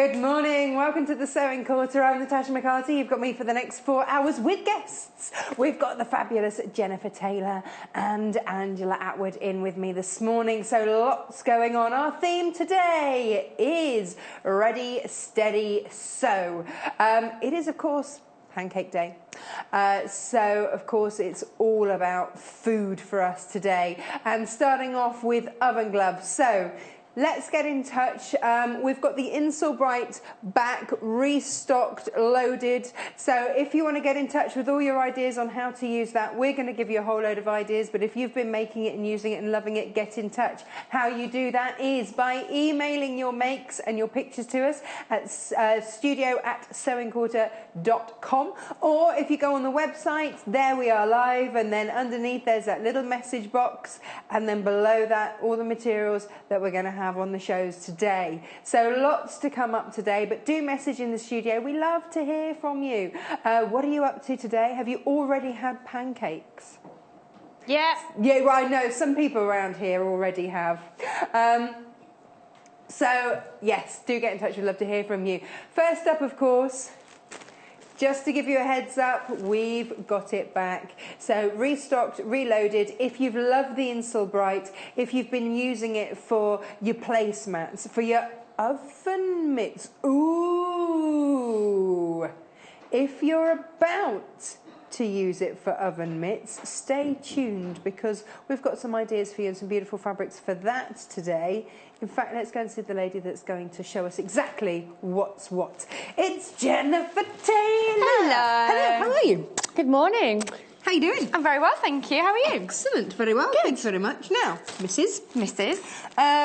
Good morning. Welcome to the Sewing Quarter. I'm Natasha McCarthy. You've got me for the next 4 hours with guests. We've got the fabulous Jenniffer Taylor and Angie Atwood in with me this morning. So lots going on. Our theme today is Ready, Steady, Sew. It is, of course, Pancake Day. So, of course, it's all about food for us today. And starting off with oven gloves. So, let's get in touch. We've got the Insole Bright back, restocked, loaded. So if you want to get in touch with all your ideas on how to use that, we're going to give you a whole load of ideas. But if you've been making it and using it and loving it, get in touch. How you do that is by emailing your makes and your pictures to us at studio@sewingquarter.com. Or if you go on the website, there we are live. And then underneath there's that little message box. And then below that, all the materials that we're going to have on the shows today. So lots to come up today, but do message in the studio. We love to hear from you. What are you up to today? Have you already had pancakes? Yeah. Yeah, well, I know some people around here already have. So yes, do get in touch. We'd love to hear from you. First up, of course, just to give you a heads up, we've got it back. So restocked, reloaded. If you've loved the Insole Bright, if you've been using it for your placemats, for your oven mitts, ooh. If you're about to use it for oven mitts, stay tuned because we've got some ideas for you and some beautiful fabrics for that today. In fact, let's go and see the lady that's going to show us exactly what's what. It's Jenniffer Taylor. Hello. Hello, how are you? Good morning. How are you doing? I'm very well, thank you. How are you? Excellent, very well. Good. Thanks very much. Now, Mrs.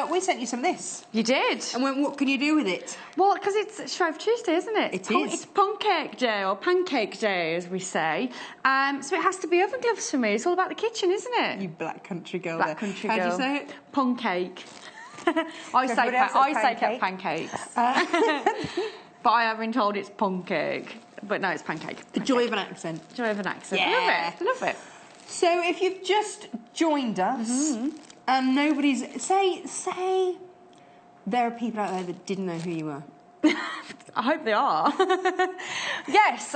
We sent you some of this. You did? And what can you do with it? Well, because it's Shrove Tuesday, isn't it? It is. It's pancake day, or pancake day, as we say. So it has to be oven gloves for me. It's all about the kitchen, isn't it? You black country girl Black there. country How girl. do you say it? Pancake. I say pancakes. But I have been told it's pancake. But no, it's pancake. The joy of an accent. Joy of an accent. Yeah. Love it. So if you've just joined us and nobody's... Say there are people out there that didn't know who you were. I hope they are. Yes,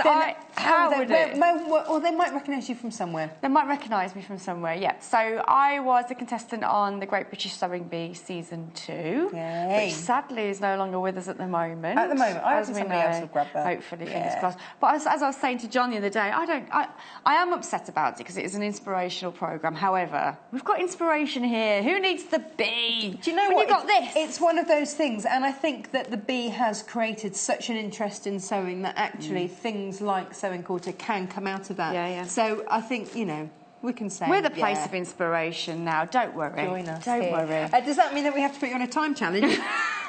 or they might recognise you from somewhere. They might recognise me from somewhere, yeah. So I was a contestant on the Great British Sewing Bee Season 2, which sadly is no longer with us at the moment. At the moment, I as reckon we somebody know. else will grab that. Hopefully, fingers crossed. But as I was saying to John the other day, I am upset about it because it is an inspirational programme. However, we've got inspiration here. Who needs the bee? Do you know when what? You've got this. It's one of those things, and I think that the bee has created such an interest in sewing that actually things like Sewing Quarter can come out of that. Yeah. So I think, you know, we can say... We're the place of inspiration now, don't worry. Join us. Don't worry. Does that mean that we have to put you on a time challenge?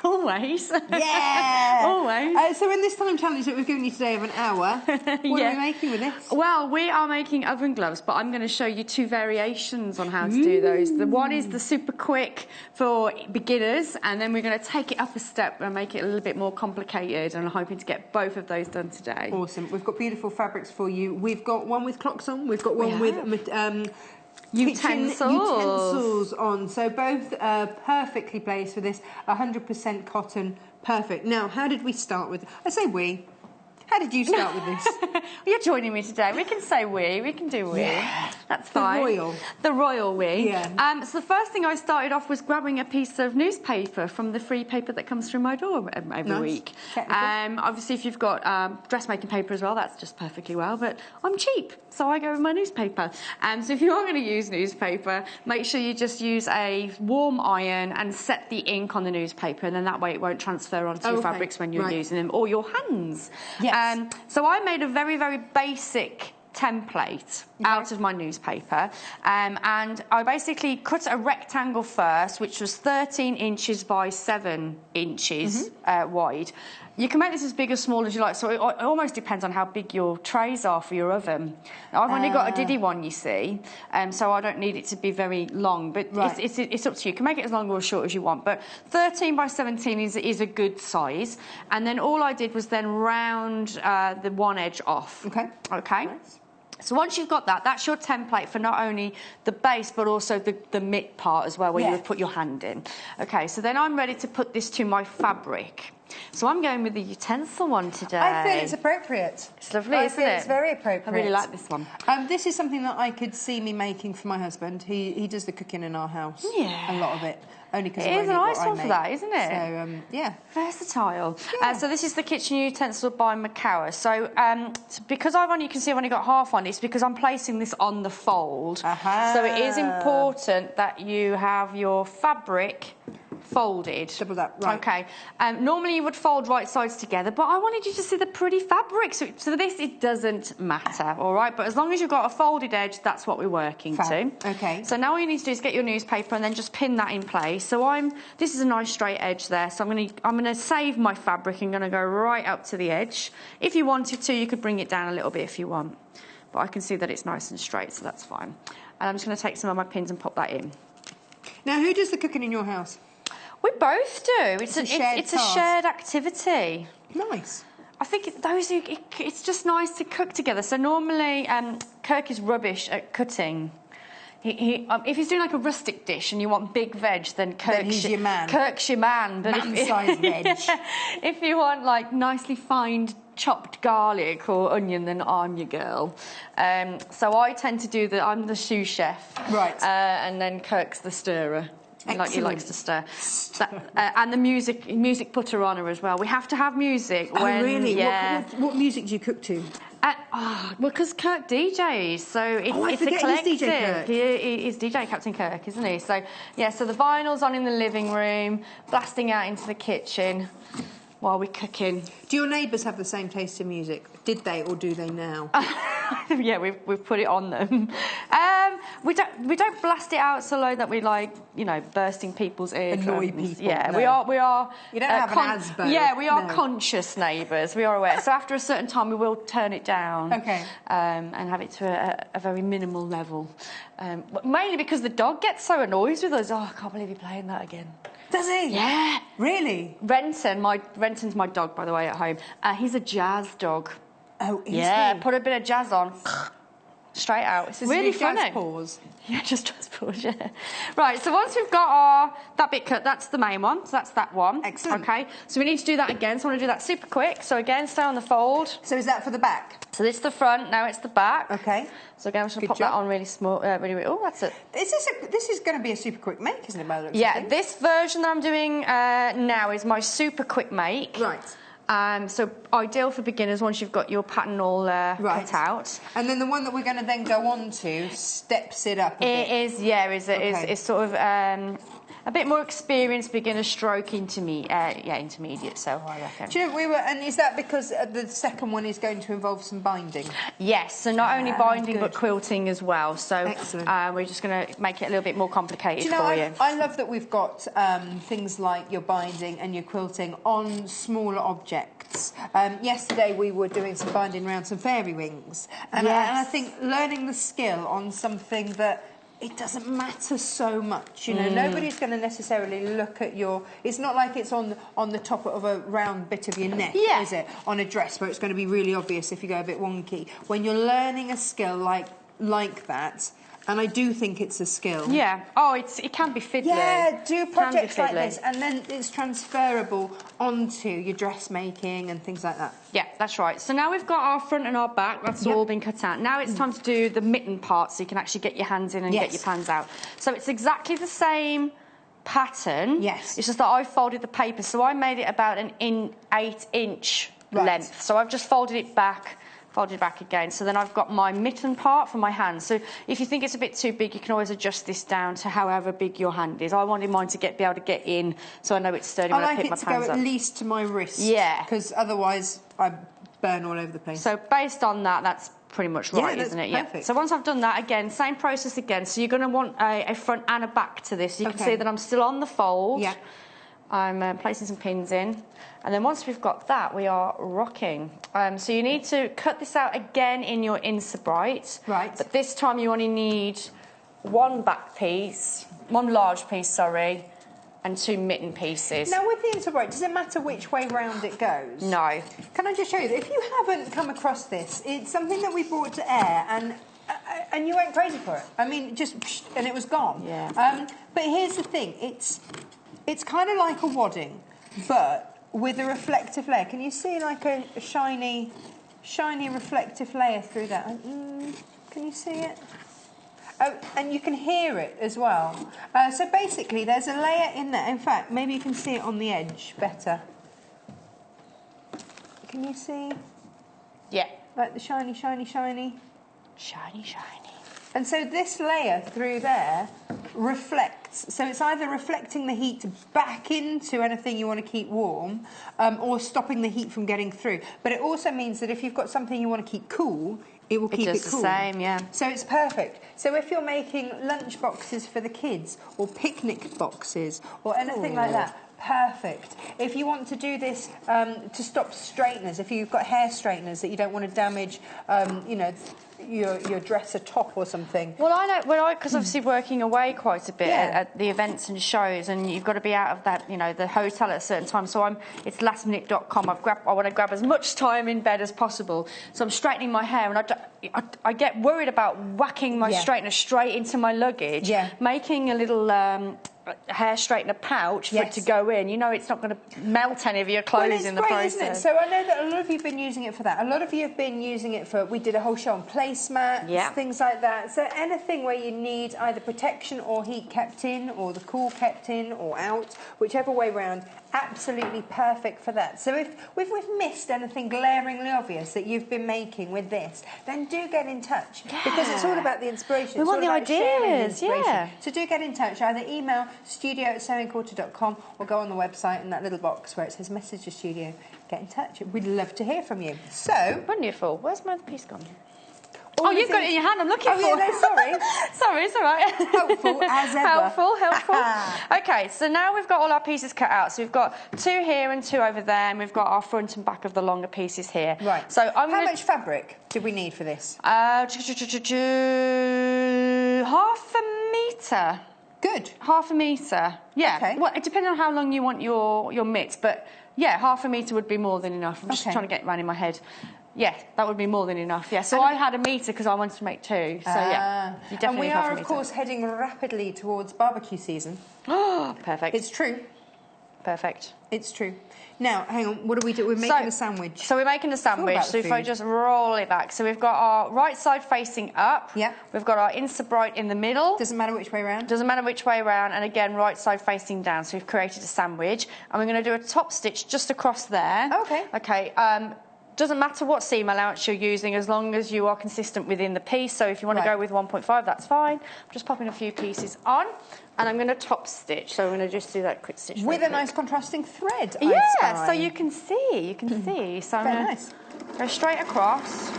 Always. Yeah! Always. So in this time challenge that we've given you today of an hour, what are we making with this? Well, we are making oven gloves, but I'm going to show you 2 variations on how to do those. The one is the super quick for beginners, and then we're going to take it up a step and make it a little bit more complicated, and I'm hoping to get both of those done today. Awesome. We've got beautiful fabrics for you. We've got one with clocks on, we've got one with... utensils on, so both perfectly placed for this. 100% cotton, perfect. Now, how did we start with? I say we. How did you start with this? You're joining me today. We can say we can do we. Yeah. That's fine. The royal we. Yeah. So the first thing I started off was grabbing a piece of newspaper from the free paper that comes through my door every week. Obviously, if you've got dressmaking paper as well, that's just perfectly well, but I'm cheap, so I go with my newspaper. So if you are going to use newspaper, make sure you just use a warm iron and set the ink on the newspaper, and then that way it won't transfer onto your fabrics when you're using them, or your hands. Yes. So I made a very, very basic template out of my newspaper, and I basically cut a rectangle first, which was 13 inches by 7 inches wide. You can make this as big or small as you like, so it almost depends on how big your trays are for your oven. Now, I've only got a diddy one, you see, so I don't need it to be very long, but it's up to you. You can make it as long or as short as you want, but 13 by 17 is a good size, and then all I did was then round the one edge off. Okay. Okay? Nice. So once you've got that, that's your template for not only the base, but also the mitt part as well, where you would put your hand in. Okay, so then I'm ready to put this to my fabric. So I'm going with the utensil one today. I feel it's appropriate. It's lovely, isn't it? It's very appropriate. I really like this one. This is something that I could see me making for my husband. He does the cooking in our house. Yeah. A lot of it. Only because it is a nice one for that, isn't it? So, yeah. Versatile. Yeah. So this is the kitchen utensil by Macawa. So because you can see I've only got half on, it's because I'm placing this on the fold. So it is important that you have your fabric folded. Double that, right. Okay. Normally you would fold right sides together, but I wanted you to see the pretty fabric. So this, it doesn't matter, all right? But as long as you've got a folded edge, that's what we're working to. Okay. So now all you need to do is get your newspaper and then just pin that in place. So this is a nice straight edge there. So I'm gonna save my fabric and gonna go right up to the edge. If you wanted to, you could bring it down a little bit if you want. But I can see that it's nice and straight, so that's fine. And I'm just gonna take some of my pins and pop that in. Now, who does the cooking in your house? We both do. It's a shared activity. Nice. I think it's just nice to cook together. So normally, Kirk is rubbish at cutting. If he's doing like a rustic dish and you want big veg, then Kirk's your man. Kirk's your man. But man-sized veg. If you want like nicely fine chopped garlic or onion, then I'm your girl. So I tend to do I'm the sous chef. Right. And then Kirk's the stirrer. He likes to stir. And the music putter on her as well. We have to have music. Oh, really? Yeah. What music do you cook to? Well, because Kirk DJs, so it's eclectic. DJ Kirk. He is DJ Captain Kirk, isn't he? So, yeah, so the vinyl's on in the living room, blasting out into the kitchen while we're cooking. Do your neighbours have the same taste in music? Did they, or do they now? Yeah, we've put it on them. We don't blast it out so low that we bursting people's eardrums. Annoy people. Yeah, no. we are. You don't have an Asbo. Yeah, we are conscious neighbours. We are aware. So after a certain time, we will turn it down. Okay. And have it to a very minimal level. Mainly because the dog gets so annoyed with us. Oh, I can't believe you're playing that again. Does he? Yeah. Really? Renton's my dog, by the way, at home. He's a jazz dog. Oh, is yeah, he? put a bit of jazz on. Straight out. It's really funny. Jazz pause? Yeah, just jazz pause, yeah. Right, so once we've got that bit cut, that's the main one. So that's that one. Excellent. Okay, so we need to do that again. So I want to do that super quick. So again, stay on the fold. So is that for the back? So this is the front, now it's the back. Okay. So again, I'm just going to pop that on really small. Oh, that's it. This is going to be a super quick make, isn't it, by the looks of things? This version that I'm doing now is my super quick make. Right. So ideal for beginners once you've got your pattern all cut out. And then the one that we're going to then go on to steps it up a bit. It's sort of a bit more experienced beginner stroke intermediate, so I reckon. Do you know, and is that because the second one is going to involve some binding? Yes, so not only binding good. but quilting as well. So excellent. We're just going to make it a little bit more complicated Do you know, for you. I love that we've got things like your binding and your quilting on smaller objects. Yesterday we were doing some binding around some fairy wings, and I think learning the skill on something that it doesn't matter so much, Nobody's going to necessarily look at it's not like it's on the top of a round bit of your neck, is it? On a dress where it's going to be really obvious if you go a bit wonky. When you're learning a skill like that, and I do think it's a skill. Yeah. Oh, it can be fiddly. Yeah, do projects like this, and then it's transferable onto your dressmaking and things like that. Yeah, that's right. So now we've got our front and our back. That's all been cut out. Now it's time to do the mitten part, so you can actually get your hands in and get your pans out. So it's exactly the same pattern. Yes. It's just that I folded the paper, so I made it about an 8-inch length. So I've just folded it back. Folded back again. So then I've got my mitten part for my hand. So if you think it's a bit too big, you can always adjust this down to however big your hand is. I wanted mine to be able to get in, so I know it's sturdy when I pick my pans up. I like it to go at least to my wrist. Yeah. Because otherwise I burn all over the place. So based on that, that's pretty much right, isn't it? Perfect. Yeah. So once I've done that, again, same process again. So you're going to want a front and a back to this. You can see that I'm still on the fold. Yeah. I'm placing some pins in. And then once we've got that, we are rocking. So you need to cut this out again in your Insabright. Right. But this time you only need one large piece, and 2 mitten pieces. Now with the Insulbright, does it matter which way round it goes? No. Can I just show you that if you haven't come across this, it's something that we brought to air and you went crazy for it. I mean, and it was gone. Yeah. But here's the thing, it's kind of like a wadding, but with a reflective layer. Can you see like a shiny reflective layer through that? Can you see it? And you can hear it as well. So basically, there's a layer in there. In fact, maybe you can see it on the edge better. Can you see? Yeah. Like the shiny. Shiny. And so this layer through there reflects. So it's either reflecting the heat back into anything you want to keep warm, or stopping the heat from getting through. But it also means that if you've got something you want to keep cool, it will keep it cool. The same, yeah. So it's perfect. So if you're making lunch boxes for the kids, or picnic boxes, or anything like that, perfect. If you want to do this to stop straighteners, if you've got hair straighteners that you don't want to damage, your dresser top or something. Well, I know, because obviously working away quite a bit at the events and shows, and you've got to be out of that, the hotel at a certain time. So it's lastminute.com. I want to grab as much time in bed as possible. So I'm straightening my hair, and I get worried about whacking my straightener straight into my luggage, making a little hair straightener pouch for it to go in. It's not going to melt any of your clothes in the process. Isn't it? So I know that a lot of you have been using it for that. A lot of you have been using it for, we did a whole show on placemats, things like that. So anything where you need either protection or heat kept in, or the cool kept in or out, whichever way round, absolutely perfect for that. So if we've missed anything glaringly obvious that you've been making with this, then do get in touch, because it's all about the inspiration. We want the ideas, So do get in touch. Either email studio@sewingquarter.com or go on the website in that little box where it says message the studio. Get in touch. We'd love to hear from you. So wonderful. Where's my other piece gone? You've got it in your hand. I'm looking for it. Yeah, no, sorry. Sorry, it's all right. Helpful as ever. Helpful. Okay, so now we've got all our pieces cut out. So we've got 2 here and 2 over there, and we've got our front and back of the longer pieces here. Right. So how much fabric do we need for this? Half a metre. Good. Half a metre. Yeah. Okay. Well, it depends on how long you want your mitts, but yeah, half a metre would be more than enough. I'm just trying to get it round in my head. Yeah, that would be more than enough. Yeah, so I had a metre because I wanted to make 2. So yeah, you definitely. And we are, of course, heading rapidly towards barbecue season. Oh, perfect. It's true. Perfect. It's true. Now, hang on. What do we do? We're making a sandwich. So we're making a sandwich. So if I just roll it back, so we've got our right side facing up. Yeah. We've got our Insta-Bright in the middle. Doesn't matter which way round. Doesn't matter which way round, and again right side facing down. So we've created a sandwich, and we're going to do a top stitch just across there. Okay. Okay. Doesn't matter what seam allowance you're using, as long as you are consistent within the piece. So if you want to go with 1.5, that's fine. I'm just popping a few pieces on, and I'm going to top stitch. So I'm going to just do that quick stitch. With a nice contrasting thread. Yeah, so you can see. So I'm going to go straight across.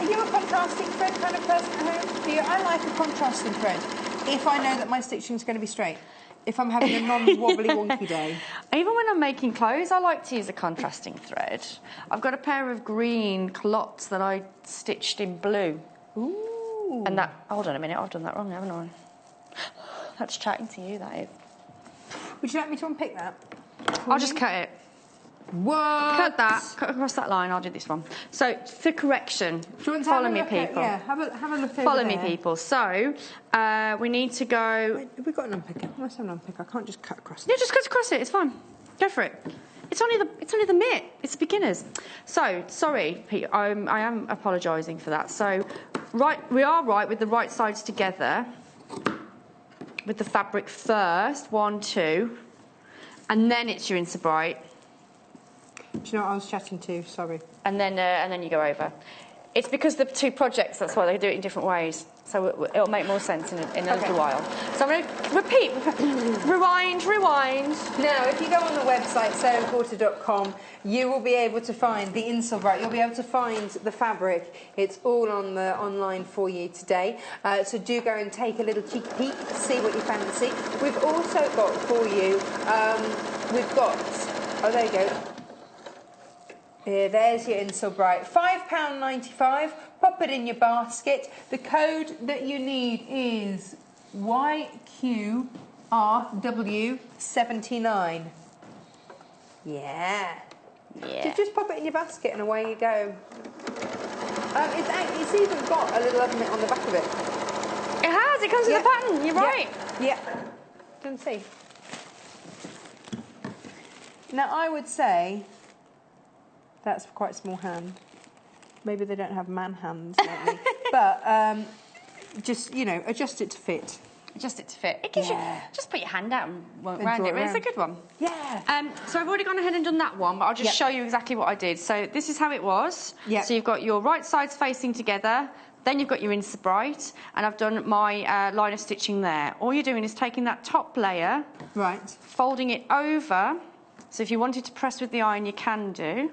Are you a contrasting thread kind of person at home? I like a contrasting thread if I know that my stitching is going to be straight. If I'm having a non-wobbly wonky day. Even when I'm making clothes, I like to use a contrasting thread. I've got a pair of green culottes that I stitched in blue. Ooh. And that... Hold on a minute, I've done that wrong, haven't I? That's chatting to you, that is. Would you like me to unpick that? I'll just cut it. What? Cut that. Cut across that line. I'll do this one. So for correction, follow me, people. Have a look over Follow there. me, people. So we need to go. Wait, have we got an unpicker? I must have an unpicker. I can't just cut across. Yeah, just cut across it. It's fine. Go for it. It's only the mitt. It's beginners. So sorry, Pete. I am apologising for that. So we are right with the right sides together. With the fabric first, 1, 2, and then it's your Insta-Bright. Do you know what I was chatting to? Sorry. And then you go over. It's because the 2 projects, that's why they do it in different ways. So it'll make more sense in a little while. So I'm going to repeat. Rewind. Now, if you go on the website, sewingquarter.com, you will be able to find the Insulbright. You'll be able to find the fabric. It's all on the online for you today. So do go and take a little cheeky peek, see what you fancy. We've also got for you, oh, there you go. There's your Insulbright. £5.95. Pop it in your basket. The code that you need is YQ RW79. Yeah. Yeah. So just pop it in your basket and away you go. It's even got a little oven mitt on the back of it. It has. It comes with a pattern. You're right. Yeah. Can see. Now I would say that's quite a small hand. Maybe they don't have man hands like me. But just, you know, adjust it to fit. Adjust it to fit. It gives you, just put your hand out and work around it. But it's a good one. Yeah. So I've already gone ahead and done that one, but I'll just show you exactly what I did. So this is how it was. Yeah. So you've got your right sides facing together. Then you've got your Insta-Bright, and I've done my line of stitching there. All you're doing is taking that top layer, right, folding it over. So if you wanted to press with the iron, you can do.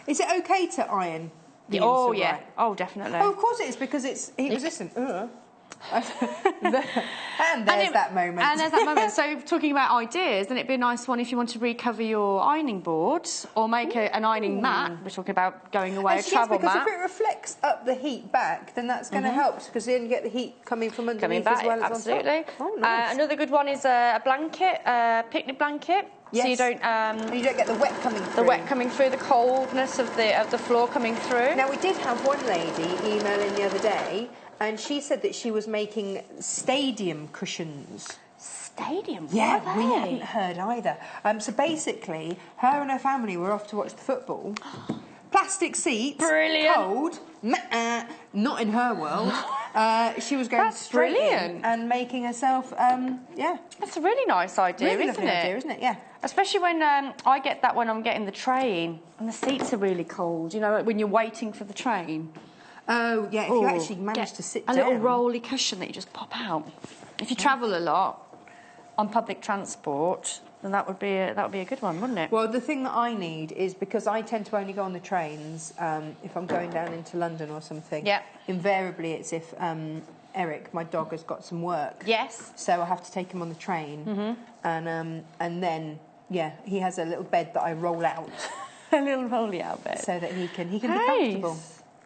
Is it okay to iron? Oh yeah. Oh, definitely. Oh, of course it is, because it's heat resistant. And there's that moment. And there's that moment. So talking about ideas, then it'd be a nice one if you want to recover your ironing board or make an ironing mat. We're talking about going away, a travel because mat. if it reflects up the heat back, then that's going to help, because then you get the heat coming from underneath as well as absolutely. on top. Oh, nice. Another good one is a blanket, picnic blanket. Yes. So you don't get the wet coming through. The wet coming through, the coldness of the floor coming through. Now we did have one lady email in the other day, and she said that she was making stadium cushions. Stadium? Yeah, what are we they? hadn't heard either. So basically, her and her family were off to watch the football. Plastic seats, brilliant. Cold, not in her world. She was going straight in and making herself, That's a really nice idea, really isn't lovely it? idea, isn't it? Yeah. Especially when I get that when I'm getting the train and the seats are really cold, you know, when you're waiting for the train. Oh, yeah, if you actually manage to sit down. A little rolly cushion that you just pop out. If you travel a lot on public transport, then that would be a good one, wouldn't it? Well, the thing that I need is, because I tend to only go on the trains if I'm going down into London or something. Yeah. Invariably, it's if Eric, my dog, has got some work. Yes. So I have to take him on the train, and then he has a little bed that I roll out. A little rolly out bed. So that he can be comfortable.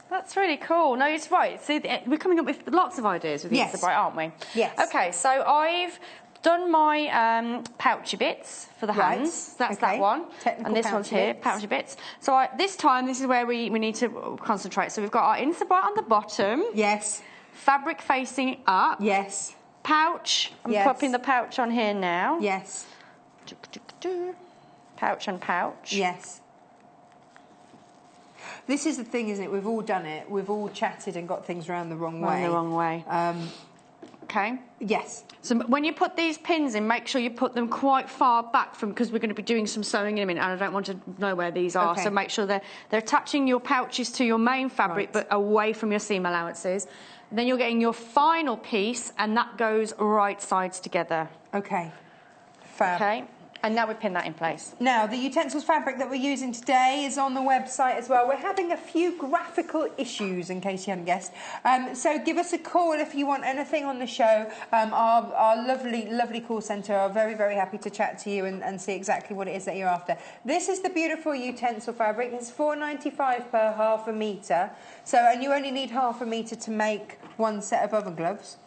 That's really cool. No, it's right. See, we're coming up with lots of ideas with the Insta-Bright, aren't we? Yes. Okay, so I've done my pouchy bits for the hands. That's that one. Technical and this one's here, pouchy bits. So this time, this is where we need to concentrate. So we've got our Insta-Bright on the bottom. Yes. Fabric facing up. Yes. Pouch. I'm popping the pouch on here now. Yes. Pouch on pouch. Yes. This is the thing, isn't it? We've all done it. We've all chatted and got things around the wrong way. The wrong way. Okay. Yes. So when you put these pins in, make sure you put them quite far back from, because we're going to be doing some sewing in a minute, and I don't want to know where these are. Okay. So make sure they're attaching your pouches to your main fabric, but away from your seam allowances. And then you're getting your final piece, and that goes right sides together. Okay. Fab. Okay. And now we pin that in place. Now, the utensils fabric that we're using today is on the website as well. We're having a few graphical issues, in case you haven't guessed. So give us a call if you want anything on the show. Our lovely, lovely call centre are very, very happy to chat to you and see exactly what it is that you're after. This is the beautiful utensil fabric. It's $4.95 per half a metre. So, and you only need half a metre to make one set of oven gloves.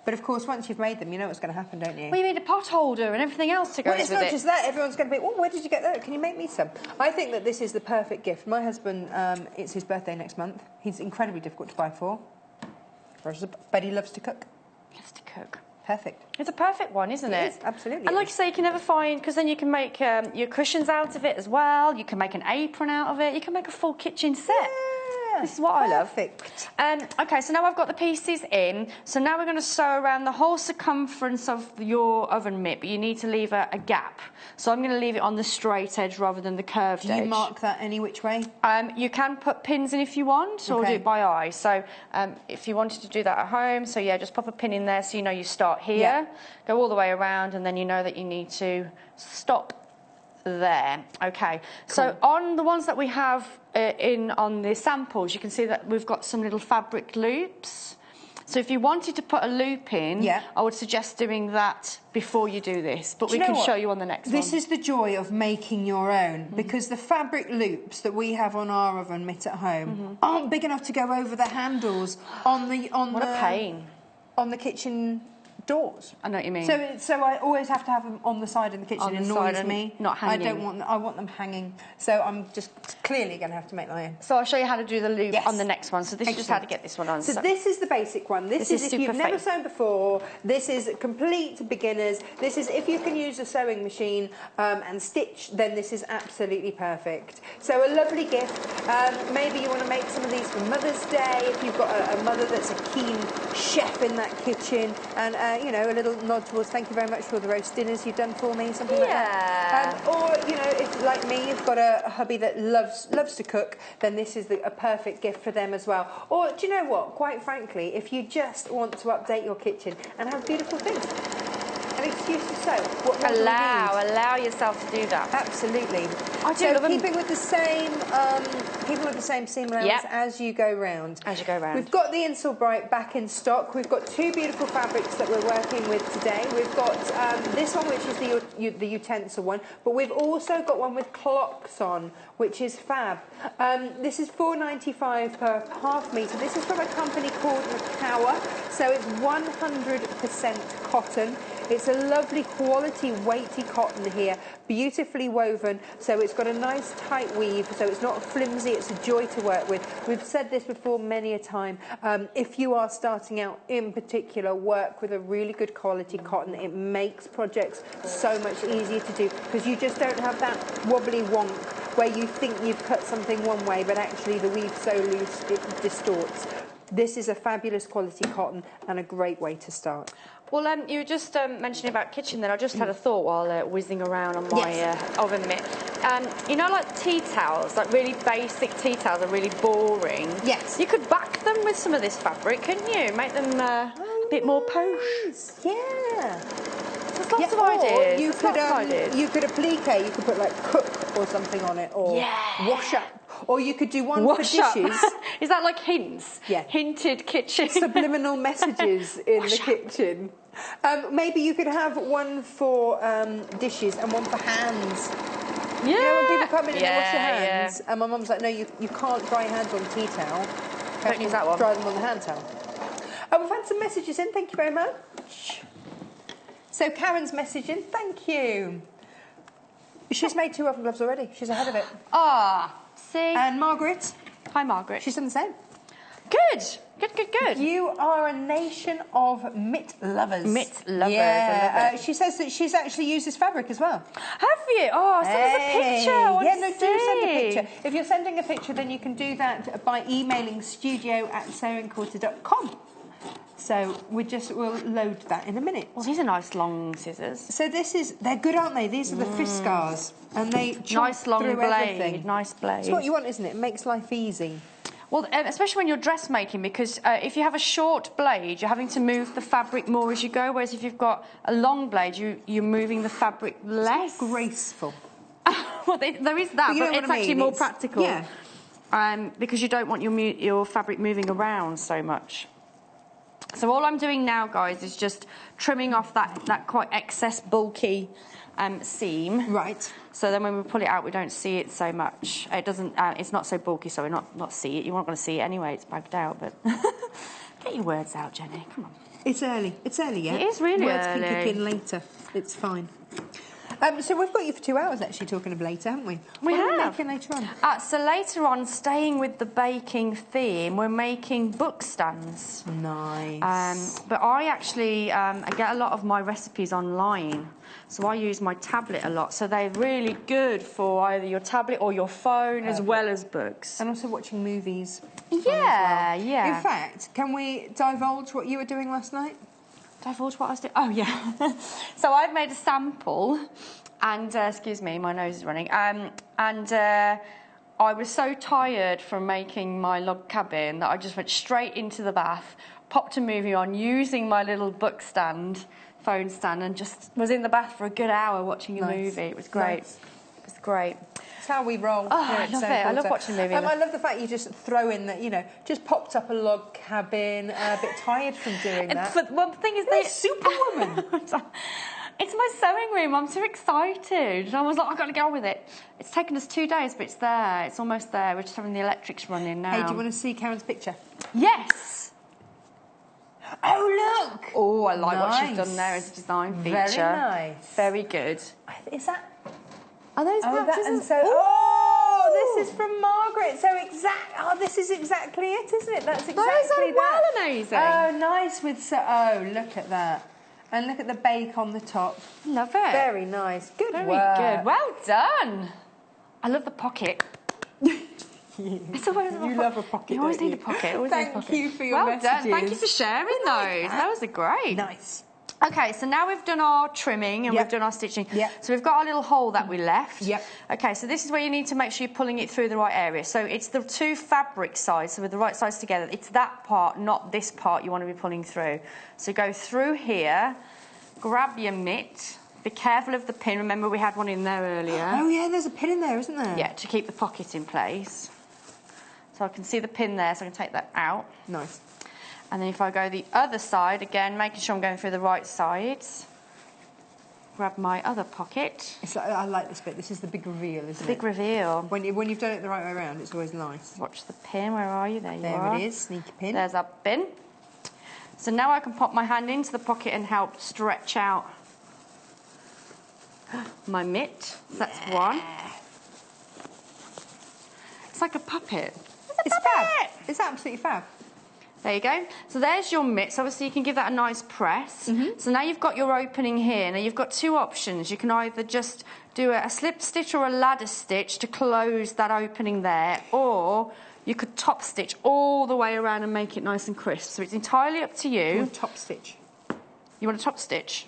But of course, once you've made them, you know what's going to happen, don't you? Well, you need a pot holder and everything else to go with it. Well, it's not just that. Everyone's going to be, oh, where did you get that? Can you make me some? I think that this is the perfect gift. My husband, it's his birthday next month. He's incredibly difficult to buy for. But he loves to cook. Loves to cook. Perfect. It's a perfect one, isn't it? It is, absolutely. And like you say, you can never find, because then you can make your cushions out of it as well. You can make an apron out of it. You can make a full kitchen set. Yeah. This is what I love. Perfect. Okay, so now I've got the pieces in. So now we're going to sew around the whole circumference of your oven mitt, but you need to leave a gap. So I'm going to leave it on the straight edge rather than the curved edge. Do you mark that any which way? You can put pins in if you want, or do it by eye. So if you wanted to do that at home, so yeah, just pop a pin in there so you know you start here, go all the way around, and then you know that you need to stop there. Okay, cool. So on the ones that we have on the samples, you can see that we've got some little fabric loops. So if you wanted to put a loop in, I would suggest doing that before you do this, but we can show you on the next one. This is the joy of making your own, because the fabric loops that we have on our oven mitt at home aren't big enough to go over the handles on the what a pain. On the kitchen outdoors. I know what you mean. So I always have to have them on the side in the kitchen. It annoys me. Not hanging. I want them hanging. So I'm just clearly going to have to make my own. So I'll show you how to do the loop on the next one. So this is just how to get this one on. So this is the basic one. This is if you've never sewn before. This is complete to beginners. This is if you can use a sewing machine and stitch, then this is absolutely perfect. So a lovely gift. Maybe you want to make some of these for Mother's Day if you've got a mother that's a keen chef in that kitchen, and you know, a little nod towards thank you very much for all the roast dinners you've done for me, something like that. Or you know, if like me, you've got a hubby that loves to cook, then this is a perfect gift for them as well. Or do you know what? Quite frankly, if you just want to update your kitchen and have beautiful things. An excuse to sew. What allow yourself to do that. Absolutely. I do love keeping with the same seam allowance as you go round. As you go round. We've got the Insel Bright back in stock. We've got two beautiful fabrics that we're working with today. We've got this one, which is the utensil one, but we've also got one with clocks on, which is fab. This is $4.95 per half metre. This is from a company called Macawa, so it's 100% cotton. It's a lovely quality weighty cotton here, beautifully woven, so it's got a nice tight weave, so it's not flimsy, it's a joy to work with. We've said this before many a time. If you are starting out in particular, work with a really good quality cotton. It makes projects so much easier to do because you just don't have that wobbly wonk where you think you've cut something one way, but actually the weave's so loose it distorts. This is a fabulous quality cotton and a great way to start. Well, you were just mentioning about kitchen then. I just had a thought while whizzing around on my oven mitt. You know, like tea towels, like really basic tea towels are really boring. Yes. You could back them with some of this fabric, couldn't you? Make them a bit more posh. Yeah. There's lots of ideas. You could applique, you could put like cook or something on it, or wash up. Or you could do one for dishes. Is that like hints? Yeah. Hinted kitchen. Subliminal messages in the kitchen. Maybe you could have one for dishes and one for hands. Yeah. You know, when people come in and they wash their hands, and my mum's like, no, you can't dry your hands on tea towel. Don't use that one. Dry them on the hand towel. We've had some messages in, thank you very much. So Karen's messaging, thank you. She's made 2 oven gloves already. She's ahead of it. See? And Margaret. Hi, Margaret. She's done the same. Good. You are a nation of mitt lovers. Mitt lovers. Yeah. I love it. She says that she's actually used this fabric as well. Have you? Oh, send us a picture. Do send a picture. If you're sending a picture, then you can do that by emailing studio@sewingquarter.com. So we'll load that in a minute. Well, these are nice long scissors. So they're good, aren't they? These are the Fiskars, and they chop nice long through blade. Everything. Nice blade. It's what you want, isn't it? It makes life easy. Well, especially when you're dressmaking, because if you have a short blade, you're having to move the fabric more as you go, whereas if you've got a long blade, you're moving the fabric less. It's more graceful. Well, there is that, but it's actually more practical. Yeah. Because you don't want your fabric moving around so much. So all I'm doing now, guys, is just trimming off that quite excess bulky seam. Right. So then when we pull it out, we don't see it so much. It doesn't. It's not so bulky, so we're not see it. You're not going to see it anyway. It's bagged out. But get your words out, Jenny. Come on. It's early. It's early, yeah. It is really words early. Words can kick in later. It's fine. So we've got you for 2 hours actually talking of later, haven't we? We have. What are we making later on? So later on, staying with the baking theme, we're making book stands. Nice. But I actually I get a lot of my recipes online. So I use my tablet a lot. So they're really good for either your tablet or your phone as well as books. And also watching movies. Yeah, yeah. In fact, can we divulge what you were doing last night? Divulge what I was doing? Oh, yeah. So I've made a sample, and, excuse me, my nose is running, and I was so tired from making my log cabin that I just went straight into the bath, popped a movie on using my little book stand, phone stand, and just was in the bath for a good hour watching a movie. It was great. Nice. It was great. It's how we roll. Oh, I love it. I love watching movies. I love the fact you just throw in that, just popped up a log cabin, a bit tired from doing that. But one thing is, you're a superwoman. It's my sewing room. I'm so excited. And I was like, I've got to get on with it. It's taken us 2 days, but it's there. It's almost there. We're just having the electrics running now. Hey, do you want to see Karen's picture? Yes. Oh, look! Oh, I like what she's Nice. done there as a design feature. Very nice. Very good. Is that... Are those Oh, pouches? and so, oh, this is from Margaret. So this is exactly it, isn't it? That's exactly Those are well that. amazing. Oh, nice with oh, look at that, and look at the bake on the top. Love it. Very nice. Good Very work. good. Well done. I love the pocket. It's always You love a pocket. You always don't need a pocket. Always need a Thank pocket. you for your well messages. done. Thank you for sharing those. Those are great. Nice. Okay, so now we've done our trimming and Yep. we've done our stitching. Yep. So we've got our little hole that we left. Yep. Okay, so this is where you need to make sure you're pulling it through the right area. So it's the two fabric sides, so with the right sides together. It's that part, not this part, you want to be pulling through. So go through here, grab your mitt. Be careful of the pin. Remember we had one in there earlier. Oh yeah, there's a pin in there, isn't there? Yeah, to keep the pocket in place. So I can see the pin there, so I can take that out. Nice. And then if I go the other side, again, making sure I'm going through the right sides. Grab my other pocket. It's like, I like this bit. This is the big reveal, isn't it? Big reveal. When you've done it the right way around, it's always nice. Watch the pin. Where are you? There you are. There it is. Sneaky pin. There's our pin. So now I can pop my hand into the pocket and help stretch out my mitt. That's one. It's like a puppet. It's fab. It's absolutely fab. There you go. So there's your mitt. So obviously you can give that a nice press. So now you've got your opening here. Now you've got two options. You can either just do a slip stitch or a ladder stitch to close that opening there, or you could top stitch all the way around and make it nice and crisp. So it's entirely up to you. Or top stitch. You want a top stitch?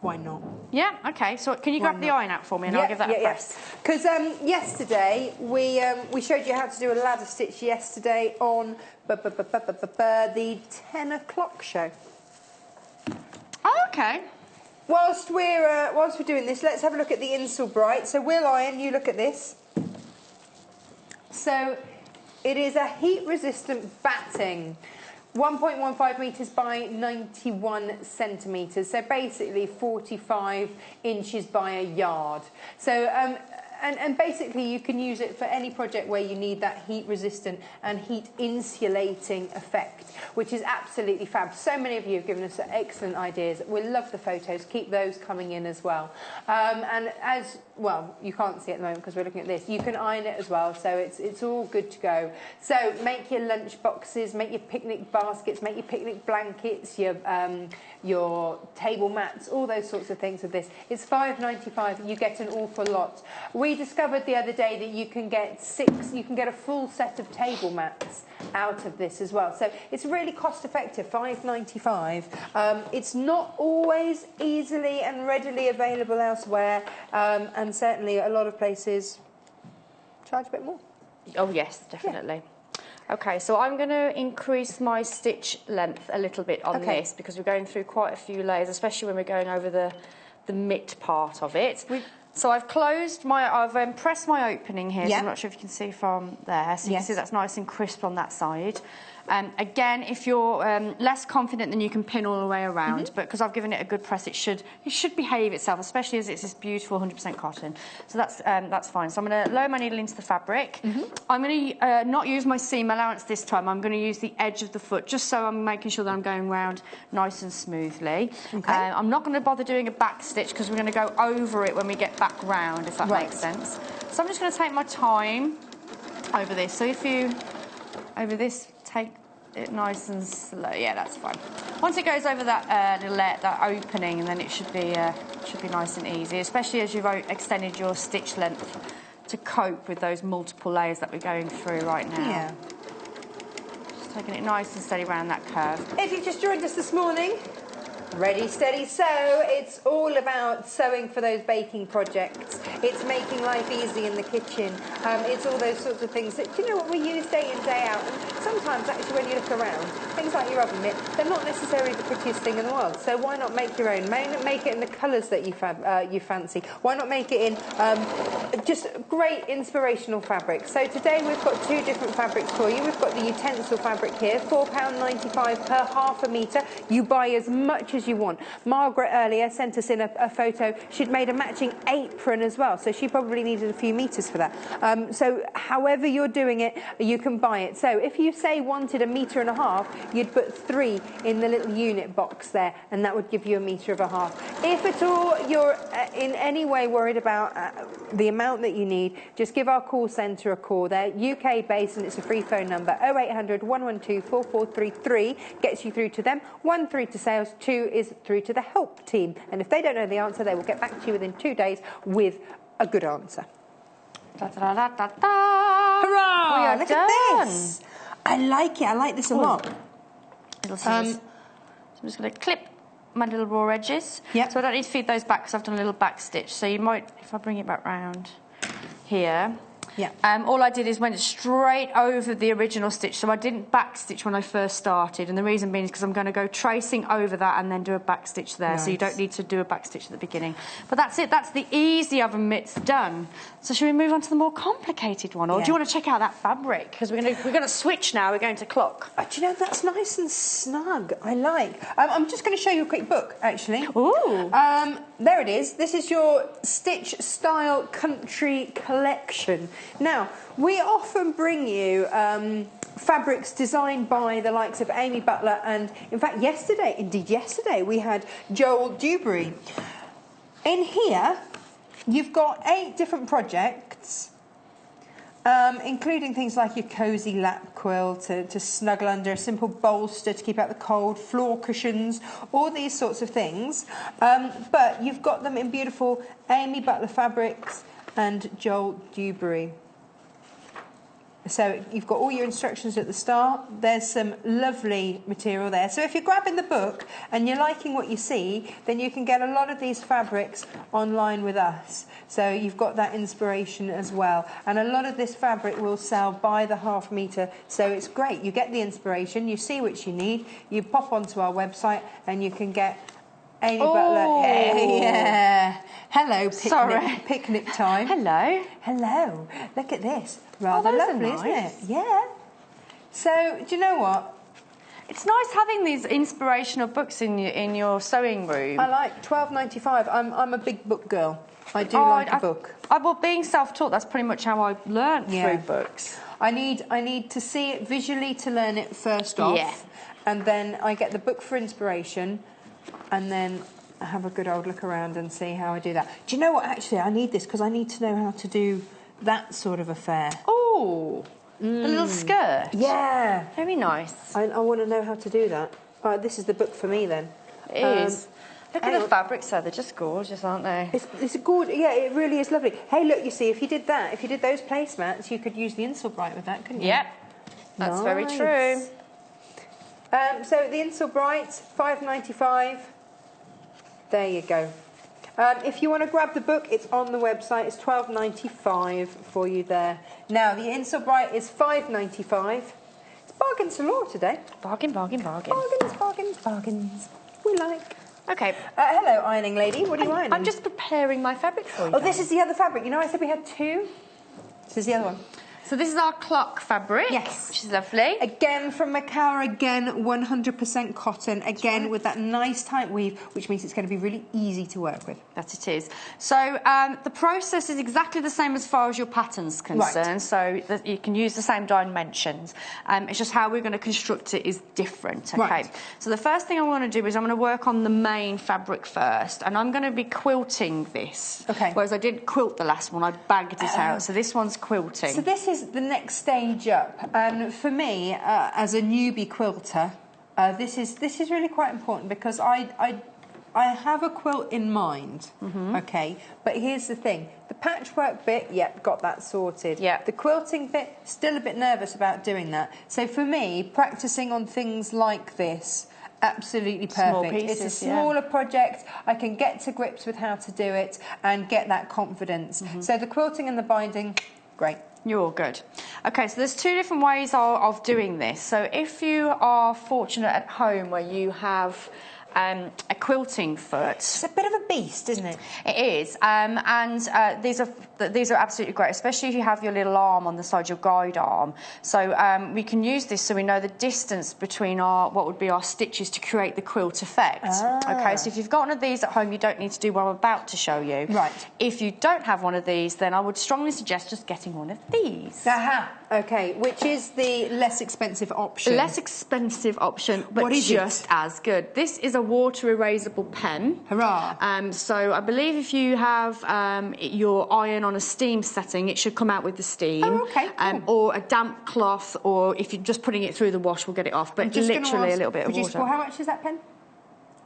Why not? Yeah, okay. So can you grab the iron out for me and I'll give that a press? Because yesterday we showed you how to do a ladder stitch yesterday on the 10 o'clock show. Oh, okay. Whilst we're doing this, let's have a look at the insole bright. So we'll iron. You look at this. So it is a heat-resistant batting. 1.15 metres by 91 centimetres, so basically 45 inches by a yard. So, and basically you can use it for any project where you need that heat resistant and heat insulating effect, which is absolutely fab. So many of you have given us excellent ideas. We love the photos. Keep those coming in as well. And as well, you can't see it at the moment because we're looking at this. You can iron it as well, so it's all good to go. So make your lunch boxes, make your picnic baskets, make your picnic blankets, your table mats, all those sorts of things with this. It's $5.95. You get an awful lot. We discovered the other day that you can get a full set of table mats out of this as well. So it's really cost effective, $5.95. It's not always easily and readily available elsewhere, and certainly a lot of places charge a bit more. Oh yes, definitely. Yeah. Okay, so I'm going to increase my stitch length a little bit on this because we're going through quite a few layers, especially when we're going over the mitt part of it. So I've pressed my opening here, so I'm not sure if you can see from there. So you can see that's nice and crisp on that side. Again, if you're less confident, then you can pin all the way around, but because I've given it a good press, it should behave itself, especially as it's this beautiful 100% cotton. So that's fine. So I'm going to lower my needle into the fabric. I'm going to not use my seam allowance this time. I'm going to use the edge of the foot, just so I'm making sure that I'm going round nice and smoothly. I'm not going to bother doing a back stitch because we're going to go over it when we get back round, if that makes sense. So I'm just going to take my time over this. So if you take it nice and slow. Yeah, that's fine. Once it goes over that that opening, and then it should be nice and easy, especially as you've extended your stitch length to cope with those multiple layers that we're going through right now. Yeah. Just taking it nice and steady around that curve. If you've just joined us this morning, Ready, Steady, Sew. It's all about sewing for those baking projects. It's making life easy in the kitchen. It's all those sorts of things that, you know what, we use day in, day out. And sometimes, actually, when you look around, things like your oven mitt, they're not necessarily the prettiest thing in the world. So why not make your own? Make it in the colours that you fancy. Why not make it in just great inspirational fabrics? So today we've got two different fabrics for you. We've got the utensil fabric here, £4.95 per half a metre. You buy as much as you want. Margaret earlier sent us in a photo. She'd made a matching apron as well, so she probably needed a few metres for that. So however you're doing it, you can buy it. So if you say wanted 1.5 meters, you'd put 3 in the little unit box there, and that would give you 1.5 meters. If at all you're in any way worried about the amount that you need, just give our call centre a call. They're UK based, and it's a free phone number. 0800 112 4433 gets you through to them. 1 through to sales, 2 is through to the help team. And if they don't know the answer, they will get back to you within 2 days with a good answer. Da, da, da, da, da. Hurrah! We are Look done. at this. I like it. I like this a lot. Little scissors. So I'm just going to clip my little raw edges. Yep. So I don't need to feed those back because I've done a little back stitch. So you might, if I bring it back round here. Yeah. All I did is went straight over the original stitch, so I didn't back stitch when I first started, and the reason being is because I'm going to go tracing over that and then do a back stitch there, so you don't need to do a back stitch at the beginning. But that's it, that's the easy oven mitts done. So should we move on to the more complicated one, or do you want to check out that fabric? Because we're going to switch now, we're going to clock. Do you know, that's nice and snug. I like. I'm just going to show you a quick book, actually. Ooh. There it is. This is your Stitch Style Country Collection. Now, we often bring you fabrics designed by the likes of Amy Butler, and in fact yesterday we had Joel Dewberry. In here you've got 8 different projects, including things like your cosy lap quilt to snuggle under, a simple bolster to keep out the cold, floor cushions, all these sorts of things, but you've got them in beautiful Amy Butler fabrics and Joel Dewberry. So you've got all your instructions at the start. There's some lovely material there. So if you're grabbing the book and you're liking what you see, then you can get a lot of these fabrics online with us. So you've got that inspiration as well. And a lot of this fabric will sell by the half metre. So it's great. You get the inspiration, you see what you need, you pop onto our website and you can get Amy Butler. Yeah. Hello, picnic time. Hello. Look at this. Rather lovely, isn't it? Yeah. So, do you know what? It's nice having these inspirational books in your sewing room. I like £12.95. I'm a big book girl. I do like a book. Well, being self-taught, that's pretty much how I learnt through books. I need to see it visually to learn it first off, and then I get the book for inspiration, and then I have a good old look around and see how I do that. Do you know what? Actually, I need this because I need to know how to do that sort of affair. Oh, the little skirt. Yeah, very nice. I want to know how to do that. This is the book for me then. It is. Look at the fabrics though, they're just gorgeous, aren't they? It's gorgeous. Yeah, it really is lovely. Hey, look, you see, if you did those placemats, you could use the insole bright with that, couldn't you? Yep, that's very true. So the insole bright, £5.95. There you go. If you want to grab the book, it's on the website. It's £12.95 for you there. Now, the insole bright is £5.95. It's bargains galore today. Bargains. Bargains. We like. Okay. Hello, ironing lady. What are you ironing? I'm just preparing my fabric for you. Oh, this is the other fabric. You know, I said we had 2. This is the other one. So this is our clock fabric. Yes. Which is lovely. Again from Macara, again 100% cotton, again with that nice tight weave, which means it's going to be really easy to work with. That it is. So the process is exactly the same as far as your pattern's concerned, so that you can use the same dimensions. It's just how we're going to construct it is different, okay? Right. So the first thing I want to do is I'm going to work on the main fabric first, and I'm going to be quilting this. Okay. Whereas I didn't quilt the last one, I bagged it out, so this one's quilting. So this is the next stage up, and for me, as a newbie quilter, this is really quite important because I have a quilt in mind, okay. But here's the thing: the patchwork bit, got that sorted. Yeah. The quilting bit, still a bit nervous about doing that. So for me, practicing on things like this. Absolutely perfect. Small pieces, it's a smaller project. I can get to grips with how to do it and get that confidence. So the quilting and the binding, great. You're all good. Okay, so there's 2 different ways of doing this. So if you are fortunate at home where you have a quilting foot. It's a bit of a beast, isn't it? It is, and these are absolutely great, especially if you have your little arm on the side, your guide arm. So we can use this so we know the distance between what would be our stitches to create the quilt effect. Okay, so if you've got one of these at home, you don't need to do what I'm about to show you. Right. If you don't have one of these, then I would strongly suggest just getting one of these. Aha. Okay, which is the less expensive option? Less expensive option, but What is just as good. This is a water erasable pen. Hurrah. So I believe if you have your iron on a steam setting, it should come out with the steam. Oh, okay, cool. Or a damp cloth, or if you're just putting it through the wash, will get it off. But literally a little bit of water. How much is that pen?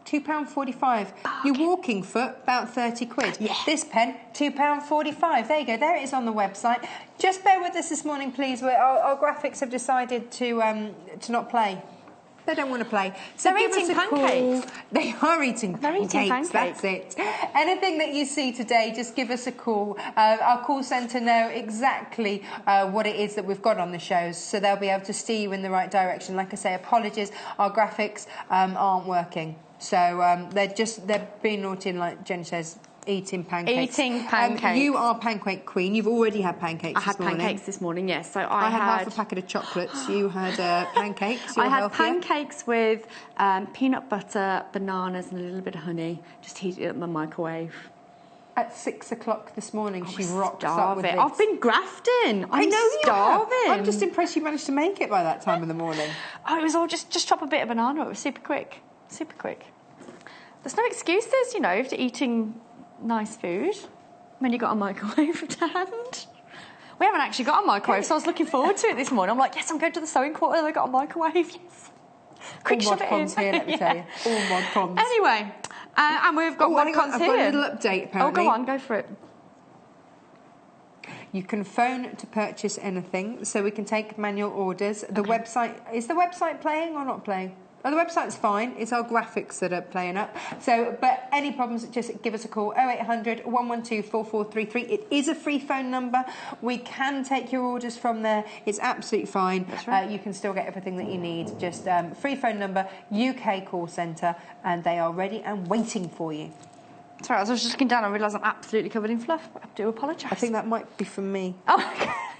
£2.45. Your walking foot, about 30 quid. Yeah. This pen, £2.45. There you go. There it is on the website. Just bear with us this morning, please. Our graphics have decided to not play. They don't want to play. So they're eating pancakes. They are eating pancakes. They're eating pancakes. That's it. Anything that you see today, just give us a call. Our call centre know exactly what it is that we've got on the shows, so they'll be able to steer you in the right direction. Like I say, apologies, our graphics aren't working. So they're being naughty, and like Jenny says, eating pancakes. Eating pancakes. You are pancake queen. You've already had pancakes this morning. I had pancakes this morning, yes. So I had half a packet of chocolates. You had pancakes. I had pancakes with peanut butter, bananas, and a little bit of honey. Just heated it up in the microwave. At 6 o'clock this morning, she rocked starving. up with this. I've been grafting. I know starving. You have. I'm just impressed you managed to make it by that time in the morning. Oh, it was all just chop a bit of banana. It was super quick. Super quick. There's no excuses, you know, for eating nice food when you got a microwave at hand. We haven't actually got a microwave, so I was looking forward to it this morning. I'm like, yes, I'm going to the sewing quarter. They got a microwave. Yes. Quick, shove it in. Here, let me tell you. All mod cons. Anyway, and we've got mod cons here. I've got a little update, apparently. Oh, go on, go for it. You can phone to purchase anything, so we can take manual orders. The website, is the website playing or not playing? Oh, the website's fine. It's our graphics that are playing up. So, but any problems, just give us a call. 0800 112 4433. It is a free phone number. We can take your orders from there. It's absolutely fine. That's right. You can still get everything that you need. Just free phone number, UK call centre, and they are ready and waiting for you. Sorry, I was just looking down and realised I'm absolutely covered in fluff. I do apologise. I think that might be from me. Oh,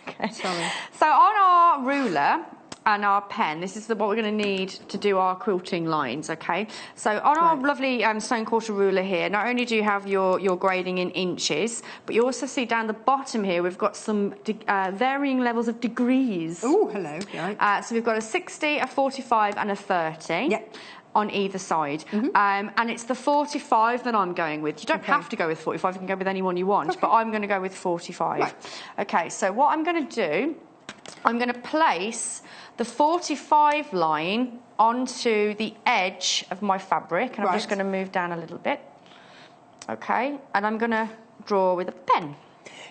okay. Sorry. So on our ruler and our pen, this is what we're going to need to do our quilting lines, okay? So on our lovely stone quarter ruler here, not only do you have your grading in inches, but you also see down the bottom here, we've got some varying levels of degrees. Oh, hello. Right. So we've got a 60, a 45 and a 30. Yep. On either side. And it's the 45 that I'm going with. You don't have to go with 45, you can go with any one you want, but I'm going to go with 45. Right. Okay, so what I'm going to do, I'm going to place the 45 line onto the edge of my fabric, and I'm just going to move down a little bit. Okay, and I'm going to draw with a pen.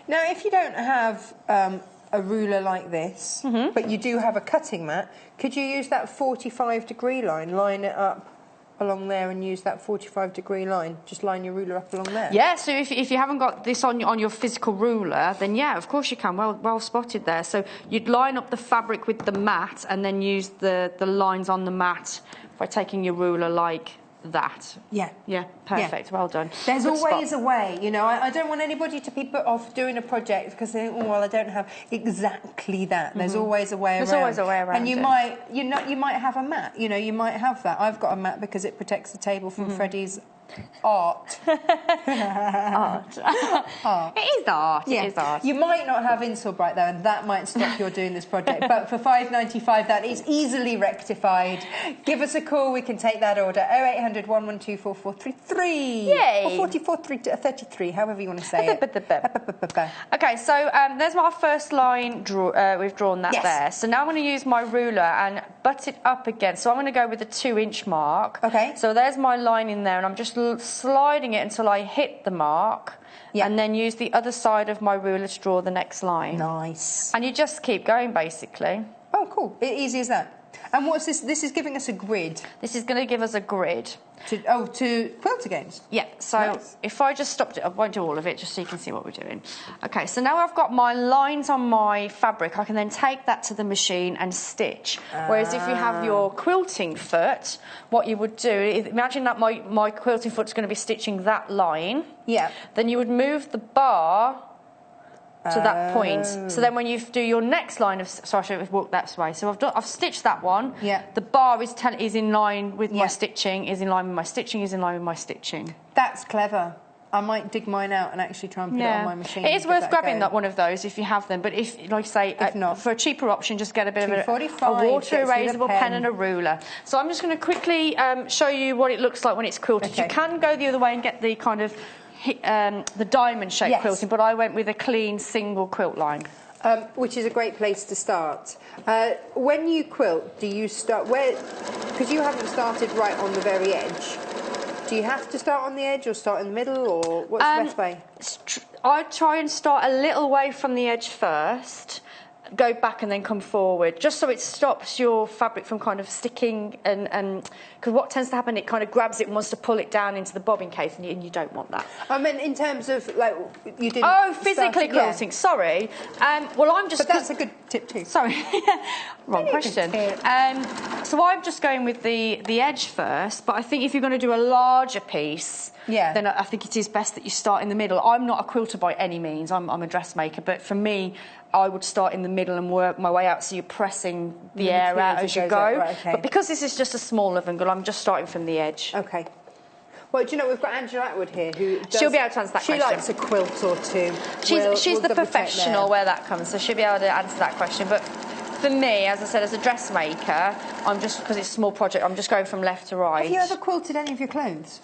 Now, if you don't have a ruler like this, but you do have a cutting mat, could you use that 45-degree line it up along there and use that 45-degree line? Just line your ruler up along there. Yeah, so if you haven't got this on your physical ruler, then yeah, of course you can. Well spotted there. So you'd line up the fabric with the mat and then use the lines on the mat by taking your ruler like that. Yeah. Yeah, perfect. Yeah. Well done. There's always a way, you know. I don't want anybody to be put off doing a project because they think, oh, well, I don't have exactly that. There's always a way around. There's always a way around. And you might have a mat. You know, you might have that. I've got a mat because it protects the table from Freddie's art. Art. It is art. Yeah. It is art. You might not have Insulbright though, and that might stop your doing this project. But for $5.95, that is easily rectified. Give us a call. We can take that order. 0800 112 4433. Yay! Or 4433, however you want to say it. Okay, so there's my first line. We've drawn that there. So now I'm going to use my ruler and butt it up again. So I'm going to go with a 2-inch mark. Okay. So there's my line in there, and I'm just sliding it until I hit the mark, and then use the other side of my ruler to draw the next line. Nice. And you just keep going, basically. Oh, cool. Easy as that. And what's this? This is giving us a grid. This is going to give us a grid. To quilt against? Yeah, so if I just stopped it, I won't do all of it, just so you can see what we're doing. Okay, so now I've got my lines on my fabric, I can then take that to the machine and stitch. Whereas if you have your quilting foot, what you would do, imagine that my quilting foot's going to be stitching that line. Yeah. Then you would move the bar to that point. So then when you do your next line of... So I should walk that way. So I've stitched that one. Yeah. The bar is in line with my stitching, is in line with my stitching, is in line with my stitching. That's clever. I might dig mine out and actually try and put it on my machine. It is worth grabbing that one of those if you have them. But if, like I say, if not, for a cheaper option, just get a bit of a water erasable pen and a ruler. So I'm just going to quickly show you what it looks like when it's quilted. Okay. You can go the other way and get the kind of the diamond shape quilting, but I went with a clean single quilt line. Which is a great place to start. When you quilt, do you start where? Because you haven't started right on the very edge. Do you have to start on the edge or start in the middle, or what's the best way? I try and start a little way from the edge first, go back and then come forward, just so it stops your fabric from kind of sticking, and because what tends to happen, it kind of grabs it and wants to pull it down into the bobbin case, and you don't want that. I mean, in terms of, like, you didn't... Oh, physically quilting, sorry. Well, I'm just... But that's a good tip too. Sorry, wrong question. So I'm just going with the edge first, but I think if you're going to do a larger piece... then I think it is best that you start in the middle. I'm not a quilter by any means, I'm a dressmaker, but for me, I would start in the middle and work my way out, so you're pressing the air out as you go. Right, okay. But because this is just a small oven gun, I'm just starting from the edge. Okay. Well, do you know, we've got Angie Atwood here who does... She'll be able to answer that question. She likes a quilt or two. She's the professional where that comes, so she'll be able to answer that question. But for me, as I said, as a dressmaker, I'm just, because it's a small project, I'm just going from left to right. Have you ever quilted any of your clothes?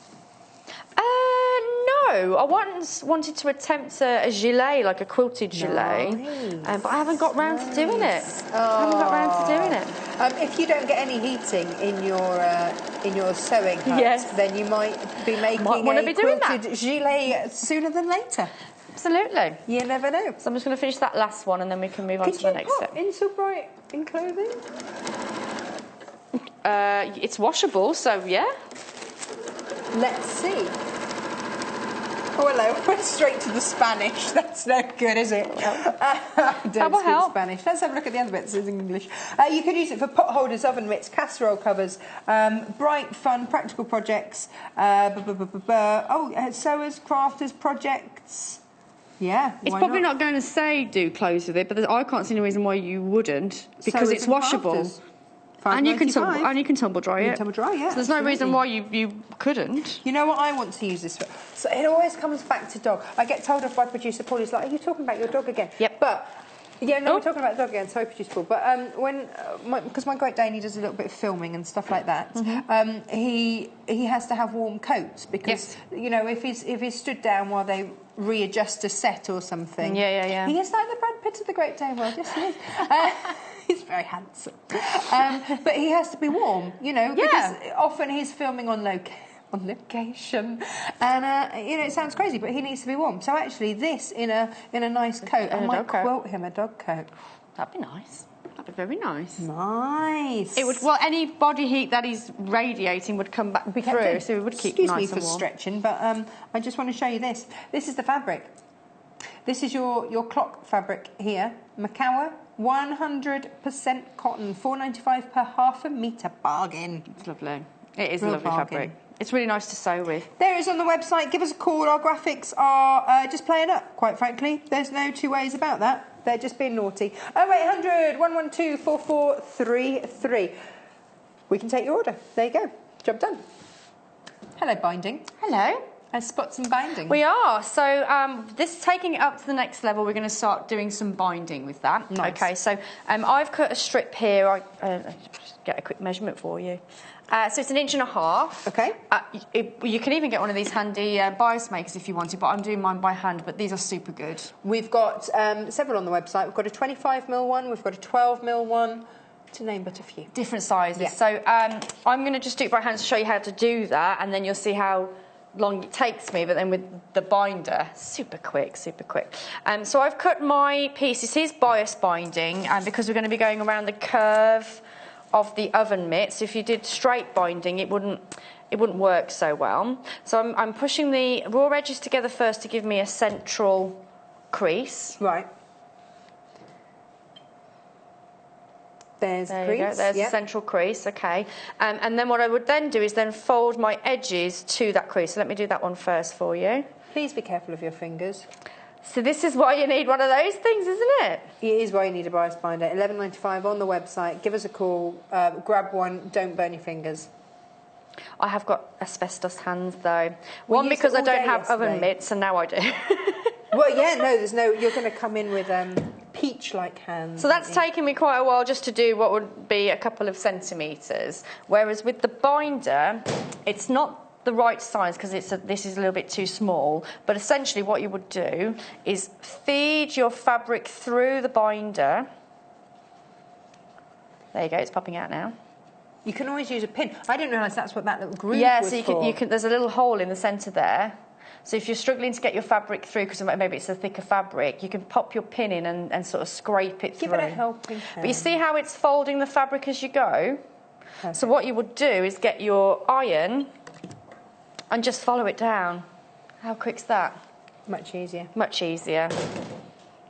No, I once wanted to attempt a gilet, like a quilted gilet, but I haven't got round to doing it. If you don't get any heating in your sewing hut, then you might be making a quilted gilet sooner than later. Absolutely. You never know. So I'm just going to finish that last one, and then we can move on to the next step. In so bright in clothing? It's washable, so yeah. Let's see. Oh, hello. Went straight to the Spanish. That's no good, is it? Don't speak Spanish. Let's have a look at the other bits in English. You could use it for pot holders, oven mitts, casserole covers, bright, fun, practical projects. Sewers, crafters, projects. Yeah. It's probably not going to say do clothes with it, but I can't see any reason why you wouldn't, because it's washable. And you can tumble dry it. Tumble dry, yeah. So there's no reason why you couldn't. You know what I want to use this for? So it always comes back to dog. I get told off by producer Paul. He's like, "Are you talking about your dog again?" Yep. But yeah, no, we're talking about dog again. Sorry, producer Paul. But because my Great Dane, he does a little bit of filming and stuff like that. He has to have warm coats because you know if he's stood down while they readjust a set or something. Yeah. He is like the Brad Pitt of the Great Dane world. Yes, he is. He's very handsome. But he has to be warm, you know, because often he's filming on location. And, you know, it sounds crazy, but he needs to be warm. So actually this in a nice coat, I might quilt him a dog coat. That'd be nice. That'd be very nice. Nice. It would. Well, any body heat that he's radiating would come back through, so it would keep nice and warm. Excuse me for stretching, but I just want to show you this. This is the fabric. This is your clock fabric here, Macawa. 100% cotton, $4.95 per half a metre, bargain. It's lovely. It is a lovely fabric. It's really nice to sew with. There it is on the website. Give us a call. Our graphics are just playing up, quite frankly. There's no two ways about that. They're just being naughty. 0800 112 4433. We can take your order. There you go. Job done. Hello, binding. Hello. Spots and binding. We are. So this taking it up to the next level, we're going to start doing some binding with that. Nice. Okay, so I've cut a strip here. I'll just get a quick measurement for you. So it's 1.5 inches. Okay. You can even get one of these handy bias makers if you wanted, but I'm doing mine by hand, but these are super good. We've got several on the website. We've got a 25mm one, we've got a 12mm one, to name but a few. Different sizes. Yeah. So I'm going to just do it by hand to show you how to do that, and then you'll see how long it takes me, but then with the binder, super quick. So I've cut my piece. This is bias binding, and because we're going to be going around the curve of the oven mitt, so if you did straight binding, it wouldn't work so well. So I'm pushing the raw edges together first to give me a central crease. Right. There's the crease. You go. There's the central crease, okay. And then what I would then do is then fold my edges to that crease. So let me do that one first for you. Please be careful of your fingers. So this is why you need one of those things, isn't it? It is why you need a bias binder. $11.95 on the website. Give us a call. Grab one. Don't burn your fingers. I have got asbestos hands though. One, because I don't have oven mitts, and now I do. Well, yeah, no, there's no. You're going to come in with peach-like hands. So that's taken me quite a while just to do what would be a couple of centimetres. Whereas with the binder, it's not the right size because this is a little bit too small. But essentially, what you would do is feed your fabric through the binder. There you go. It's popping out now. You can always use a pin. I didn't realise that's what that little groove was so for. you can. There's a little hole in the centre there. So if you're struggling to get your fabric through, because maybe it's a thicker fabric, you can pop your pin in and sort of scrape it through. Give it a helping hand. But you see how it's folding the fabric as you go? Perfect. So what you would do is get your iron and just follow it down. How quick's that? Much easier. Much easier.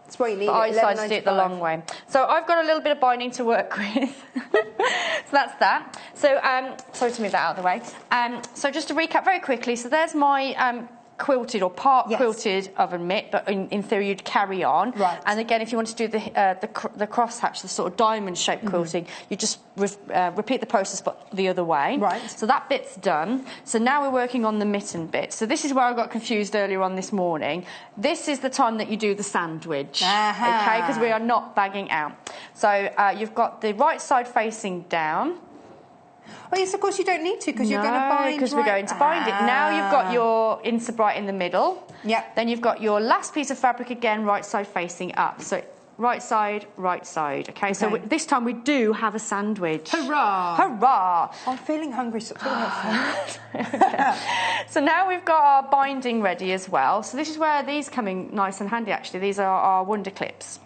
That's what you need. But I decided to do it the long way. So I've got a little bit of binding to work with. So that's that. So sorry to move that out of the way. So just to recap very quickly. So there's my quilted or part quilted oven mitt, but in theory you'd carry on. Right. And again, if you want to do the crosshatch, the sort of diamond shaped quilting, you just repeat the process but the other way. Right. So that bit's done. So now we're working on the mitten bit. So this is where I got confused earlier on this morning. This is the time that you do the sandwich. Okay, because we are not bagging out. So you've got the right side facing down. Oh yes, of course you don't need to because you're going to bind. Because we're going to bind it. Now you've got your insert bright in the middle. Yep. Then you've got your last piece of fabric again, right side facing up. So right side, right side. Okay. So this time we do have a sandwich. Hurrah! Hurrah! I'm feeling hungry. So So now we've got our binding ready as well. So this is where these come in nice and handy. Actually, these are our wonder clips.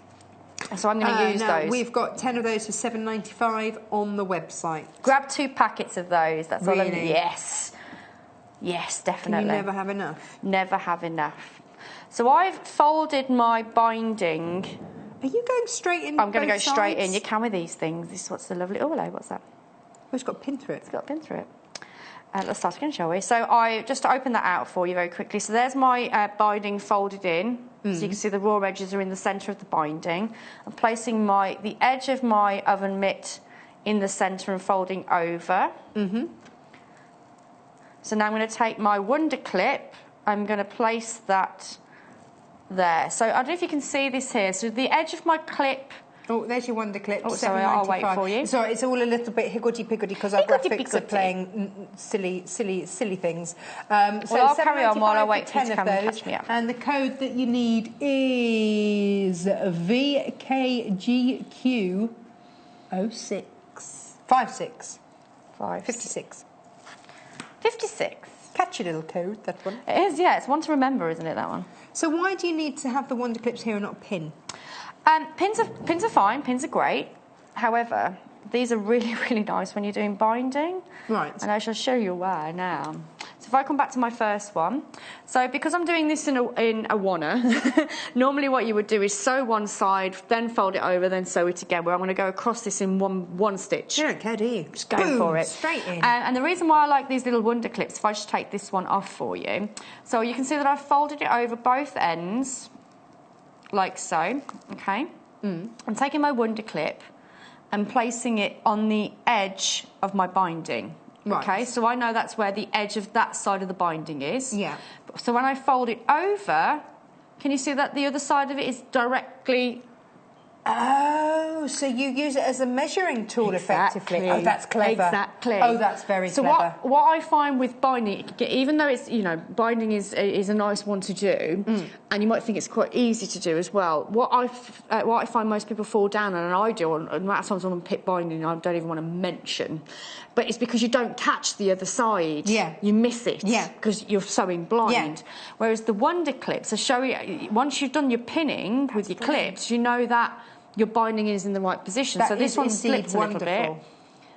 So I'm going to use those. We've got 10 of those for $7.95 on the website. Grab 2 packets of those. That's all. Really? Yes. Yes, definitely. Can you never have enough? Never have enough. So I've folded my binding. Are you going straight in? I'm going to go straight in. You can with these things. This is what's the lovely. Oh, hello. What's that? Oh, it's got a pin through it. It's got a pin through it. Let's start again, shall we? So just to open that out for you very quickly. So there's my binding folded in. So you can see the raw edges are in the centre of the binding. I'm placing the edge of my oven mitt in the centre and folding over. So now I'm going to take my wonder clip. I'm going to place that there. So I don't know if you can see this here. So the edge of my clip. Oh, there's your wonder clip. Oh, sorry, I'll wait for you. Sorry, it's all a little bit higgledy-piggledy because our graphics are playing silly things. So I'll carry on while I wait for you to come and catch me up. And the code that you need is VKGQ 56. 56. Catchy little code, that one. It is, yeah. It's one to remember, isn't it, that one? So why do you need to have the wonder clips here and not a pin? Pins are fine. Pins are great. However, these are really, really nice when you're doing binding. Right. And I shall show you why now. So if I come back to my first one. So because I'm doing this in a wanna, normally what you would do is sew one side, then fold it over, then sew it again, where I'm going to go across this in one stitch. You don't care, do you? Just go for it. Straight in. And the reason why I like these little wonder clips, if I just take this one off for you. So you can see that I've folded it over both ends, like so, okay? I'm taking my wonder clip and placing it on the edge of my binding. Right. Okay, so I know that's where the edge of that side of the binding is. Yeah. So when I fold it over, can you see that the other side of it is directly... Oh, so you use it as a measuring tool effectively. Oh, that's clever. Exactly. Oh, that's very clever. So what I find with binding, even though it's, binding is a nice one to do, and you might think it's quite easy to do as well, what I find most people fall down on, and I do, and the amount of times I'm on pit binding, I don't even want to mention, but it's because you don't catch the other side. Yeah. You miss it. Yeah. Because you're sewing blind. Yeah. Whereas the wonder clips are showing, once you've done your pinning with your clips, you know that your binding is in the right position. That so this one slipped a little bit. wonderful.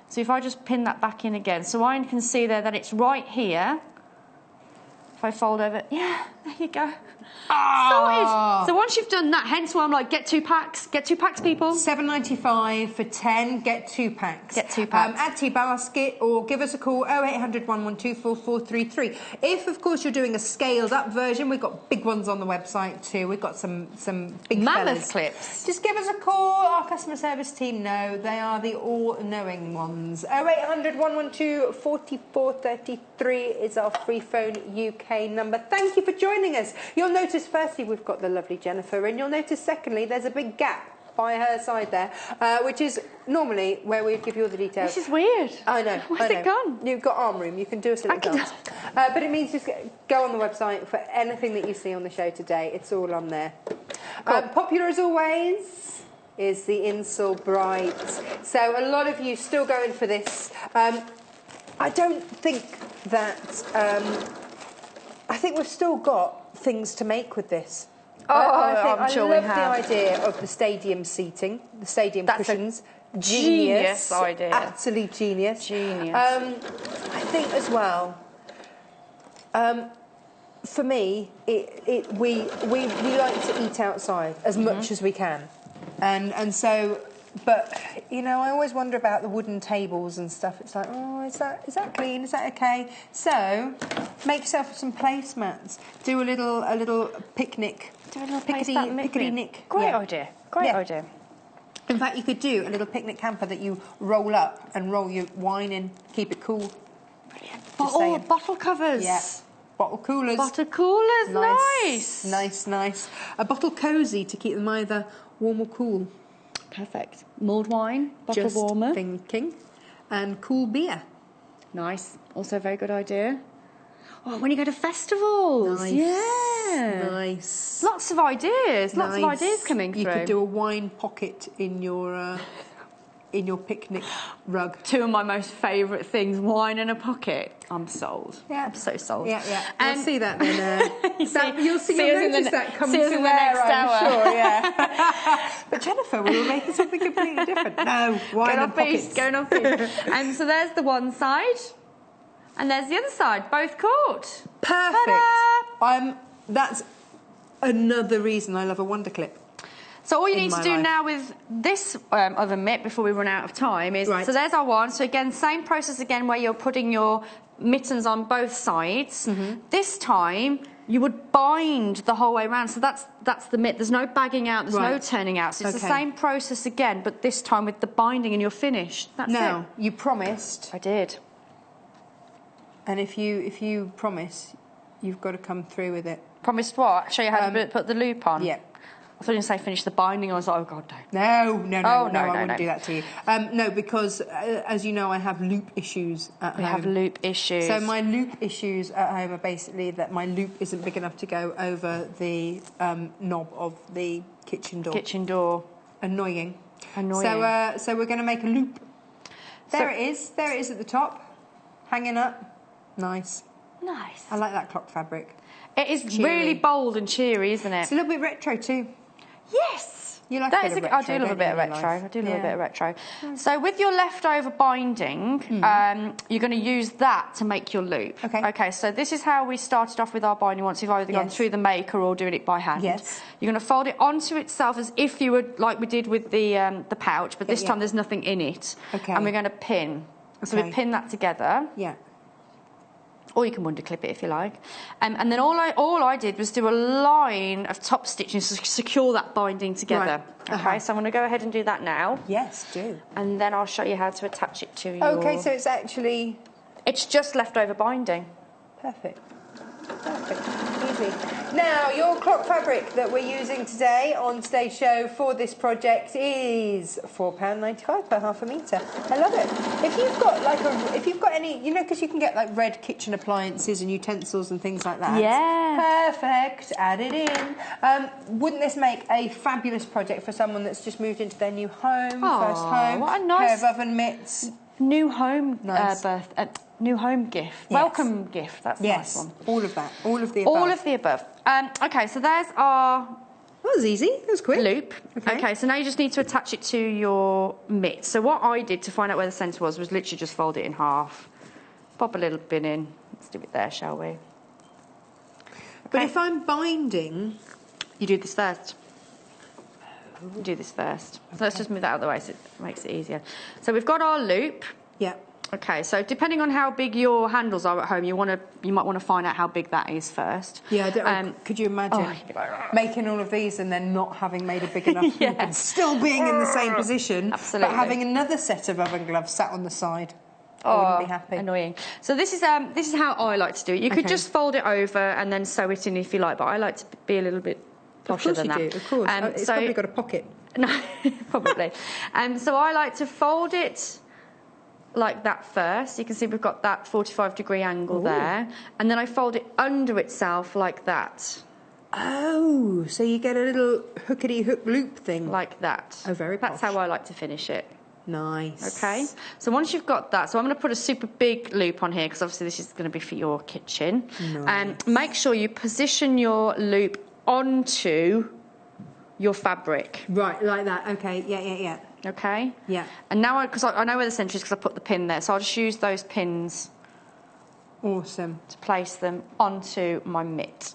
So if I just pin that back in again, so I can see there that it's right here. If I fold over, There you go. Ah. Sorted. So once you've done that, hence why I'm like, get 2 packs. Get 2 packs, people. $7.95 for 10. Get 2 packs. Get 2 packs. Add to your basket or give us a call 0800 112 4433. If, of course, you're doing a scaled up version, we've got big ones on the website too. We've got some big mammoth fellas. clips. Just give us a call. Our customer service team know. They are the all-knowing ones. 0800 112 4433 is our free phone UK number. Thank you for joining us. You'll notice, firstly, we've got the lovely Jenniffer, and you'll notice, secondly, there's a big gap by her side there, which is normally where we'd give you all the details. This is weird. I know. Where's it gone? You've got arm room. You can do us a little dance. But it means just go on the website for anything that you see on the show today. It's all on there. Cool. Popular as always is the Insel Bright. So a lot of you still going for this. I don't think that... I think we've still got things to make with this. I'm sure we have. I love the idea of the stadium seating, the stadium cushions. Genius idea. Absolutely genius. Genius. I think as well, for me, we like to eat outside as much as we can. And so... But, you know, I always wonder about the wooden tables and stuff. It's like, oh, is that clean? Is that okay? So, make yourself some placemats. Do a little picnic. Do a little pickety-nick. Great idea. Great idea. In fact, you could do a little picnic hamper that you roll up and roll your wine in. Keep it cool. Brilliant. Bottle covers. Yeah. Bottle coolers. Bottle coolers, nice. Nice. A bottle cosy to keep them either warm or cool. Perfect. Mulled wine, bottle warmer. Just thinking. And cool beer. Nice. Also a very good idea. Oh, when you go to festivals. Nice. Yeah. Nice. Lots of ideas. Lots of ideas coming through. You could do a wine pocket in your picnic rug. 2 of my most favourite things, wine in a pocket. I'm sold. Yeah. I'm so sold. Yeah. You'll see that then. You'll notice that come to in the there, next I'm hour. sure, yeah. But Jenniffer, we were making something completely different. No, wine and pockets. Going off beast. And so there's the one side, and there's the other side, both caught. Perfect. That's another reason I love a Wonder Clip. So all you need to do now with this other mitt before we run out of time is, so there's our one. So again, same process again where you're putting your mittens on both sides. This time you would bind the whole way around. So that's the mitt. There's no bagging out. There's no turning out. So it's the same process again, but this time with the binding and you're finished. That's it. You promised. I did. And if you promise, you've got to come through with it. Promised what? Show you how to put the loop on? Yeah. I thought you were going to say finish the binding. I was like, oh, God, no. I wouldn't do that to you. No, because, as you know, I have loop issues at home. You have loop issues. So my loop issues at home are basically that my loop isn't big enough to go over the knob of the kitchen door. Annoying. So we're going to make a loop. There it is at the top. Hanging up. Nice. I like that clock fabric. It is really bold and cheery, isn't it? It's a little bit retro too. Yes. You like a bit of retro, I do love a bit of retro. I do love a bit of retro. So with your leftover binding, you're going to use that to make your loop. Okay, so this is how we started off with our binding once you've either gone through the maker or doing it by hand. You're going to fold it onto itself as if you would, like we did with the pouch, but this time there's nothing in it. And we're going to pin. So we pin that together. Or you can wonder clip it if you like. And then all I did was do a line of top stitching to secure that binding together. Okay, so I'm going to go ahead and do that now. Yes, do. And then I'll show you how to attach it to your... Okay, so it's actually... It's just leftover binding. Perfect. Easy. Now, your clock fabric that we're using today on today's show for this project is £4.95 per half a metre. I love it. If you've got any, you know, because you can get like red kitchen appliances and utensils and things like that. Yeah. Perfect. Add it in. Wouldn't this make a fabulous project for someone that's just moved into their new home, first home? What a nice pair of oven mitts. New home new home gift. Welcome gift. That's a nice one. All of that. All of the above. All of the above. Okay, so there's our... That was easy. That was quick. Loop. Okay, so now you just need to attach it to your mitt. So what I did to find out where the centre was literally just fold it in half. Pop a little bin in. Let's do it there, shall we? But if I'm binding... You do this first. You do this first. Okay. So let's just move that out of the way so it makes it easier. So we've got our loop. Yeah. Okay, so depending on how big your handles are at home, you might want to find out how big that is first. Yeah, could you imagine making all of these and then not having made a big enough loop and still being in the same position, absolutely, but having another set of oven gloves sat on the side? I wouldn't be happy. Annoying. So this is how I like to do it. You could just fold it over and then sew it in if you like, but I like to be a little bit posher than that. Of course, it's probably got a pocket. No, probably. So I like to fold it like that first. You can see we've got that 45-degree angle there, and then I fold it under itself like that. Oh, so you get a little hookity-hook loop thing. Like that. Oh, very posh. That's how I like to finish it. Nice. Okay, so once you've got that, so I'm going to put a super big loop on here because obviously this is going to be for your kitchen. Nice. Make sure you position your loop onto your fabric. Right, like that. Okay, yeah. Okay? Yeah. And now, because I know where the centre is because I put the pin there, so I'll just use those pins. Awesome. To place them onto my mitt.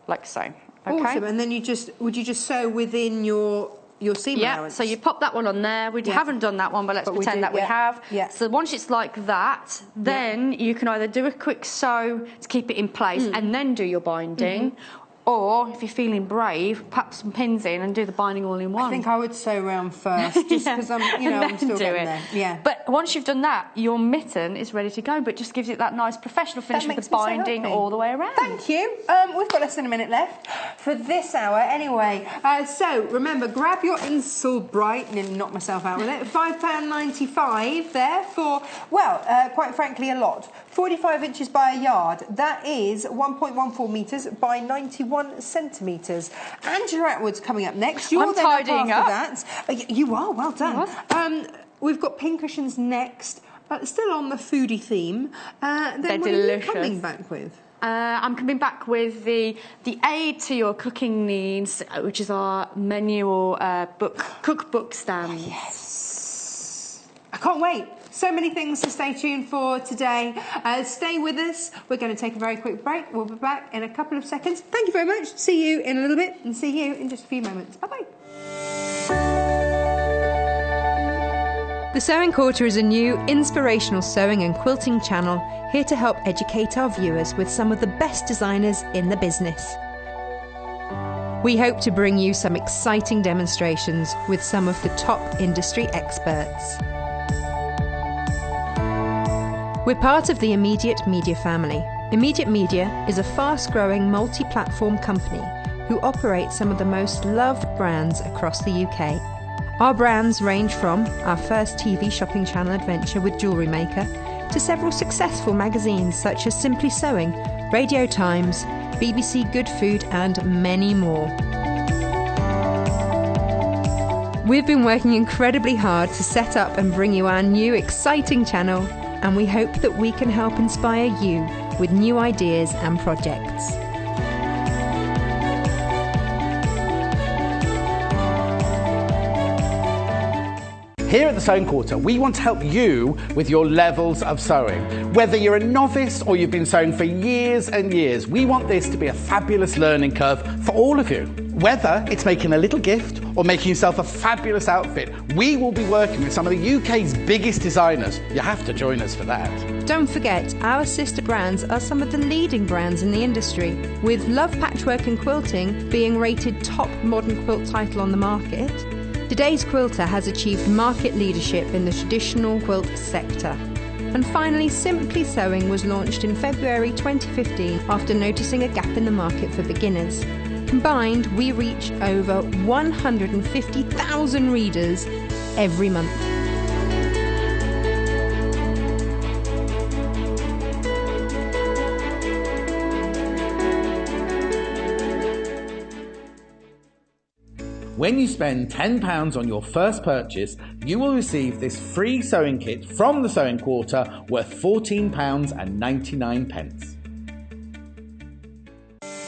Like so. Okay? Awesome, and then would you just sew within your seam allowance? So you pop that one on there. We haven't done that one, but let's pretend that we have. Yeah. So once it's like that, then you can either do a quick sew to keep it in place and then do your binding, or if you're feeling brave, pop some pins in and do the binding all in one. I think I would sew round first, just because I'm still getting there. Yeah. But once you've done that, your mitten is ready to go, but just gives it that nice professional finish with the binding all the way around. Thank you. We've got less than a minute left for this hour anyway. So remember, grab your Install Bright, nearly knocked myself out with it, £5.95 there for, quite frankly, a lot. 45 inches by a yard. That is 1.14 metres by 91 centimetres. Angie Attwood's coming up next. I'm tidying up. That. You are, well done. We've got pin cushions next, still on the foodie theme. Then They're what delicious. Are you coming back with? I'm coming back with the aid to your cooking needs, which is our menu or cookbook stand. Oh, yes. I can't wait. So many things to stay tuned for today. Stay with us. We're going to take a very quick break. We'll be back in a couple of seconds. Thank you very much. See you in a little bit and see you in just a few moments. Bye-bye. The Sewing Quarter is a new inspirational sewing and quilting channel here to help educate our viewers with some of the best designers in the business. We hope to bring you some exciting demonstrations with some of the top industry experts. We're part of the Immediate Media family. Immediate Media is a fast-growing multi-platform company who operate some of the most loved brands across the UK. Our brands range from our first TV shopping channel adventure with Jewellery Maker to several successful magazines such as Simply Sewing, Radio Times, BBC Good Food and many more. We've been working incredibly hard to set up and bring you our new exciting channel, and we hope that we can help inspire you with new ideas and projects. Here at the Sewing Quarter, we want to help you with your levels of sewing. Whether you're a novice or you've been sewing for years and years, we want this to be a fabulous learning curve for all of you. Whether it's making a little gift or making yourself a fabulous outfit, we will be working with some of the UK's biggest designers. You have to join us for that. Don't forget, our sister brands are some of the leading brands in the industry, with Love Patchwork and Quilting being rated top modern quilt title on the market. Today's Quilter has achieved market leadership in the traditional quilt sector. And finally, Simply Sewing was launched in February 2015 after noticing a gap in the market for beginners. Combined, we reach over 150,000 readers every month. When you spend £10 on your first purchase, you will receive this free sewing kit from the Sewing Quarter worth £14.99.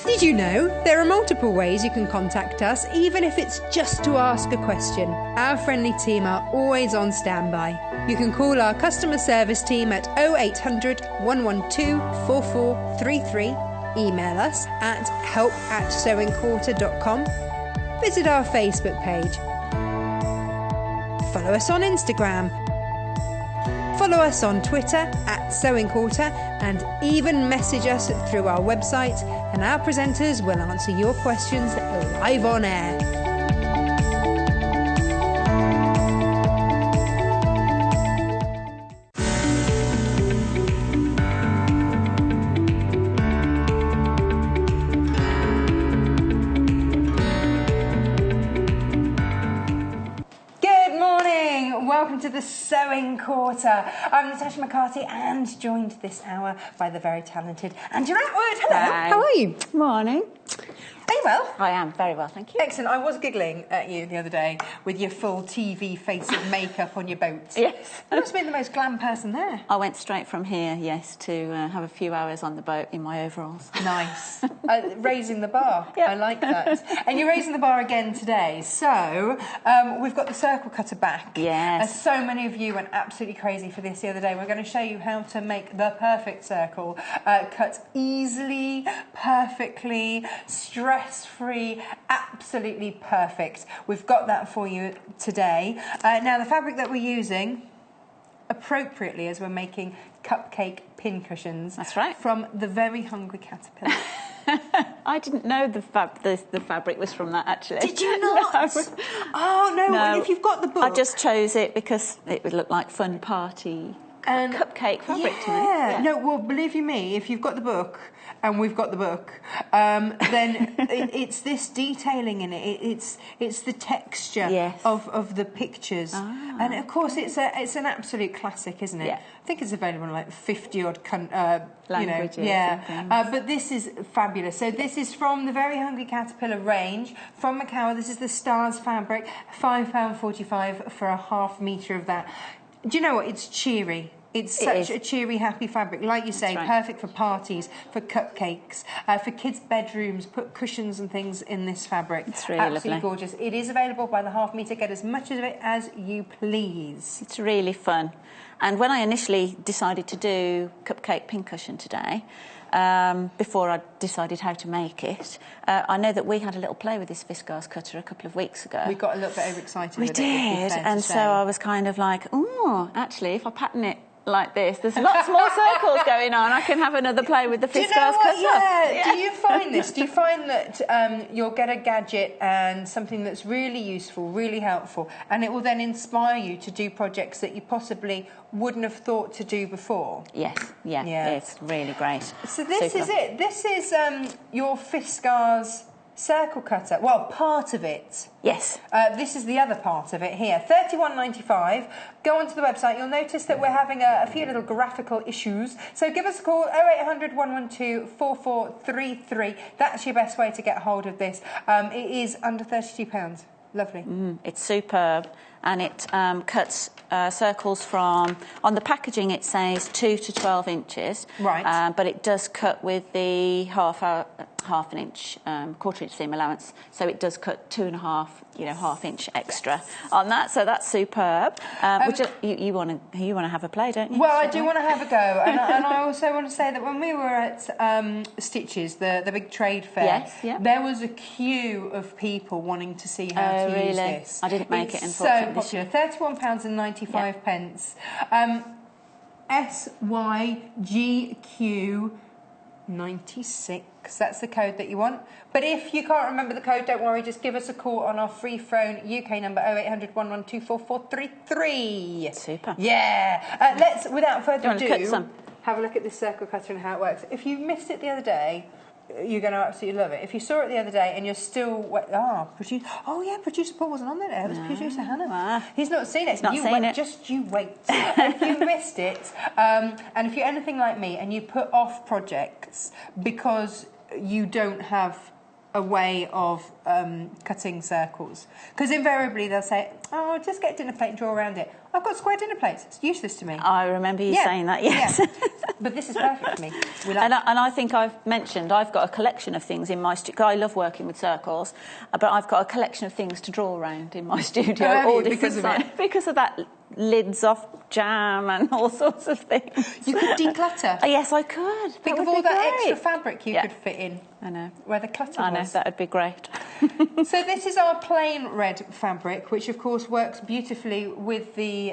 Did you know there are multiple ways you can contact us, even if it's just to ask a question? Our friendly team are always on standby. You can call our customer service team at 0800 112 4433 email us at help@sewingquarter.com, visit our Facebook page, follow us on Instagram, follow us on Twitter @sewingquarter, and even message us through our website, and our presenters will answer your questions live on air. Welcome to the Sewing Quarter. I'm Natasha McCarthy and joined this hour by the very talented Angie Atwood. Hello. Hi. How are you? Morning. Are you well? I am very well, thank you. Excellent. I was giggling at you the other day with your full TV face of makeup on your boat. Yes. You must have been the most glam person there. I went straight from here, yes, to have a few hours on the boat in my overalls. Nice. Raising the bar. Yep. I like that. And you're raising the bar again today. So we've got the circle cutter back. Yes. So many of you went absolutely crazy for this the other day. We're going to show you how to make the perfect circle. Cut easily, perfectly, stress-free, absolutely perfect. We've got that for you today. Now, the fabric that we're using, appropriately as we're making cupcake pin cushions. That's right. From the Very Hungry Caterpillar. I didn't know the fabric was from that, actually. Did you not? No. Oh, no. No. And if you've got the book... I just chose it because it would look like fun party And cupcake fabric to me. Yeah. No, well, believe you me, if you've got the book, and we've got the book, then it's this detailing in it. It's the texture of the pictures. Ah. And, of course, it's an absolute classic, isn't it? Yeah. I think it's available in, like, 50-odd languages. But this is fabulous. So this is from the Very Hungry Caterpillar range, from Macau. This is the Stars fabric, £5.45 for a half metre of that. Do you know what? It's cheery. It's such a cheery, happy fabric. Like you say, perfect for parties, for cupcakes, for kids' bedrooms. Put cushions and things in this fabric. It's really absolutely lovely. Gorgeous. It is available by the half metre. Get as much of it as you please. It's really fun. And when I initially decided to do Cupcake Pin Cushion today, before I decided how to make it, I know that we had a little play with this Fiskars cutter a couple of weeks ago. We got a little bit overexcited with it. We did, and so I was kind of like, oh, actually, if I pattern it like this, there's lots more circles going on. I can have another play with the Fiskars cutter. Yeah. Do you find this? Do you find that you'll get a gadget and something that's really useful, really helpful, and it will then inspire you to do projects that you possibly wouldn't have thought to do before? Yes, yeah. It's really great. So this is it. This is your Fiskars circle cutter. Well, part of it. Yes. This is the other part of it here. $31.95. Go onto the website. You'll notice that we're having a few little graphical issues. So give us a call, 0800 112 4433. That's your best way to get hold of this. It is under £32. Lovely. It's superb. And it cuts circles from, on the packaging it says 2 to 12 inches. Right. But it does cut with the half an inch, quarter-inch seam allowance. So it does cut 2.5, half-inch extra on that. So that's superb. You want to have a play, don't you? Well, I do want to have a go. And I also want to say that when we were at Stitches, the big trade fair, there was a queue of people wanting to see how to use this. I didn't make it, unfortunately. So popular, £31.95. SYGQ96. That's the code that you want. But if you can't remember the code, don't worry. Just give us a call on our free phone UK number 0800 112 4433. Super. Yeah. Let's, without further ado, cut some? Have a look at this circle cutter and how it works. If you missed it the other day, you're going to absolutely love it. If you saw it the other day and you're still... producer Paul wasn't on there. It was producer Hannah. He's not seen it. Just you wait. If you missed it, and if you're anything like me and you put off projects because you don't have a way of cutting circles, because invariably they'll say, oh, just get a dinner plate and draw around it. I've got square dinner plates. It's useless to me. I remember you saying that, yes. Yeah. But this is perfect for me. And I think I've mentioned I've got a collection of things in my studio. I love working with circles, but I've got a collection of things to draw around in my studio. All different sizes. Because of that lids off jam and all sorts of things. You could declutter. Yes, I could. Think of all that extra fabric you could fit in. I know. Where the clutter I know, was. that would be great. So this is our plain red fabric, which of course works beautifully with the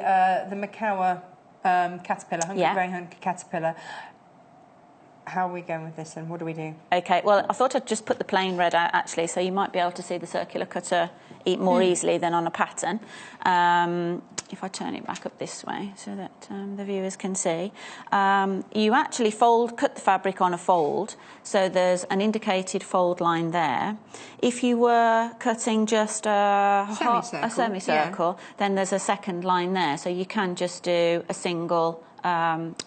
Macawa caterpillar, grey hungry caterpillar. How are we going with this and what do we do? Okay, well, I thought I'd just put the plain red out, actually, so you might be able to see the circular cutter more easily than on a pattern. If I turn it back up this way so that the viewers can see. You actually cut the fabric on a fold, so there's an indicated fold line there. If you were cutting just a semicircle, then there's a second line there, so you can just do a single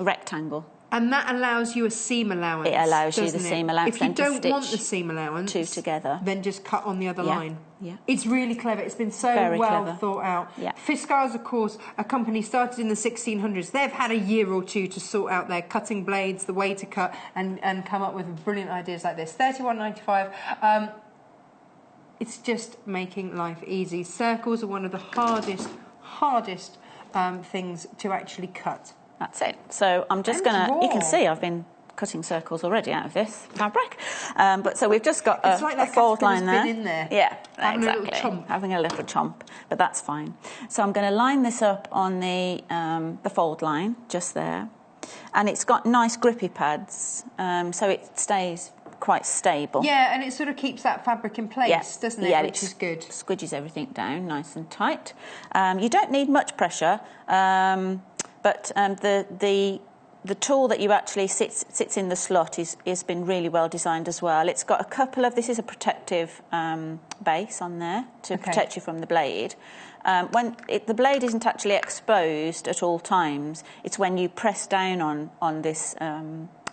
rectangle. And that allows you a seam allowance. It allows you the seam allowance. If you don't want the seam allowance, two together, then just cut on the other line. Yeah. It's really clever. It's been so Very well clever. thought out. Yeah. Fiskars, of course, a company started in the 1600s. They've had a year or two to sort out their cutting blades, the way to cut, and come up with brilliant ideas like this. $31.95. It's just making life easy. Circles are one of the hardest things to actually cut. That's it. So I'm just going to... You can see I've been cutting circles already out of this fabric. But so we've just got a fold line there. Been in there. Yeah, having exactly. A little chomp. Having a little chomp, but that's fine. So I'm going to line this up on the fold line just there, and it's got nice grippy pads, so it stays quite stable. Yeah, and it sort of keeps that fabric in place, doesn't it? Yeah, which is good. Squidges everything down nice and tight. You don't need much pressure. But the tool that you actually sits in the slot is been really well designed as well. It's got a couple of... This is a protective base on there to protect you from the blade. The blade isn't actually exposed at all times. It's when you press down on this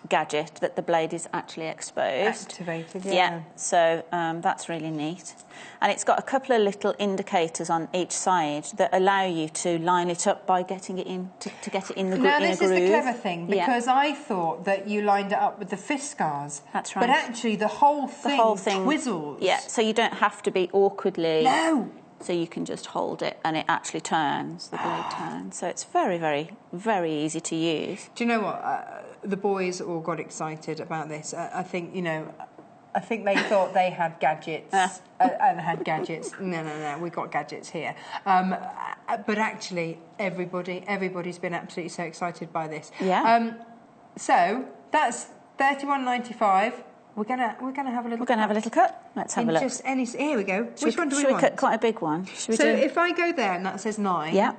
gadget that the blade is actually exposed. Activated, yeah. So that's really neat. And it's got a couple of little indicators on each side that allow you to line it up by getting it in, to get it in the groove. Now, this is the clever thing, because I thought that you lined it up with the Fiskars. That's right. But actually, the whole thing twizzles. Yeah, so you don't have to be awkwardly... No! So you can just hold it and it actually turns, the blade turns. So it's very, very, very easy to use. Do you know what? The boys all got excited about this. I think, I think they thought they had gadgets and had gadgets. No, we got gadgets here. But actually, everybody's been absolutely so excited by this. Yeah. So that's $31.95. We're gonna have a little. We're gonna have a little cut. Let's have a look. Here we go. Which one do we want? Should we cut quite a big one? So if I go there and that says 9. Yeah.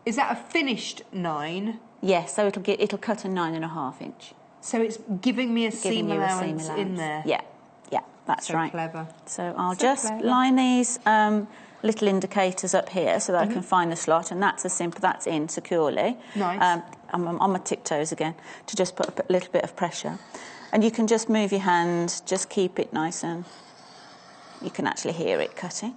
Is that a finished 9? Yes. So it'll cut a 9.5 inch. So it's giving me a seam allowance in there. Yeah. That's right. Clever. So I'll just line these little indicators up here so that I can find the slot, and that's as simple. That's in securely. Nice. I'm on my tiptoes again to just put a little bit of pressure. And you can just move your hand, just keep it nice, and you can actually hear it cutting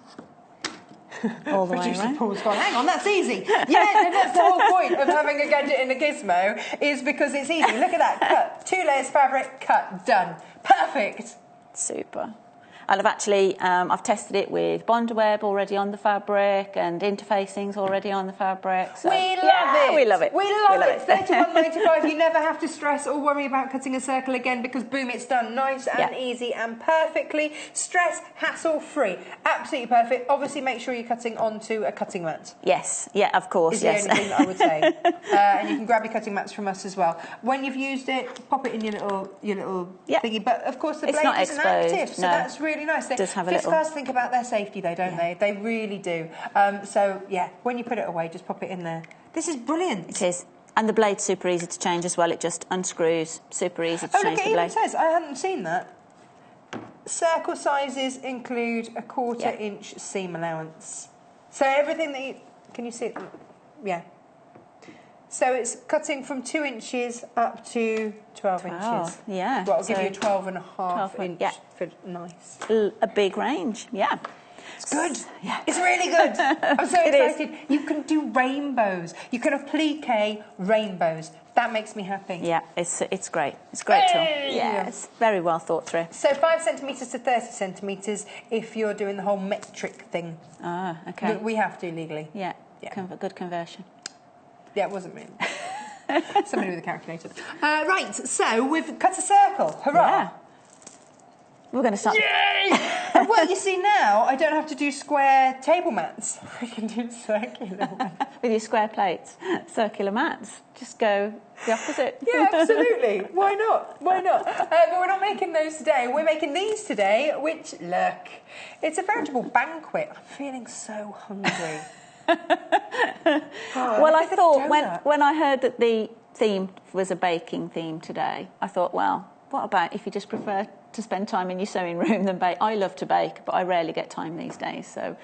all the way around. Paul's gone, hang on, that's easy. Yeah, and that's the whole point of having a gadget in a gizmo, is because it's easy. Look at that, cut. 2 layers fabric, cut, done. Perfect. Super. And I've tested it with Bondweb already on the fabric and interfacings already on the fabric. So, we love it. We love it. We love it. $31.95. You never have to stress or worry about cutting a circle again because, boom, it's done nice and easy and perfectly. Stress, hassle-free. Absolutely perfect. Obviously, make sure you're cutting onto a cutting mat. Yes. Yeah, of course. Is the only thing that I would say. And you can grab your cutting mats from us as well. When you've used it, pop it in your little thingy. But, of course, the blade isn't active, so that's really nice. Fiskars think about their safety, though, don't they? They really do. So, when you put it away, just pop it in there. This is brilliant. It is. And the blade's super easy to change as well. It just unscrews. Super easy to change the blade. Oh, look, it even says, I hadn't seen that. Circle sizes include a 1/4 inch seam allowance. So everything that you... Can you see it? Yeah. So it's cutting from 2 inches up to 12 inches. Yeah. Well, I'll give you a 12.5 inch for nice. A big range, It's good. Yeah. It's really good. I'm so excited. You can do rainbows. You can applique rainbows. That makes me happy. Yeah, it's great. It's a great tool. Yeah, it's very well thought through. So 5 centimetres to 30 centimetres if you're doing the whole metric thing. Ah, okay. We have to legally. Yeah. Yeah. Good conversion. Yeah, it wasn't me. Somebody with a calculator. Right, so we've cut a circle. Hurrah! Yeah. We're going to start. Yay! Well, you see now, I don't have to do square table mats. I can do circular ones. With your square plates, circular mats. Just go the opposite. Yeah, absolutely. Why not? Why not? But we're not making those today. We're making these today, which, look, it's a veritable banquet. I'm feeling so hungry. Well, I thought when I heard that the theme was a baking theme today, I thought, well, what about if you just prefer to spend time in your sewing room than bake? I love to bake, but I rarely get time these days, so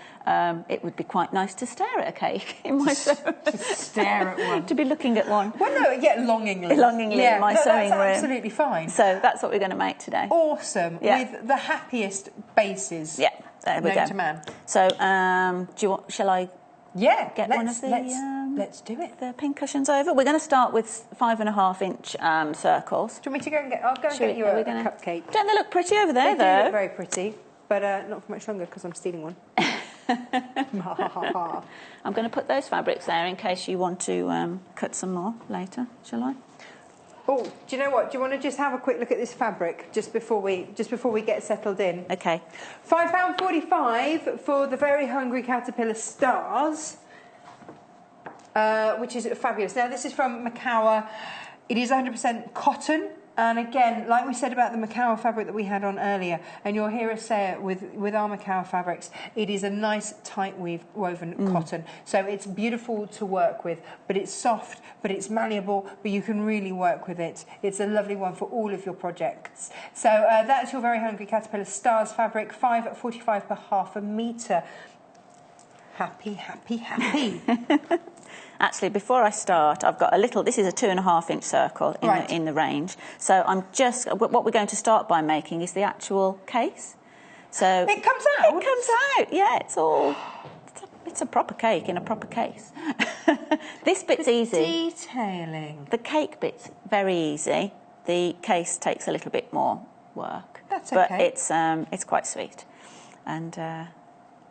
it would be quite nice to stare at a cake in my sewing. Just stare at one. To be looking at one. Well, no, yeah, longingly. Longingly in my sewing room. That's absolutely fine. So that's what we're going to make today. Awesome. Yeah. With the happiest bases. Yeah, there we go. Known to man. So, shall I? Yeah, get one of the. Let's do it. The pin cushions over. We're going to start with 5.5-inch circles. Do you want me to go and get? I'll go and get you a cupcake. Don't they look pretty over there, They though? do look very pretty, but not for much longer because I'm stealing one. I'm going to put those fabrics there in case you want to cut some more later. Shall I? Oh, do you know what? Do you want to just have a quick look at this fabric just before we get settled in? Okay. £5.45 for the Very Hungry Caterpillar Stars, which is fabulous. Now, this is from Macawa. It is 100% cotton. And again, like we said about the Macawa fabric that we had on earlier, and you'll hear us say it with our Macawa fabrics, it is a nice tight woven cotton. So it's beautiful to work with, but it's soft, but it's malleable, but you can really work with it. It's a lovely one for all of your projects. So that's your Very Hungry Caterpillar Stars fabric, £5.45 per half a metre. Happy, happy, happy. Actually, before I start, I've got a little. This is a 2.5-inch circle in the range. So I'm just. What we're going to start by making is the actual case. So it comes out. It comes out. Yeah, it's all. It's a proper cake in a proper case. This bit's easy. Detailing. The cake bit's very easy. The case takes a little bit more work. That's okay. But it's quite sweet, and.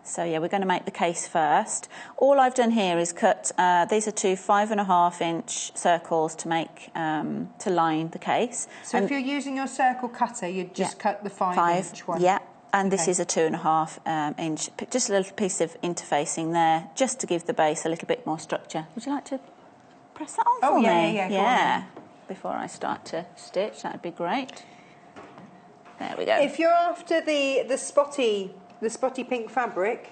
So, yeah, we're going to make the case first. All I've done here is cut, these are two 5.5-inch circles to make, to line the case. So if you're using your circle cutter, you'd just cut the 5-inch one? Yeah, and this is a 2.5-inch, just a little piece of interfacing there, just to give the base a little bit more structure. Would you like to press that on for me? Yeah. Before I start to stitch, that would be great. There we go. If you're after the spotty pink fabric,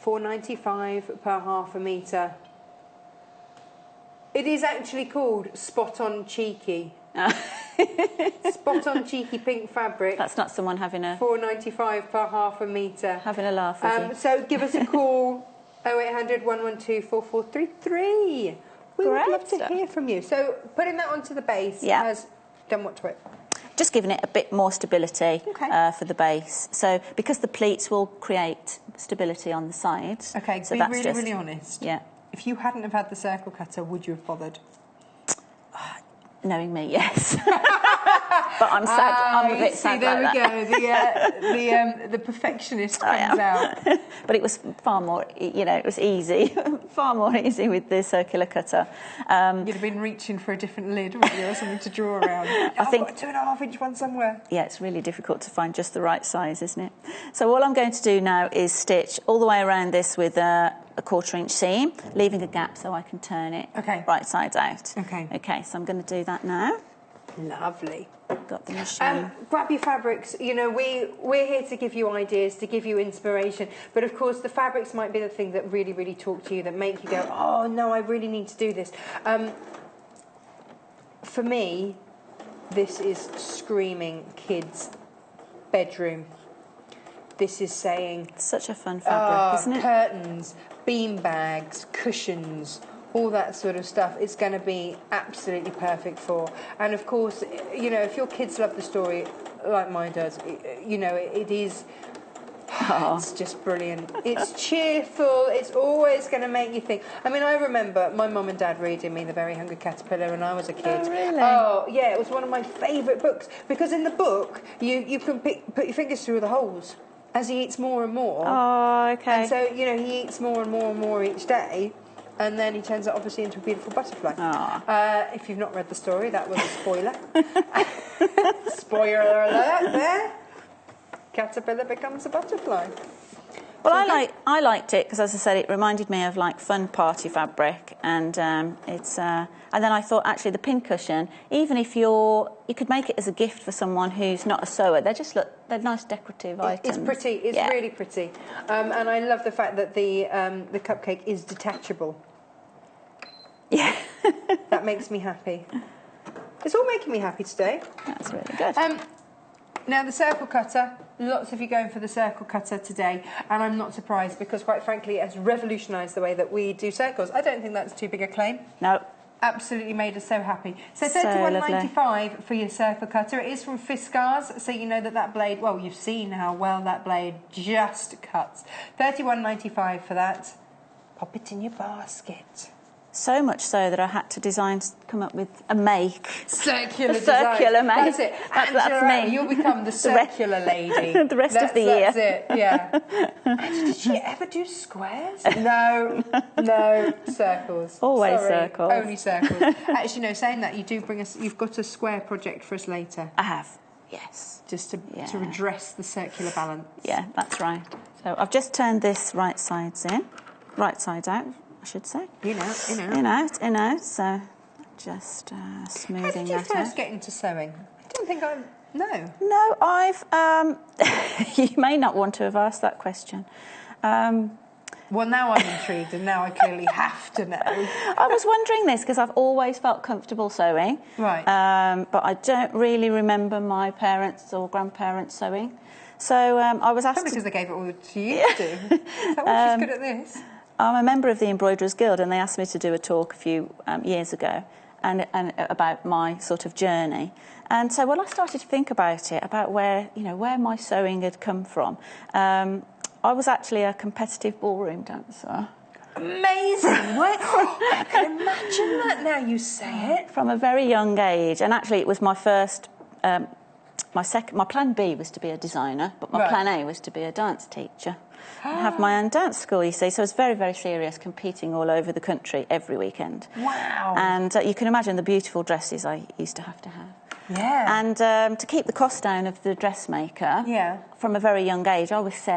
£4.95 per half a metre. It is actually called Spot On Cheeky. Spot On Cheeky pink fabric. That's not someone having a... £4.95 per half a metre. Having a laugh with you. So give us a call, 0800 112 4433. We would love to hear from you. So putting that onto the base has done what to it? Just giving it a bit more stability for the base. So because the pleats will create stability on the sides. Okay, so be that's really, really honest. Yeah. If you hadn't have had the circle cutter, would you have bothered? Knowing me, yes. But I'm sad. I'm a bit sad about that. There we go. The perfectionist comes out. But it was far more, it was easy. Far more easy with the circular cutter. You'd have been reaching for a different lid, wouldn't you, or something to draw around. I've got a 2.5-inch one somewhere. Yeah, it's really difficult to find just the right size, isn't it? So all I'm going to do now is stitch all the way around this with a 1/4-inch seam, leaving a gap so I can turn it right sides out. Okay, so I'm going to do that now. Lovely. Got the machine. Grab your fabrics. We're here to give you ideas, to give you inspiration. But of course, the fabrics might be the thing that really, really talk to you, that make you go, oh no, I really need to do this. For me, this is screaming kids' bedroom. This is saying... Such a fun fabric, isn't it? Curtains, bean bags, cushions, all that sort of stuff. It's going to be absolutely perfect for. And of course, if your kids love the story like mine does, it is... It's just brilliant. It's cheerful. It's always going to make you think. I mean, I remember my mum and dad reading me The Very Hungry Caterpillar when I was a kid. Oh, really? Oh, yeah. It was one of my favourite books because in the book you can put your fingers through the holes. as he eats more and more. Oh, okay. And so, you know, he eats more and more and more each day, and then he turns out obviously into a beautiful butterfly. If you've not read the story, that was a spoiler. Spoiler alert there. Caterpillar becomes a butterfly. Well, I liked it because, as I said, it reminded me of like fun party fabric, and it's. And then I thought, actually, the pin cushion, even if you could make it as a gift for someone who's not a sewer. They're nice decorative items. It's pretty. It's really pretty, and I love the fact that the cupcake is detachable. Yeah, that makes me happy. It's all making me happy today. That's really good. Now the circle cutter. Lots of you going for the circle cutter today, and I'm not surprised because, quite frankly, it has revolutionised the way that we do circles. I don't think that's too big a claim. No. Absolutely made us so happy. So £31.95 for your circle cutter. It is from Fiskars, so you know that blade, well, you've seen how well that blade just cuts. £31.95 for that. Pop it in your basket. So much so that I had to come up with a make. Circular make. That's it. That's me. You'll become the circular lady. The rest of the year. That's it, yeah. Did she ever do squares? No, circles. Always Sorry, circles. Only circles. Actually, no, saying that, you've got a square project for us later. I have, yes. Just to redress the circular balance. Yeah, that's right. So I've just turned this right side out. I should say. In out. So just smoothing that out. How did you first get into sewing? I don't think I know. No, I've. You may not want to have asked that question. Well, now I'm intrigued, and now I clearly have to know. I was wondering this because I've always felt comfortable sewing. Right. But I don't really remember my parents or grandparents sewing. So I was asked. Probably because they gave it all to you to do. Is that why she's good at this? I'm a member of the Embroiderers Guild, and they asked me to do a talk a few years ago and about my sort of journey. And so when I started to think about it, about where my sewing had come from, I was actually a competitive ballroom dancer. Amazing! I can imagine that now you say it. From a very young age, and actually it was my first. My plan B was to be a designer, but my plan A was to be a dance teacher. I have my own dance school, you see, so I was very, very serious, competing all over the country every weekend. Wow. And you can imagine the beautiful dresses I used to have. Yeah. And to keep the cost down of the dressmaker, from a very young age, I was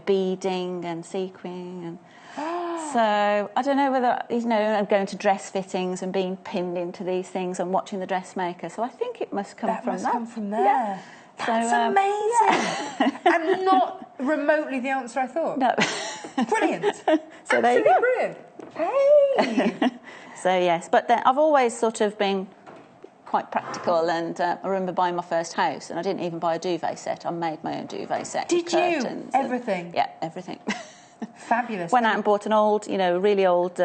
beading and sequin and... So I don't know whether, I'm going to dress fittings and being pinned into these things and watching the dressmaker. So I think it must come from that. That must come from there. Yeah. That's amazing. And not remotely the answer I thought. No. Brilliant. So there you go. Brilliant. Hey. So yes, but then I've always sort of been quite practical, and I remember buying my first house, and I didn't even buy a duvet set. I made my own duvet set. Did you? Everything? Yeah, everything. Fabulous. Went out and bought an old, really old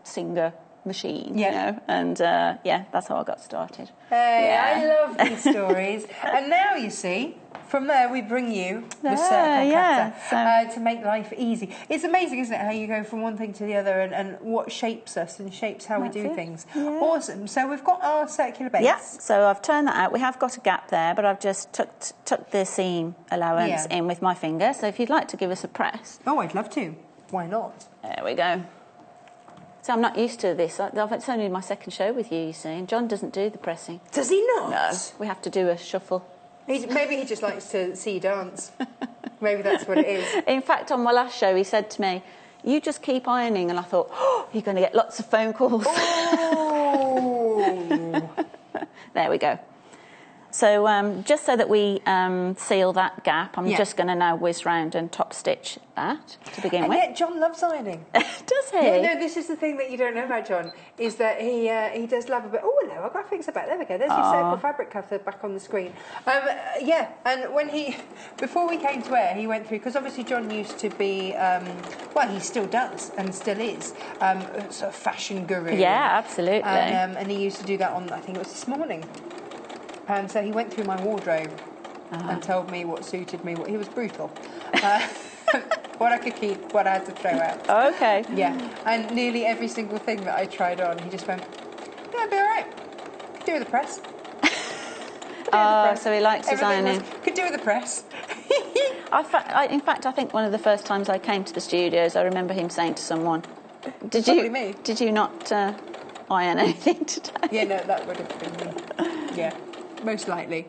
Singer machine, and that's how I got started. Hey, I love these stories. And now, you see, from there we bring you the circle cutter to make life easy. It's amazing, isn't it, how you go from one thing to the other and what shapes us and shapes how we do things. Yeah. Awesome. So we've got our circular base. Yeah, so I've turned that out. We have got a gap there, but I've just tucked the seam allowance in with my finger. So if you'd like to give us a press. Oh, I'd love to. Why not? There we go. So I'm not used to this. It's only my second show with you see, and John doesn't do the pressing. Does he not? No. We have to do a shuffle. Maybe he just likes to see you dance. Maybe that's what it is. In fact, on my last show, he said to me, "You just keep ironing," and I thought, "Oh, you're going to get lots of phone calls." Oh. There we go. So just so that we seal that gap, I'm just going to now whiz round and top stitch that to begin with. And yet John loves ironing. Does he? Yeah, no, this is the thing that you don't know about John, is that he does love a bit... Oh, hello, our graphics are back. There we go. There's your circle fabric cutter back on the screen. And when before we came to air, he went through... Because obviously John used to be... he still does and still is sort of fashion guru. Yeah, absolutely. And he used to do that on, I think it was this morning. And so he went through my wardrobe and told me what suited me. He was brutal. What I could keep, what I had to throw out. Okay. Yeah. And nearly every single thing that I tried on, he just went, yeah, it'll be all right. Do the press. press. So he likes his ironing. Could do with the press. In fact, I think one of the first times I came to the studios, I remember him saying to someone, Did you not iron anything today? Yeah, no, that would have been me. Yeah, most likely.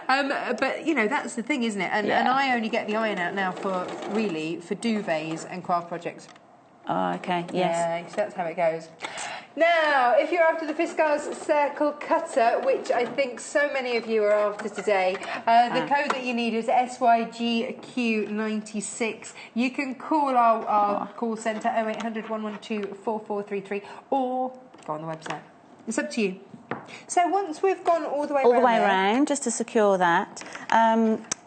But, you know, that's the thing, isn't it? And I only get the iron out now for duvets and craft projects. Oh, okay, yes. Yeah, so that's how it goes. Now, if you're after the Fiskars Circle Cutter, which I think so many of you are after today, the code that you need is SYGQ96. You can call our call centre 0800 112 4433 or go on the website. It's up to you. So once we've gone all the way around, just to secure that.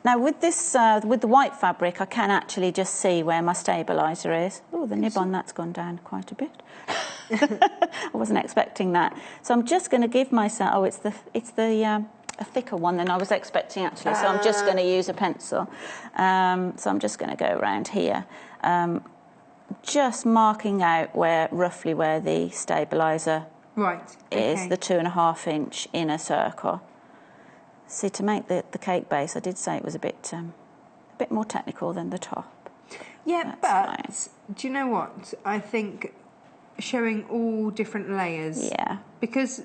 Now with this, with the white fabric, I can actually just see where my stabiliser is. Oh, the nib on that's gone down quite a bit. I wasn't expecting that. So I'm just going to give myself. Oh, it's a thicker one than I was expecting actually. So I'm just going to use a pencil. So I'm just going to go around here, just marking out roughly where the stabiliser is, the 2.5 inch inner circle. See, to make the cake base, I did say it was a bit more technical than the top. Yeah, but do you know what? I think showing all different layers. Yeah. Because,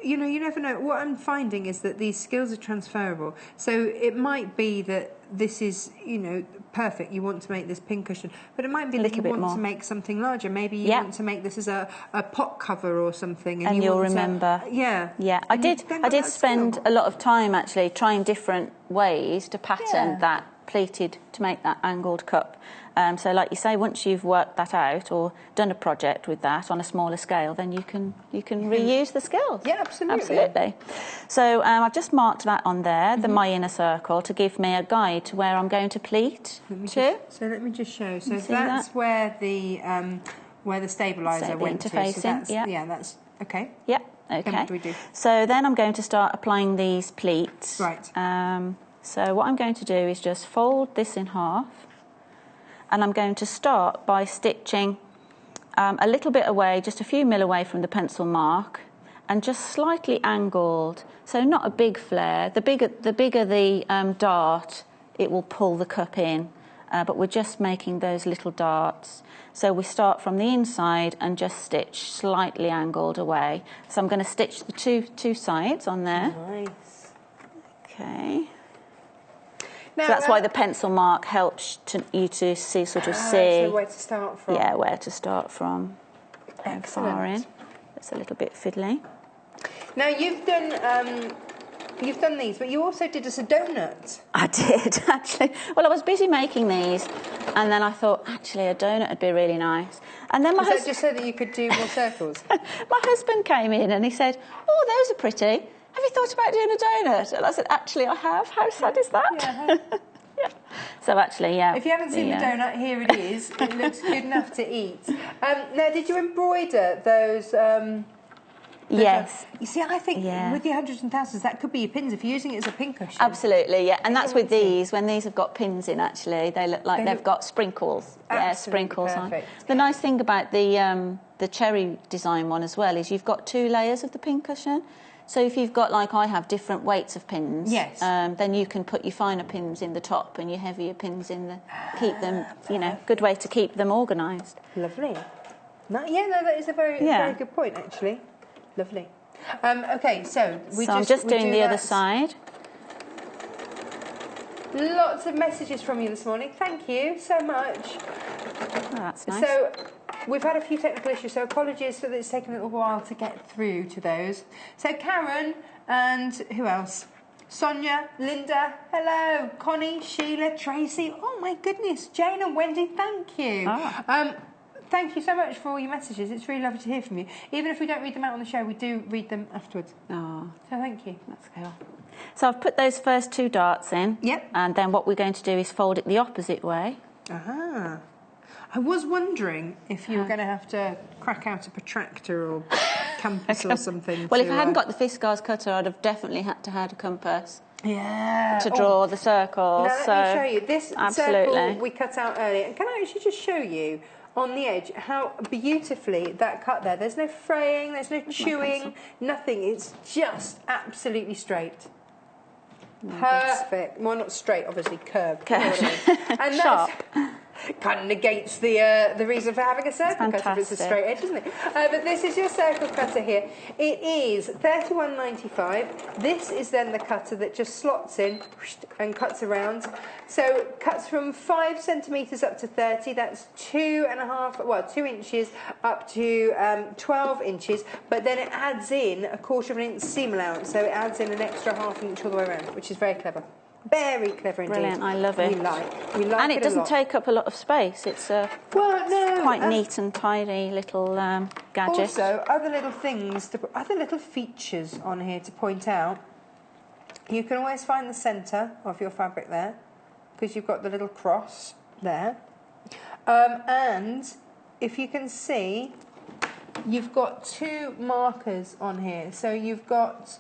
you know, you never know. What I'm finding is that these skills are transferable. So it might be that this is, you know, perfect. You want to make this pin cushion. But it might be that you want to make something larger. Maybe you want to make this as a pot cover or something. And you'll remember. Yeah. I did spend a lot of time actually trying different ways to pattern that pleated to make that angled cup. So like you say, once you've worked that out or done a project with that on a smaller scale, then you can reuse the skills. Yeah, absolutely. Absolutely. So I've just marked that on there, my inner circle, to give me a guide to where I'm going to pleat to. So let me just show. So that's where the stabiliser went to. Interfacing, so that's okay. Yeah, okay. Then what do we do? So then I'm going to start applying these pleats. Right. So what I'm going to do is just fold this in half. And I'm going to start by stitching a little bit away, just a few mil away from the pencil mark, and just slightly angled, so not a big flare. The bigger the dart, it will pull the cup in, but we're just making those little darts. So we start from the inside and just stitch slightly angled away. So I'm going to stitch the two sides on there. Nice. Okay. Now, so that's why the pencil mark helps you to see. So where to start from. Yeah, where to start from. How far in. It's a little bit fiddly. Now you've done these, but you also did us a donut. I did, actually. Well, I was busy making these, and then I thought, actually, a donut would be really nice. And then that just so that you could do more circles? My husband came in and he said, oh, those are pretty. Have you thought about doing a donut? And I said, actually, I have. How sad is that? Yeah. So actually, if you haven't seen the donut, here it is. It looks good enough to eat. Now, did you embroider those? Yes. You see, I think with the hundreds and thousands, that could be your pins if you're using it as a pin cushion. Absolutely, yeah. And that's with these. When these have got pins in, actually, they look like they've got sprinkles. Yeah, sprinkles perfect. on. The nice thing about the cherry design one as well is you've got 2 layers of the pin cushion. So if you've got, like I have, different weights of pins, then you can put your finer pins in the top and your heavier pins in the... Keep them, you know, good way to keep them organised. Lovely. No, that is a very good point, actually. Lovely. Okay, so I'm just doing the other side. Lots of messages from you this morning. Thank you so much. Oh, that's nice. So we've had a few technical issues, so apologies that it's taken a little while to get through to those. So Karen and who else? Sonia, Linda, hello, Connie, Sheila, Tracy. Oh my goodness, Jane and Wendy, thank you. Thank you so much for all your messages. It's really lovely to hear from you. Even if we don't read them out on the show, we do read them afterwards. Oh. So thank you. That's cool. So I've put those first 2 darts in. Yep. And then what we're going to do is fold it the opposite way. Aha. I was wondering if you were going to have to crack out a protractor or compass or something. Well, if I hadn't got the Fiskars cutter, I'd have definitely had to have a compass. Yeah. To draw the circles. Now, let me show you. This absolutely. circle we cut out earlier. And can I actually just show you on the edge how beautifully that cut there? There's no fraying, there's no chewing, nothing. It's just absolutely straight. Perfect. Well, not straight, obviously curved. Curved. And Sharp. Kind of negates the reason for having a circle cutter if it's a straight edge, isn't it? But this is your circle cutter here. It is £31.95. This is then the cutter that just slots in and cuts around. So cuts from 5 centimetres up to 30. That's 2 inches up to 12 inches. But then it adds in a 1/4 inch seam allowance. So it adds in an extra 1/2 inch all the way around, which is very clever. Very clever indeed. Brilliant, I love it. We like and it it doesn't a lot. take up a lot of space. It's quite neat and tidy little gadget. Also, other little things, other little features on here to point out. You can always find the centre of your fabric there, because you've got the little cross there. And if you can see, you've got 2 markers on here. So you've got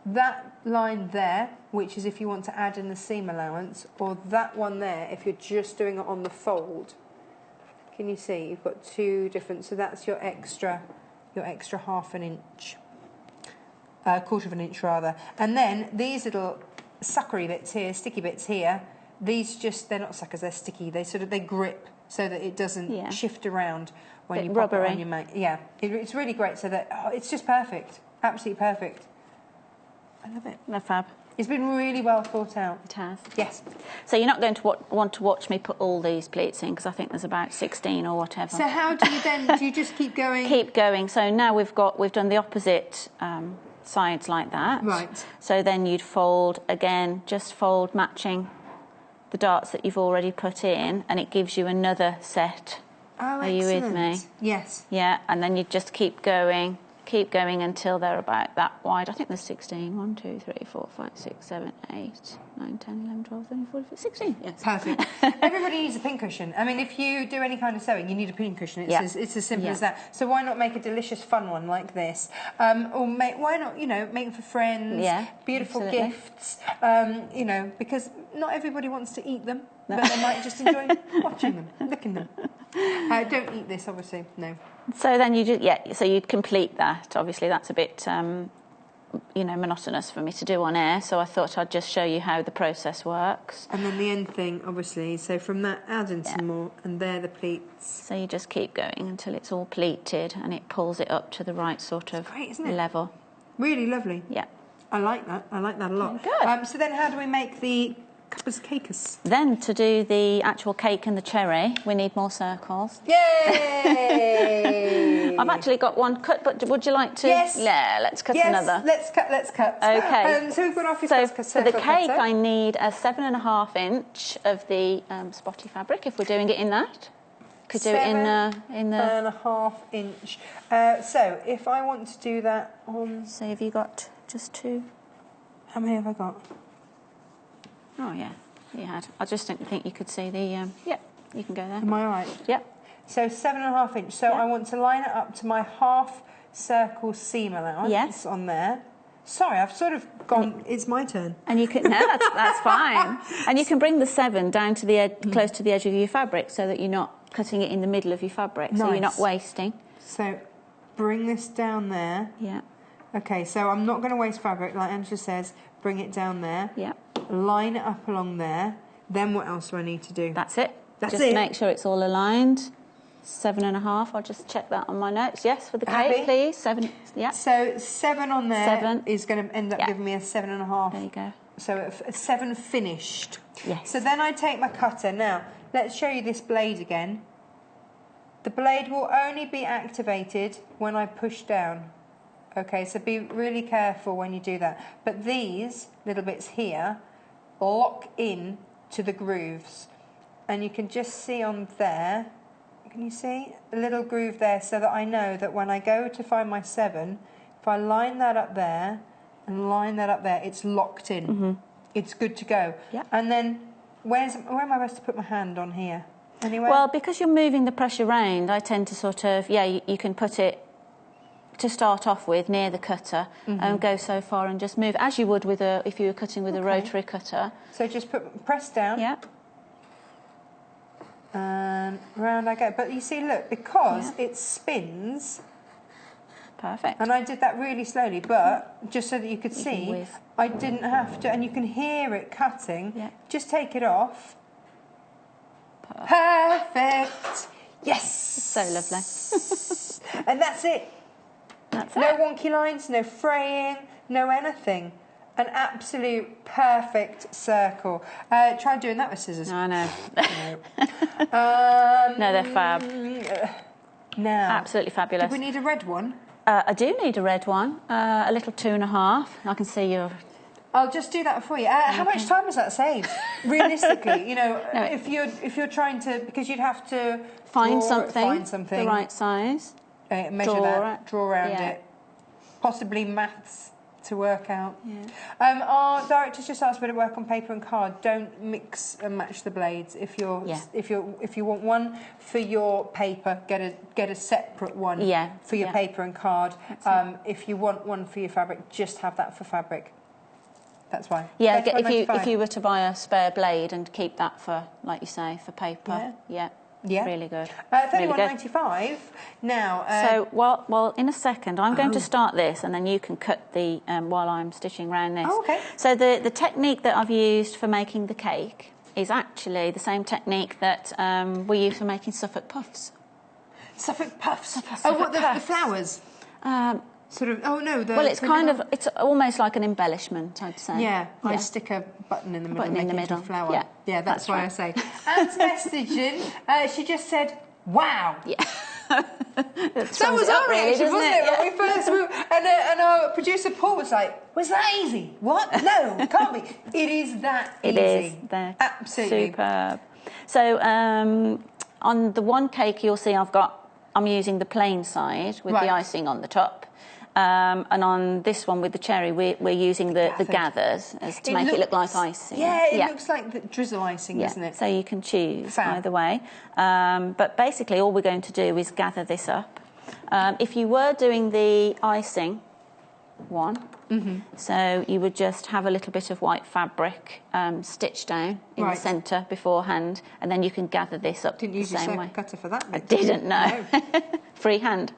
that line there, which is if you want to add in the seam allowance, or that one there if you're just doing it on the fold. Can you see? You've got 2 different, so that's your extra 1/2 inch, 1/4 inch rather. And then these little suckery bits here, sticky bits here, they're not suckers, they're sticky. They grip so that it doesn't shift around when you pop it on your mate. Yeah, it's really great. So that it's just perfect, absolutely perfect. I love it. No fab. It's been really well thought out. It has. Yes. So you're not going to want to watch me put all these pleats in, because I think there's about 16 or whatever. So how do you then? Do you just keep going? Keep going. So now we've done the opposite sides like that. Right. So then you'd fold again, just fold matching the darts that you've already put in, and it gives you another set. Oh, Are you with me? Yes. Yeah, and then you just keep going until they're about that wide. I think there's 16. 1, 2, 3, 4, 5, 6, 7, 8, 9, 10, 11, 12, 13, 14, 15, 16. Yes. Perfect. Everybody needs a pin cushion. I mean, if you do any kind of sewing, you need a pin cushion. It's as simple as that. So why not make a delicious, fun one like this? Why not, make it for friends? Yeah, beautiful absolutely. gifts. Because not everybody wants to eat them, but they might just enjoy watching them, looking them. Don't eat this, obviously. No. So then so you'd complete that. Obviously, that's a bit, monotonous for me to do on air. So I thought I'd just show you how the process works. And then the end thing, obviously. So from that, add in some more, and they're the pleats. So you just keep going until it's all pleated, and it pulls it up to the right sort of great, isn't it? level. Really lovely. Yeah. I like that. I like that a lot. Good. So then, how do we make the cakes? Then to do the actual cake and the cherry, we need more circles. Yay! I've actually got one cut, but would you like to? Yes. Yeah, let's cut another. Let's cut. Okay. So we've got off your for the cake, I need a 7.5 inch of the spotty fabric. If we're doing it in that, could do it in the 7.5 inch. So if I want to do that on, So have you got just 2? how many have I got? Oh yeah, you had. I just didn't think you could see the. Yeah, you can go there. Am I all right? Yep. So 7.5 inch. So I want to line it up to my half circle seam allowance on there. Sorry, I've sort of gone. It's my turn. And you can that's fine. And you can bring the 7 down to the close to the edge of your fabric, so that you're not cutting it in the middle of your fabric, so you're not wasting. So bring this down there. Yeah. Okay, so I'm not going to waste fabric, like Angela says. Bring it down there. Yeah. Line it up along there. Then what else do I need to do? That's it. That's just it. make sure it's all aligned. 7.5. I'll just check that on my notes. Yes, for the cake, Happy? please. 7. Yeah. So 7 on there 7 is going to end up giving me a 7.5. There you go. So a 7 finished. Yes. So then I take my cutter. Now, let's show you this blade again. The blade will only be activated when I push down. Okay, so be really careful when you do that. But these little bits here lock in to the grooves. And you can just see on there, can you see? A little groove there, so that I know that when I go to find my 7, if I line that up there and line that up there, it's locked in. Mm-hmm. It's good to go. Yeah. And then where am I supposed to put my hand on here? Anywhere? Well, because you're moving the pressure round, I tend to sort of, you can put it to start off with near the cutter and go so far and just move as you would with if you were cutting with a rotary cutter. So just press down. Yeah. And round I go. But you see, look, because it spins, Perfect. And I did that really slowly, but just so that you could see, I didn't have to, and you can hear it cutting. Yeah. Just take it off. Perfect. Yes. So lovely. And that's it. That's No it. wonky lines, no fraying, no anything. An absolute perfect circle. Try doing that with scissors. I know. No. No, they're fab. Now, Absolutely fabulous. do we need a red one? I do need a red one, a little 2.5. I can see you're... I'll just do that for you. How much time does that save? Realistically, No. if you're trying to, because you'd have to Find draw something the right size. measure draw around it, possibly maths to work out. Yeah. Our directors just asked, would it work on paper and card? Don't mix and match the blades. If you want one for your paper, get a separate one for your paper and card. If you want one for your fabric, just have that for fabric. That's why. Yeah, if you were to buy a spare blade and keep that for, like you say, for paper. Yeah. Really good. $31.95. Now. So, well, in a second, I'm going to start this, and then you can cut the while I'm stitching around this. Oh, okay. So the technique that I've used for making the cake is actually the same technique that we use for making Suffolk puffs. Suffolk puffs. Suffolk the puffs. flowers. Sort of. Oh no. Well, it's kind of. It's almost like an embellishment, I'd say. Yeah. I stick a button in the middle. Button in the middle. Into a flower. Yeah. That's why right. I say. Anne's messaging. She just said, "Wow." Yeah. That was our reaction, wasn't it? When we first moved, and our producer Paul was like, "Was that easy? What? No, it can't be. It is that easy. It is. They're absolutely superb." So on the one cake, you'll see I'm using the plain side with the icing on the top. And on this one with the cherry, we're using the gathers to make it look like icing. Yeah, it looks like the drizzle icing, doesn't it? So you can choose either way. But basically, all we're going to do is gather this up. If you were doing the icing one, so you would just have a little bit of white fabric stitched down in the centre beforehand, and then you can gather this up Didn't the use your same way. circle cutter for that. I didn't know. Free hand.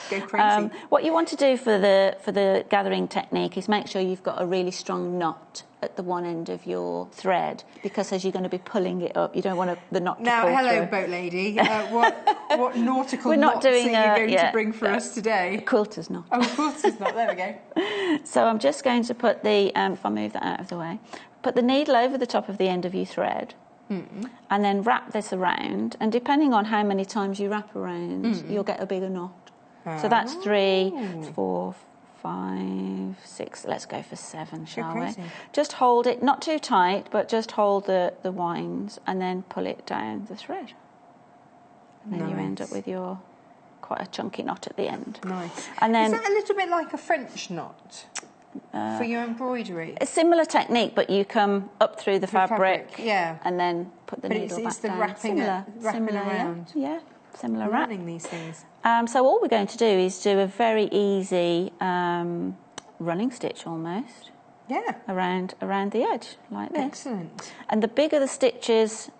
Go crazy. What you want to do for the gathering technique is make sure you've got a really strong knot at the one end of your thread, because as you're going to be pulling it up, you don't want the knot to Now, pull hello, through. boat lady. What nautical We're not knots doing are you going to bring for us today? Quilter's knot. Oh, quilter's knot. There we go. So I'm just going to put the, if I move that out of the way, put the needle over the top of the end of your thread, and then wrap this around. And depending on how many times you wrap around, you'll get a bigger knot. So that's 3, 4, 5, 6. Let's go for 7, shall we? Just hold it, not too tight, but just hold the winds and then pull it down the thread. And then you end up with your quite a chunky knot at the end. Nice. And then is that a little bit like a French knot for your embroidery? A similar technique, but you come up through the fabric, and then put the needle back the down. wrapping around. Yeah, similar wrap. Learning these things. So all we're going to do is do a very easy running stitch almost. Yeah. Around the edge, like this. Excellent. And the bigger the stitches,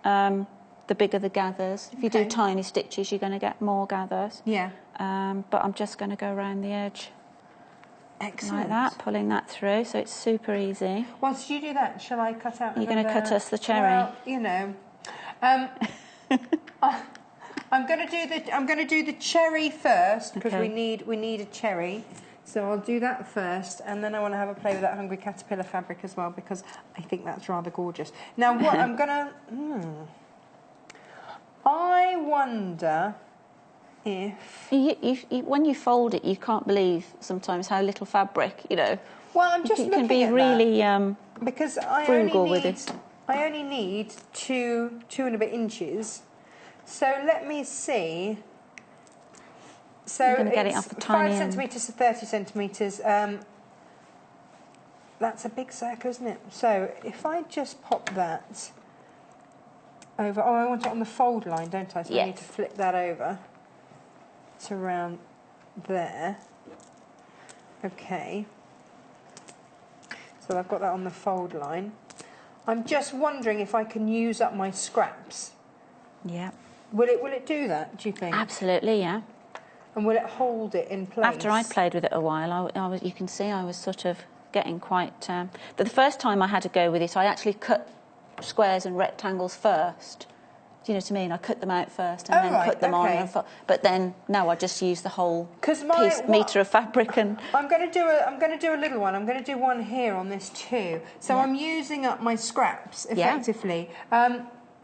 the bigger the gathers. If you do tiny stitches, you're going to get more gathers. Yeah. But I'm just going to go around the edge. Excellent. Like that, pulling that through, so it's super easy. Whilst you do that, shall I cut out? You're going to cut us the cherry. Well, you know, I'm going to do the cherry first because we need a cherry. So I'll do that first, and then I want to have a play with that Hungry Caterpillar fabric as well, because I think that's rather gorgeous. Now, what I'm going to... I wonder if... when you fold it, you can't believe sometimes how little fabric, you know. Well, I'm just looking can be at really because frugal with it. I only need 2 and a bit inches. So let me see. So You're going to get it off a tiny 5 centimetres to 30 centimetres. That's a big circle, isn't it? So if I just pop that over... Oh, I want it on the fold line, don't I? So I need to flip that over to around there. Okay. So I've got that on the fold line. I'm just wondering if I can use up my scraps. Yeah. Will it do that, do you think? Absolutely, yeah. And will it hold it in place? After I'd played with it a while, you can see I was sort of getting quite... But the first time I had to go with it, I actually cut squares and rectangles first. Do you know what I mean? I cut them out first and then put them on. But then now I just use the whole metre of fabric. And I'm going to do a little one. I'm going to do one here on this too. So I'm using up my scraps effectively.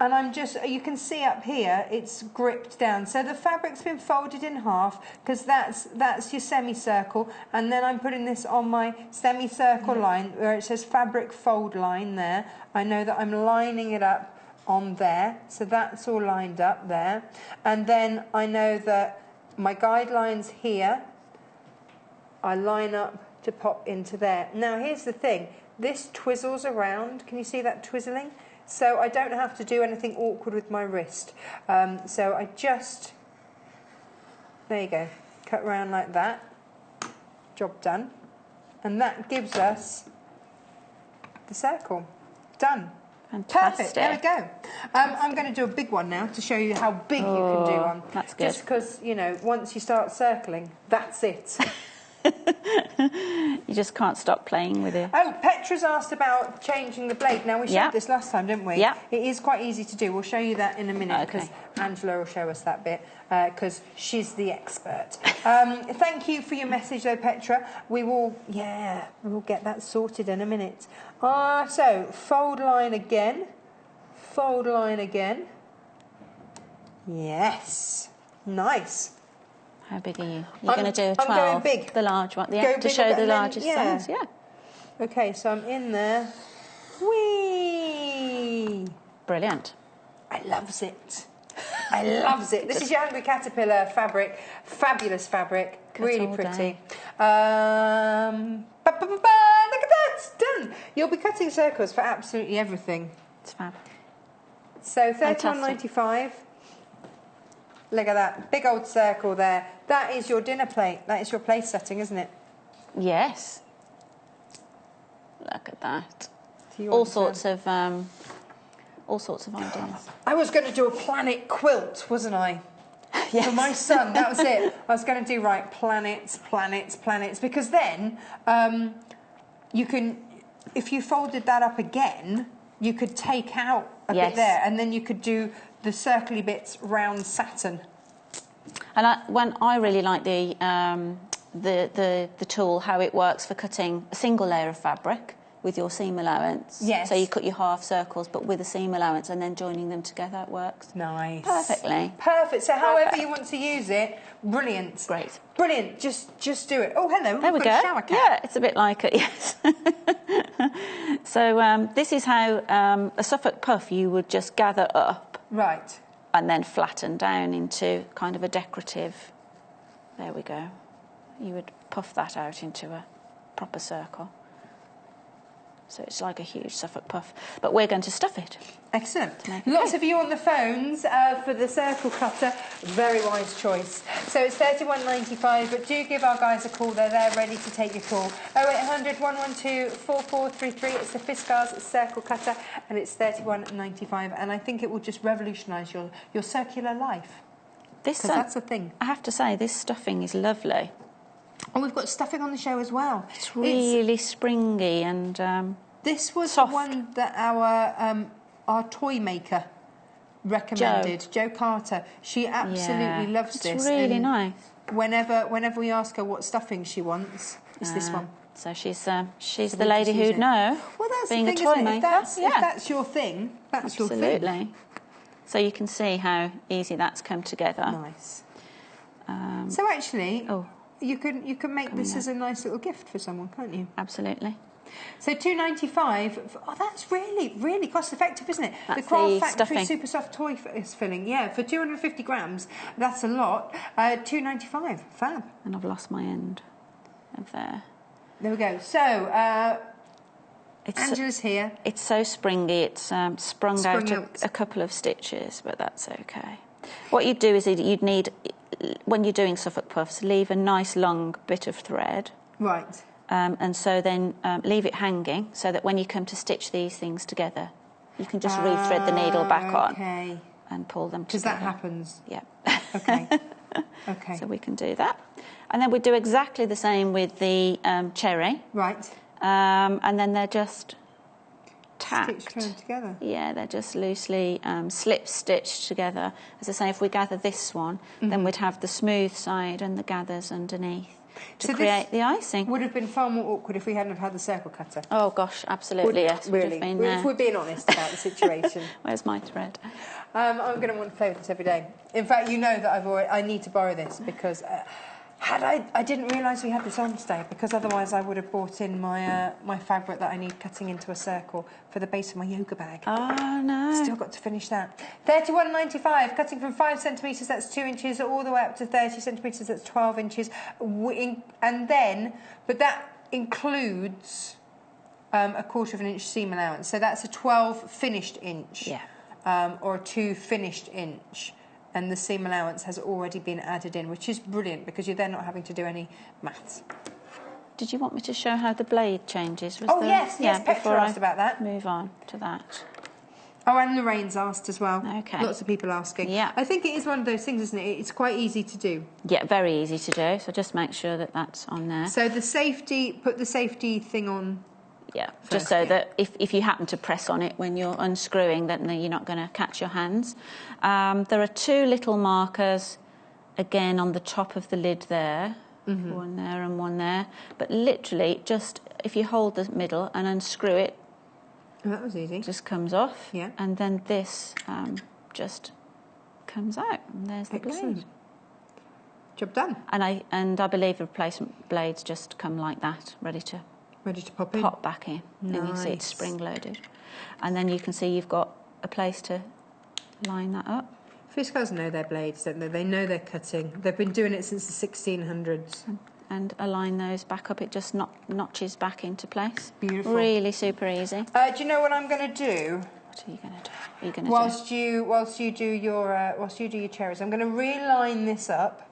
And I'm just, you can see up here, it's gripped down. So the fabric's been folded in half, because that's your semicircle. And then I'm putting this on my semicircle line, where it says fabric fold line there. I know that I'm lining it up on there. So that's all lined up there. And then I know that my guidelines here, I line up to pop into there. Now here's the thing, this twizzles around. Can you see that twizzling? So I don't have to do anything awkward with my wrist. So I just, there you go, cut around like that. Job done. And that gives us the circle. Done. Fantastic. Perfect, there we go. I'm going to do a big one now to show you how big you can do one. That's good. Just because, you know, once you start circling, that's it. You just can't stop playing with it. Oh, Petra's asked about changing the blade. Now, we showed this last time, didn't we? Yeah. It is quite easy to do. We'll show you that in a minute, because Angela will show us that bit, because she's the expert. Thank you for your message, though, Petra. We will get that sorted in a minute. So, fold line again. Fold line again. Yes. Nice. How big are you? You're going to do a 12? I'm going big. The large one, to show the largest size, Okay, so I'm in there. Whee! Brilliant. I loves it. I loves it. This is your Angry Caterpillar fabric. Fabulous fabric. Really pretty. Look at that. It's done. You'll be cutting circles for absolutely everything. It's fab. So £31.95. Look at that. Big old circle there. That is your dinner plate. That is your place setting, isn't it? Yes. Look at that. All sorts of ideas. I was going to do a planet quilt, wasn't I? Yes. For my son, that was it. I was going to do, planets, because then you can, if you folded that up again, you could take out a bit there, and then you could do the circly bits round Saturn. And I really like the tool, how it works for cutting a single layer of fabric with your seam allowance. Yes. So you cut your half circles, but with a seam allowance, and then joining them together, it works. Nice. Perfectly. Perfect. So however you want to use it, brilliant. Great. Brilliant. Just do it. Oh, hello. There we go. Shower cap. Yeah, it's a bit like it, yes. So this is how a Suffolk puff you would just gather up. Right. And then flatten down into kind of a decorative. There we go. You would puff that out into a proper circle. So it's like a huge Suffolk puff. But we're going to stuff it. Excellent. Lots of you on the phones for the circle cutter. Very wise choice. So it's £31.95, but do give our guys a call. They're there ready to take your call. 0800 112 4433. It's the Fiskars circle cutter, and it's £31.95. And I think it will just revolutionise your circular life. Because that's the thing. I have to say, this stuffing is lovely. And we've got stuffing on the show as well. It's really springy and this was soft. The one that our toy maker recommended, Jo Carter. She absolutely loves this. It's really nice. Whenever we ask her what stuffing she wants, it's this one. So she's the lady who'd know. Well, that's being the thing, a toy isn't it? maker. If that's your thing, that's your thing. Absolutely. So you can see how easy that's come together. Nice. So actually, you can make this as a nice little gift for someone, can't you? Absolutely. So £2.95. Oh, that's really cost effective, isn't it? That's the Craft the Factory stuffing. Super Soft Toy filling. Yeah, for 250 grams, that's a lot. £2.95. Fab. And I've lost my end of there. There we go. So Angela's here. It's so springy. It's sprung out a couple of stitches, but that's okay. What you'd do is you'd need, when you're doing Suffolk puffs, leave a nice long bit of thread. Right. And so then leave it hanging so that when you come to stitch these things together, you can just re-thread the needle back on and pull them together. Because that happens. Yeah. Okay. Okay. So we can do that. And then we do exactly the same with the cherry. Right. And then they're just tacked. Stitched them together. Yeah, they're just loosely slip-stitched together. As I say, if we gather this one, then we'd have the smooth side and the gathers underneath to create the icing. Would have been far more awkward if we hadn't have had the circle cutter. Oh gosh, absolutely, yes. Really? Would have been, If we're being honest about the situation. Where's my thread? I'm going to want to play with this every day. In fact, you know that I need to borrow this because I didn't realise we had this on today, because otherwise I would have brought in my my fabric that I need cutting into a circle for the base of my yoga bag. Oh no! Still got to finish that. 31.95, cutting from 5 centimetres, that's 2 inches, all the way up to 30 centimetres, that's 12 inches, and then, but that includes a 1/4 inch seam allowance, so that's a 12 finished inch. Yeah. Or a 2 finished inch, and the seam allowance has already been added in, which is brilliant because you're then not having to do any maths. Did you want me to show how the blade changes? Yes, Petra asked about that. Move on to that. Oh, and Lorraine's asked as well. Okay. Lots of people asking. Yeah. I think it is one of those things, isn't it? It's quite easy to do. Yeah, very easy to do. So just make sure that that's on there. So put the safety thing on. Yeah, just so that if you happen to press on it when you're unscrewing, then you're not going to catch your hands. There are 2 little markers, again, on the top of the lid there. One there and one there. But literally, just if you hold the middle and unscrew it, Oh, that was easy. it just comes off. Yeah. And then this just comes out. And there's the blade. Job done. And I believe the replacement blades just come like that, ready to pop in. Pop back in. Nice. And you see it's spring loaded. And then you can see you've got a place to line that up. Fish guys know their blades, don't they? They know their cutting. They've been doing it since the 1600s. And align those back up. It just notches back into place. Beautiful. Really super easy. Do you know what I'm going to do? What are you going to do? Are you going to whilst you do your cherries, I'm going to realign this up.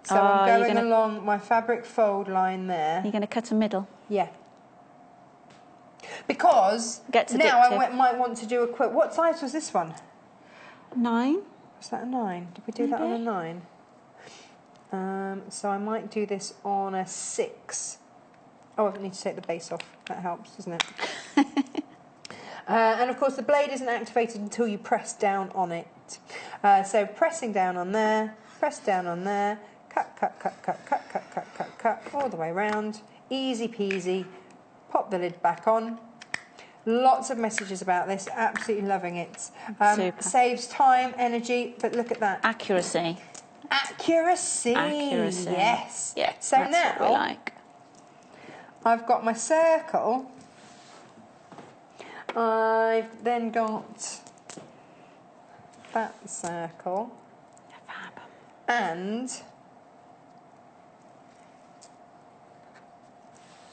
So I'm going along my fabric fold line there. You're going to cut a middle? Yeah. Because now I might want to do a quilt. What size was this one? 9. Was that a 9? Did we do that on a 9? So I might do this on a 6. Oh, I need to take the base off. That helps, doesn't it? And of course the blade isn't activated until you press down on it. So pressing down on there, press down on there, cut, all the way around. Easy peasy. Pop the lid back on. Lots of messages about this. Absolutely loving it. Super. Saves time, energy, but look at that. Accuracy. Accuracy. Yes. Yeah. So that's now what we like. I've got my circle. I've then got that circle. Fab. And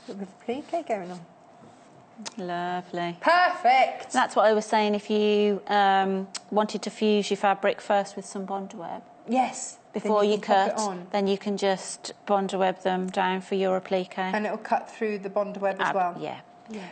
with applique going on. Lovely. Perfect. That's what I was saying. If you wanted to fuse your fabric first with some bondweb, yes. before you cut, then you can just bondweb them down for your applique, and it'll cut through the bondweb as well. Yeah.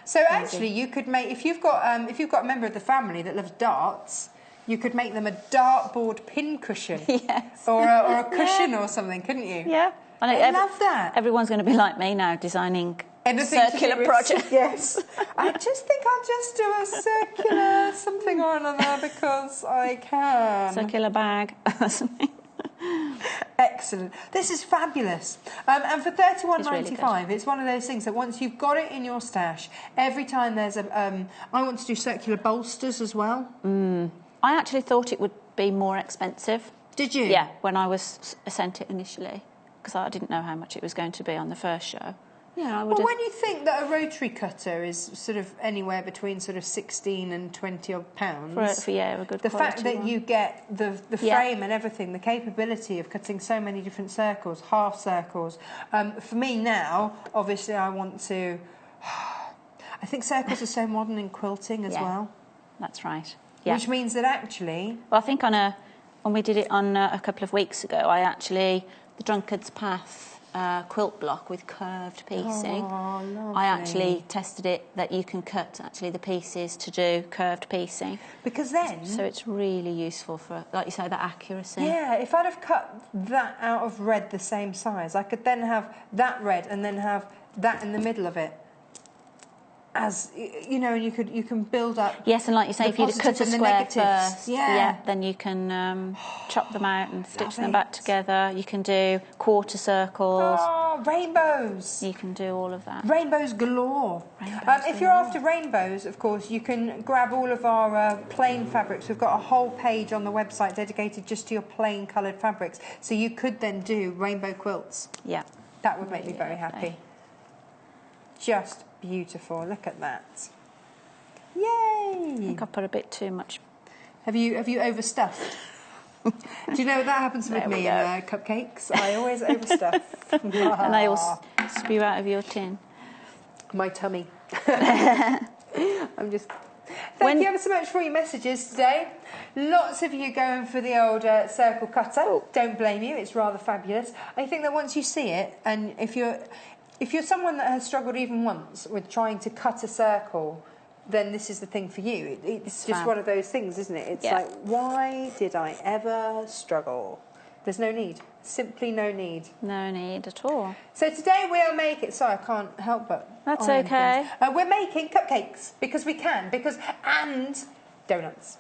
So actually, you could make if you've got a member of the family that loves darts, you could make them a dartboard pin cushion. Yes. Or a cushion or something, couldn't you? Yeah. I love that. Everyone's going to be like me now, designing circular projects. Yes. I just think I'll just do a circular something or another because I can. Circular bag. Excellent. This is fabulous. And for $31.95, really it's one of those things that once you've got it in your stash, every time there's I want to do circular bolsters as well. I actually thought it would be more expensive. Did you? Yeah, when I was sent it initially, because I didn't know how much it was going to be on the first show. Yeah, I would. Well, when you think that a rotary cutter is sort of anywhere between sort of 16 and 20 odd pounds, for a good the fact that one. you get the frame and everything, the capability of cutting so many different circles, half circles. For me now, obviously, I want to. I think circles are so modern in quilting as well. That's right. Yeah. Which means that actually, well, I think when we did it on a couple of weeks ago, the Drunkard's Path quilt block with curved piecing. Oh, lovely. I actually tested it that you can cut actually the pieces to do curved piecing. Because then... So it's really useful for, like you say, that accuracy. Yeah, if I'd have cut that out of red the same size, I could then have that red and then have that in the middle of it. As you know, you can build up. Yes, and like you say, if you cut a square first, yeah, then you can chop them out and stitch them back together. You can do quarter circles. Oh, rainbows! You can do all of that. Rainbows galore. If you're after rainbows, of course, you can grab all of our plain fabrics. We've got a whole page on the website dedicated just to your plain coloured fabrics. So you could then do rainbow quilts. Yeah, that would make me very happy. Just beautiful. Look at that. Yay! I think I put a bit too much. Have you overstuffed? Do you know what that happens with me in cupcakes? I always overstuff. And they all spew out of your tin. My tummy. I'm just... Thank you ever so much for your messages today. Lots of you going for the old circle cutter. Oh. Don't blame you. It's rather fabulous. I think that once you see it, and if you're someone that has struggled even once with trying to cut a circle, then this is the thing for you. It's just one of those things, isn't it? It's like, why did I ever struggle? There's no need. Simply no need. No need at all. So today we'll make it... Sorry, I can't help but... That's okay. We're making cupcakes because we can. And donuts.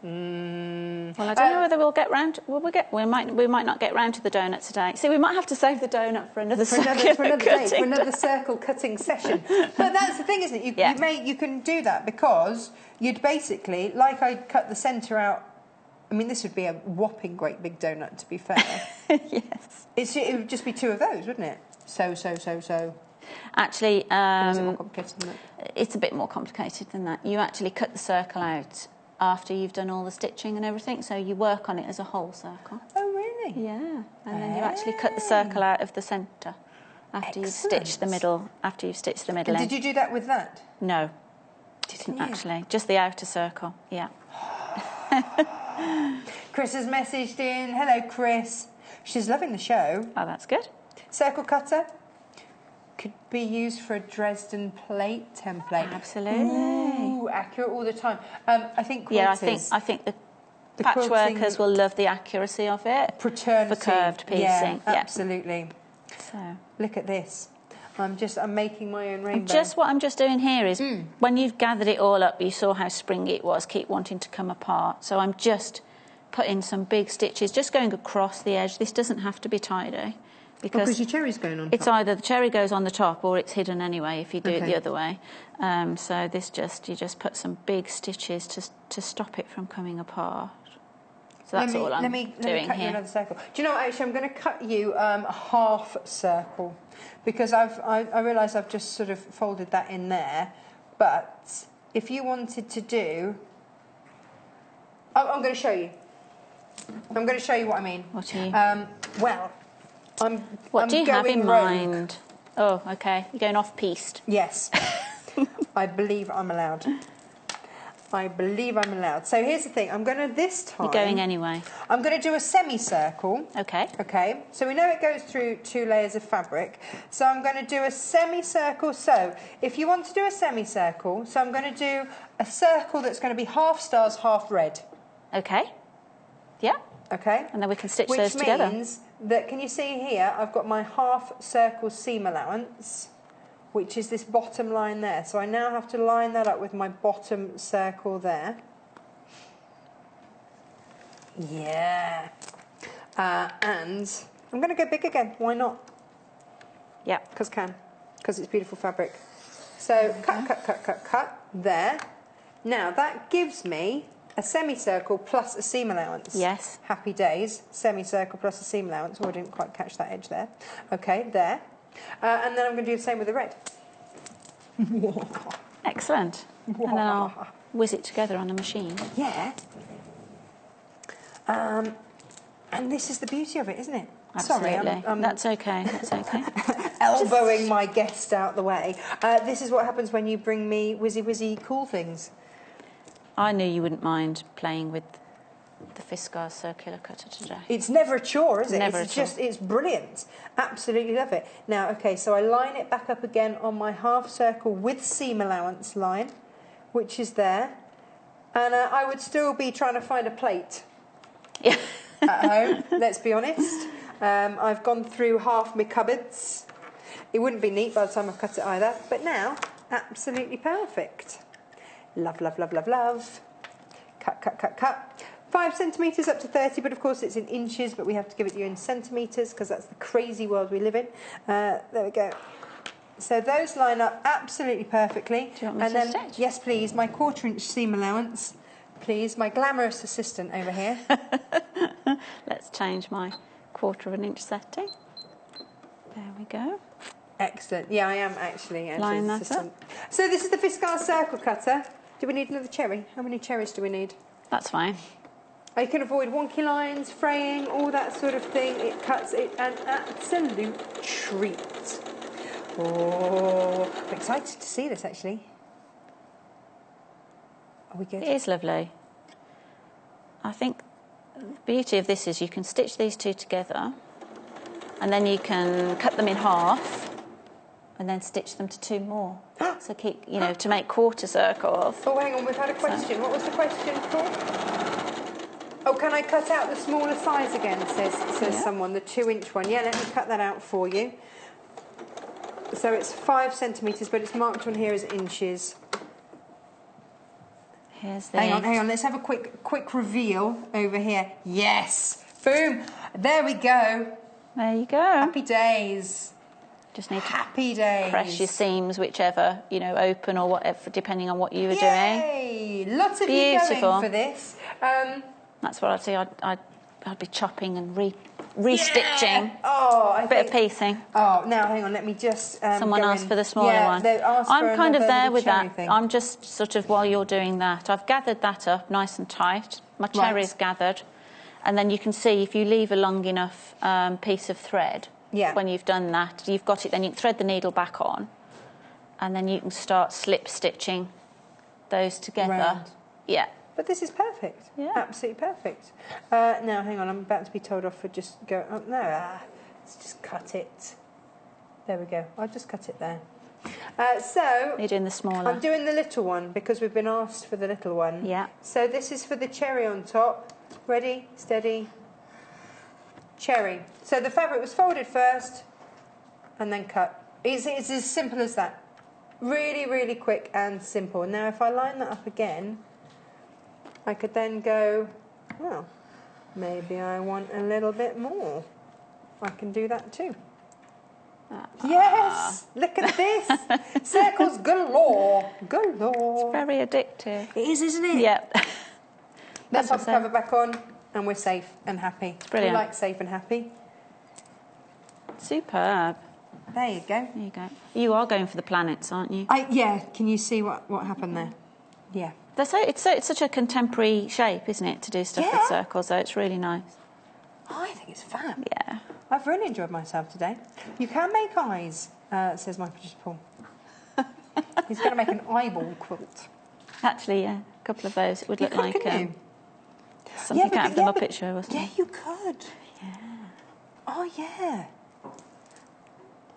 Well, I don't know whether we'll get round. We might not get round to the donut today. See, we might have to save the donut for another circle cutting session. But that's the thing, isn't it? You can do that because you'd basically, like I cut the centre out. I mean, this would be a whopping great big donut, to be fair. Yes. It would just be two of those, wouldn't it? So. Actually, is it more complicated than that? It's a bit more complicated than that. You actually cut the circle out after you've done all the stitching and everything, so you work on it as a whole circle. Oh, really? Yeah, and then you actually cut the circle out of the centre after you've stitched the middle. After you've stitched the middle. And did you do that with that? No, didn't actually. Just the outer circle. Yeah. Chris has messaged in. Hello, Chris. She's loving the show. Oh, that's good. Circle cutter could be used for a Dresden plate template. Absolutely. Ooh, accurate all the time. I think quilters, I think the patchworkers will love the accuracy of it. Paternity. For curved piecing. Yeah, absolutely. So look at this. I'm making my own rainbow. What I'm just doing here is when you've gathered it all up, you saw how springy it was, keep wanting to come apart. So I'm just putting some big stitches, just going across the edge. This doesn't have to be tidy. Because your cherry's going on top. It's either the cherry goes on the top or it's hidden anyway if you do it the other way. So you just put some big stitches to stop it from coming apart. So that's all I'm doing let me cut here. You another circle. Do you know what, actually, I'm going to cut you a half circle because I realise I've just sort of folded that in there. But if you wanted to do... I'm going to show you. I'm going to show you what I mean. What are you... What do you have in mind? Oh, okay. You're going off-piste. Yes. I believe I'm allowed. So here's the thing. I'm going to this time... You're going anyway. I'm going to do a semicircle. Okay. Okay. So we know it goes through 2 layers of fabric. So I'm going to do a semicircle. So if you want to do a semicircle, so I'm going to do a circle that's going to be half stars, half red. Okay. Yeah. Okay. And then we can stitch those together. Which means that, can you see here, I've got my half circle seam allowance, which is this bottom line there. So I now have to line that up with my bottom circle there. Yeah. And I'm going to go big again. Why not? Yeah. Because it's beautiful fabric. So cut. There. Now that gives me a semicircle plus a seam allowance. Yes. Happy days. Semicircle plus a seam allowance. Oh, I didn't quite catch that edge there. Okay, there. And then I'm going to do the same with the red. Excellent. And then I'll whiz it together on the machine. Yeah. And this is the beauty of it, isn't it? Absolutely. Sorry, that's okay. That's okay. Elbowing my guest out the way. This is what happens when you bring me whizzy cool things. I knew you wouldn't mind playing with the Fiskars circular cutter today. It's never a chore, is it? Never It's at all. just, it's brilliant. Absolutely love it. Now, okay, so I line it back up again on my half circle with seam allowance line, which is there. And I would still be trying to find a plate Yeah. at home, let's be honest. I've gone through half my cupboards. It wouldn't be neat by the time I've cut it either. But now, absolutely perfect. Love, love, love, love, love. Cut, cut, cut, cut. 5 centimetres up to 30, but of course it's in inches, but we have to give it to you in centimetres because that's the crazy world we live in. There we go. So those line up absolutely perfectly. Do you want me to stitch? Yes, please. My 1/4 inch seam allowance, please. My glamorous assistant over here. Let's change my 1/4 inch setting. There we go. Excellent. Yeah, I am actually Line Angie's that assistant. So this is the Fiskars circle cutter. Do we need another cherry? How many cherries do we need? That's fine. I can avoid wonky lines, fraying, all that sort of thing. It cuts it an absolute treat. Oh, I'm excited to see this actually. Are we good? It is lovely. I think the beauty of this is you can stitch these two together and then you can cut them in half and then stitch them to 2 more. So keep, you know, to make quarter circles. Oh, hang on, we've had a question. What was the question for? Oh, can I cut out the smaller size again, says Yeah. someone, the 2-inch one. Yeah, let me cut that out for you. So it's 5 centimetres, but it's marked on here as inches. Here's the... Hang on, let's have a quick reveal over here. Yes! Boom! There we go. There you go. Happy days. Just need to Happy days. press your seams, whichever, you know, open or whatever, depending on what you were doing. Yay! Lots of you Beautiful. going for this. That's what I'd say. I'd be chopping and restitching. Yeah. Oh, I Bit think... of piecing. Oh, now hang on, let me just... Someone go asked in. for the smaller yeah, one. they asked for I'm kind of another there little with cherry that. thing. I'm just sort of, while you're doing that, I've gathered that up nice and tight. My cherry's gathered. And then you can see if you leave a long enough piece of thread, when you've done that, you've got it, then you can thread the needle back on and then you can start slip stitching those together. Round. Yeah. But this is perfect. Yeah. Absolutely perfect. Now, hang on, I'm about to be told off for just go... Oh, no, let's just cut it. There we go. I'll just cut it there. So... You're doing the smaller. I'm doing the little one because we've been asked for the little one. Yeah. So this is for the cherry on top. Ready, steady, cherry. So the fabric was folded first and then cut. It's as simple as that. Really, really quick and simple. Now, if I line that up again, I could then go, well, maybe I want a little bit more. I can do that too. Yes! Look at this! Circles galore! Galore! It's very addictive. It is, isn't it? Yep. Let's pop the 100%. cover back on and we're safe and happy. brilliant. We like safe and happy. Superb. There you go. There you go. You are going for the planets, aren't you? Yeah, can you see what happened there? Yeah. It's such a contemporary shape, isn't it, to do stuff with circles, so it's really nice. Oh, I think it's fab. Yeah. I've really enjoyed myself today. You can make eyes, says my producer Paul. He's going to make an eyeball quilt. Actually, yeah, a couple of those. It would look like couldn't you? something out of the Muppet Show, wasn't Yeah, it? you could. Yeah. Oh, yeah.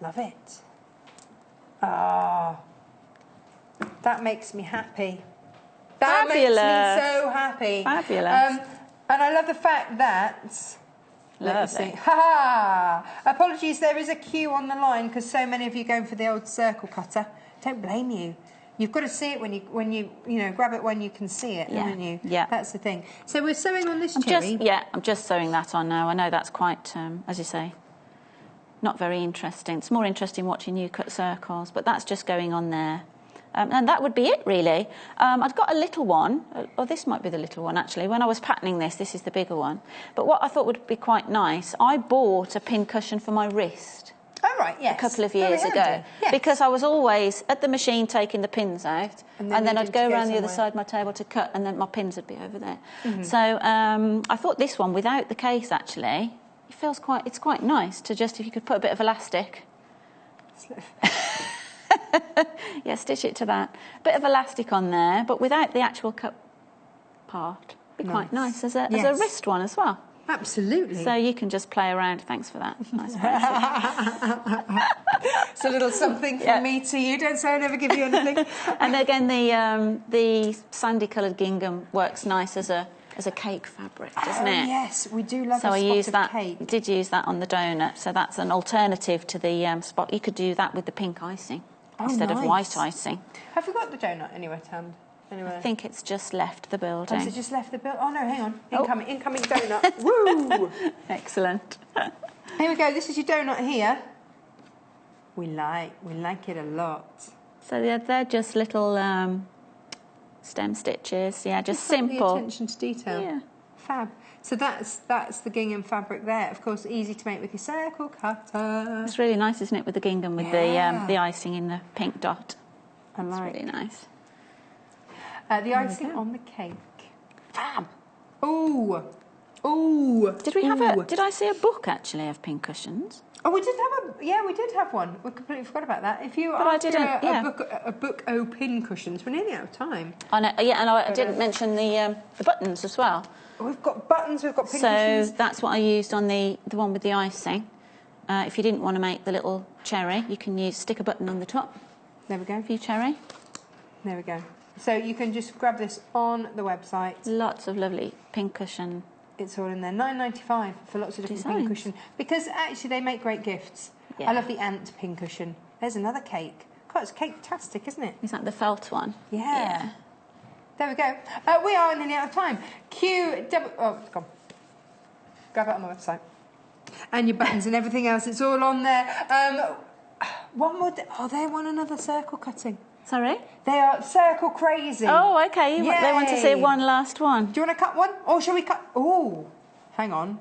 Love it. Ah. That makes me happy. That Fabulous. makes me so happy. Fabulous. And I love the fact that... Let me see. Lovely. Ha ha! Apologies, there is a queue on the line because so many of you are going for the old circle cutter. Don't blame you. You've got to see it when you grab it when you can see it, Yeah. haven't you? Yeah. That's the thing. So we're sewing on this cherry. I'm just sewing that on now. I know that's quite, as you say, not very interesting. It's more interesting watching you cut circles, but that's just going on there. And that would be it, really. I've got a little one. Oh, this might be the little one, actually. When I was patterning this is the bigger one. But what I thought would be quite nice, I bought a pin cushion for my wrist. Oh, right, yes. A couple of Very years ago. handy. Yes. Because I was always at the machine taking the pins out, and then you I'd did go go around the other somewhere. side of my table to cut, and then my pins would be over there. Mm-hmm. So I thought this one, without the case, actually, it's quite nice to just, if you could put a bit of elastic. Yeah, stitch it to that. Bit of elastic on there, but without the actual cut part. Be quite nice as a wrist one as well. Absolutely. So you can just play around. Thanks for that. Nice bracelet. It's a little something from me to you. Don't say I never give you anything. And again, the sandy coloured gingham works nice as a cake fabric, doesn't it? Yes, we do love so a I spot used of that. cake. Did use that on the donut. So that's an alternative to the spot. You could do that with the pink icing instead of white icing. Have we got the donut anywhere, Tam? Anywhere? I think it's just left the building. Has it just left the building? Oh no, hang on. Incoming donut. Woo! Excellent. Here we go. This is your donut here. We like it a lot. So they're just little stem stitches. Yeah, just simple. The attention to detail. Yeah. Fab. So that's the gingham fabric there. Of course, easy to make with your circle cutter. It's really nice, isn't it, with the gingham with the icing in the pink dot. I like. It's really nice. The icing on the cake. Fab. Ooh. Ooh. Did we have did I see a book actually of pin cushions? Oh, we did have one. We completely forgot about that. If you I didn't, a book o pin cushions, we're nearly out of time. I know, yeah, and I didn't mention the buttons as well. We've got buttons, we've got pin cushions. So that's what I used on the one with the icing. If you didn't want to make the little cherry, you can stick a button on the top. There we go. For your cherry. There we go. So you can just grab this on the website. Lots of lovely pin cushion. It's all in there. $9.95 for lots of different pin cushion. Because actually they make great gifts. Yeah. I love the ant pin cushion. There's another cake. God, it's cake-tastic, isn't it? Is that the felt one? Yeah. There we go. We are nearly out of time. Oh, it's gone. Grab it on the website. And your buttons and everything else. It's all on there. One more. They want another circle cutting. Sorry? They are circle crazy. Oh, okay. They want to see one last one. Do you want to cut one? Or shall we cut... Oh, hang on.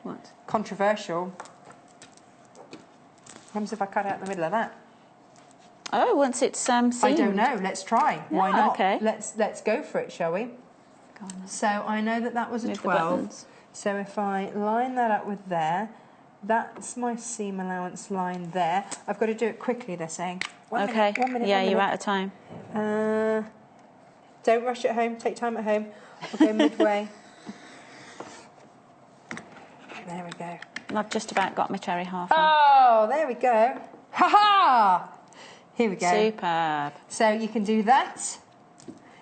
What? Controversial. What happens if I cut out the middle of that? Oh, once it's seamed. I don't know. Let's try. Why not? Okay. Let's go for it, shall we? Go on. So I know that was a 12. So if I line that up with there, that's my seam allowance line there. I've got to do it quickly, they're saying. One minute, yeah, you're out of time. Don't rush at home. Take time at home. We'll go midway. There we go. I've just about got my cherry half on. Oh, there we go. Ha-ha! Here we go. Superb. So you can do that.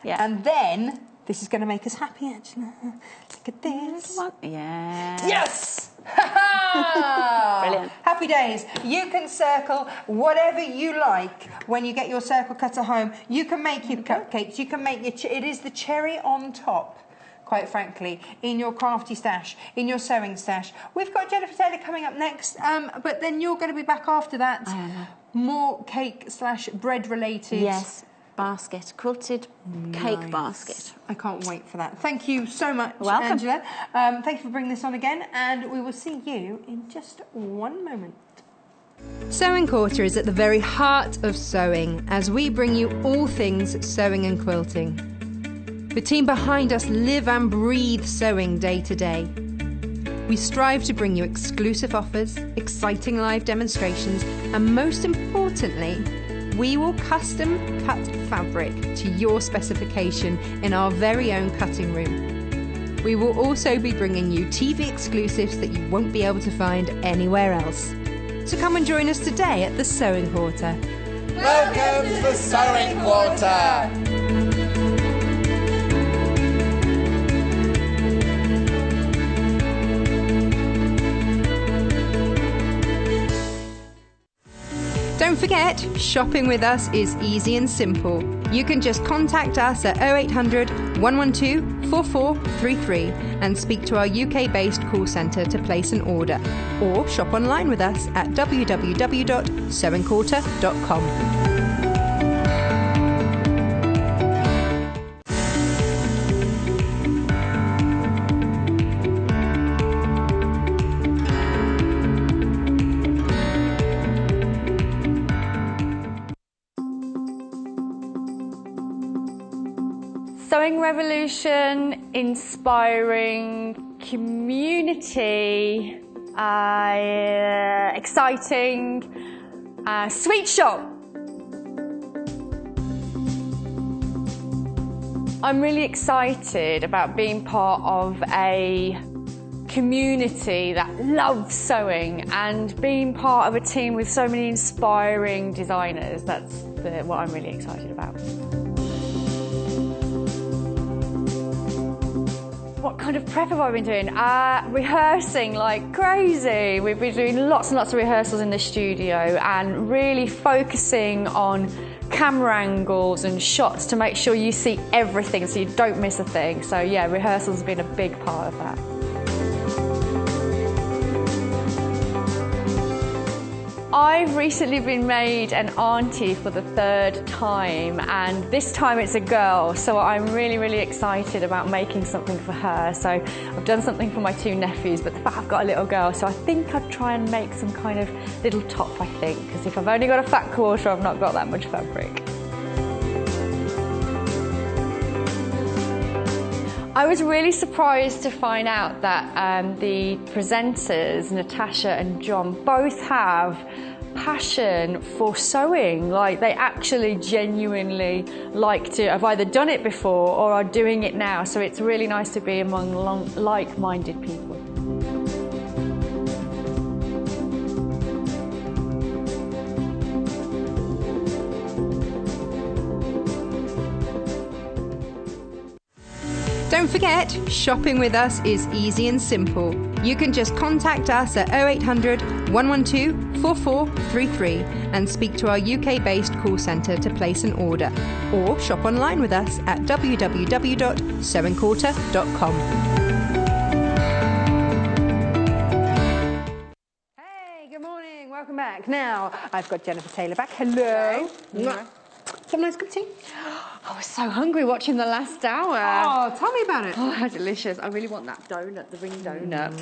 Yeah. And then, this is going to make us happy, actually. Look at this. Yeah. Yes! Ha-ha! Brilliant. Happy days. You can circle whatever you like when you get your circle cutter home. You can make your cupcakes. You can make your... It is the cherry on top, quite frankly, in your crafty stash, in your sewing stash. We've got Jenniffer Taylor coming up next, but then you're going to be back after that. More cake/bread related. Yes. Basket, quilted cake basket. I can't wait for that. Thank you so much, Welcome. Angela. Thank you for bringing this on again, and we will see you in just one moment. Sewing Quarter is at the very heart of sewing, as we bring you all things sewing and quilting. The team behind us live and breathe sewing day to day. We strive to bring you exclusive offers, exciting live demonstrations, and most importantly, we will custom cut fabric to your specification in our very own cutting room. We will also be bringing you TV exclusives that you won't be able to find anywhere else. So come and join us today at the Sewing Quarter. Welcome to the Sewing Quarter. Don't forget, shopping with us is easy and simple. You can just contact us at 0800 112 4433 and speak to our UK-based call centre to place an order, or shop online with us at www.sewingquarter.com. Sewing revolution, inspiring, community, exciting, sweet shop. I'm really excited about being part of a community that loves sewing and being part of a team with so many inspiring designers. That's what I'm really excited about. What kind of prep have I been doing? Rehearsing like crazy. We've been doing lots and lots of rehearsals in the studio and really focusing on camera angles and shots to make sure you see everything so you don't miss a thing. So yeah, rehearsals have been a big part of that. I've recently been made an auntie for the 3rd time, and this time it's a girl, so I'm really, really excited about making something for her. So I've done something for my 2 nephews, but the fact I've got a little girl, so I think I'd try and make some kind of little top, I think, because if I've only got a fat quarter, I've not got that much fabric. I was really surprised to find out that the presenters, Natasha and John, both have passion for sewing. Like, they actually genuinely like to, have either done it before or are doing it now. So it's really nice to be among like-minded people. Don't forget, shopping with us is easy and simple. You can just contact us at 0800 112 4433 and speak to our UK-based call centre to place an order, or shop online with us at www.sewingquarter.com. Hey, good morning, welcome back. Now, I've got Jenniffer Taylor back. Hello. Yeah. Some nice cup of tea? I was so hungry watching the last hour. Oh, tell me about it. Oh, how delicious. I really want that donut, the ring donut.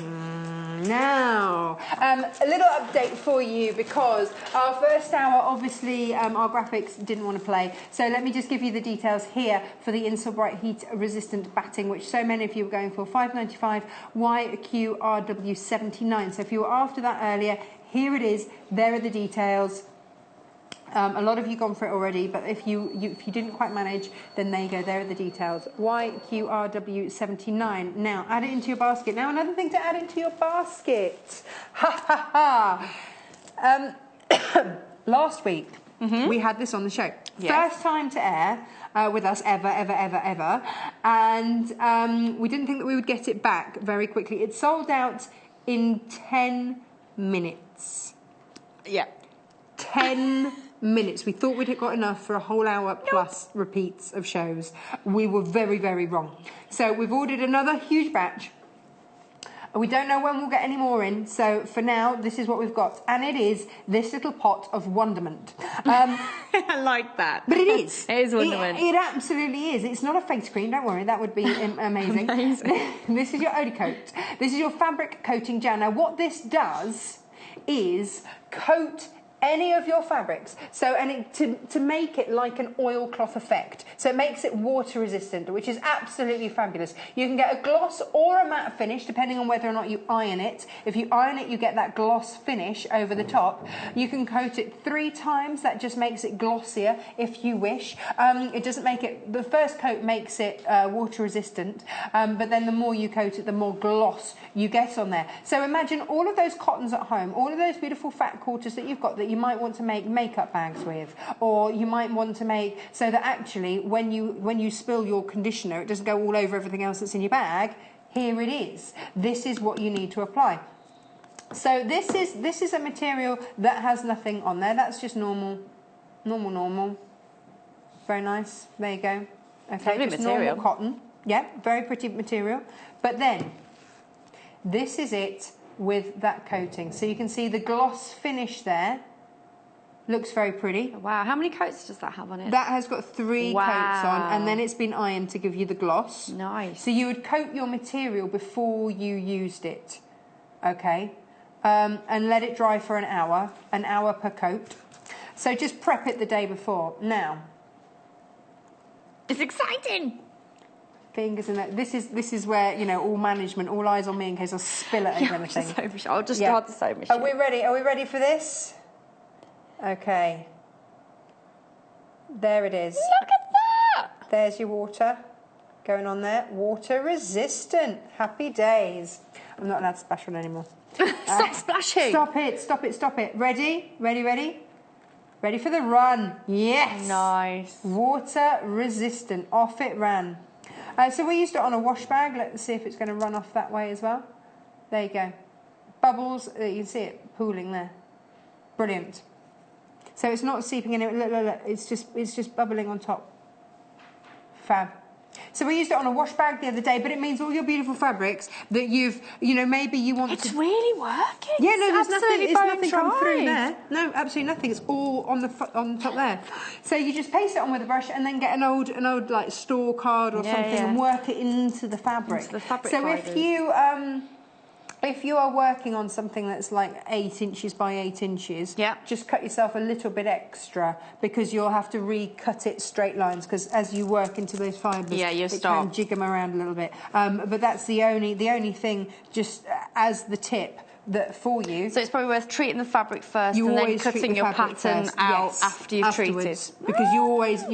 Now, a little update for you, because our first hour, obviously, our graphics didn't want to play. So let me just give you the details here for the Install Bright Heat Resistant Batting, which so many of you were going for, $5.95 YQRW79. So if you were after that earlier, here it is. There are the details. A lot of you gone for it already, but if you didn't quite manage, then there you go. There are the details. YQRW79. Now, add it into your basket. Now, another thing to add into your basket. Ha ha ha. Last week, we had this on the show. Yes. First time to air with us ever. And we didn't think that we would get it back very quickly. It sold out in 10 minutes. Yeah. 10 minutes. We thought we'd got enough for a whole hour plus repeats of shows. We were very, very wrong. So we've ordered another huge batch. We don't know when we'll get any more in. So for now, this is what we've got. And it is this little pot of wonderment. I like that. But it is. It is wonderment. It absolutely is. It's not a face cream, don't worry. That would be amazing. This is your Eau coat. This is your fabric coating gel. Now, what this does is coat any of your fabrics, so to make it like an oilcloth effect. So it makes it water resistant, which is absolutely fabulous. You can get a gloss or a matte finish depending on whether or not you iron it. If you iron it, you get that gloss finish over the top. You can coat it 3 times. That just makes it glossier if you wish. It doesn't make it, the first coat makes it water resistant, but then the more you coat it, the more gloss you get on there. So imagine all of those cottons at home, all of those beautiful fat quarters that you've got that you might want to make makeup bags with, or you might want to make so that actually when you spill your conditioner, it doesn't go all over everything else that's in your bag. Here it is. This is what you need to apply. So this is a material that has nothing on there. That's just normal. Very nice. There you go. Okay, lovely just material. normal cotton. Yeah, very pretty material. But then this is it with that coating. So you can see the gloss finish there. Looks very pretty. Wow, how many coats does that have on it? That has got 3 coats on, and then it's been ironed to give you the gloss. Nice. So you would coat your material before you used it, okay? And let it dry for an hour per coat. So just prep it the day before. Now, it's exciting. Fingers in that. This is where, you know, all management, all eyes on me in case I spill it over anything. I'll just start the sewing machine. Are we ready? Are we ready for this? Okay. There it is. Look at that! There's your water. going on there. Water resistant. Happy days. I'm not allowed to splash on anymore. Stop splashing. Stop it, stop it, stop it. Ready? Ready, ready? Ready for the run. Yes. Nice. Water resistant. Off it ran. So we used it on a wash bag. Let's see if it's going to run off that way as well. There you go. Bubbles. You can see it pooling there. Brilliant. So it's not seeping in. Look, look, look. It's just bubbling on top. Fab. So we used it on a wash bag the other day, but it means all your beautiful fabrics that maybe you want It's really working. Yeah, no, there's absolutely nothing come bone through dry. there. No, absolutely nothing. It's all on the top there. So you just paste it on with a brush and then get an old like store card or something and work it into the fabric. Into the fabric so fibres. if you are working on something that's like 8 inches by 8 inches, just cut yourself a little bit extra because you'll have to recut it straight lines because as you work into those fibres, it can jig them around a little bit. But that's the only thing, just as the tip, that for you. So it's probably worth treating the fabric first and then cutting your pattern out after you've treated. Because you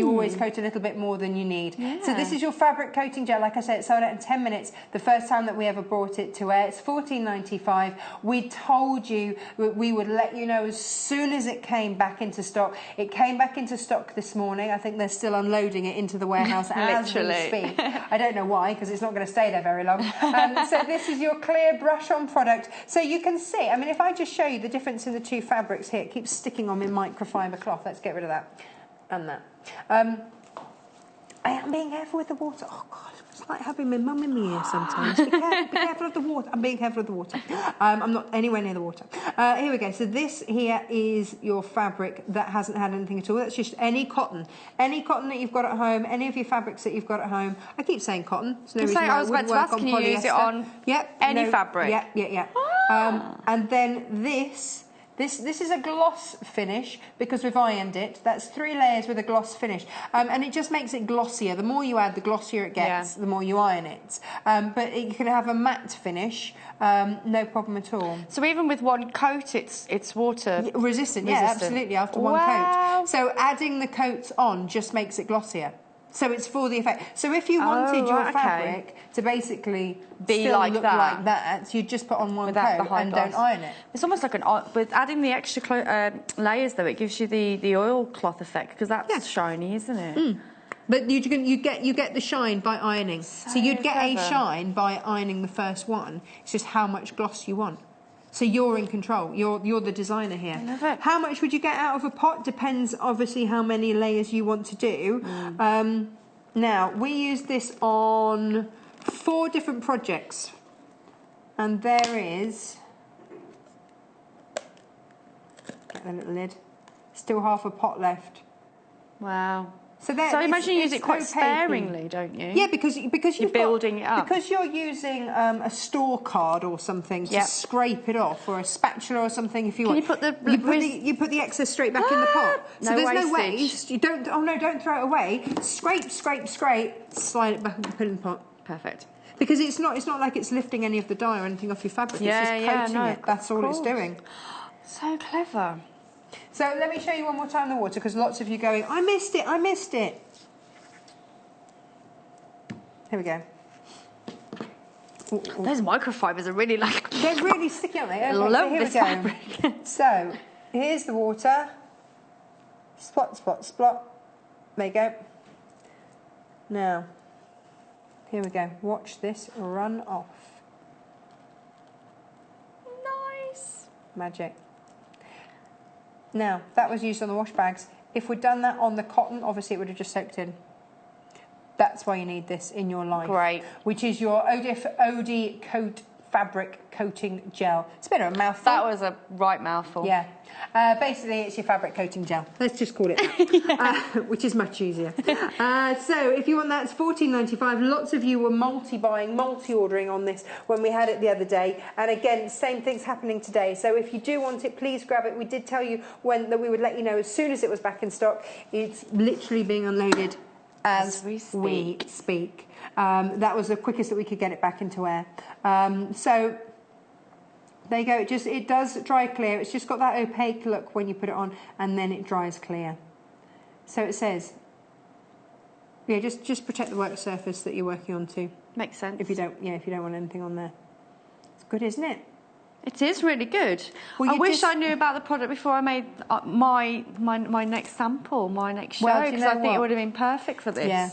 always coat a little bit more than you need. Yeah. So this is your fabric coating gel. Like I said, it sold out in 10 minutes. The first time that we ever brought it to air. It's $14.95. We told you we would let you know as soon as it came back into stock. It came back into stock this morning. I think they're still unloading it into the warehouse as we speak. I don't know why, because it's not going to stay there very long. So this is your clear brush-on product. So you can see, I mean, if I just show you the difference in the two fabrics here, it keeps sticking on my microfiber cloth. Let's get rid of that and that. I am being careful with the water. Oh, God, it's like having my mum in my ear sometimes. Be careful of the water. I'm being careful of the water. I'm not anywhere near the water. Here we go. So this here is your fabric that hasn't had anything at all. That's just any cotton. Any cotton that you've got at home, any of your fabrics that you've got at home. I keep saying cotton. There's no reason why I was about to ask, can you use it on any fabric? Yeah. And then this is a gloss finish because we've ironed it. That's 3 layers with a gloss finish. And it just makes it glossier. The more you add, the glossier it gets, the more you iron it. But you can have a matte finish, no problem at all. So even with one coat, it's water resistant. Yeah, absolutely, after one coat. So adding the coats on just makes it glossier. So it's for the effect. So if you wanted your fabric to basically be like that, you'd just put on one coat and don't iron it. It's almost like with adding the extra layers, though, it gives you the oilcloth effect because that's shiny, isn't it? Mm. But you get the shine by ironing. So you'd get a shine by ironing the first one. It's just how much gloss you want. So you're in control. You're the designer here. I love it. How much would you get out of a pot? Depends, obviously, how many layers you want to do. Now, we use this on 4 different projects. And there is... Get the little lid. Still half a pot left. Wow. So I imagine you use it quite sparingly, don't you? Yeah, because you're building it up. Because you're using a store card or something to scrape it off, or a spatula or something. If you want, you put the excess straight back in the pot. So there's no waste. You don't. Oh no! Don't throw it away. Scrape, scrape, scrape. Slide it back and put it in the pot. Perfect. Because it's not like it's lifting any of the dye or anything off your fabric. It's just coating it. That's all it's doing. So clever. So let me show you one more time the water, because lots of you going, I missed it. Here we go. Ooh. Those microfibers are really they're really sticky, aren't they? I love this fabric. So here's the water. Spot, spot, splot. There you go. Now, here we go. Watch this run off. Nice. Magic. Now, that was used on the wash bags. If we'd done that on the cotton, obviously it would have just soaked in. That's why you need this in your life. Great. Which is your OD Coat Fabric Coating Gel. It's a bit of a mouthful. That was a right mouthful. Yeah. Basically, it's your fabric coating gel. Let's just call it that, which is much easier. So if you want that, it's $14.95. Lots of you were multi-buying, multi-ordering on this when we had it the other day. And again, same thing's happening today. So if you do want it, please grab it. We did tell you that we would let you know as soon as it was back in stock. It's literally being unloaded as we speak. That was the quickest that we could get it back into air. So there you go. It does dry clear. It's just got that opaque look when you put it on, and then it dries clear. So it says Yeah, just protect the work surface that you're working on too. Makes sense. If you don't want anything on there. It's good, isn't it? It is really good. Well, I wish I knew about the product before I made my next sample, my next show, because I think it would have been perfect for this. Yeah.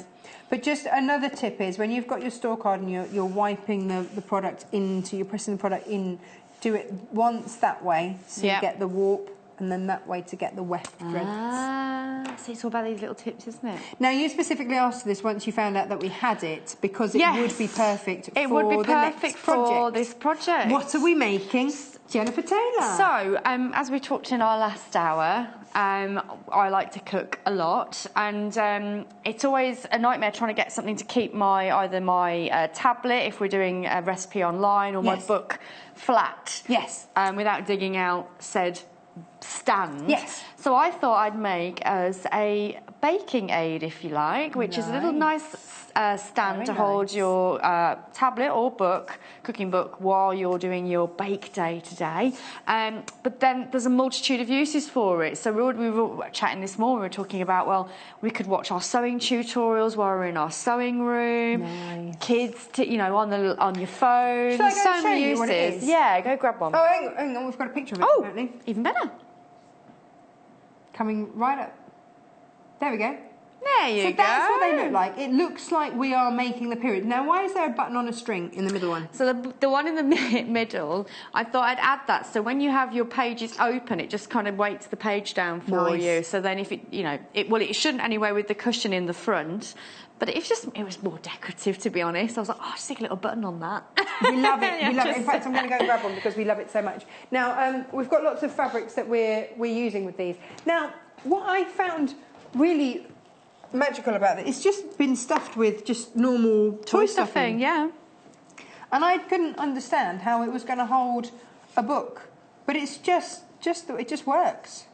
But just another tip is when you've got your store card and you're wiping the product into, you're pressing the product in, do it once that way so you get the warp, and then that way to get the weft threads. So it's all about these little tips, isn't it? Now, you specifically asked this once you found out that we had it, because it would be perfect for this project. What are we making, Jenniffer Taylor? So, as we talked in our last hour, I like to cook a lot, and it's always a nightmare trying to get something to keep either my tablet, if we're doing a recipe online, or my book flat. Yes. Without digging out said stand. Yes. So I thought I'd make us a baking aid, if you like, which is a little nice stand to hold your tablet or book, cooking book, while you're doing your bake day today. But then there's a multitude of uses for it. So we were chatting this morning, we were talking about, well, we could watch our sewing tutorials while we're in our sewing room. Nice. Kids, on your phone. Should I go so show many you uses. what it is? Yeah, go grab one. Oh, hang on, we've got a picture of it, apparently. Even better. Coming right up. There we go. There you go. So that's what they look like. It looks like we are making the period. Now, why is there a button on a string in the middle one? So the one in the middle, I thought I'd add that. So when you have your pages open, it just kind of weights the page down for you. So then if it shouldn't anyway with the cushion in the front. But it was more decorative, to be honest. I was like, I'll stick a little button on that. We love it. We love it. In fact, I'm going to go grab one because we love it so much. Now, we've got lots of fabrics that we're using with these. Now, what I found really magical about it, it's just been stuffed with just normal toy stuffing. Yeah. And I couldn't understand how it was going to hold a book, but it's just it just works.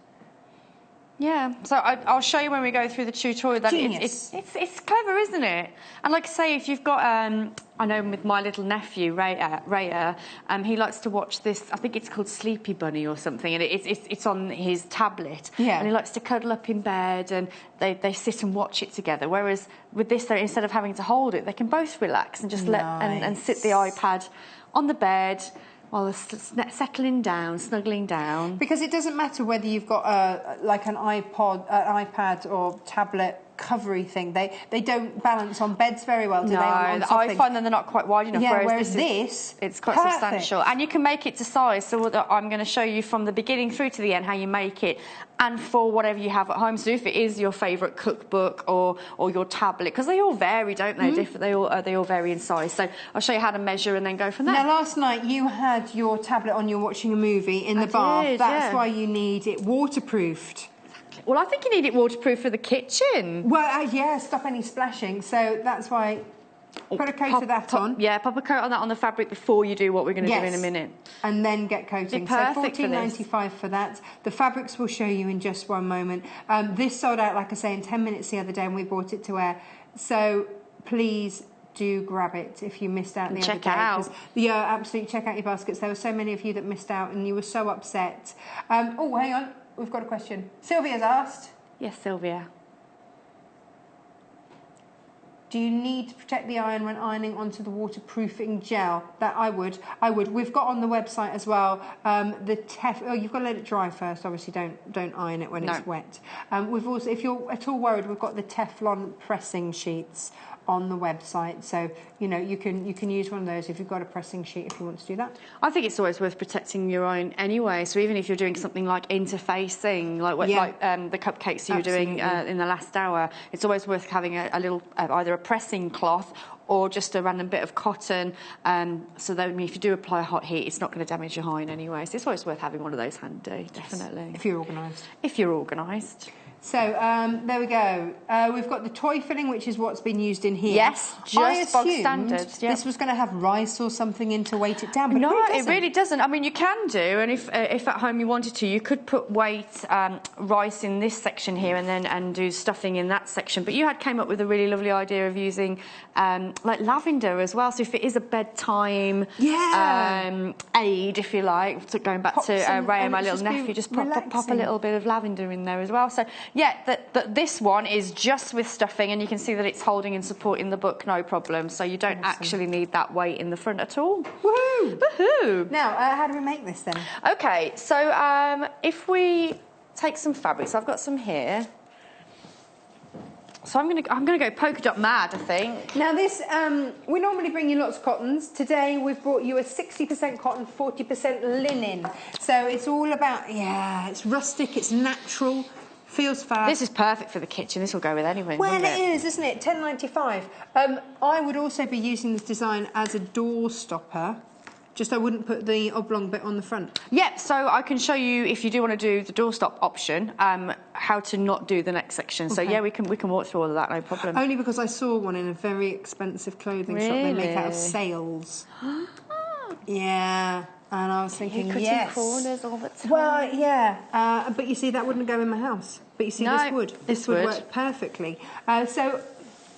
Yeah, so I'll show you when we go through the tutorial that it's clever, isn't it? And like I say, if you've got, I know with my little nephew, Raya, he likes to watch this, I think it's called Sleepy Bunny or something, and it's on his tablet. Yeah. And he likes to cuddle up in bed and they sit and watch it together. Whereas with this, instead of having to hold it, they can both relax and just and sit the iPad on the bed, while they're settling down, snuggling down. Because it doesn't matter whether you've got like an iPad or tablet covery thing. They don't balance on beds very well, do they? On I find that they're not quite wide enough. Yeah, whereas this it's quite substantial. And you can make it to size. So I'm going to show you from the beginning through to the end how you make it, and for whatever you have at home. So if it is your favourite cookbook or your tablet, because they all vary, don't they? They all vary in size. So I'll show you how to measure and then go from there. Now, last night you had your tablet on, you're watching a movie in the bath. That's why you need it waterproofed. Well, I think you need it waterproof for the kitchen. Well, yeah, stop any splashing. So that's why put a coat of that on. Yeah, pop a coat on that on the fabric before you do what we're going to do in a minute. And then get coating. So $14.95 for that. The fabrics we'll show you in just one moment. This sold out, like I say, in 10 minutes the other day, and we brought it to air. So please do grab it if you missed out the other day. Check it out. Yeah, absolutely. Check out your baskets. There were so many of you that missed out, and you were so upset. Oh, hang on. We've got a question. Sylvia's asked. Yes, Sylvia. Do you need to protect the iron when ironing onto the waterproofing gel? That I would. We've got on the website as well the you've got to let it dry first. Obviously, don't iron it when it's wet. We've also, if you're at all worried, we've got the Teflon pressing sheets on the website, so you can use one of those if you've got a pressing sheet if you want to do that. I think it's always worth protecting your own anyway. So even if you're doing something like interfacing, like the cupcakes you were doing in the last hour, it's always worth having a little either a pressing cloth or just a random bit of cotton, so that if you do apply hot heat, it's not going to damage your iron anyway. So it's always worth having one of those handy, definitely. If you're organised. If you're organised. So there we go. We've got the toy filling, which is what's been used in here. Yes, just bog standard. Yep. This was going to have rice or something in to weight it down, but no, it really doesn't. I mean, you can do, and if at home you wanted to, you could put rice in this section here, and do stuffing in that section. But you came up with a really lovely idea of using like lavender as well. So if it is a bedtime aid, if you like, going back to Ray and my little nephew, just pop a little bit of lavender in there as well. So Yeah, that this one is just with stuffing, and you can see that it's holding and supporting the book, no problem. So you don't actually need that weight in the front at all. Woohoo! Woohoo! Now, how do we make this then? Okay, so if we take some fabric, so I've got some here. So I'm gonna go polka dot mad, I think. Now this, we normally bring you lots of cottons. Today we've brought you a 60% cotton, 40% linen. So it's all about, it's rustic, it's natural, feels fab. This is perfect for the kitchen. This will go with anything. Well, it is, isn't it? £10.95. I would also be using this design as a door stopper. Just I wouldn't put the oblong bit on the front. Yeah, so I can show you, if you do want to do the doorstop option, how to not do the next section. So yeah, we can walk through all of that, no problem. Only because I saw one in a very expensive clothing shop they make out of sails. Yeah, and I was thinking, yes. corners all the time. Well, yeah, but you see, that wouldn't go in my house. But you see, No, this would. this would would. work perfectly. So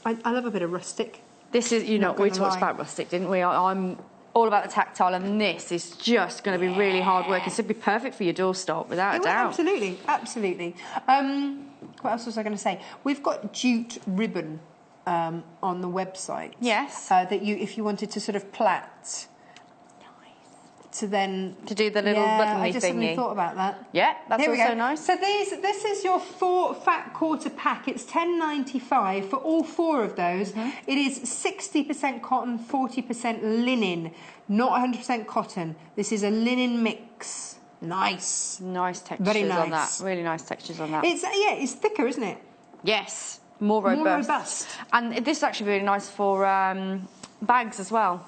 I love a bit of rustic. This is, we gonna talked lie. about rustic, didn't we? I'm all about the tactile, and this is just going to be really hard work. It's going to be perfect for your doorstop, without a doubt. Absolutely, absolutely. What else was I going to say? We've got jute ribbon on the website. Yes. That you, if you wanted to sort of plait, to then To do the little buttony I just suddenly thingy. thought about that. Yeah, that's Here we also go. nice. So this is your 4 fat quarter pack. It's £10.95 for all 4 of those. It is 60% cotton, 40% linen, not 100% cotton. This is a linen mix. Nice. Nice textures Very on that. nice. Really nice textures on that. It's thicker, isn't it? Yes, more robust. More robust. And this is actually really nice for bags as well,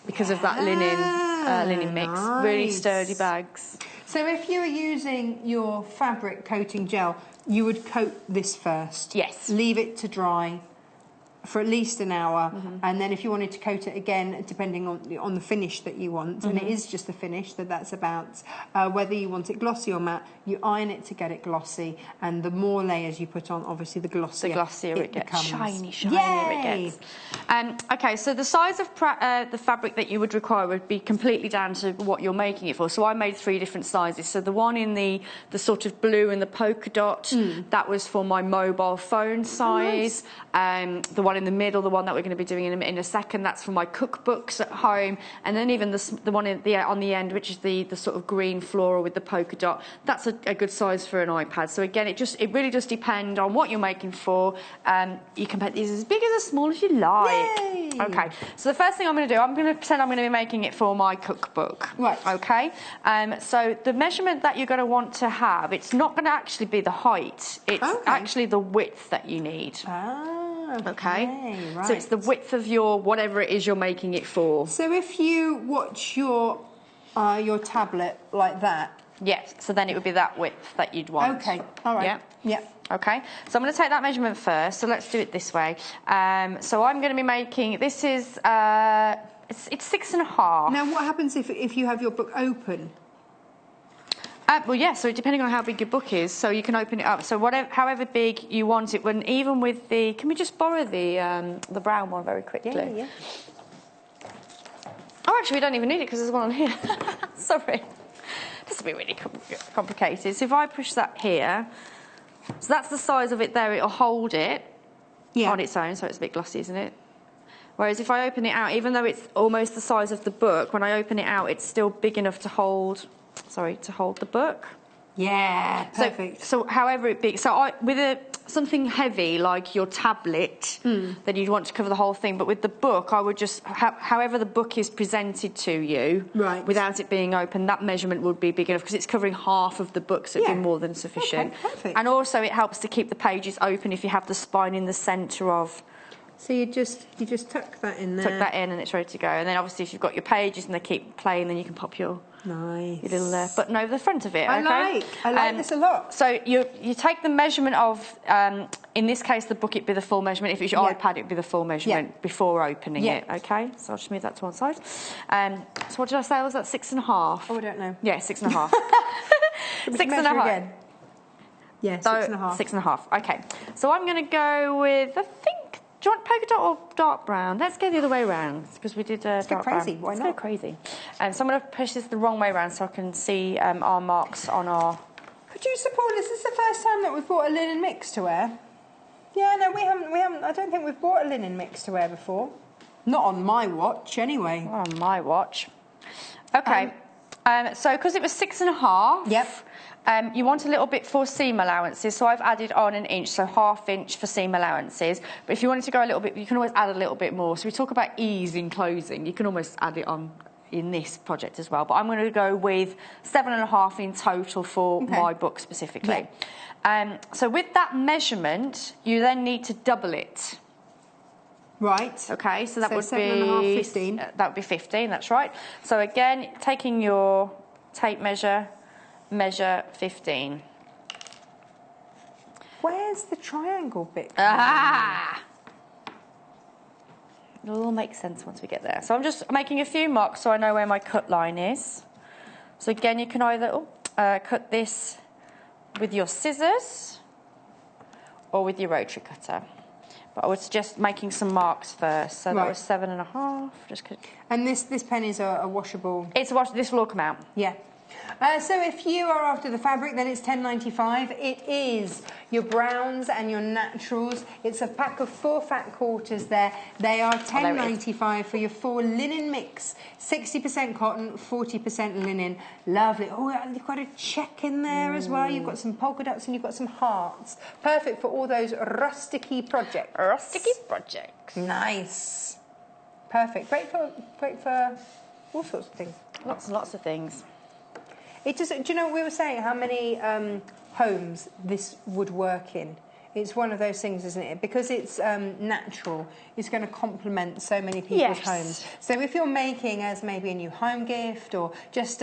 because of that linen mix. Really nice. sturdy bags. So if you were using your fabric coating gel, you would coat this first. Yes. Leave it to dry for at least an hour, and then if you wanted to coat it again, depending on the finish that you want, and it is just the finish that's about, whether you want it glossy or matte, you iron it to get it glossy, and the more layers you put on, obviously the glossier, it gets. becomes. Shinier Yay! it gets. Okay, so the size of the fabric that you would require would be completely down to what you're making it for. So I made 3 different sizes. So the one in the sort of blue and the polka dot, that was for my mobile phone size. The one in the middle, the one that we're going to be doing in a second, that's for my cookbooks at home. And then even the one on the end, which is the sort of green floral with the polka dot, that's a good size for an iPad. So again, it really does depend on what you're making for. You can make these as big as as small as you like. Yay! Okay, so the first thing I'm going to do, I'm going to pretend I'm going to be making it for my cookbook. Right. Okay, so the measurement that you're going to want to have, it's not going to actually be the height, it's actually the width that you need. Okay, right. so it's the width of your whatever it is you're making it for. So if you watch your tablet like that. Yes, so then it would be that width that you'd want. Okay, all right. Yeah. Okay, so I'm going to take that measurement first. So let's do it this way. So I'm going to be making, this is, it's 6.5. Now, what happens if you have your book open? Well, yeah, so depending on how big your book is, so you can open it up. So however big you want it, even with the... Can we just borrow the brown one very quickly? Yeah. Oh, actually, we don't even need it because there's one on here. Sorry. This will be really complicated. So if I push that here, so that's the size of it there, it'll hold it on its own, so it's a bit glossy, isn't it? Whereas if I open it out, even though it's almost the size of the book, when I open it out, it's still big enough to hold... to hold the book. Yeah, perfect. So however big. So with something heavy like your tablet, then you'd want to cover the whole thing. But with the book, I would just, however the book is presented to you, without it being open, that measurement would be big enough because it's covering half of the book, so it'd be more than sufficient. Okay, perfect. And also it helps to keep the pages open if you have the spine in the centre of. So you just tuck that in there. Tuck that in and it's ready to go. And then obviously if you've got your pages and they keep playing, then you can pop your little button over the front of it. I like this a lot. So you take the measurement of, in this case, the book, it'd be the full measurement. If it's your iPad, it'd be the full measurement before opening it. Okay, so I'll just move that to one side. So what did I say? Was that 6.5? Oh, I don't know. Yeah, 6.5. 6.5. Again. Yeah, 6.5. 6.5. Okay. So I'm going to go with, I think. Do you want polka dot or dark brown? Let's go the other way around because we did dark brown. Crazy. Why not? Let's go crazy. So I'm going to push this the wrong way around so I can see our marks on our Producer Paul, is this the first time that we've bought a linen mix to wear? Yeah, no, we haven't. I don't think we've bought a linen mix to wear before. Not on my watch, anyway. On my watch. Okay. So because it was 6.5. Yep. You want a little bit for seam allowances, so I've added on an inch, so 1/2 inch for seam allowances. But if you wanted to go a little bit, you can always add a little bit more. So we talk about ease in closing. You can almost add it on in this project as well. But I'm going to go with 7.5 in total for my book specifically. Yeah. So with that measurement, you then need to double it. Right. Okay, so that would 7.5, be 15. That would be 15. That's right. So again, taking your tape measure, measure 15. Where's the triangle bit? It'll all make sense once we get there. So I'm just making a few marks so I know where my cut line is. So again, you can either cut this with your scissors or with your rotary cutter. But I would suggest making some marks first. So that was 7.5. And this pen is a washable. It's a wash. This will all come out. Yeah. So if you are after the fabric, then it's $10.95. It is your browns and your naturals. It's a pack of 4 fat quarters there. They are $10.95 for your 4 linen mix. 60% cotton, 40% linen. Lovely. Oh, you've got a check in there as well. You've got some polka dots and you've got some hearts. Perfect for all those rusticy projects. Rusticy projects. Nice. Perfect. Great for all sorts of things. Lots and lots of things. It just, do you know, we were saying how many homes this would work in. It's one of those things, isn't it? Because it's natural, it's going to complement so many people's homes. So if you're making as maybe a new home gift or just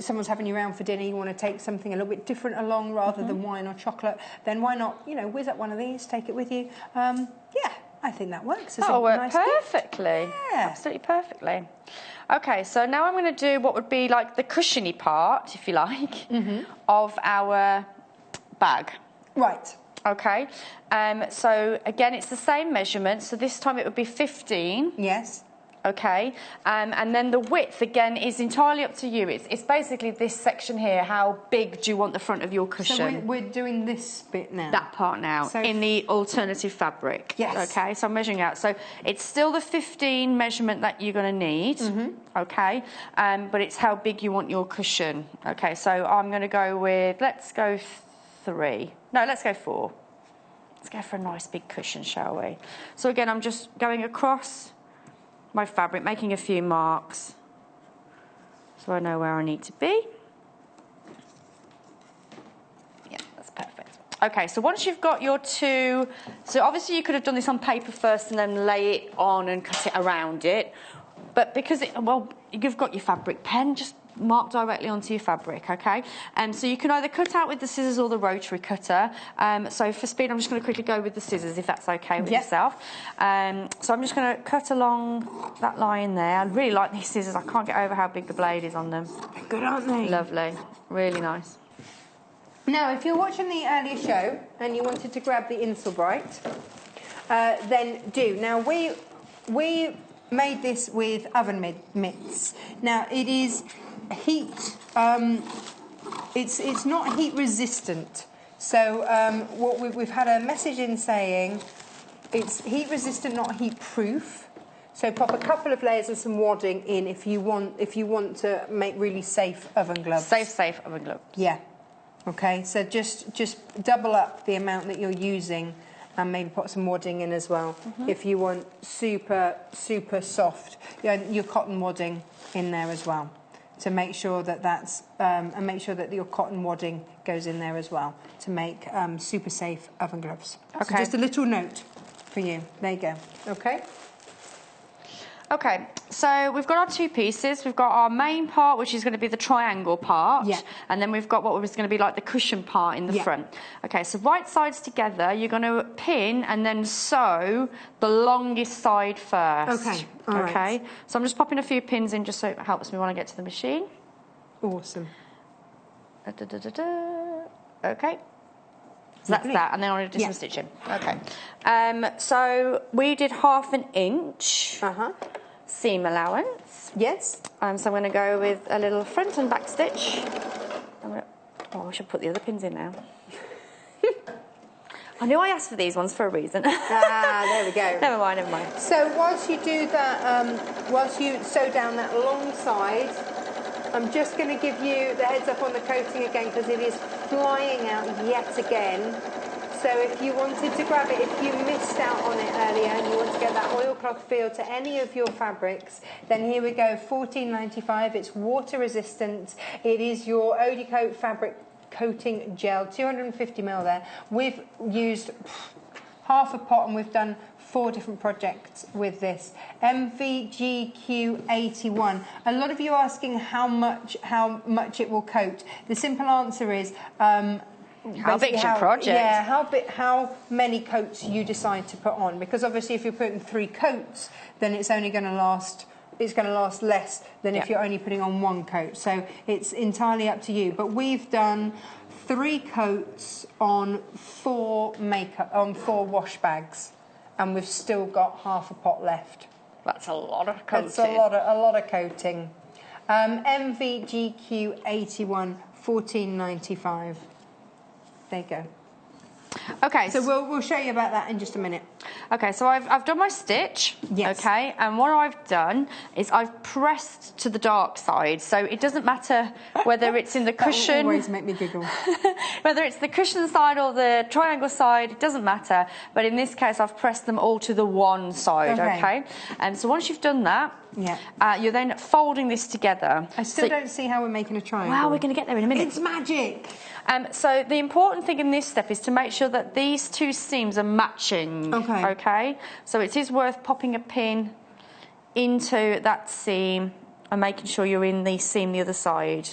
someone's having you around for dinner, you want to take something a little bit different along rather than wine or chocolate, then why not, you know, whiz up one of these, take it with you. Yeah, I think that works. That'll work perfectly. Yeah. Absolutely perfectly. Okay, so now I'm going to do what would be like the cushiony part, if you like, of our bag. Right. Okay, so again, it's the same measurement. So this time it would be 15. Yes. Okay, and then the width, again, is entirely up to you. It's basically this section here. How big do you want the front of your cushion? So we're doing this bit now? That part now, so in the alternative fabric. Yes. Okay, so I'm measuring out. So it's still the 15 measurement that you're going to need, okay, but it's how big you want your cushion. Okay, so I'm going to go with, let's go 3. No, let's go 4. Let's go for a nice big cushion, shall we? So again, I'm just going across my fabric, making a few marks so I know where I need to be. Yeah, that's perfect. Okay, so once you've got your 2, so obviously you could have done this on paper first and then lay it on and cut it around it, but because you've got your fabric pen, just mark directly onto your fabric, okay? So you can either cut out with the scissors or the rotary cutter. So for speed, I'm just going to quickly go with the scissors, if that's okay with yourself. So I'm just going to cut along that line there. I really like these scissors. I can't get over how big the blade is on them. They're good, aren't they? Lovely. Really nice. Now, if you're watching the earlier show and you wanted to grab the Insulbright, then do. Now, we made this with oven mitts. Now, it is heat, it's not heat resistant. So what we've had a message in saying it's heat resistant, not heat proof. So pop a couple of layers of some wadding in if you want to make really safe oven gloves. Safe oven gloves. Yeah. Okay. So just double up the amount that you're using, and maybe put some wadding in as well if you want super soft. Your cotton wadding in there as well, to make sure that that's and make sure that your cotton wadding goes in there as well to make super safe oven gloves. Okay. So just a little note for you. There you go. Okay. Okay, so we've got our 2 pieces. We've got our main part, which is going to be the triangle part. Yeah. And then we've got what was going to be like the cushion part in the front. Okay, so right sides together, you're going to pin and then sew the longest side first. Okay, all right. Okay, so I'm just popping a few pins in just so it helps me when I get to the machine. Awesome. Okay. So that's that, and then I'm going to do some stitching. Okay. So we did 1/2 inch seam allowance. Yes. So I'm going to go with a little front and back stitch. I'm going to Oh, I should put the other pins in now. I knew I asked for these ones for a reason. There we go. Never mind, never mind. So whilst you do that, whilst you sew down that long side, I'm just going to give you the heads up on the coating again because it is flying out yet again. So if you wanted to grab it, if you missed out on it earlier and you want to get that oilcloth feel to any of your fabrics, then here we go, $14.95. It's water resistant. It is your Odecoat fabric coating gel, 250ml there. We've used half a pot and we've done 4 different projects with this. MVGQ81. A lot of you are asking how much it will coat. The simple answer is how big's your project? Yeah, how many coats you decide to put on. Because obviously if you're putting 3 coats, then it's only going to last. It's going to last less than if you're only putting on 1 coat. So it's entirely up to you. But we've done 3 coats on 4 wash bags, and we've still got half a pot left. That's a lot of coating. That's a lot of coating. MVGQ81, $14.95. There you go. Okay. So we'll show you about that in just a minute. Okay, so I've done my stitch. Yes. Okay, and what I've done is I've pressed to the dark side, so it doesn't matter whether it's in the cushion. That will always make me giggle. Whether it's the cushion side or the triangle side, it doesn't matter. But in this case, I've pressed them all to the one side. Okay. And so once you've done that, you're then folding this together. I still don't see how we're making a triangle. Well, we're going to get there in a minute. It's magic. So the important thing in this step is to make sure that these 2 seams are matching. Okay. So it is worth popping a pin into that seam and making sure you're in the seam the other side,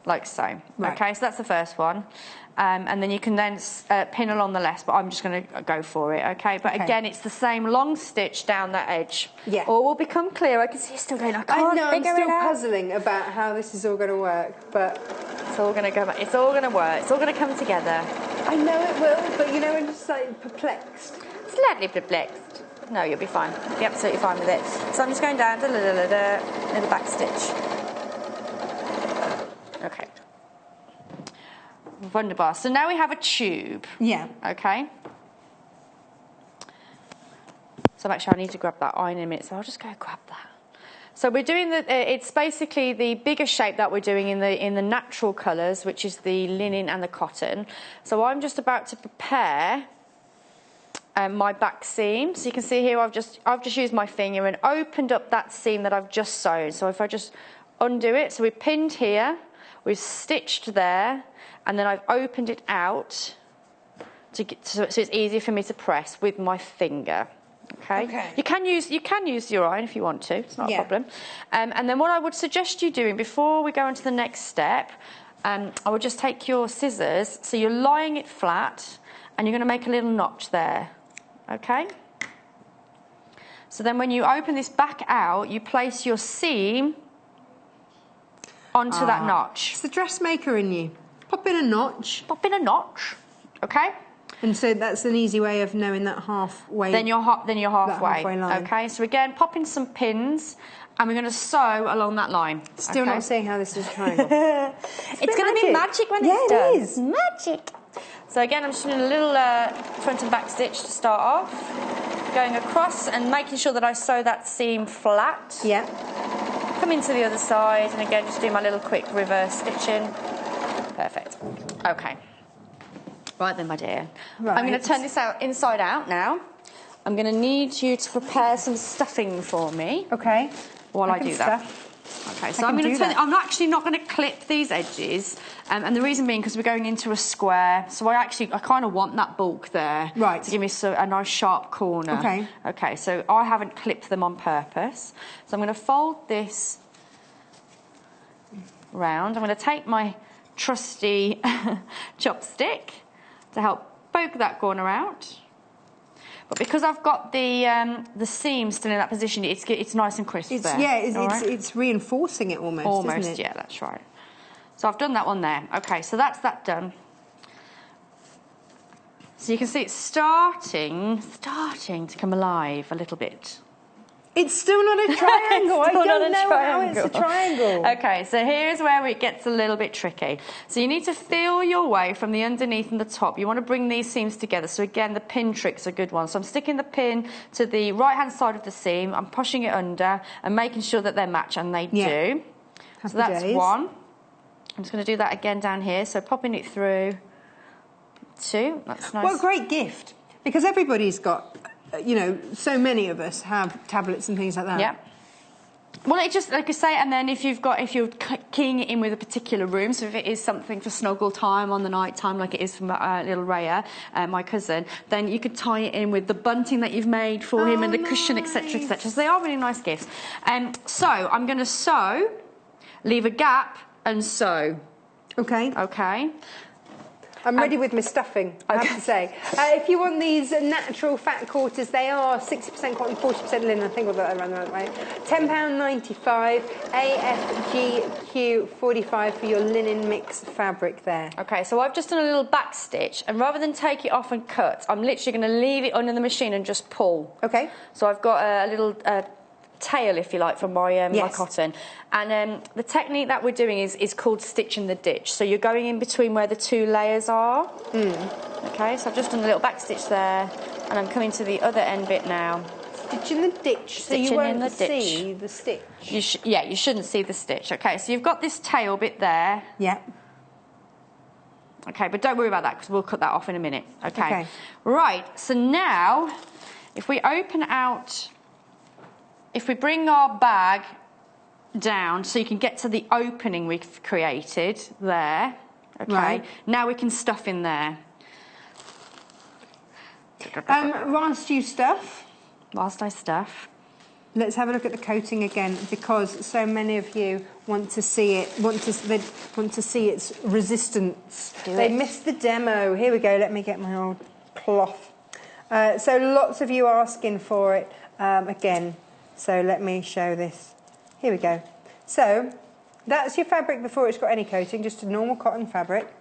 like so. Right. Okay. So that's the first one. And then you can then pin along the left, but I'm just going to go for it, okay? But again, it's the same long stitch down that edge. Yeah. All will become clear. I can see you still going, I can't know, figure I'm still it out. puzzling about how this is all going to work, but... It's all going to go. It's all going to work. It's all going to come together. I know it will, but you know, I'm just like perplexed. Slightly perplexed. No, you'll be fine. You'll be absolutely fine with it. So I'm just going down to little back stitch. Okay. Wonderbar. So now we have a tube. Yeah. Okay. So actually I need to grab that iron in a minute, so I'll just go grab that. So we're doing it's basically the bigger shape that we're doing in the natural colours, which is the linen and the cotton. So I'm just about to prepare my back seam. So you can see here I've just used my finger and opened up that seam that I've just sewn. So if I just undo it, so we've pinned here, we've stitched there, and then I've opened it out so it's easier for me to press with my finger. Okay. You can use your iron if you want to. It's not a problem. And then what I would suggest you doing before we go on to the next step, I would just take your scissors. So you're lying it flat, and you're going to make a little notch there. Okay. So then when you open this back out, you place your seam onto that notch. It's the dressmaker in you. Pop in a notch. Pop in a notch. Okay. And so that's an easy way of knowing that halfway. Then you're halfway. Line. Okay, so again, pop in some pins, and we're going to sew along that line. Still not seeing how this is a triangle. It's going to be magic when it's done. Yeah, it is. Magic. So again, I'm just doing a little front and back stitch to start off, going across and making sure that I sew that seam flat. Yeah. Come into the other side, and again, just do my little quick reverse stitching. Perfect. Okay. Right then, my dear. Right. I'm going to turn this out inside out now. I'm going to need you to prepare some stuffing for me. Okay. While I do that. Okay, so I'm going to turn it. I'm actually not going to clip these edges, and the reason being because we're going into a square. So I kind of want that bulk there, right, to give me a nice sharp corner. Okay. Okay, so I haven't clipped them on purpose. So I'm going to fold this round. I'm going to take my trusty chopstick to help poke that corner out. But because I've got the seam still in that position, it's nice and crisp there. Yeah, it's reinforcing it almost. Almost, isn't it? Yeah, that's right. So I've done that one there. Okay, so that's that done. So you can see it's starting to come alive a little bit. It's still not a triangle. I Still not don't a know how it's a triangle. triangle. Okay, so here's where it gets a little bit tricky. So you need to feel your way from the underneath and the top. You want to bring these seams together. So again, the pin trick's a good one. So I'm sticking the pin to the right-hand side of the seam. I'm pushing it under and making sure that they match, and they do. So that's days. one. I'm just going to do that again down here. So popping it through. Two. That's nice. What a great gift. Because everybody's got, you know, so many of us have tablets and things like that. Yeah. Well, it just, like I say, and then if you're keying it in with a particular room, so if it is something for snuggle time on the night time, like it is for little Raya, my cousin, then you could tie it in with the bunting that you've made for him and the cushion, etc., etc. So they are really nice gifts. So I'm going to sew, leave a gap, and sew. Okay. Okay. I'm ready with my stuffing, I have to say. If you want these natural fat quarters, they are 60% cotton, 40% linen. I think we'll get that around the right way. £10.95, AFGQ 45 for your linen mix fabric there. Okay, so I've just done a little back stitch, and rather than take it off and cut, I'm literally going to leave it under the machine and just pull. Okay. So I've got a little tail, if you like, from my my cotton, and the technique that we're doing is called stitching the ditch. So you're going in between where the two layers are. Okay, so I've just done a little back stitch there, and I'm coming to the other end bit now. Stitching the ditch, so you won't see the stitch. You shouldn't see the stitch. Okay, so you've got this tail bit there. Yeah. Okay, but don't worry about that because we'll cut that off in a minute. Okay. Right, so now if we open out. If we bring our bag down so you can get to the opening we've created there, okay, right. Now we can stuff in there. Whilst you stuff, Whilst I stuff. let's have a look at the coating again, because so many of you want to see it, want to see its resistance. They missed the demo. Here we go. Let me get my old cloth. So lots of you are asking for it again. So let me show this. Here we go. So that's your fabric before it's got any coating, just a normal cotton fabric.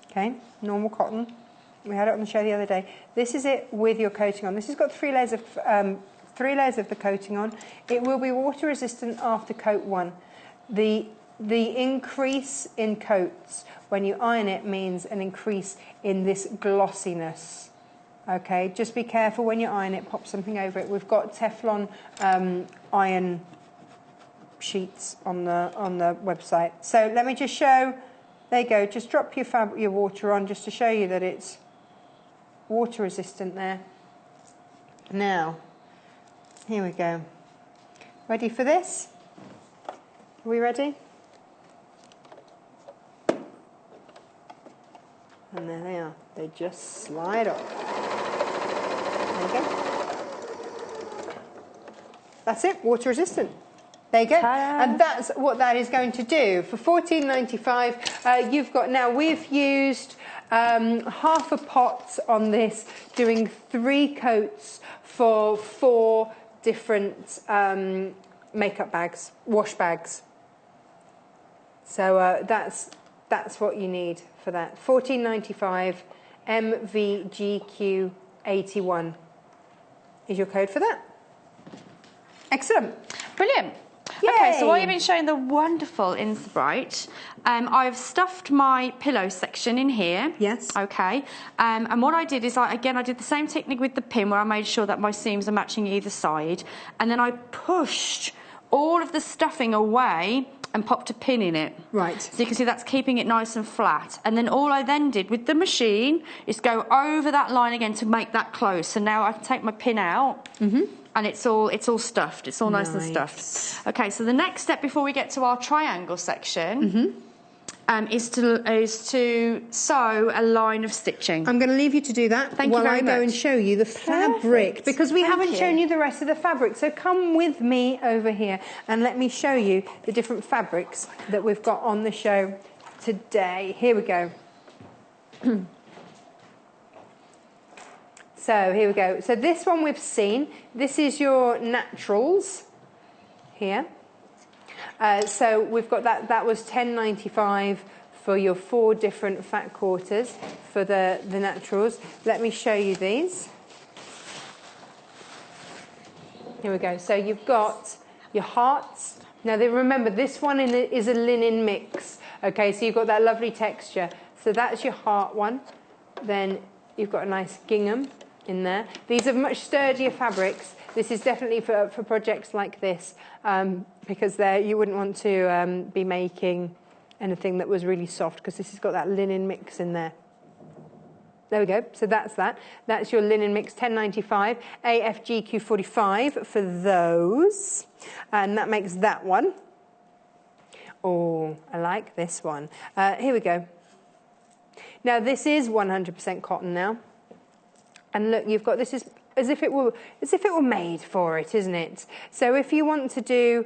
Okay, normal cotton. We had it on the show the other day. This is it with your coating on. This has got three layers of the coating on. It will be water resistant after coat one. The increase in coats when you iron it means an increase in this glossiness. Okay, just be careful when you iron it, pop something over it. We've got Teflon iron sheets on the website. So let me just show, there you go, just drop your water on just to show you that it's water resistant there. Now, here we go. Ready for this? Are we ready? And there they are. They just slide off. There you go. That's it, water resistant. There you go. And that's what that is going to do. For $14.95, you've got, now we've used half a pot on this, doing 3 coats for 4 different makeup bags, wash bags. So that's what you need for that. $14.95, MVGQ81 is your code for that. Excellent. Brilliant. Yay. Okay, so while you've been showing the wonderful Inspibrite, I've stuffed my pillow section in here. Yes. Okay. And what I did is, I did the same technique with the pin where I made sure that my seams are matching either side. And then I pushed all of the stuffing away and popped a pin in it. Right. So you can see that's keeping it nice and flat. And then all I then did with the machine is go over that line again to make that close. So now I can take my pin out. And it's all stuffed. It's all nice and stuffed. Okay, so the next step before we get to our triangle section is to sew a line of stitching. I'm going to leave you to do that Thank you very while I go much. and show you the fabric, because we haven't shown you the rest of the fabric. So come with me over here and let me show you the different fabrics that we've got on the show today. Here we go. So here we go. So this one we've seen. This is your naturals here. So we've got that. That was $10.95 for your 4 different fat quarters for the naturals. Let me show you these. Here we go. So you've got your hearts. Now, remember, this one is a linen mix. Okay, so you've got that lovely texture. So that's your heart one. Then you've got a nice gingham in there. These are much sturdier fabrics. This is definitely for projects like this, because you wouldn't want to be making anything that was really soft, because this has got that linen mix in there. There we go. So that's that. That's your linen mix, $10.95. AFGQ 45 for those. And that makes that one. Oh, I like this one. Here we go. Now, this is 100% cotton now. And look, you've got, this is as if it were made for it, isn't it? So if you want to do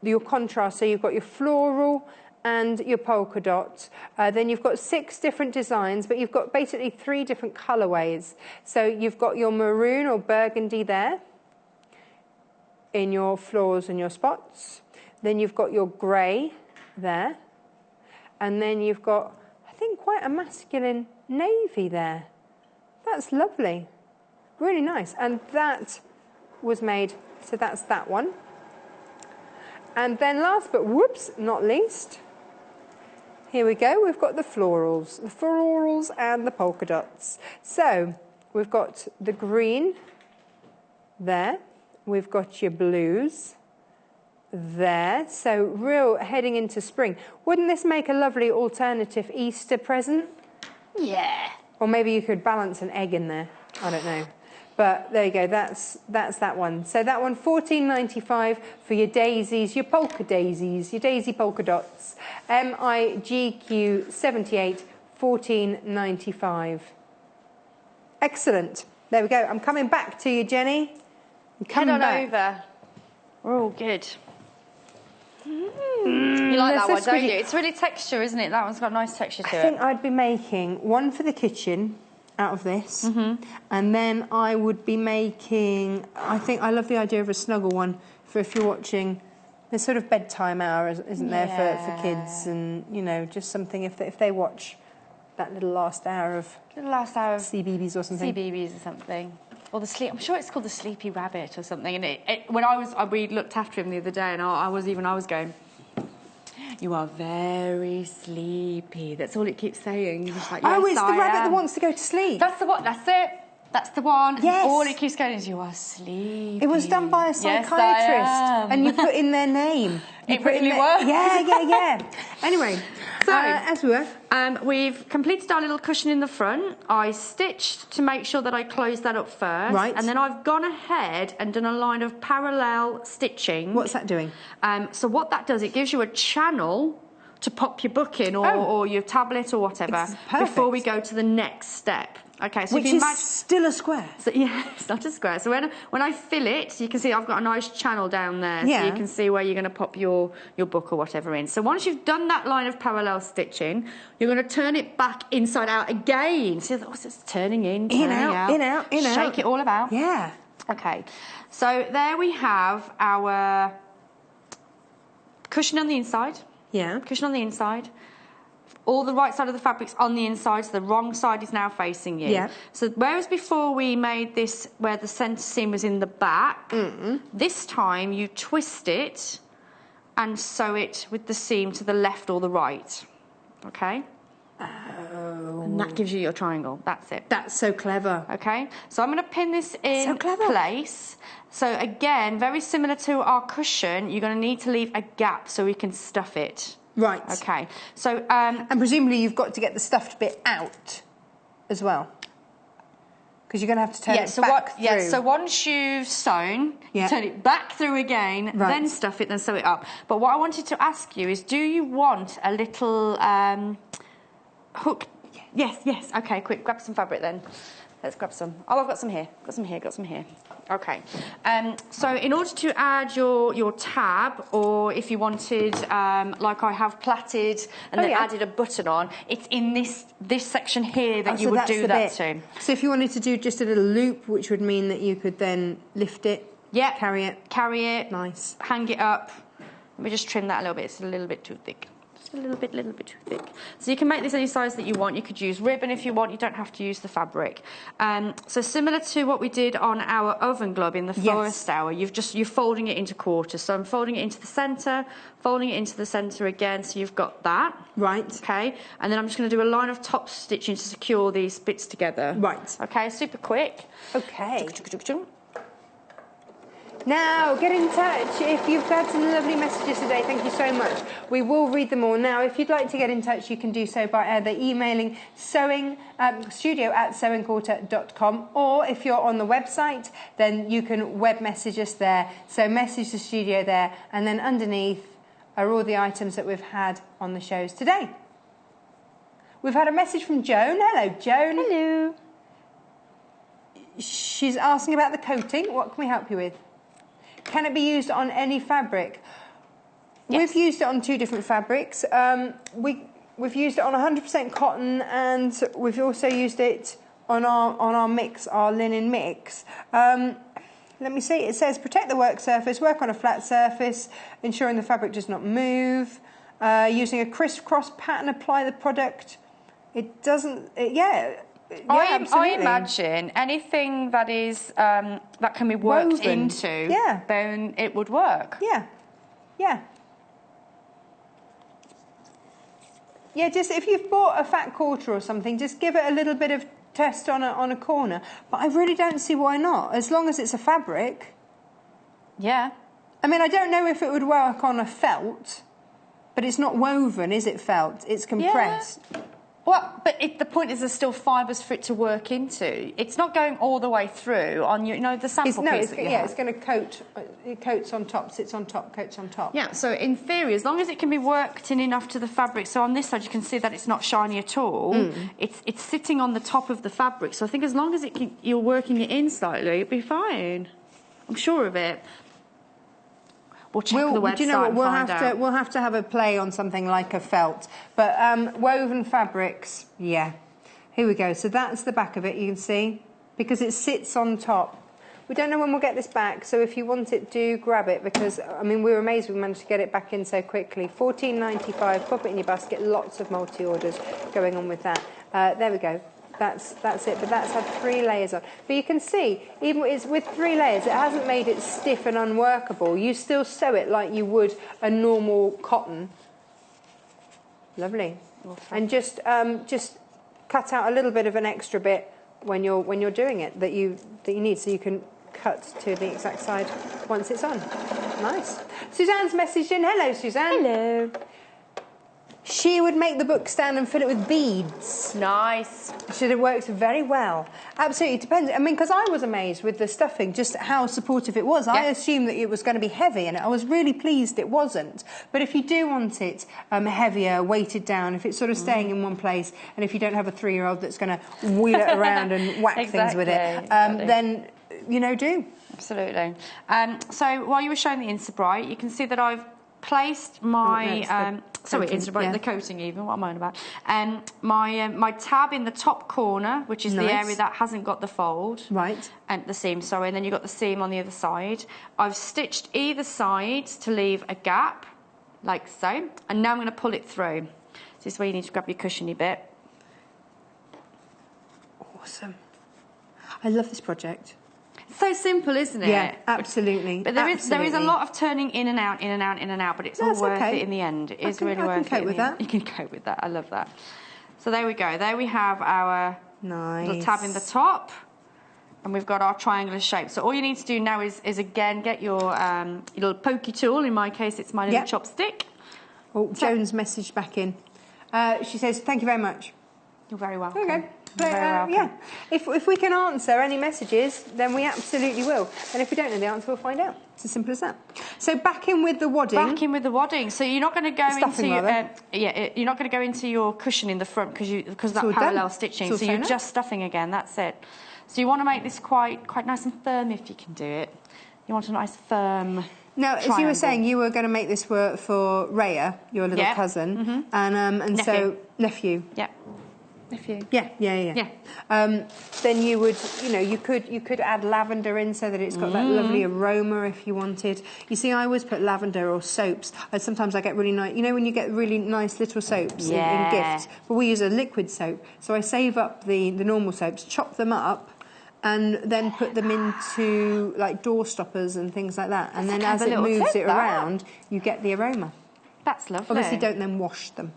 your contrast, so you've got your floral and your polka dot. Then you've got 6 different designs, but you've got basically 3 different colourways. So you've got your maroon or burgundy there in your florals and your spots. Then you've got your grey there. And then you've got, I think, quite a masculine navy there. That's lovely. Really nice. And that was made, so that's that one. And then last but not least, here we go, we've got the florals and the polka dots. So we've got the green there, we've got your blues there, so real heading into spring. Wouldn't this make a lovely alternative Easter present? Yeah. Or maybe you could balance an egg in there, I don't know. But there you go, that's that one. So that one, $14.95 for your daisies, your polka daisies, your daisy polka dots. MIGQ 78, $14.95. Excellent. There we go. I'm coming back to you, Jenny. Head on over. We're all good. You like that one, don't you? It's really texture, isn't it? That one's got a nice texture to it. I think I'd be making one for the kitchen out of this, and then I would be making, I think I love the idea of a snuggle one for if you're watching, there's sort of bedtime hour, isn't there, for kids, and, you know, just something if they watch that little last hour of CBeebies or something. CBeebies or something. Or the sleep. I'm sure it's called the Sleepy Rabbit or something. And we looked after him the other day, and I was going, "You are very sleepy." That's all it keeps saying. He's like, yes, it's the rabbit that wants to go to sleep. That's the one. That's it. That's the one. Yes. All it keeps going is, "You are sleepy." It was done by a psychiatrist, yes, and you put in their name. It really was. Yeah. Anyway, so as we were, we've completed our little cushion in the front. I stitched to make sure that I closed that up first, right, and then I've gone ahead and done a line of parallel stitching. What's that doing? So what that does, it gives you a channel to pop your book in, or your tablet or whatever, before we go to the next step. Okay, so which is still a square. So, yeah, it's not a square. So when I fill it, you can see I've got a nice channel down there, yeah, so you can see where you're going to pop your book or whatever in. So once you've done that line of parallel stitching, you're going to turn it back inside out again. So it's turning in out. In out. Shake it all about. Yeah. Okay, so there we have our cushion on the inside. Yeah. Cushion on the inside. All the right side of the fabric's on the inside, so the wrong side is now facing you. Yeah. So whereas before we made this where the centre seam was in the back, this time you twist it and sew it with the seam to the left or the right. Okay? Oh. And that gives you your triangle. That's it. That's so clever. Okay? So I'm going to pin this in place. So again, very similar to our cushion, you're going to need to leave a gap so we can stuff it. Right. Okay. So and presumably you've got to get the stuffed bit out as well, because you're going to have to turn it back through. Yeah. So once you've sewn, you turn it back through again, then stuff it, then sew it up. But what I wanted to ask you is, do you want a little hook? Yes. Okay. Quick, grab some fabric then. Let's grab some. Oh, I've got some here. Got some here. Okay. So in order to add your tab, or if you wanted, like I have plaited and then added a button on, it's in this section here that you would do that to. So if you wanted to do just a little loop, which would mean that you could then lift it, carry it, carry it, nice, hang it up. Let me just trim that a little bit. It's a little bit too thick. Just just a little bit too thick. So you can make this any size that you want. You could use ribbon if you want. You don't have to use the fabric. So similar to what we did on our oven glove in the first hour, you're folding it into quarters. So I'm folding it into the centre, folding it into the centre again. So you've got that. Right. Okay. And then I'm just going to do a line of top stitching to secure these bits together. Right. Okay. Super quick. Okay. Now, get in touch if you've had some lovely messages today. Thank you so much. We will read them all. Now, if you'd like to get in touch, you can do so by either emailing studio@sewingquarter.com, or if you're on the website, then you can web message us there. So message the studio there, and then underneath are all the items that we've had on the shows today. We've had a message from Joan. Hello, Joan. Hello. She's asking about the coating. What can we help you with? Can it be used on any fabric? Yes. We've used it on 2 different fabrics. We've used it on 100% cotton, and we've also used it on our mix, our linen mix. Let me see. It says protect the work surface, work on a flat surface, ensuring the fabric does not move. Using a crisscross pattern, apply the product. It doesn't. I imagine anything that is that can be worked woven into, yeah, then it would work. Yeah, yeah, yeah. Just if you've bought a fat quarter or something, just give it a little bit of test on a corner. But I really don't see why not, as long as it's a fabric. Yeah. I mean, I don't know if it would work on a felt, but it's not woven, is it? Felt? It's compressed. Yeah. Well, but the point is there's still fibres for it to work into. It's not going all the way through on the sample piece that you have. It's going to coat. It coats on top, sits on top, coats on top. Yeah, so in theory, as long as it can be worked in enough to the fabric, so on this side you can see that it's not shiny at all. It's sitting on the top of the fabric. So I think as long as you're working it in slightly, it'll be fine. I'm sure of it. We'll check the website. Do you know what? We'll have to have a play on something like a felt, but woven fabrics. Yeah, here we go. So that's the back of it. You can see because it sits on top. We don't know when we'll get this back, so if you want it, do grab it because I mean we were amazed we managed to get it back in so quickly. $14.95. Pop it in your basket. Lots of multi-orders going on with that. There we go. That's it, but that's had 3 layers on. But you can see, even with 3 layers, it hasn't made it stiff and unworkable. You still sew it like you would a normal cotton. Lovely. Awesome. And just cut out a little bit of an extra bit when you're doing it that you need, so you can cut to the exact side once it's on. Nice. Suzanne's messaged in. Hello, Suzanne. Hello. She would make the book stand and fill it with beads. Nice. She said it works very well. Absolutely, it depends. I mean, because I was amazed with the stuffing, just how supportive it was. Yeah. I assumed that it was going to be heavy, and I was really pleased it wasn't. But if you do want it heavier, weighted down, if it's sort of staying in one place, and if you don't have a 3-year-old that's going to wheel it around and whack things with it, then, do. Absolutely. So while you were showing the Instabright, you can see that I've placed my... the coating even, what am I on about? My tab in the top corner, which is the area that hasn't got the fold. Right. And the seam, sorry, and then you've got the seam on the other side. I've stitched either side to leave a gap, like so, and now I'm going to pull it through. This is where you need to grab your cushiony bit. Awesome. I love this project. So simple, isn't it? Yeah, absolutely. But there is a lot of turning in and out, but it's all worth it in the end. It is really worth it. I can cope with that. You can cope with that. I love that. So there we go. There we have our little tab in the top, and we've got our triangular shape. So all you need to do now is again get your little pokey tool. In my case, it's my little chopstick. Oh, Joan's messaged back in. She says, "Thank you very much." You're very welcome. Okay. Yeah, if we can answer any messages, then we absolutely will. And if we don't know the answer, we'll find out. It's as simple as that. So back in with the wadding. Back in with the wadding. So you're not going to go you're not going to go into your cushion in the front because of that parallel stitching. So you're just stuffing again. That's it. So you want to make this quite nice and firm if you can do it. You want a nice firm. Now, as you were saying, you were going to make this work for Rhea, your little cousin, and nephew. Yeah. If you... Yeah. Then you would, you could add lavender in so that it's got that lovely aroma if you wanted. You see, I always put lavender or soaps. Sometimes I get really nice, when you get really nice little soaps in gifts. But we use a liquid soap, so I save up the normal soaps, chop them up, and then put them into like door stoppers and things like that. And then as it moves it around, you get the aroma. That's lovely. Obviously, don't then wash them.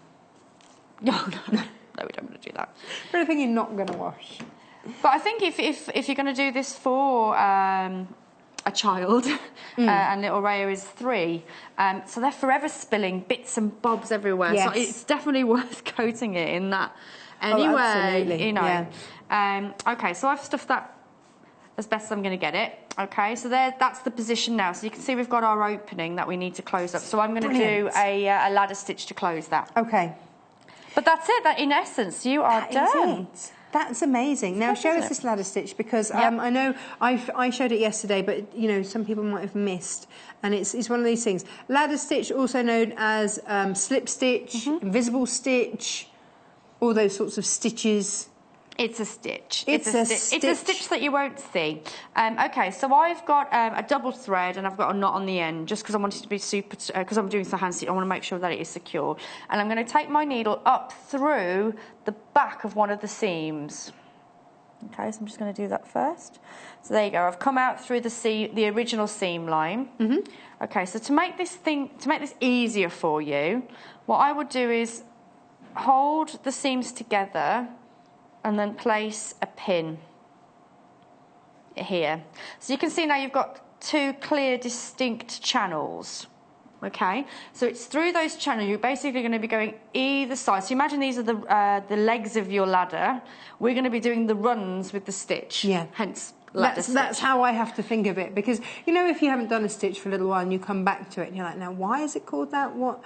No, we don't want to do that. But I think you're not going to wash. But I think if you're going to do this for a child, and little Raya is 3, so they're forever spilling bits and bobs everywhere. Yes. So it's definitely worth coating it in that anyway. Oh, absolutely. Yeah. Okay, so I've stuffed that as best as I'm going to get it. Okay, so that's the position now. So you can see we've got our opening that we need to close up. So I'm going to do a ladder stitch to close that. Okay. But that's it. That in essence, you are done. That's amazing. Now show us this ladder stitch because I know I showed it yesterday, but some people might have missed, and it's one of these things. Ladder stitch, also known as slip stitch, invisible stitch, all those sorts of stitches. It's a stitch. It's a stitch that you won't see. Okay, so I've got a double thread and I've got a knot on the end just because I want it to be super, because I'm doing the hand stitch, I want to make sure that it is secure. And I'm going to take my needle up through the back of one of the seams. Okay, so I'm just going to do that first. So there you go. I've come out through the original seam line. Okay, so to make this easier for you, what I would do is hold the seams together and then place a pin here. So you can see now you've got 2 clear, distinct channels. Okay, so it's through those channels you're basically going to be going either side. So imagine these are the legs of your ladder. We're going to be doing the runs with the stitch. Yeah. Hence. That's how I have to think of it, because if you haven't done a stitch for a little while and you come back to it and you're like, now why is it called that? What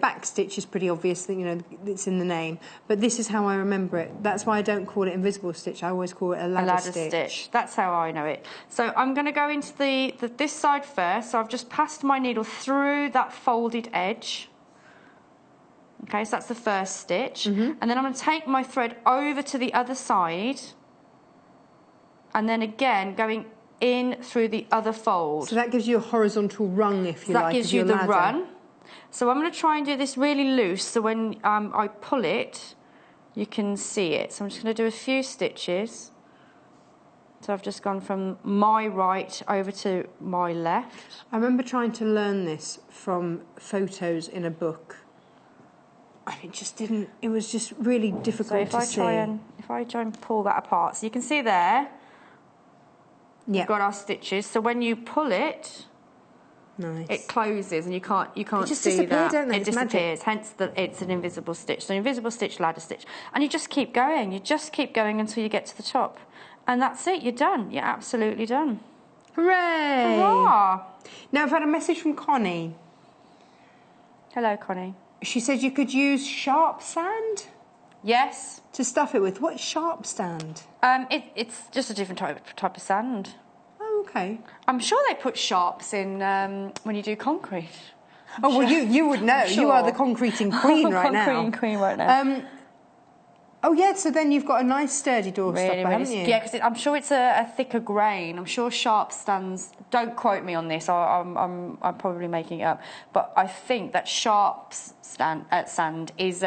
back stitch is pretty obvious that it's in the name, but this is how I remember it. That's why I don't call it invisible stitch. I always call it a ladder stitch. That's how I know it. So I'm going to go into this side first. So I've just passed my needle through that folded edge. Okay, so that's the first stitch, and then I'm going to take my thread over to the other side. And then again, going in through the other fold. So that gives you a horizontal rung, if you like. That gives you the run. So I'm going to try and do this really loose, so when I pull it, you can see it. So I'm just going to do a few stitches. So I've just gone from my right over to my left. I remember trying to learn this from photos in a book. And it just didn't, it was just really difficult to see. If I try and pull that apart, so you can see there, we've got our stitches. So when you pull it, it closes, and you can't just see that. Don't they? It disappears. Hence, it's an invisible stitch. So invisible stitch, ladder stitch, and you just keep going. You just keep going until you get to the top, and that's it. You're done. You're absolutely done. Hooray! Hurrah! Now I've had a message from Connie. Hello, Connie. She said you could use sharp sand. Yes. To stuff it with. What's sharp sand? It's just a different type of sand. Oh, okay. I'm sure they put sharps in when you do concrete. Well, you would know. Sure. You are the concreting queen right now. Concreting queen right now. Oh, yeah, so then you've got a nice sturdy doorstopper, haven't you? Yeah, because I'm sure it's a thicker grain. I'm sure sharp stands, don't quote me on this, I'm probably making it up, but I think that sharp sand is,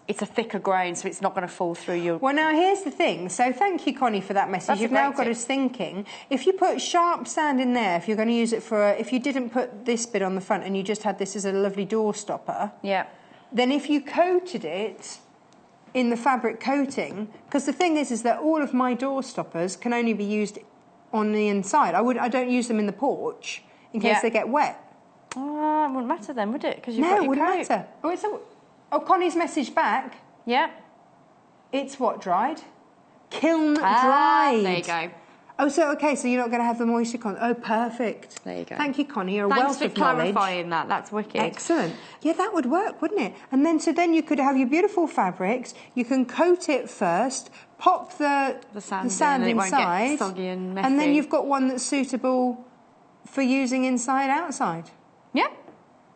it's a thicker grain, so it's not going to fall through your... Well, now, here's the thing. So thank you, Connie, for that message. You've now got us thinking. If you put sharp sand in there, if you're going to use it for if you didn't put this bit on the front and you just had this as a lovely doorstopper, then if you coated it in the fabric coating, because the thing is that all of my door stoppers can only be used on the inside. I don't use them in the porch in case they get wet. It wouldn't matter then, would it? Because it wouldn't matter. Connie's message back. Yeah. It's what dried? Kiln dried. There you go. Oh, so you're not going to have the moisture content. Oh, perfect. There you go. Thank you, Connie. You're a wealth of knowledge. Thanks for clarifying that. That's wicked. Excellent. Yeah, that would work, wouldn't it? And then then you could have your beautiful fabrics. You can coat it first, pop the sand inside, it won't get soggy and messy. And then you've got one that's suitable for using inside, outside. Yeah.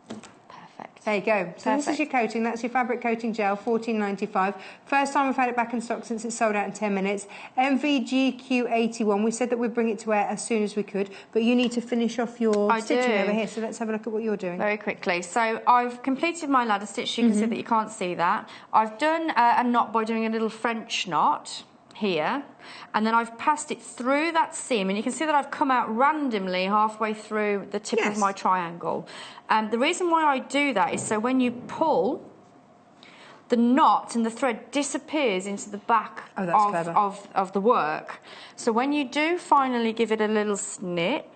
Perfect. There you go. So this is your coating. That's your fabric coating gel, $14.95. First time we've had it back in stock since it sold out in 10 minutes. MVGQ81. We said that we'd bring it to air as soon as we could, but you need to finish off your stitching over here. So let's have a look at what you're doing. Very quickly. So I've completed my ladder stitch. You can see that you can't see that. I've done a knot by doing a little French knot here, and then I've passed it through that seam, and you can see that I've come out randomly halfway through the tip of my triangle. The reason why I do that is so when you pull, the knot and the thread disappears into the back of the work. So when you do finally give it a little snip,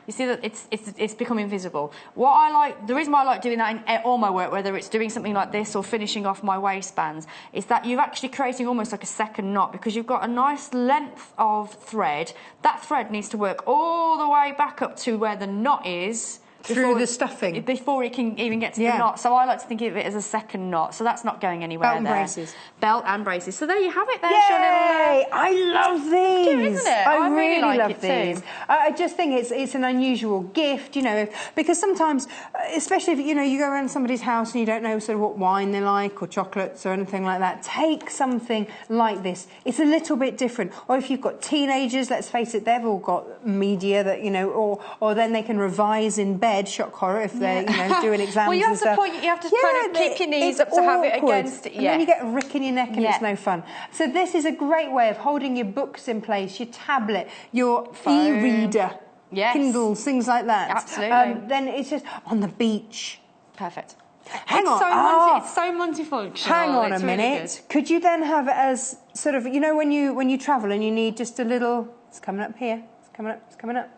you see that it's become invisible. The reason why I like doing that in all my work, whether it's doing something like this or finishing off my waistbands, is that you're actually creating almost like a second knot, because you've got a nice length of thread. That thread needs to work all the way back up to where the knot is. Through the stuffing. Before it can even get to the knot. So I like to think of it as a second knot. So that's not going anywhere. Belt and braces. Belt and braces. So there you have it. There's Yay! I love these. Cute, isn't it? I really like love it these. too. I just think it's an unusual gift, you know, because sometimes, especially if, you know, you go around somebody's house and you don't know sort of what wine they like or chocolates or anything like that, take something like this. It's a little bit different. Or if you've got teenagers, let's face it, they've all got media that, you know, or then they can revise in bed, shock horror, if they're, you know, doing exams. Well, you have and stuff. You have to kind of keep your knees up to have it against. And then you get a rick in your neck and it's no fun. So this is a great way of holding your books in place, your tablet, your e-reader, Kindles, things like that. Absolutely. Then it's just on the beach. Perfect. Hang on. It's so multifunctional. Hang on a minute. Really could you then have it as sort of, you know, when you travel and you need just a little, it's coming up here, it's coming up,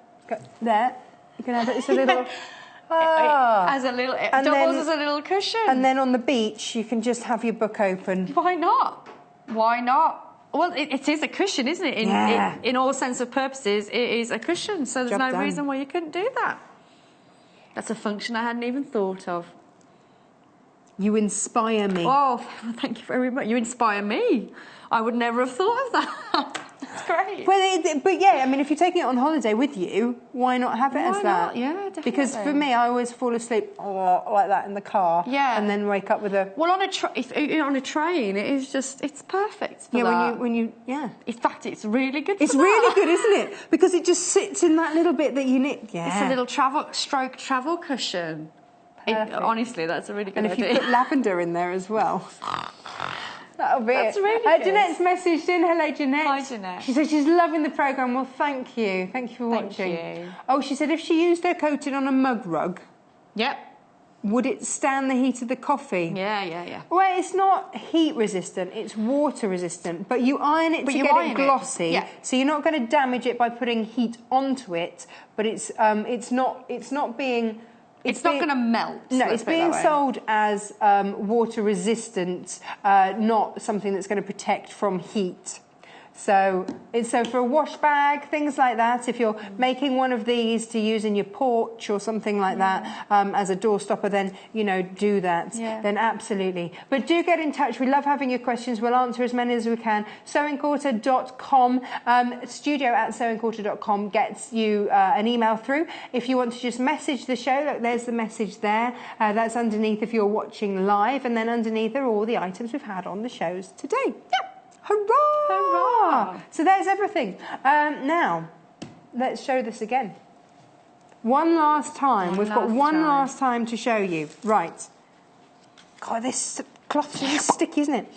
there. You can have it as a little... It doubles as a little cushion. And then on the beach, you can just have your book open. Why not? Why not? Well, it is a cushion, isn't it? In all sense of purposes, it is a cushion. So there's no reason why you couldn't do that. That's a function I hadn't even thought of. You inspire me. Oh, thank you very much. You inspire me. I would never have thought of that. That's great. Well, but yeah, I mean, if you're taking it on holiday with you, why not have it as that? Yeah, definitely. Because for me, I always fall asleep like that in the car. Yeah. And then wake up with a... Well, if you're on a train, it is just, it's perfect for that. when you, In fact, it's really good for It's really good, isn't it? Because it just sits in that little bit that you need. Yeah. It's a little travel cushion. Honestly, that's a really good idea. And if you put lavender in there as well... That'll be That's it. really good. Jeanette's messaged in. Hello, Jeanette. Hi, Jeanette. She said she's loving the programme. Well, thank you. Thank you for watching. Thank you. Oh, she said if she used her coating on a mug rug, Yep. would it stand the heat of the coffee? Yeah. Well, it's not heat resistant, it's water resistant, but you iron it to get it glossy. Yeah. So you're not going to damage it by putting heat onto it, but it's not being... It's not going to melt. No, it's being sold as water resistant, not something that's going to protect from heat. So for a wash bag, things like that, if you're making one of these to use in your porch or something like that as a door stopper, then, you know, do that. Yeah. Then absolutely. But do get in touch. We love having your questions. We'll answer as many as we can. sewingquarter.com, studio@sewingquarter.com gets you an email through. If you want to just message the show, look, there's the message there. That's underneath if you're watching live. And then underneath are all the items we've had on the shows today. Yeah. Hurrah! Hurrah! So there's everything. Now, let's show this again. One last time. We've got one last time to show you. Right. God, this cloth is sticky, isn't it?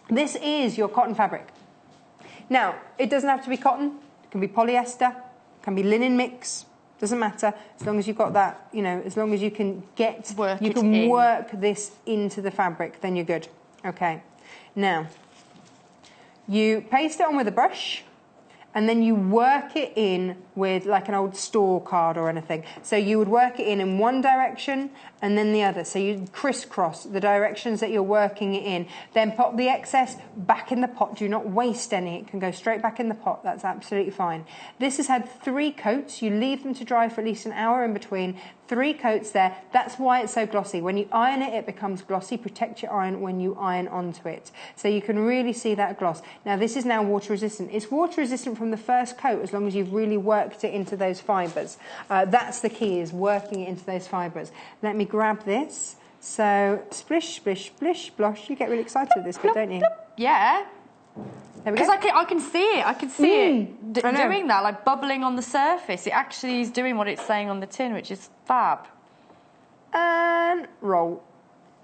This is your cotton fabric. Now, it doesn't have to be cotton. It can be polyester. It can be linen mix. Doesn't matter. As long as you've got that, you know, as long as you can work this into the fabric, then you're good. Okay. Now... you paste it on with a brush, and then you work it in with like an old store card or anything. So you would work it in one direction and then the other. So you crisscross the directions that you're working it in. Then pop the excess back in the pot. Do not waste any. It can go straight back in the pot. That's absolutely fine. This has had 3 coats. You leave them to dry for at least an hour in between. 3 coats there. That's why it's so glossy. When you iron it, it becomes glossy. Protect your iron when you iron onto it. So you can really see that gloss. Now, this is now water resistant. It's water resistant from from the first coat, as long as you've really worked it into those fibres. That's the key, is working it into those fibres. Let me grab this. So, splish, splish, splish, splosh. You get really excited at this bit, don't you? Yeah. There we go. Because I can see it. I can see it doing that, like bubbling on the surface. It actually is doing what it's saying on the tin, which is fab. And roll.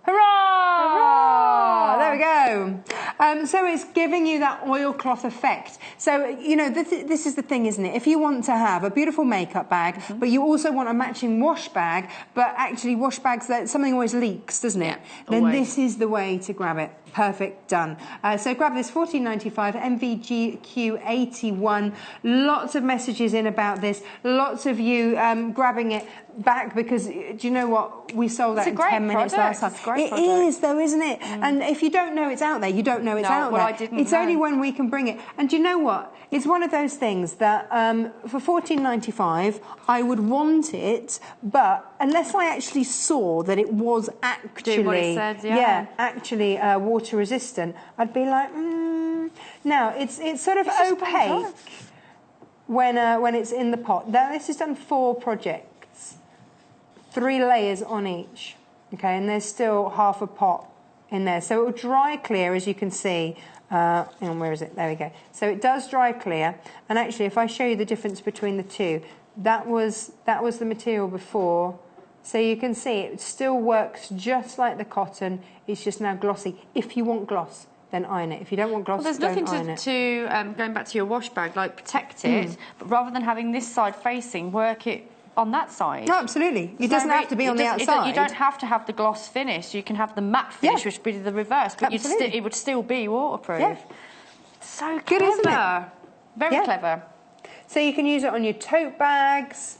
Hurrah! Hurrah! There we go. So it's giving you that oilcloth effect. So, you know, this is the thing, isn't it? If you want to have a beautiful makeup bag, but you also want a matching wash bag, but actually wash bags, that something always leaks, doesn't it? Yeah, then always. this is the way to grab it. Perfect, done. So grab this, $14.95, MVGQ81. Lots of messages in about this. Lots of you grabbing it back because, do you know what? We sold that in 10 minutes last time. It's a great It product. is, though, isn't it? And if you don't know it's out there, you don't know it's out there. I didn't It's know. only when we can bring it. And do you know what? It's one of those things that for $14.95, I would want it, but unless I actually saw that it was actually, doing what it said, yeah. actually water resistant, I'd be like, Now it's sort of just opaque when it's in the pot. Now this is done 4 projects, 3 layers on each. Okay, and there's still half a pot in there, so it will dry clear, as you can see. Hang on, where is it? There we go. So it does dry clear, and actually, if I show you the difference between the two, that was the material before. So you can see it still works just like the cotton. It's just now glossy. If you want gloss, then iron it. If you don't want gloss, Well, there's don't nothing iron it. to going back to your wash bag, like protect it, but rather than having this side facing, work it on that side. No, absolutely. It doesn't have to be on the outside. You don't have to have the gloss finish. You can have the matte finish, which would be the reverse, but it would still be waterproof. Yeah. So Good, clever. isn't it? Very clever. So you can use it on your tote bags.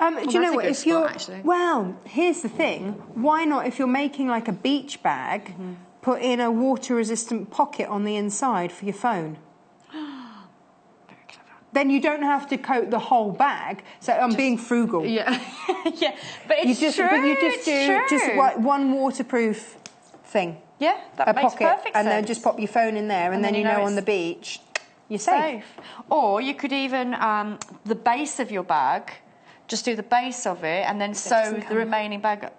Do you that's know a what? good If you're spot, actually. well, here's the thing. Why not? If you're making like a beach bag, put in a water-resistant pocket on the inside for your phone. Very clever. Then you don't have to coat the whole bag. So I'm being frugal. Yeah, yeah. But it's But you just do true. one waterproof thing. Yeah, that a makes pocket, perfect and sense. then just pop your phone in there, and then you know on the beach, you're safe. Or you could even the base of your bag, just do the base of it, and then sew the remaining bag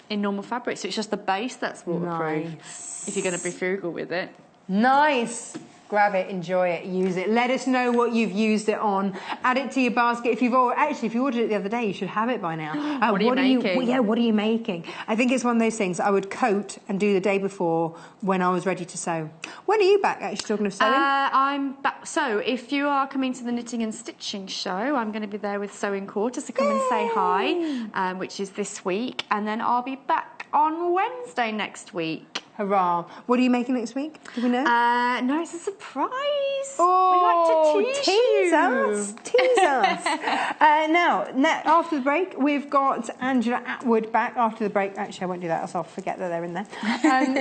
in normal fabric. So it's just the base that's waterproof. Nice. If you're going to be frugal with it. Nice. Grab it, enjoy it, use it. Let us know what you've used it on. Add it to your basket. If you ordered it the other day, you should have it by now. What are you making? What are you making? I think it's one of those things I would coat and do the day before when I was ready to sew. When are you back, actually, talking of sewing? I'm back. So if you are coming to the Knitting and Stitching show, I'm going to be there with Sewing Quarter, so come and say hi, which is this week. And then I'll be back on Wednesday next week. Hurrah. What are you making next week? Do we know? No, it's a surprise. Oh, we like to tease us. Tease us. Now, after the break, we've got Angie Atwood back. After the break, actually, I won't do that, so I'll forget that they're in there.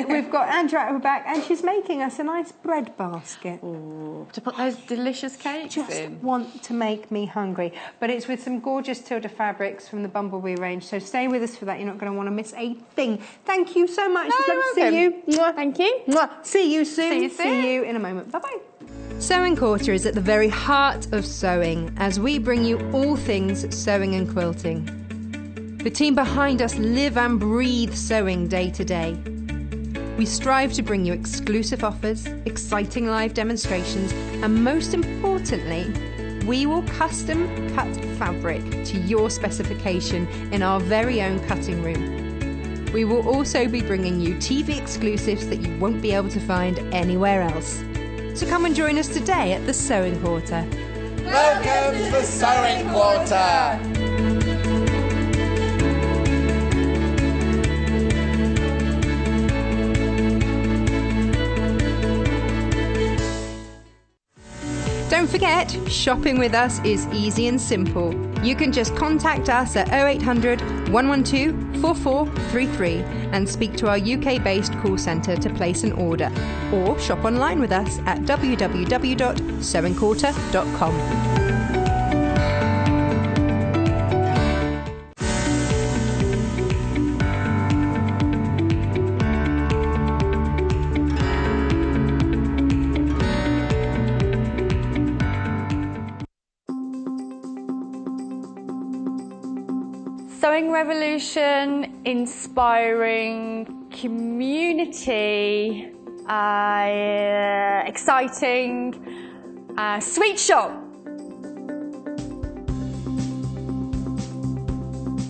We've got Angie Atwood back, and she's making us a nice bread basket. Ooh, to put those delicious cakes Just in. want to make me hungry. But it's with some gorgeous Tilda fabrics from the Bumblebee range, so stay with us for that. You're not going to want to miss a thing. Thank you so much. It's lovely to see you. Mwah. Thank you. Mwah. See you soon. See you soon. See you in a moment. Bye-bye. Sewing Quarter is at the very heart of sewing as we bring you all things sewing and quilting. The team behind us live and breathe sewing day to day. We strive to bring you exclusive offers, exciting live demonstrations, and most importantly, we will custom cut fabric to your specification in our very own cutting room. We will also be bringing you TV exclusives that you won't be able to find anywhere else. So come and join us today at the Sewing Quarter. Welcome to the Sewing Quarter. Don't forget, shopping with us is easy and simple. You can just contact us at 0800 112 4433 and speak to our UK-based call centre to place an order, or shop online with us at www.sewingquarter.com. Sewing revolution, inspiring, community, exciting, sweet shop.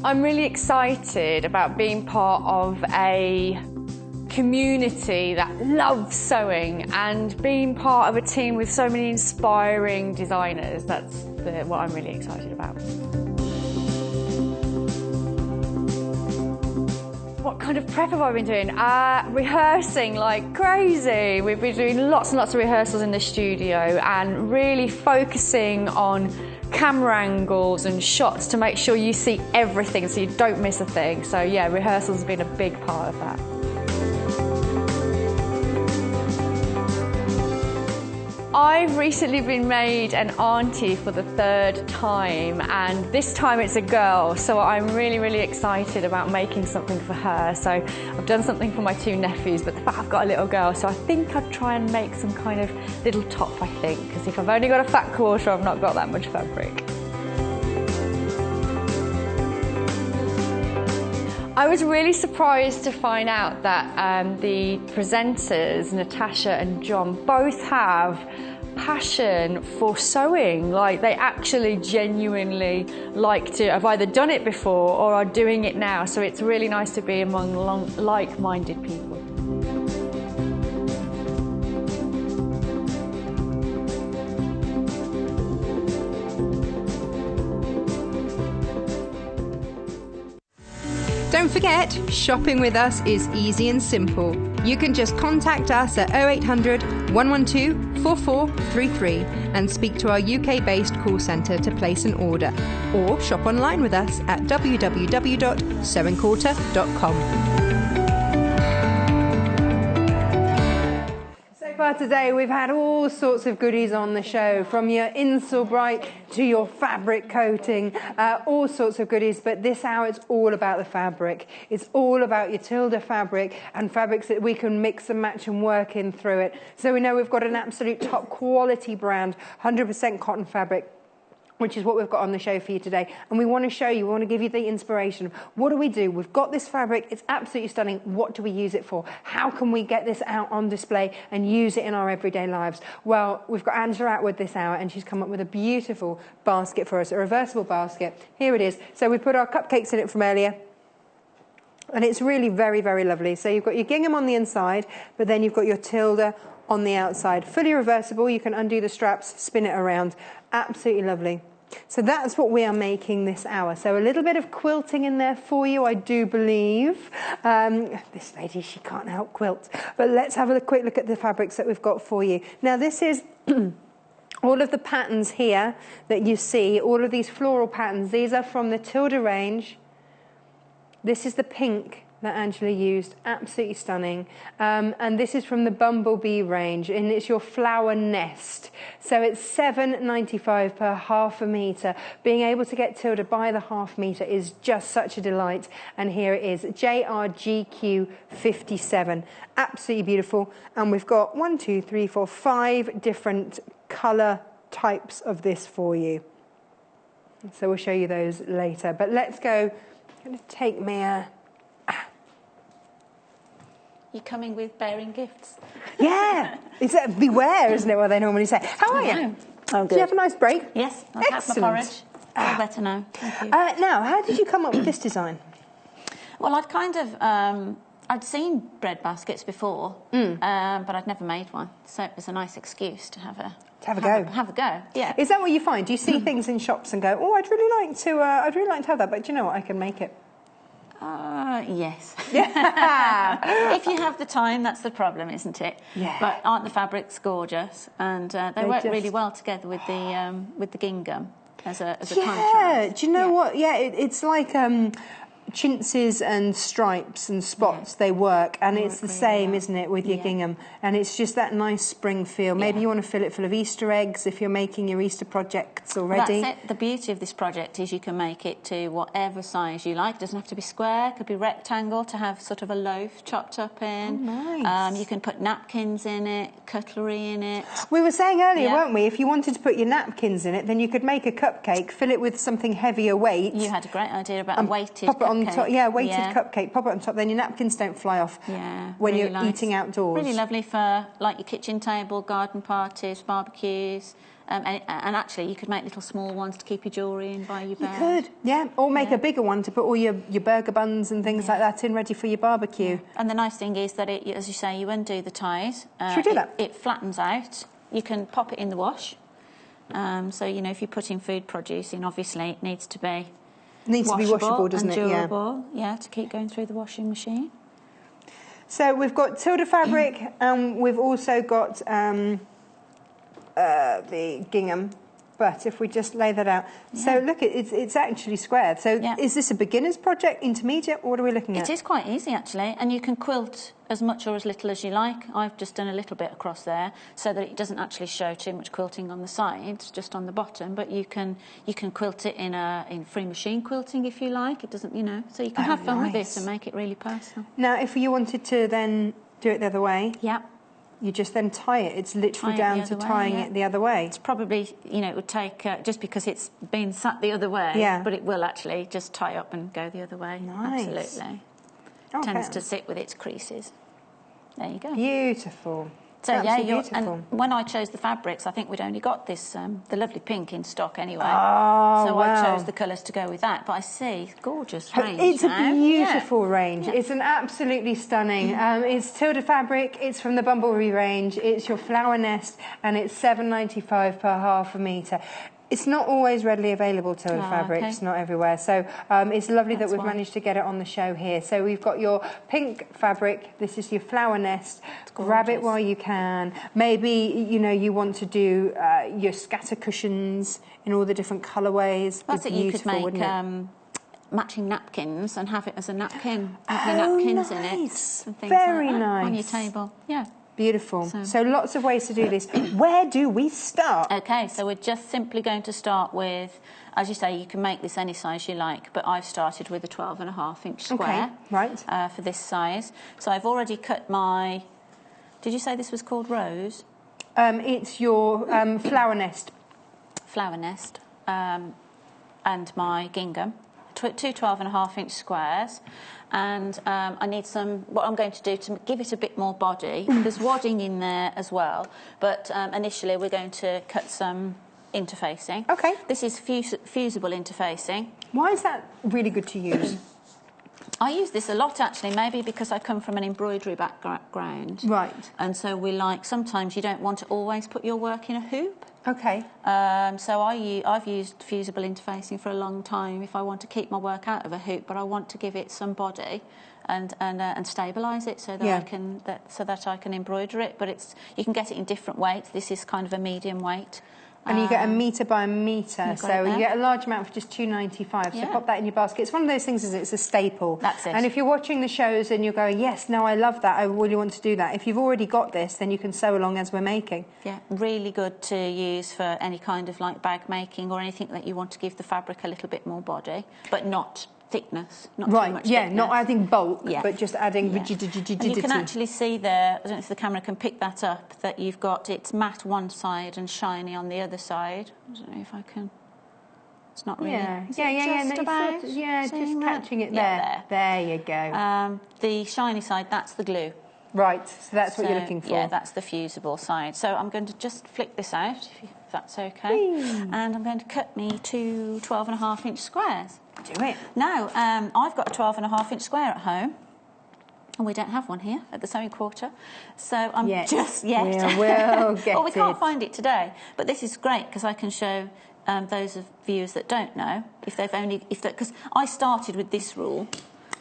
I'm really excited about being part of a community that loves sewing and being part of a team with so many inspiring designers. That's what I'm really excited about. What kind of prep have I been doing? Rehearsing like crazy. We've been doing lots and lots of rehearsals in the studio and really focusing on camera angles and shots to make sure you see everything so you don't miss a thing. So yeah, rehearsals have been a big part of that. I've recently been made an auntie for the 3rd time, and this time it's a girl, so I'm really, really excited about making something for her. So I've done something for my 2 nephews, but the fact I've got a little girl, so I think I'd try and make some kind of little top, I think, because if I've only got a fat quarter, I've not got that much fabric. I was really surprised to find out that the presenters, Natasha and John, both have passion for sewing. Like, they actually genuinely like to have either done it before or are doing it now. So it's really nice to be among like-minded people. Don't forget, shopping with us is easy and simple. You can just contact us at 0800 112 4433 and speak to our UK-based call centre to place an order, or shop online with us at www.sewingquarter.com. So far today we've had all sorts of goodies on the show, from your insole bright to your fabric coating, all sorts of goodies, but this hour it's all about the fabric. It's all about your Tilda fabric and fabrics that we can mix and match and work in through it. So we know we've got an absolute top quality brand, 100% cotton fabric, which is what we've got on the show for you today. And we want to show you, we want to give you the inspiration. What do we do? We've got this fabric, it's absolutely stunning. What do we use it for? How can we get this out on display and use it in our everyday lives? Well, we've got Angie Atwood this hour, and she's come up with a beautiful basket for us, a reversible basket. Here it is. So we put our cupcakes in it from earlier, and it's really very, very lovely. So you've got your gingham on the inside, but then you've got your Tilda on the outside. Fully reversible, you can undo the straps, spin it around. Absolutely lovely. So that's what we are making this hour. So a little bit of quilting in there for you, I do believe. This lady, she can't help quilt. But let's have a quick look at the fabrics that we've got for you. Now this is all of the patterns here that you see, all of these floral patterns. These are from the Tilda range. This is the pink that Angela used, absolutely stunning. And this is from the Bumblebee range, and it's your flower nest. So it's $7.95 per half a metre. Being able to get Tilda by the half metre is just such a delight. And here it is, JRGQ 57. Absolutely beautiful. And we've got 5 different colour types of this for you. So we'll show you those later. But let's go, I'm going to take me a... You're coming with bearing gifts. Yeah, it's beware, isn't it, what they normally say. How are you? Oh, good. Did you have a nice break? Yes, I've had my porridge. Feel better now. Thank you. Now, how did you come up with this design? Well, I'd kind of, I'd seen bread baskets before, but I'd never made one. So it was a nice excuse to have a go. Have a go, yeah. Is that what you find? Do you see things in shops and go, oh, I'd really like to have that, but do you know what, I can make it? Yes. If you have the time, that's the problem, isn't it? Yeah. But aren't the fabrics gorgeous? And they work really well together with the gingham as a contrast. Do you know what? Yeah, it's like chintzes and stripes and spots, they work, and it's the same, isn't it, with your gingham, and it's just that nice spring feel. Maybe you want to fill it full of Easter eggs if you're making your Easter projects already. That's it. The beauty of this project is you can make it to whatever size you like. It doesn't have to be square, it could be rectangle to have sort of a loaf chopped up in. Oh, nice. You can put napkins in it, cutlery in it. We were saying earlier, weren't we, if you wanted to put your napkins in it, then you could make a cupcake, fill it with something heavier weight. You had a great idea about a weighted pop it cupcake. on top, weighted cupcake, pop it on top, then your napkins don't fly off when really you're eating outdoors. Really lovely for like your kitchen table, garden parties, barbecues. And actually, you could make little small ones to keep your jewellery in by your bed. You could, or make a bigger one to put all your burger buns and things like that in, ready for your barbecue. Yeah. And the nice thing is that, it, as you say, you undo the ties. Should we do that? It flattens out. You can pop it in the wash. So, you know, if you're putting food produce in, obviously it needs to be washable, doesn't and it? durable, to keep going through the washing machine. So we've got Tilda fabric, and we've also got the gingham. But if we just lay that out, so look, it's actually squared. So is this a beginner's project, intermediate? What are we looking at? It is quite easy actually, and you can quilt as much or as little as you like. I've just done a little bit across there so that it doesn't actually show too much quilting on the sides, just on the bottom. But you can quilt it in free machine quilting if you like. It doesn't, so you can have fun with it and make it really personal. Now, if you wanted to then do it the other way, you just then tie it. It's literally down to tying it the other way. It's probably, it would take, just because it's been sat the other way, but it will actually just tie up and go the other way. Nice. Absolutely. Okay. Tends to sit with its creases. There you go. Beautiful. So beautiful. And when I chose the fabrics, I think we'd only got this, the lovely pink in stock anyway. Oh, so wow. I chose the colours to go with that. But I see, gorgeous range. It's now. a beautiful range. It's an absolutely stunning. It's Tilda fabric. It's from the Bumblebee range. It's your flower nest, and it's $7.95 per half a metre. It's not always readily available, Tilda fabric. It's not everywhere. So it's lovely that we've managed to get it on the show here. So we've got your pink fabric. This is your flower nest. Grab it while you can. Maybe, you want to do your scatter cushions in all the different colourways. That's it. You could make matching napkins and have it as a napkin. Have your napkins in it. And things Very like that nice. on your table. Yeah. Beautiful. So lots of ways to do this. Where do we start? Okay, so we're just simply going to start with, as you say, you can make this any size you like, but I've started with a 12.5-inch square for this size. So I've already cut my, did you say this was called rose? It's your flower nest. Flower nest and my gingham. Two 12.5-inch squares, and I need what I'm going to do to give it a bit more body. There's wadding in there as well, but initially we're going to cut some interfacing. Okay. This is fusible interfacing. Why is that really good to use? I use this a lot actually, maybe because I come from an embroidery background. Right. And so sometimes you don't want to always put your work in a hoop. Okay. So I've used fusible interfacing for a long time if I want to keep my work out of a hoop, but I want to give it some body and stabilise it so that I can embroider it. But you can get it in different weights. This is kind of a medium weight. And you get a metre by a metre, so you get a large amount for just $2.95. So pop that in your basket. It's one of those things, it's a staple. That's it. And if you're watching the shows and you're going, yes, no, I love that, I really want to do that. If you've already got this, then you can sew along as we're making. Yeah, really good to use for any kind of like bag making or anything that you want to give the fabric a little bit more body, but not thickness, not too much thickness. Not adding bulk, but just adding rigidity. And you can actually see there, I don't know if the camera can pick that up, that you've got it's matte one side and shiny on the other side. I don't know if I can. It's not really. Just catching it there. There you go. The shiny side, that's the glue. Right, so that's what you're looking for. Yeah, that's the fusible side. So I'm going to just flick this out, if that's okay. And I'm going to cut me 2 12.5-inch squares. Do it. Now, I've got a 12.5-inch square at home, and we don't have one here at the sewing quarter. So I'm we'll get well, we can't find it today, but this is great because I can show those of viewers that don't know if they've because I started with this rule.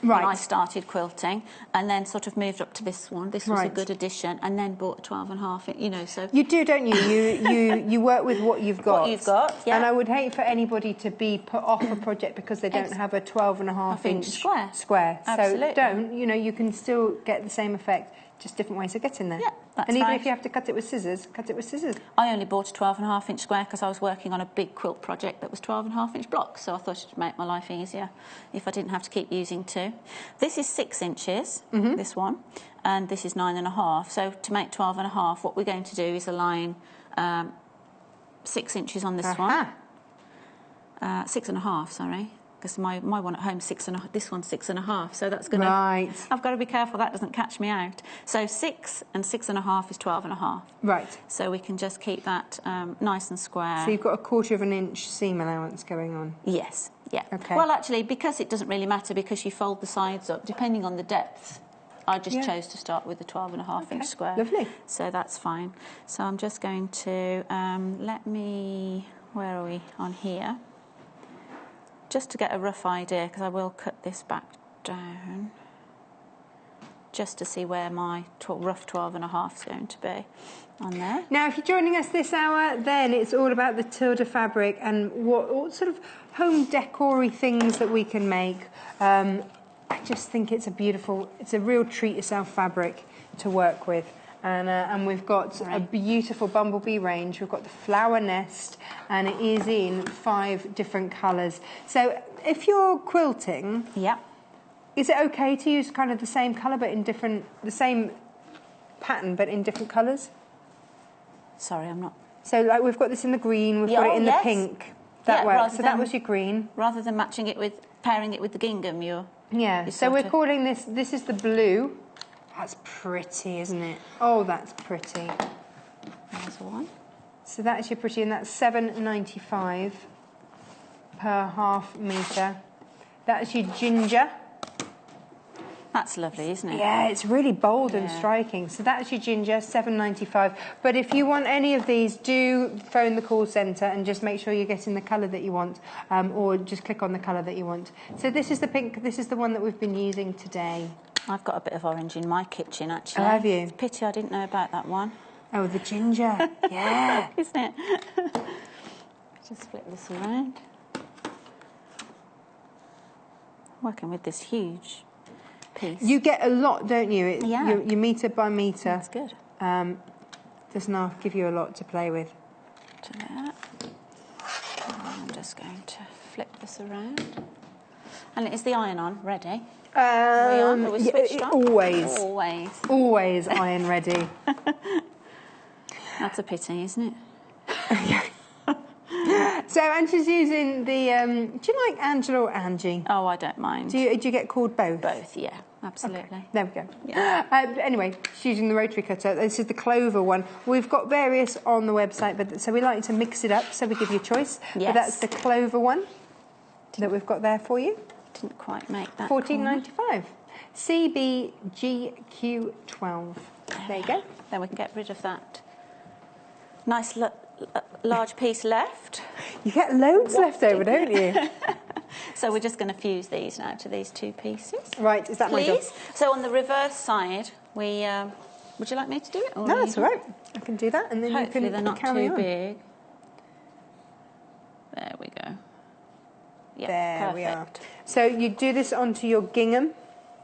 Right. when I started quilting, and then sort of moved up to this one. This was a good addition, and then bought a 12.5 inch, you know, so... You do, don't you? You work with what you've got. What you've got, yeah. And I would hate for anybody to be put off a project because they don't have a 12.5 inch square. Absolutely. So don't, you know, you can still get the same effect, just different ways of getting there. Yeah, that's and even right. if you have to cut it with scissors, cut it with scissors. I only bought a 12.5 inch square because I was working on a big quilt project that was 12.5 inch blocks, so I thought it would make my life easier if I didn't have to keep using 2. This is 6 inches, this one, and this is 9.5. So to make 12.5, what we're going to do is align 6 inches on this one. 6.5, sorry. Because my one at home 6.5, this one's 6.5, so that's going to... Right. I've got to be careful that doesn't catch me out. So 6 and 6.5 is 12.5. Right. So we can just keep that nice and square. So you've got a 1/4 inch seam allowance going on. Yes, yeah. Okay. Well, actually, because it doesn't really matter because you fold the sides up, depending on the depth, I just chose to start with the 12.5 inch square. Lovely. So that's fine. So I'm just going to, where are we? On here. Just to get a rough idea, because I will cut this back down, just to see where my rough 12.5 is going to be on there. Now, if you're joining us this hour, then it's all about the Tilda fabric and what sort of home decor-y things that we can make. I just think it's a real treat-yourself fabric to work with. And we've got a beautiful bumblebee range. We've got the flower nest, and it is in 5 different colours. So if you're quilting, is it okay to use kind of the same colour but in different, the same pattern but in different colours? Sorry, I'm not... So like we've got this in the green, we've got it in the pink. That works. So that was your green. Rather than matching it with, pairing it with the gingham, so we're calling this is the blue. That's pretty, isn't it? Oh, that's pretty. There's one. So that's your pretty, and that's $7.95 per ½ metre. That's your ginger. That's lovely, isn't it? Yeah, it's really bold and striking. So that's your ginger, $7.95. But if you want any of these, do phone the call centre and just make sure you're getting the colour that you want, or just click on the colour that you want. So this is the pink. This is the one that we've been using today. I've got a bit of orange in my kitchen, actually. Oh, have you? It's a pity I didn't know about that one. Oh, the ginger. Yeah. Isn't it? Just flip this around. Working with this huge piece. You get a lot, don't you? You metre by metre. That's good. Does now give you a lot to play with. To that. I'm just going to flip this around. And is the iron on? Ready? Are we switched on? Always. Always iron ready. That's a pity, isn't it? So Angie's using the... do you like Angela or Angie? Oh, I don't mind. Do you get called both? Both, yeah. Absolutely. Okay, there we go. Yeah. Anyway, she's using the rotary cutter. This is the clover one. We've got various on the website, but so we like to mix it up, so we give you a choice. Yes. But that's the clover one that we've got there for you. Didn't quite make that. $14.95. CBGQ12. There you go. Then we can get rid of that nice large piece left. You get loads left over, don't you? So we're just going to fuse these now to these 2 pieces. Right, is that my job? Please. So on the reverse side, we would you like me to do it? Or No, that's all right. I can do that, and then hopefully you can they're not carry too on. big. There we go. Yeah, there we are. perfect. So you do this onto your gingham.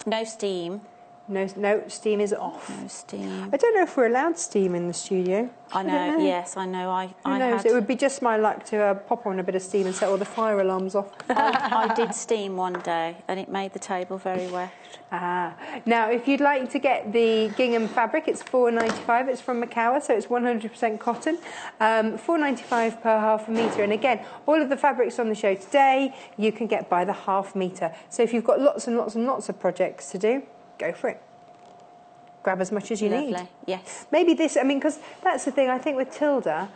No steam. No, steam is off. No steam. I don't know if we're allowed steam in the studio. I know. Yes, I know. Who knows? It would be just my luck to pop on a bit of steam and set all the fire alarms off. I did steam one day, and it made the table very wet. Now, if you'd like to get the gingham fabric, it's $4.95. It's from Macau, so it's 100% cotton. $4.95 per ½ metre. And again, all of the fabrics on the show today, you can get by the ½ metre. So if you've got lots and lots and lots of projects to do, go for it. Grab as much as you need. Yes. Maybe this, I mean, because that's the thing, I think with Tilda,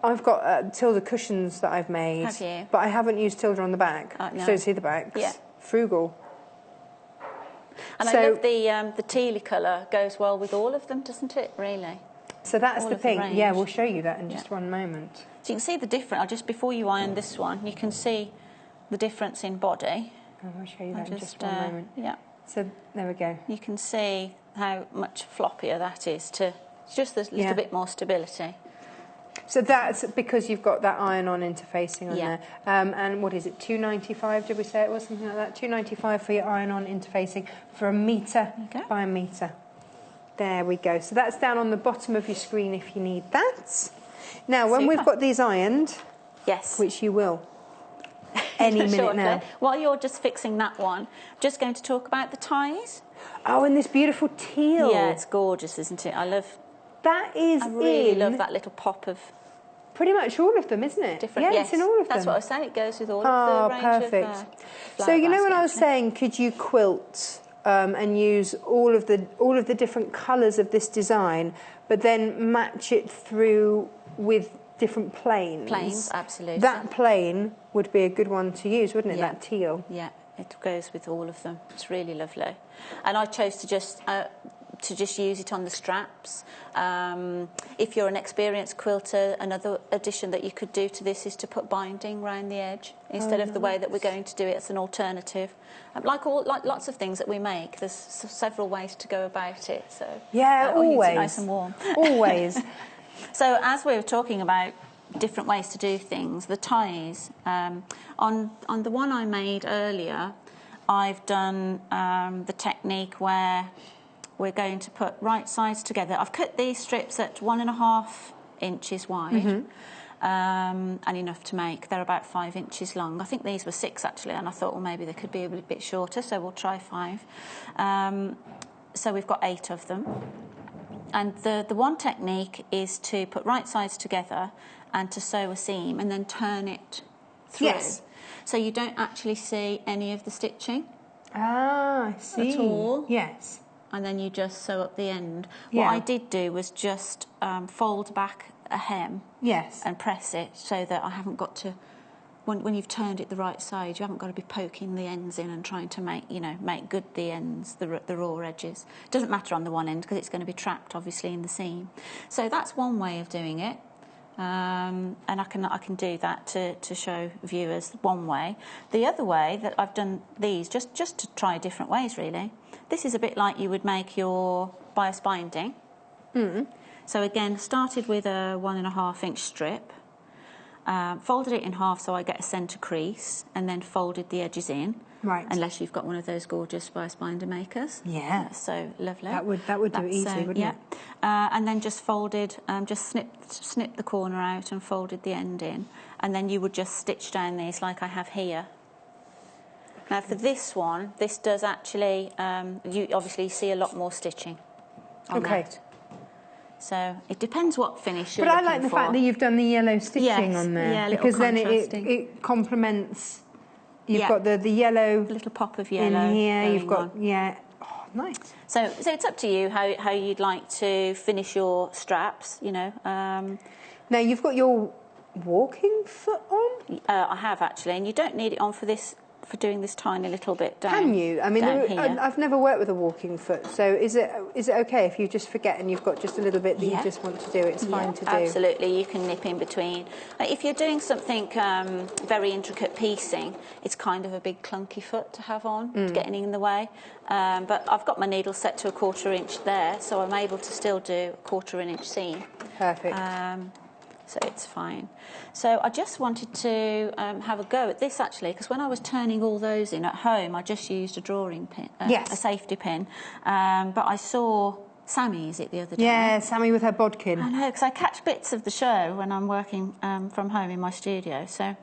I've got Tilda cushions that I've made. Have you? But I haven't used Tilda on the back. No. So see the backs. Yeah. Frugal. And I love the tealy colour goes well with all of them, doesn't it, really? So that's all the pink. range. Yeah, we'll show you that in just one moment. So you can see the difference. Just before you iron this one, you can see the difference in body. I'll show you that in just one moment. Yeah. So there we go. You can see how much floppier that is to just a little bit more stability. So that's because you've got that iron-on interfacing on there. And what is it, $2.95, did we say it was? Something like that? $2.95 for your iron-on interfacing for 1 metre by 1 metre. There we go. So that's down on the bottom of your screen if you need that. Now, when we've got these ironed, which you will, any minute now. While you're just fixing that one, I'm just going to talk about the ties. Oh, and this beautiful teal. Yeah, it's gorgeous, isn't it? I really love that little pop of... Pretty much all of them, isn't it? Different, it's in all of them. That's what I was saying. It goes with all of the range perfect. So you know when I was saying, could you quilt and use all of the different colours of this design, but then match it through with different planes? Planes, absolutely. That plane would be a good one to use, wouldn't it? That teal. Yeah, it goes with all of them. It's really lovely. And I chose to just use it on the straps. If you're an experienced quilter, another addition that you could do to this is to put binding around the edge instead of the way that we're going to do it as an alternative. Like lots of things that we make, there's several ways to go about it. So always nice and warm. Always. So as we were talking about different ways to do things, the ties on the one I made earlier, I've done the technique where we're going to put right sides together. I've cut these strips at 1.5 inches wide, and enough to make. They're about 5 inches long. I think these were 6 actually, and I thought, well, maybe they could be a bit shorter, so we'll try 5. So we've got 8 of them. And the one technique is to put right sides together and to sew a seam and then turn it through. Yes. So you don't actually see any of the stitching. Ah, I see. At all. Yes. And then you just sew up the end. What I did do was just fold back a hem and press it so that I haven't got to, when you've turned it the right side, you haven't got to be poking the ends in and trying to make good the ends, the raw edges. It doesn't matter on the one end because it's going to be trapped obviously in the seam. So that's one way of doing it. And I can do that to show viewers one way. The other way that I've done these just to try different ways really. This is a bit like you would make your bias binding. So again, started with a 1.5 inch strip, folded it in half so I get a centre crease, and then folded the edges in. Right. Unless you've got one of those gorgeous bias binder makers. Yeah. That's so lovely. That would do it easily, wouldn't it? And then just folded, just snipped the corner out and folded the end in, and then you would just stitch down these like I have here. Now for this one, this does actually, you obviously see a lot more stitching on that. So it depends what finish you're looking for. But I like the fact that you've done the yellow stitching on there. Yeah, because then it complements. You've got the yellow. A little pop of yellow in here. You've got, on. Oh, nice. So it's up to you how you'd like to finish your straps, Now you've got your walking foot on? I have actually, and you don't need it on for doing this tiny little bit down. Can you? I mean, here. I've never worked with a walking foot, so is it okay if you just forget and you've got just a little bit that you just want to do? It's fine to do. Absolutely, you can nip in between. If you're doing something very intricate piecing, it's kind of a big clunky foot to have on, getting in the way. But I've got my needle set to a 1/4 inch there, so I'm able to still do a 1/4 inch seam. Perfect. So it's fine. So I just wanted to have a go at this actually, because when I was turning all those in at home, I just used a drawing pin, a safety pin. But I saw Sammy's it the other day. Yeah, Sammy with her bodkin. I know, because I catch bits of the show when I'm working from home in my studio. So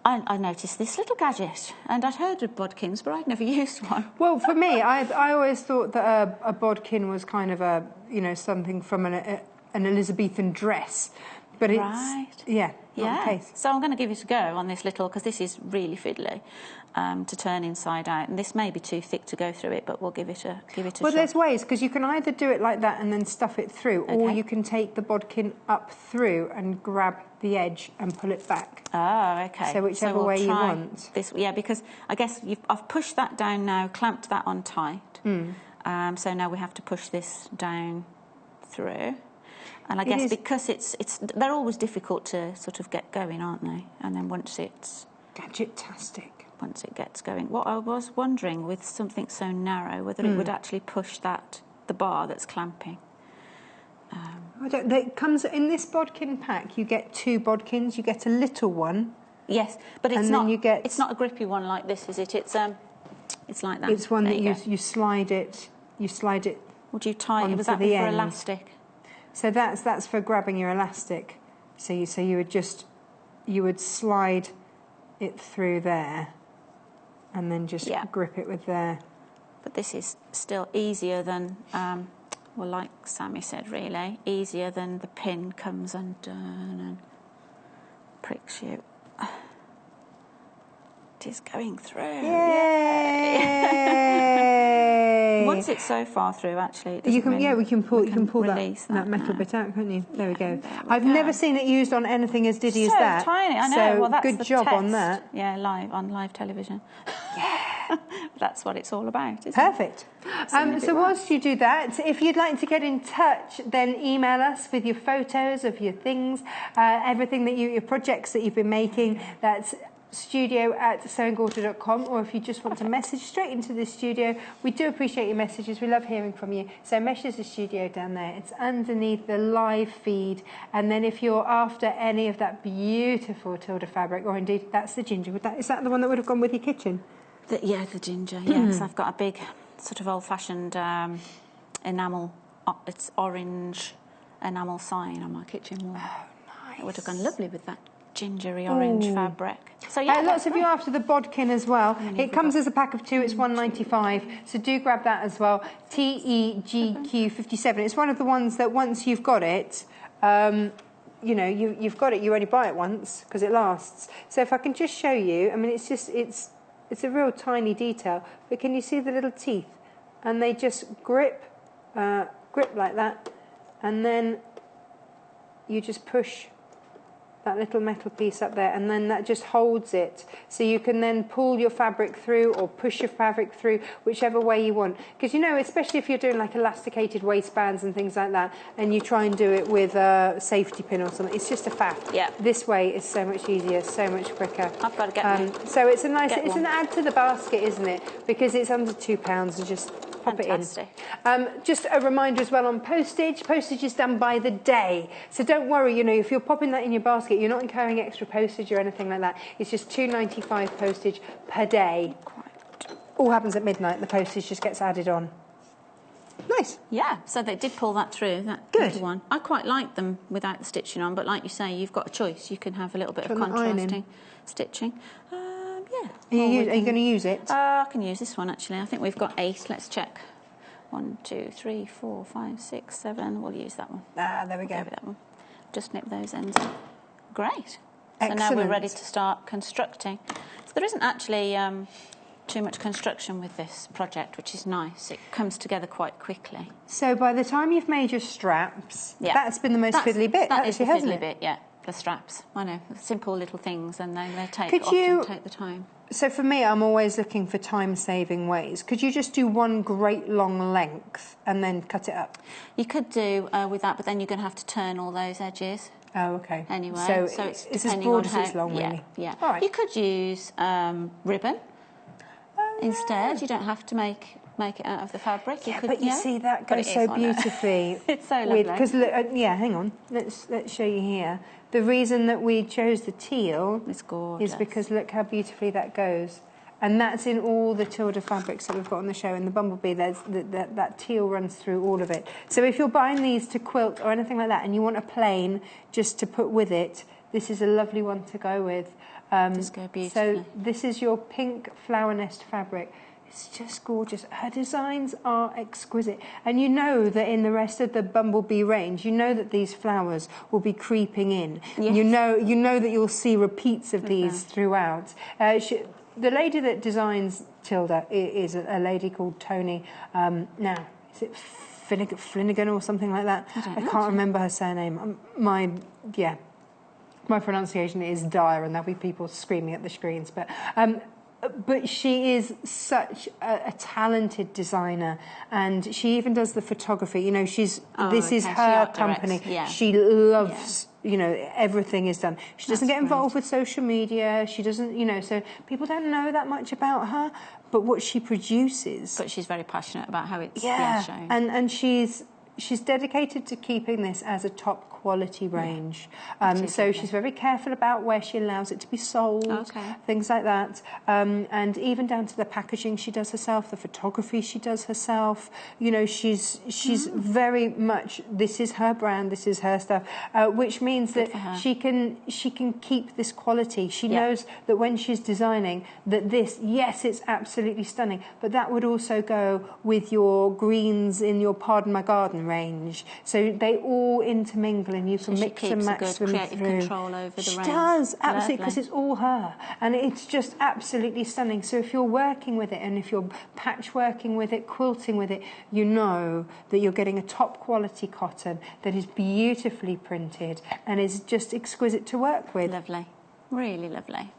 I noticed this little gadget, and I'd heard of bodkins, but I'd never used one. Well, for me, I always thought that a bodkin was kind of something from an Elizabethan dress. But it's not the case. So I'm going to give it a go on this little, because this is really fiddly to turn inside out, and this may be too thick to go through it, but we'll give it a shot. Well, there's ways, because you can either do it like that and then stuff it through, or you can take the bodkin up through and grab the edge and pull it back. Oh, okay. So whichever way you want. This, because I guess I've pushed that down now, clamped that on tight. So now we have to push this down through. And I guess because they're always difficult to sort of get going, aren't they? And then once it's... Gadget-tastic. once it gets going. What I was wondering with something so narrow, whether it would actually push the bar that's clamping. It comes in this bodkin pack. You get 2 bodkins. You get a little one. Yes, but it's and not. Then you get, it's not a grippy one like this, is it? It's like that. It's one that you slide it. You slide it. Would you tie it? Was that for elastic? So that's for grabbing your elastic. So you would slide it through there, and then just grip it with there. But this is still easier than, well, like Sammy said, really easier than the pin comes undone and pricks you. It is going through. Yay! Once it's so far through, actually, it we can pull that metal bit out, can't you? There we go. I've never seen it used on anything as diddy as that. So tiny, I know. So well, that's good job test. on that. Yeah, on live television. Yeah, that's what it's all about. Isn't Perfect. So whilst you do that, if you'd like to get in touch, then email us with your photos of your things, everything that your projects that you've been making. That's studio@sewingquarter.com, or if you just want to message straight into the studio, we do appreciate your messages. We love hearing from you. So Mesh's the studio down there. It's underneath the live feed. And then if you're after any of that beautiful Tilda fabric, or indeed that's the ginger, is that the one that would have gone with your kitchen? The ginger, yes. I've got a big sort of old-fashioned enamel, it's orange enamel sign on my kitchen wall. Oh, nice. It would have gone lovely with that gingery orange fabric. So yeah, lots of you after the bodkin as well. It comes as a pack of 2. It's $1.95. So do grab that as well. TEGQ57. It's one of the ones that once you've got it, you've got it. You only buy it once because it lasts. So if I can just show you, I mean, it's a real tiny detail. But can you see the little teeth? And they just grip like that, and then you just push that little metal piece up there, and then that just holds it. So you can then pull your fabric through or push your fabric through, whichever way you want. Because, especially if you're doing like elasticated waistbands and things like that, and you try and do it with a safety pin or something, it's just a faff. Yeah. This way is so much easier, so much quicker. I've got to get one. So it's an add to the basket, isn't it? Because it's under £2 and just pop Fantastic. it in. Just a reminder as well on postage. Postage is done by the day. So don't worry, if you're popping that in your basket, you're not incurring extra postage or anything like that. It's just $2.95 postage per day. All happens at midnight. The postage just gets added on. Nice. Yeah, so they did pull that through, that little one. I quite like them without the stitching on, but like you say, you've got a choice. You can have a little bit of contrasting stitching. Yeah. Are you going to use it? I can use this one, actually. I think we've got 8. Let's check. 1, 2, 3, 4, 5, 6, 7. We'll use that one. There we go. Go with that one. Just nip those ends in. Great. Excellent. So now we're ready to start constructing. So there isn't actually too much construction with this project, which is nice. It comes together quite quickly. So by the time you've made your straps, that's been the most fiddly bit, That is the hasn't fiddly it? bit, yeah. The straps. I know. Simple little things, and then they often take the time. So for me, I'm always looking for time-saving ways. Could you just do one great long length and then cut it up? You could do with that, but then you're going to have to turn all those edges. Oh, okay. Anyway, so it's as depending broad on as it's long, really. Yeah. All right. You could use ribbon instead. You don't have to make it out of the fabric. You see that goes so beautifully. It's so lovely. Because hang on. Let's show you here. The reason that we chose the teal It's gorgeous. is because look how beautifully that goes. And that's in all the Tilda fabrics that we've got on the show. In the Bumblebee, that teal runs through all of it. So if you're buying these to quilt or anything like that, and you want a plain just to put with it, this is a lovely one to go with. Just go beautifully. So this is your pink flower nest fabric. It's just gorgeous. Her designs are exquisite. And you know that in the rest of the Bumblebee range, you know that these flowers will be creeping in. Yes. You know that you'll see repeats of these throughout. The lady that designs Tilda is a lady called Tony. Now, is it Flanagan or something like that? I can't remember her surname. My pronunciation is dire, and there'll be people screaming at the screens. But she is such a talented designer, and she even does the photography. This is her company. Yeah. She loves you know, everything is done. She doesn't get involved with social media. She doesn't, you know, so people don't know that much about her, but what she produces. But she's very passionate about how it's shown. And she's dedicated to keeping this as a top quality range. So she's very careful about where she allows it to be sold, things like that. And even down to the packaging she does herself, the photography she does herself. You know, she's very much, this is her brand, this is her stuff, which means that she can keep this quality. She knows that when she's designing that this, yes, it's absolutely stunning, but that would also go with your greens in your Pardon My Garden range. So they all intermingle and you can mix and match them through. Creative control over the range. She does, absolutely, because it's all her. And it's just absolutely stunning. So if you're working with it and if you're patchworking with it, quilting with it, you know that you're getting a top quality cotton that is beautifully printed and is just exquisite to work with. Lovely. Really lovely.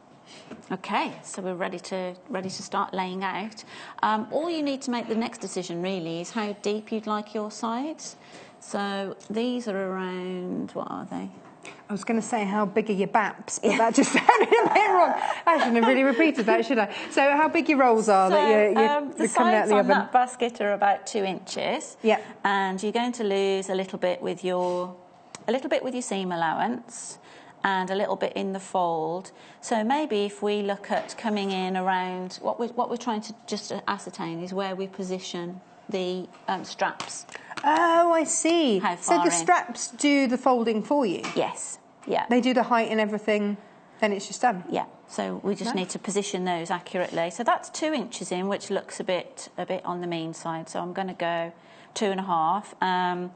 Okay, so we're ready to start laying out. All you need to make the next decision really is how deep you'd like your sides. So these are around, what are they? I was going to say how big are your baps, but that just sounded a bit wrong. I shouldn't have really repeated that, should I? So how big your rolls are that you're the coming out of the sides on oven? that basket are about 2 inches. Yeah. And you're going to lose a little bit with your seam allowance and a little bit in the fold. So maybe if we look at coming in around, what we're trying to just ascertain is where we position the straps. Oh, I see. How So far the in? straps do the folding for you? Yes. Yeah. They do the height and everything, then it's just done? Yeah. So we just need to position those accurately. So that's 2 inches in, which looks a bit on the mean side. So I'm going to go 2.5.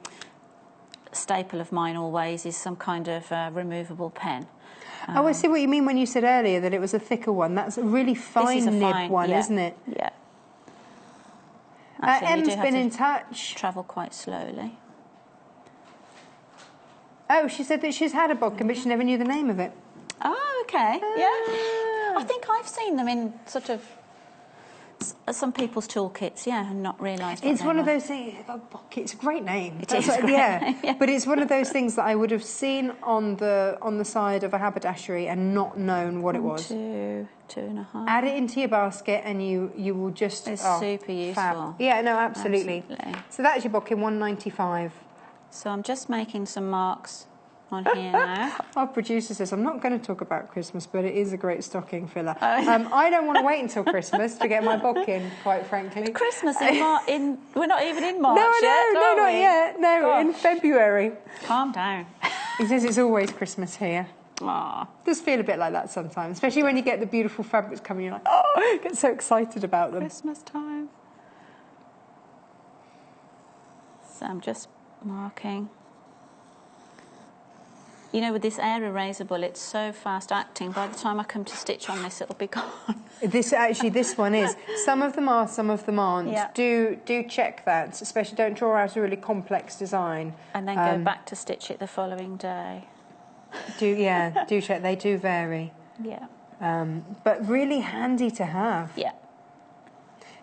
Staple of mine always is some kind of removable pen. Oh, I see what you mean when you said earlier that it was a thicker one. That's a really fine nib one, isn't it? Yeah. Actually, you do Em's have been to in touch. travel quite slowly. Oh, she said that she's had a bodkin, but she never knew the name of it. Oh, okay. Yeah. I think I've seen them in sort of some people's toolkits, and not realised. It's one of those things. It's a great name. It is a great name, yeah. But it's one of those things that I would have seen on the side of a haberdashery and not known what it was. 2.5. Add it into your basket, and you will just. It's super useful. Fab. Yeah, no, absolutely. So that's your bodkin, $1.95. So I'm just making some marks on here now. Our producer says, I'm not going to talk about Christmas, but it is a great stocking filler. I don't want to wait until Christmas to get my bodkin, quite frankly. Christmas in we're not even in March not yet. yet. No, in February. Calm down. He says it's always Christmas here. Aww. It does feel a bit like that sometimes, especially when you get the beautiful fabrics coming. You're like, oh, get so excited about them. Christmas time. So I'm just marking. You know, with this air erasable, it's so fast acting. By the time I come to stitch on this, it'll be gone. This one is. Some of them are, some of them aren't. Yeah. Do check that, especially don't draw out a really complex design. And then go back to stitch it the following day. Do check. They do vary. Yeah. But really handy to have. Yeah.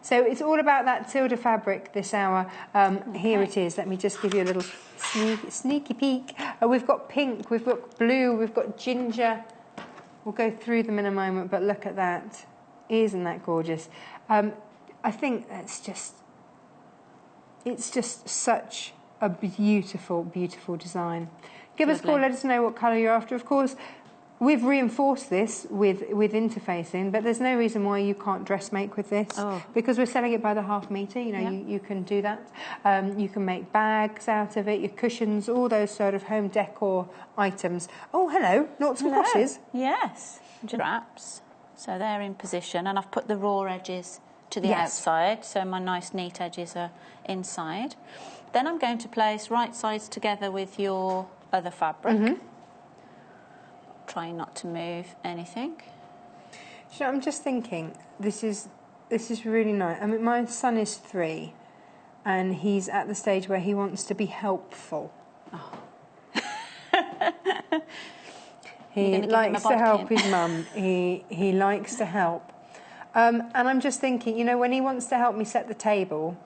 So it's all about that Tilda fabric this hour. Here it is. Let me just give you a little sneaky peek. We've got pink, we've got blue, we've got ginger. We'll go through them in a moment, but look at that. Isn't that gorgeous? I think it's just such a beautiful, beautiful design. Give us a call, let us know what colour you're after. Of course, we've reinforced this with interfacing, but there's no reason why you can't dressmake with this because we're selling it by the half metre. You know, you can do that. You can make bags out of it, your cushions, all those sort of home decor items. Oh, hello, noughts and crosses. Yes, straps. So they're in position, and I've put the raw edges to the outside, so my nice neat edges are inside. Then I'm going to place right sides together with your other fabric. Trying not to move anything. You know, I'm just thinking, this is really nice. I mean, my son is 3, and he's at the stage where he wants to be helpful. He likes to help his mum. He likes to help. And I'm just thinking, you know, when he wants to help me set the table,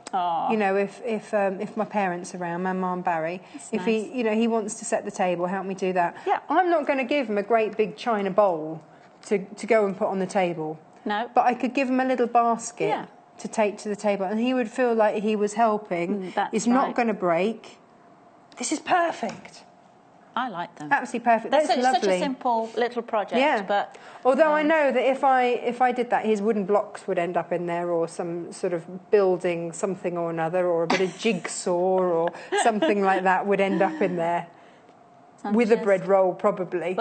you know, if my parents are around, my mum Barry, if he, you know, he wants to set the table, help me do that. Yeah. I'm not going to give him a great big china bowl to go and put on the table. No. But I could give him a little basket to take to the table, and he would feel like he was helping. It's not going to break. This is perfect. I like them. Absolutely perfect. That's lovely. such a simple little project. But although I know that if I did that, his wooden blocks would end up in there, or some sort of building something or another, or a bit of jigsaw or something like that would end up in there. With a bread roll, probably.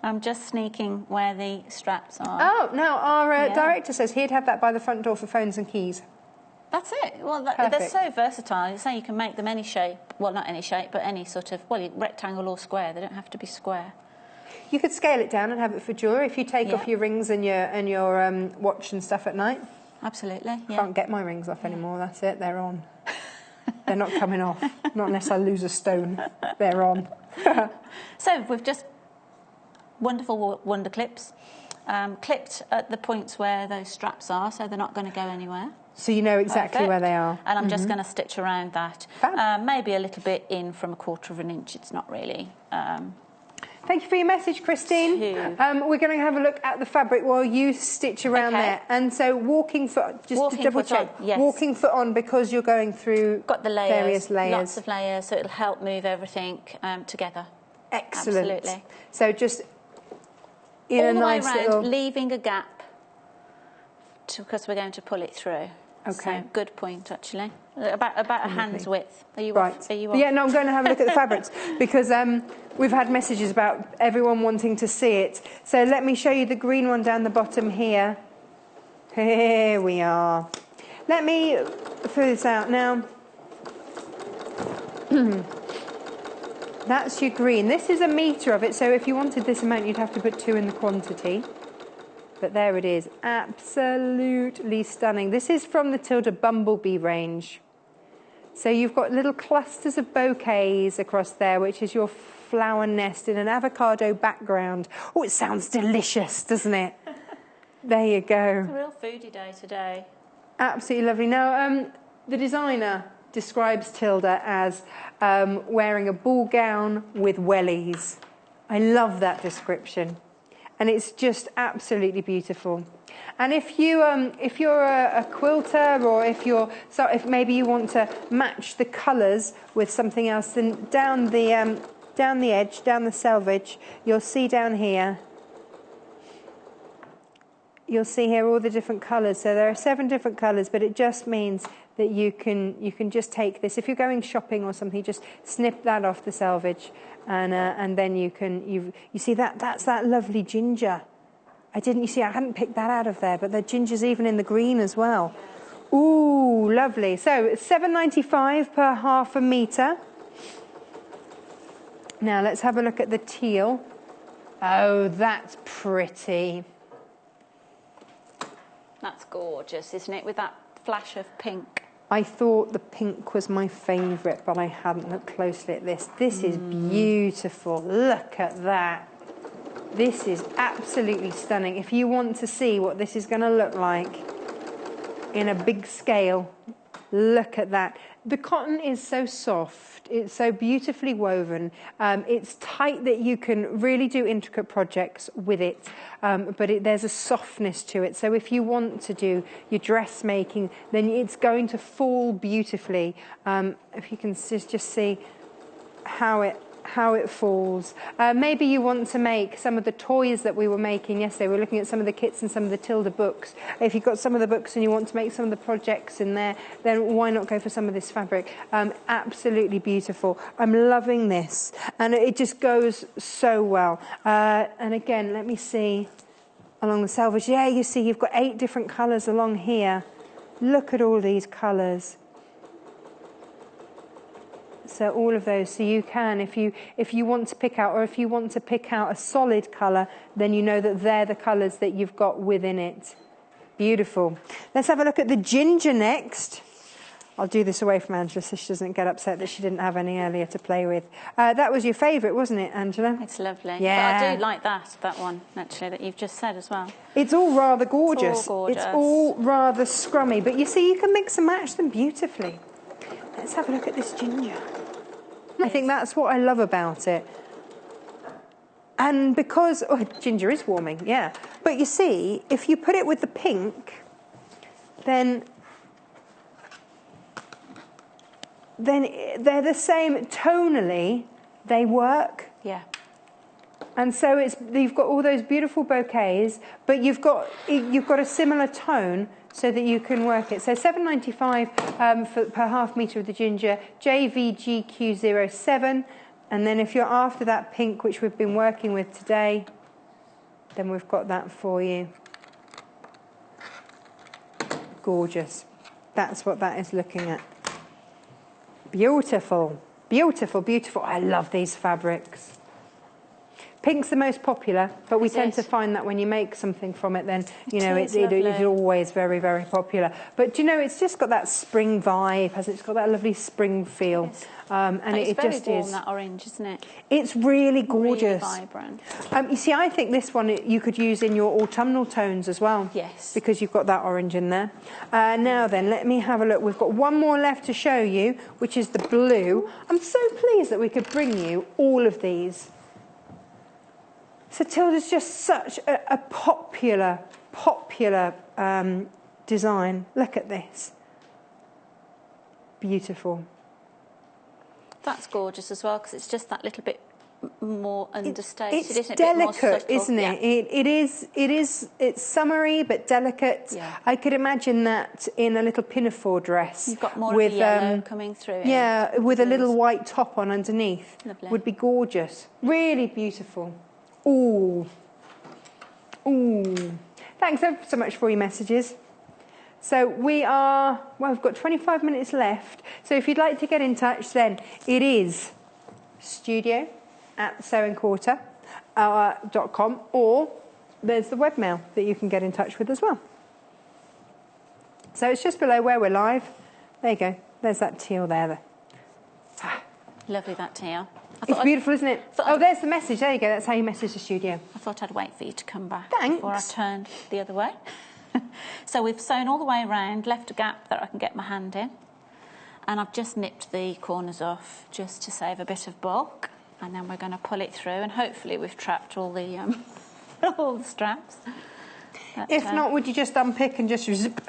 I'm just sneaking where the straps are. Oh, no, our director says he'd have that by the front door for phones and keys. That's it. Well, they're so versatile. You say you can make them any shape. Well, not any shape, but any sort of, rectangle or square. They don't have to be square. You could scale it down and have it for jewellery if you take off your rings and your watch and stuff at night. Absolutely, yeah. Can't get my rings off anymore, that's it, they're on. They're not coming off, not unless I lose a stone. They're on. So we've just wonderful wonder clips, clipped at the points where those straps are, so they're not going to go anywhere. So you know exactly where they are. And I'm just going to stitch around that. Maybe a little bit in from 1/4 of an inch. It's not really. Thank you for your message, Christine. We're going to have a look at the fabric while you stitch around there. And so walking foot, just to double check, walking foot on because you're going through various layers. Lots of layers, so it'll help move everything together. Excellent. Absolutely. So just in all a the nice way around, little... leaving a gap because we're going to pull it through. Okay. So, good point, actually. About a hand's width. Are you off? Are you off? Yeah, no, I'm going to have a look at the fabrics because we've had messages about everyone wanting to see it. So let me show you the green one down the bottom here. Here we are. Let me fill this out now. That's your green. This is 1 metre of it, so if you wanted this amount, you'd have to put 2 in the quantity. But there it is, absolutely stunning. This is from the Tilda Bumblebee range. So you've got little clusters of bouquets across there, which is your flower nest in an avocado background. Oh, it sounds delicious, doesn't it? There you go. It's a real foodie day today. Absolutely lovely. Now, the designer describes Tilda as wearing a ball gown with wellies. I love that description. And it's just absolutely beautiful. And if you're a quilter, or if maybe you want to match the colours with something else, then down the edge, down the selvage, you'll see down here. You'll see here all the different colours. So there are 7 different colours, but it just means that you can just take this. If you're going shopping or something, just snip that off the selvage. And then you see that's that lovely ginger. I hadn't picked that out of there, but the ginger's even in the green as well. Ooh, lovely. So £7.95 per ½ metre. Now let's have a look at the teal. Oh, that's pretty. That's gorgeous, isn't it? With that flash of pink. I thought the pink was my favourite, but I hadn't looked closely at this. This is beautiful. Look at that. This is absolutely stunning. If you want to see what this is going to look like in a big scale, look at that. The cotton is so soft. It's so beautifully woven. It's tight that you can really do intricate projects with it, but there's a softness to it. So if you want to do your dressmaking, then it's going to fall beautifully. If you can just see how it falls. Maybe you want to make some of the toys that we were making yesterday. We were looking at some of the kits and some of the Tilda books. If you've got some of the books and you want to make some of the projects in there, then why not go for some of this fabric? Absolutely beautiful. I'm loving this. And it just goes so well. And again, let me see along the selvage. Yeah, you see you've got 8 different colours along here. Look at all these colours. So all of those, so you can, if you want to pick out, or if you want to pick out a solid colour, then you know that they're the colours that you've got within it. Beautiful. Let's have a look at the ginger next. I'll do this away from Angela so she doesn't get upset that she didn't have any earlier to play with. That was your favourite, wasn't it, Angela? It's lovely. Yeah. But I do like that one, actually, that you've just said as well. It's all rather gorgeous. It's all gorgeous. It's all rather scrummy. But you see, you can mix and match them beautifully. Let's have a look at this ginger. I think that's what I love about it. And because... Oh, ginger is warming, yeah. But you see, if you put it with the pink, then they're the same tonally, they work. Yeah. And so you've got all those beautiful bouquets, but you've got a similar tone so that you can work it. So $7.95 per half metre of the ginger, JVGQ07, and then if you're after that pink, which we've been working with today, then we've got that for you. Gorgeous. That's what that is looking at. Beautiful, beautiful, beautiful. I love these fabrics. Pink's the most popular, but we tend to find that when you make something from it, then, you know, it's always very, very popular. But, do you know, it's just got that spring vibe, hasn't it? It's got that lovely spring feel. Yes. And it's it very just warm, is. that orange, isn't it? It's really gorgeous. Really vibrant. You see, I think this one you could use in your autumnal tones as well. Yes. Because you've got that orange in there. Now then, let me have a look. We've got one more left to show you, which is the blue. I'm so pleased that we could bring you all of these. So Tilda's just such a popular design. Look at this. Beautiful. That's gorgeous as well, because it's just that little bit more understated, it's isn't it? delicate, isn't it? Yeah. It's summery but delicate. Yeah. I could imagine that in a little pinafore dress. You've got more with, of the yellow coming through. Yeah, with a little white top on underneath. Lovely. Would be gorgeous. Really beautiful. Ooh. Ooh. Thanks ever so much for your messages. So we've got 25 minutes left. So if you'd like to get in touch, then it is studio@sewingquarter.com, or there's the webmail that you can get in touch with as well. So it's just below where we're live. There you go. There's that teal there. Lovely, that teal. It's beautiful, isn't it? Oh, there's the message. There you go. That's how you message the studio. I thought I'd wait for you to come back Thanks. before I turned the other way. So we've sewn all the way around, left a gap that I can get my hand in, and I've just nipped the corners off just to save a bit of bulk, and then we're going to pull it through, and hopefully we've trapped all the all the straps. But, if not, would you just unpick and just zip?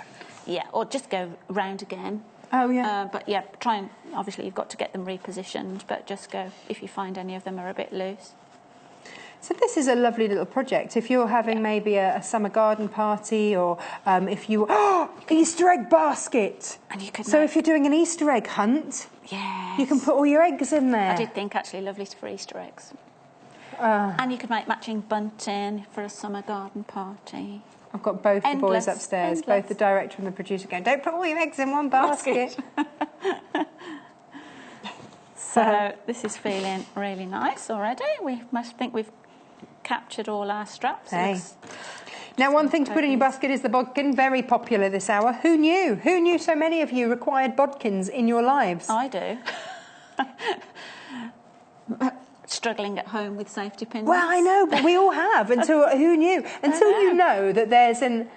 Yeah, or just go round again. Oh, yeah. But yeah, try and, obviously you've got to get them repositioned, but just go if you find any of them are a bit loose. So this is a lovely little project. If you're having maybe a summer garden party, or if you... Oh, Easter egg basket! And you could if you're doing an Easter egg hunt, yes, you can put all your eggs in there. I did think, actually, lovely for Easter eggs. And you could make matching bunting for a summer garden party. I've got both the boys upstairs, both the director and the producer going, don't put all your eggs in one basket. So this is feeling really nice already. We must think we've captured all our straps. Hey. Now, one thing to put in your basket is the bodkin, very popular this hour. Who knew? Who knew so many of you required bodkins in your lives? I do. Struggling at home with safety pins. Well, I know, but we all have. Until who knew? Until you know that there's a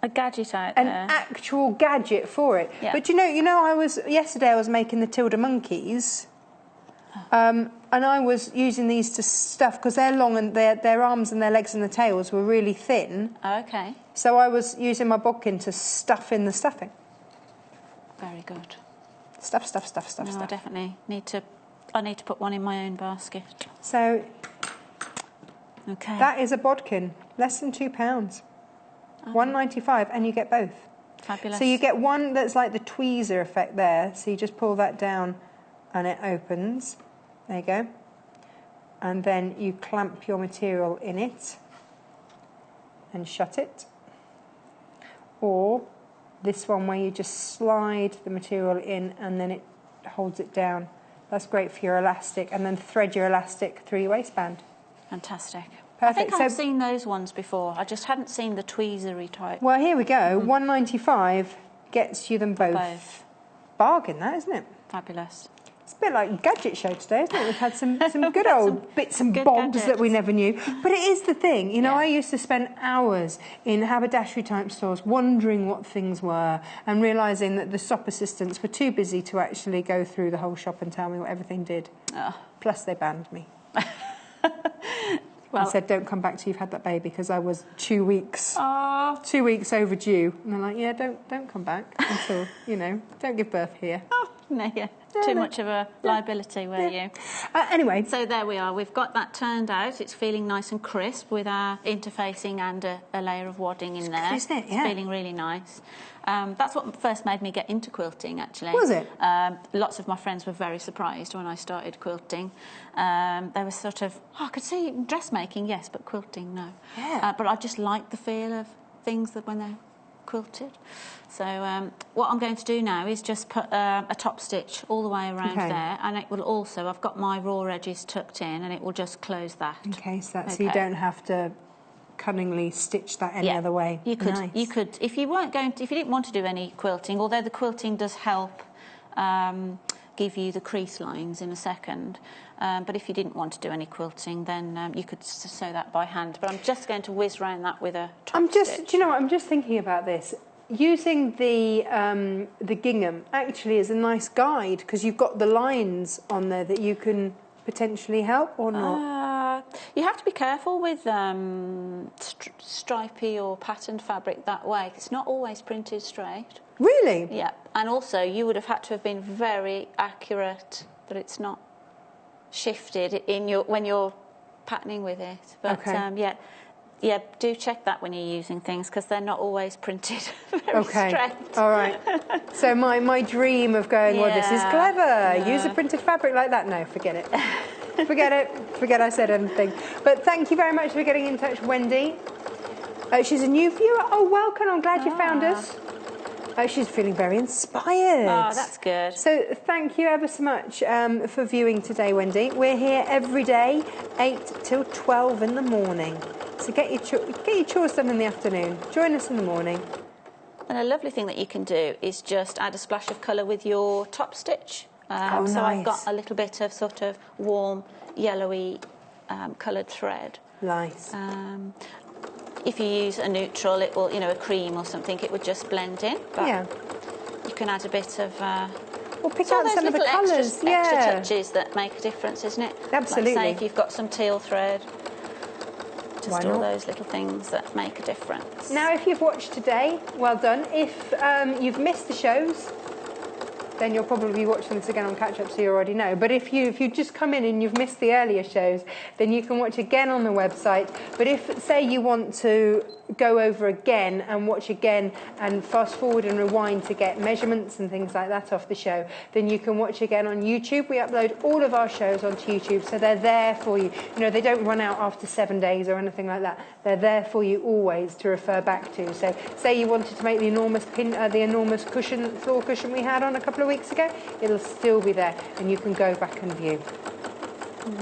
gadget out there. An actual gadget for it. Yeah. But yesterday I was making the Tilda monkeys. And I was using these to stuff, because they're long and their arms and their legs and the tails were really thin. Okay. So I was using my bodkin to stuff in the stuffing. Very good. Stuff. I definitely need to put one in my own basket. So okay. that is a bodkin, less than £2. $1.95, and you get both. Fabulous. So you get one that's like the tweezer effect there. So you just pull that down and it opens. There you go. And then you clamp your material in it and shut it. Or this one where you just slide the material in and then it holds it down. That's great for your elastic. And then thread your elastic through your waistband. Fantastic. Perfect. I think I've seen those ones before. I just hadn't seen the tweezery type. Well, here we go. $1.95 gets you them both. bargain, that, isn't it? Fabulous. It's a bit like Gadget Show today, isn't it? We've had some good old bits and bobs gadgets that we never knew. But it is the thing, you know, Yeah. I used to spend hours in haberdashery type stores wondering what things were and realising that the shop assistants were too busy to actually go through the whole shop and tell me what everything did. Plus they banned me. Well, I said, don't come back till you've had that baby, because I was 2 weeks. Oh. 2 weeks overdue. And they're like, yeah, don't come back until, you know, don't give birth here. Oh, no, yeah. Too much of a liability, were you? Anyway. So there we are. We've got that turned out. It's feeling nice and crisp with our interfacing and a layer of wadding in there. Isn't it? Yeah. It's feeling really nice. That's what first made me get into quilting, actually. Was it? Lots of my friends were very surprised when I started quilting. They were sort of, I could see dressmaking, yes, but quilting, no. Yeah. But I just like the feel of things that when they're quilted. So what I'm going to do now is just put a top stitch all the way around there, and it will also, I've got my raw edges tucked in, and it will just close that. Okay, so that's so you don't have to cunningly stitch that any other way. You could, nice. you could, if you didn't want to do any quilting, although the quilting does help give you the crease lines in a second. But if you didn't want to do any quilting, then you could sew that by hand. But I'm just going to whiz round that with a top stitch. Do you know what? I'm just thinking about this. Using the gingham actually is a nice guide, because you've got the lines on there that you can potentially help or not. You have to be careful with stripy or patterned fabric that way. It's not always printed straight. Really? Yeah, and also you would have had to have been very accurate that it's not shifted in when you're patterning with it. But yeah, do check that when you're using things, because they're not always printed very straight. All right. So my dream of going, well, this is clever. Use a printed fabric like that. No, forget it. Forget it. Forget I said anything. But thank you very much for getting in touch, Wendy. She's a new viewer. Oh, welcome. I'm glad you found us. She's feeling very inspired. Oh, that's good. So thank you ever so much for viewing today, Wendy. We're here every day, 8 till 12 in the morning. So get your chores done in the afternoon. Join us in the morning. And a lovely thing that you can do is just add a splash of colour with your top stitch. So nice. I've got a little bit of sort of warm, yellowy coloured thread. Nice. If you use a neutral, it will, a cream or something, it would just blend in. But you can add a bit of... Well, pick out some of the colours. Extra touches that make a difference, isn't it? Absolutely. Like, say, if you've got some teal thread, just Why all not? those little things that make a difference. Now, if you've watched today, well done. If you've missed the shows, then you'll probably be watching this again on catch-up, so you already know. But if you've just come in and you've missed the earlier shows, then you can watch again on the website. But if, say, you want to go over again and watch again and fast forward and rewind to get measurements and things like that off the show, then you can watch again on YouTube. We upload all of our shows onto YouTube, so they're there for you. They don't run out after 7 days or anything like that. They're there for you always to refer back to. So say you wanted to make the enormous floor cushion we had on a couple of weeks ago, it'll still be there and you can go back and view.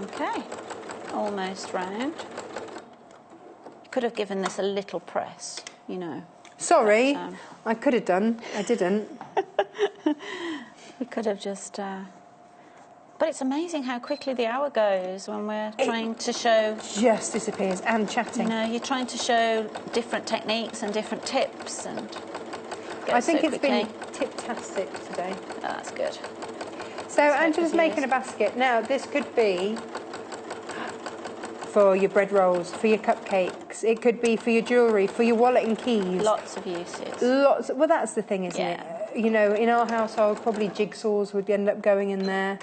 Okay, almost round. Could have given this a little press, Sorry, but, I could have done. I didn't. We could have just... But it's amazing how quickly the hour goes when we're trying to show... Just disappears, and chatting. You're trying to show different techniques and different tips, and... I think it's been tip-tastic today. Oh, that's good. So Angela's making a basket. Now, this could be for your bread rolls, for your cupcakes. It could be for your jewellery, for your wallet and keys. Lots of uses. Well, that's the thing, isn't it? In our household, probably jigsaws would end up going in there.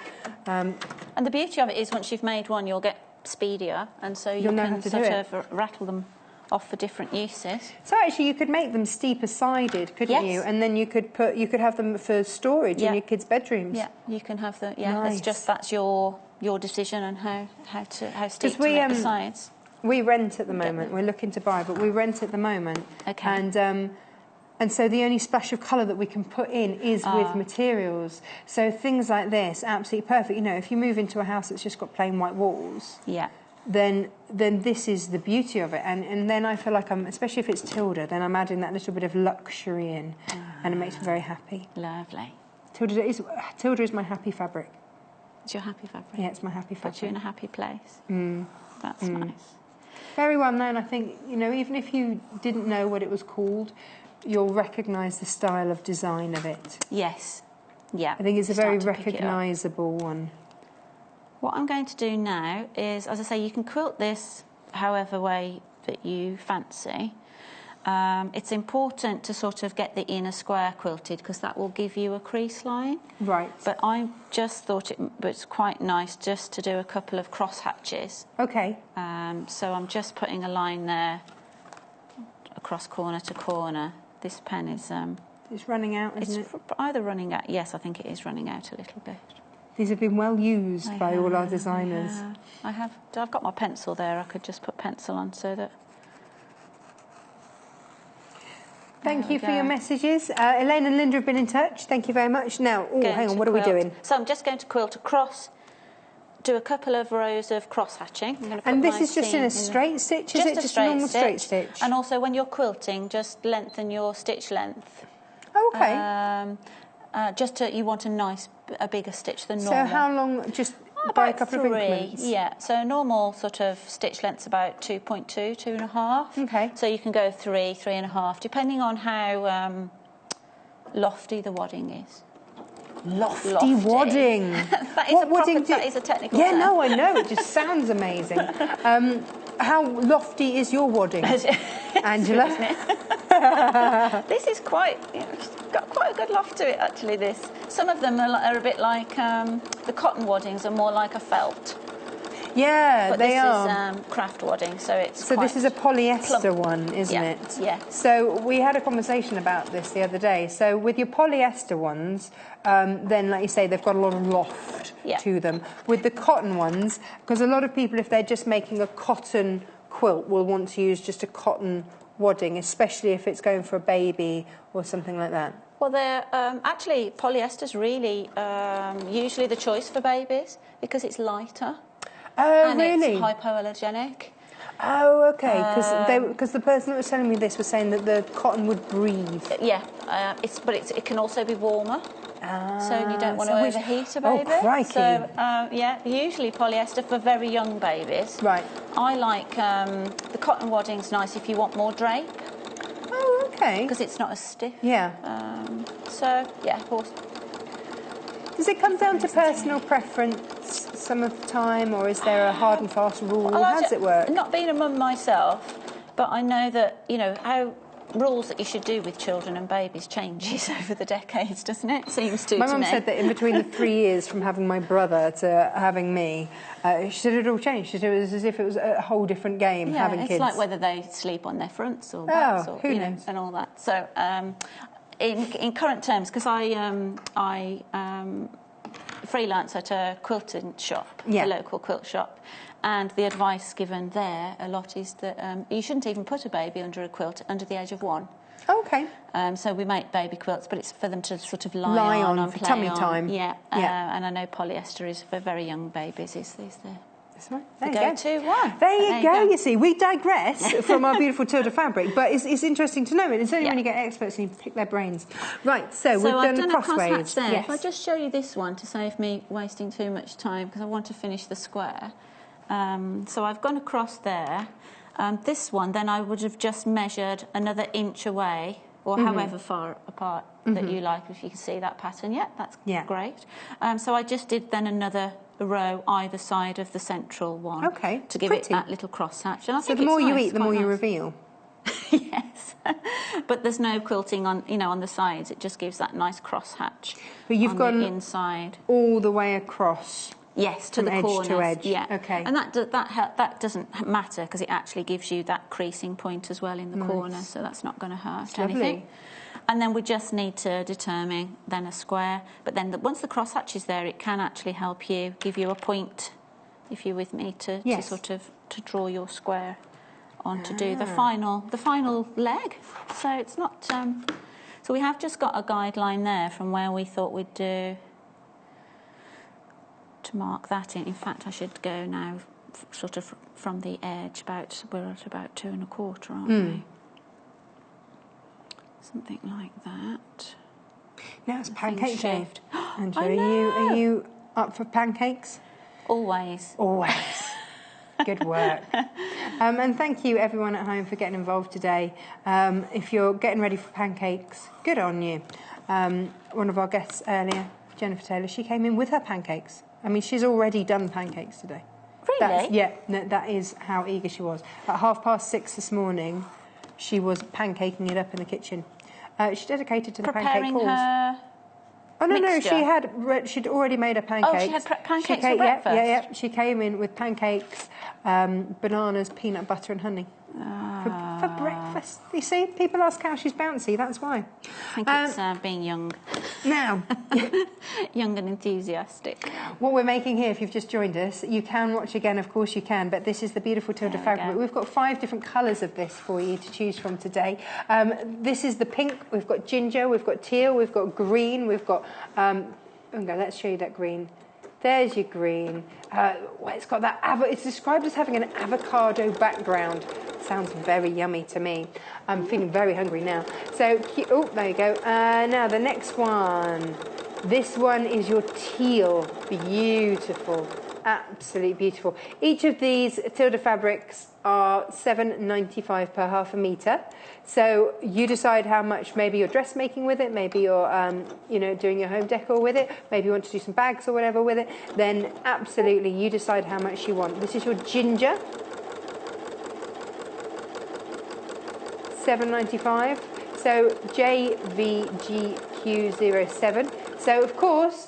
And the beauty of it is once you've made one, you'll get speedier, and so you can sort of rattle them off for different uses. So actually, you could make them steeper-sided, couldn't you? And then you could have them for storage in your kids' bedrooms. Yeah, you can have the. Yeah, nice. That's your decision on how steep to make the sides. We rent at the moment. We're looking to buy, but we rent at the moment. Okay. And so the only splash of colour that we can put in is with materials. So things like this, absolutely perfect. If you move into a house that's just got plain white walls, then this is the beauty of it. And then I feel like especially if it's Tilda, then I'm adding that little bit of luxury in, and it makes me very happy. Lovely. Tilda is my happy fabric. It's your happy fabric. Yeah, it's my happy fabric. Puts you in a happy place. That's Mm. nice. Very well known, I think. You know, even if you didn't know what it was called, you'll recognise the style of design of it. Yes. Yeah. I think it's a very Start to pick it up. recognisable one. What I'm going to do now is, as I say, you can quilt this however way that you fancy. It's important to sort of get the inner square quilted because that will give you a crease line. Right. But I just thought it was quite nice just to do a couple of cross hatches. Okay. So I'm just putting a line there across corner to corner. This pen is... It's running out, isn't it? Either running out... Yes, I think it is running out a little bit. These have been well used by all our designers. I've got my pencil there. I could just put pencil on so that... Thank you for your messages. Elaine and Linda have been in touch. Thank you very much. Now, hang on, what are we doing? So I'm just going to quilt across, do a couple of rows of cross hatching. And this is just in a straight stitch? Is it just a normal straight stitch? And also when you're quilting, just lengthen your stitch length. Okay. You want a bigger stitch than normal. So how long? Just by a couple of increments? Yeah. So normal sort of stitch length's about 2.2, 2.5. Okay. So you can go 3, 3.5, depending on how lofty the wadding is. Lofty wadding. That is a technical term. No, I know. It just sounds amazing. How lofty is your wadding, Angela? This is it's got quite a good loft to it, actually, this. Some of them are a bit like, the cotton waddings are more like a felt. Yeah, but they are. This is craft wadding, so it's So this is a polyester one, isn't it? Yeah. So we had a conversation about this the other day. So with your polyester ones, then, like you say, they've got a lot of loft to them. With the cotton ones, because a lot of people, if they're just making a cotton quilt, will want to use just a cotton wadding, especially if it's going for a baby or something like that. Well, they're actually polyester's really usually the choice for babies because it's lighter. Oh, and really? It's hypoallergenic. Oh, okay. Because the person that was telling me this was saying that the cotton would breathe. Yeah, it can also be warmer. So you don't want to overheat a baby. Oh, crikey. So, usually polyester for very young babies. Right. I like the cotton wadding's nice if you want more drape. Oh, okay. Because it's not as stiff. Yeah. Of course. Does it come down to personal preference some of the time, or is there a hard and fast rule? How does it work? Not being a mum myself, but I know that, how rules that you should do with children and babies changes over the decades, doesn't it? Seems to My me. mum said that in between the 3 years from having my brother to having me, she said it all changed. She said it was as if it was a whole different game having kids. It's like whether they sleep on their fronts or backs or who knows? And all that. So in current terms, because I freelance at a quilting shop, a local quilt shop, and the advice given there a lot is that you shouldn't even put a baby under a quilt under the age of 1. Okay. So we make baby quilts, but it's for them to sort of lie on and for play tummy on. time. Yeah. And I know polyester is for very young babies. Is the That's right. the go-to one. There you go. You see, we digress from our beautiful Tilda fabric, but it's interesting to know it. It's only when you get experts and you pick their brains. Right. So we've I've done a crossways. there. Yes. If I just show you this one to save me wasting too much time, because I want to finish the square. So I've gone across there. This one, then I would have just measured another inch away, or however far apart that you like, if you can see that pattern. Yeah, that's great. So I just did then another row either side of the central one. Okay, to give it that little crosshatch. And I so think the more you nice, eat, the more you nice. reveal. Yes, but there's no quilting on, on the sides. It just gives that nice crosshatch. But you've gone the inside all the way across. Yes, to from the edge corners. to edge. Yeah, okay. And that doesn't matter because it actually gives you that creasing point as well in the corner, so that's not going to hurt anything. And then we just need to determine then a square. But then once the crosshatch is there, it can actually help you give you a point, if you're with me, to sort of to draw your square on to do the final leg. So it's not. So we have just got a guideline there from where we thought we'd do. To mark that in. In fact, I should go now, sort of from the edge. We're at about 2 1/4, aren't we? Something like that. Now it's pancake day. shaved. Angela, I are you up for pancakes? Always. Always. Good work. And thank you, everyone at home, for getting involved today. If you're getting ready for pancakes, good on you. One of our guests earlier, Jenniffer Taylor, she came in with her pancakes. I mean, she's already done pancakes today. Really? That is how eager she was. At 6:30 this morning, she was pancaking it up in the kitchen. She's dedicated to the pancake calls. Her Oh no, mixture. she'd already made her pancakes. Oh, she had pancakes for breakfast? Yeah. She came in with pancakes, bananas, peanut butter and honey. For breakfast. You see, people ask how she's bouncy, that's why. I think it's being young. Now, Young and enthusiastic. what we're making here, if you've just joined us, you can watch again, of course you can, but this is the beautiful Tilda fabric. We've got 5 different colours of this for you to choose from today. This is the pink, we've got ginger, we've got teal, we've got green, we've got... let's show you that green. There's your green. It's got that... It's described as having an avocado background. Sounds very yummy to me. I'm feeling very hungry now. So, there you go. Now, the next one. This one is your teal. Beautiful. Absolutely beautiful. Each of these Tilda fabrics are $7.95 per half a metre. So you decide how much. Maybe you're dressmaking with it. Maybe you're, doing your home decor with it. Maybe you want to do some bags or whatever with it. Then absolutely, you decide how much you want. This is your ginger. $7.95. So JVGQ07. So of course,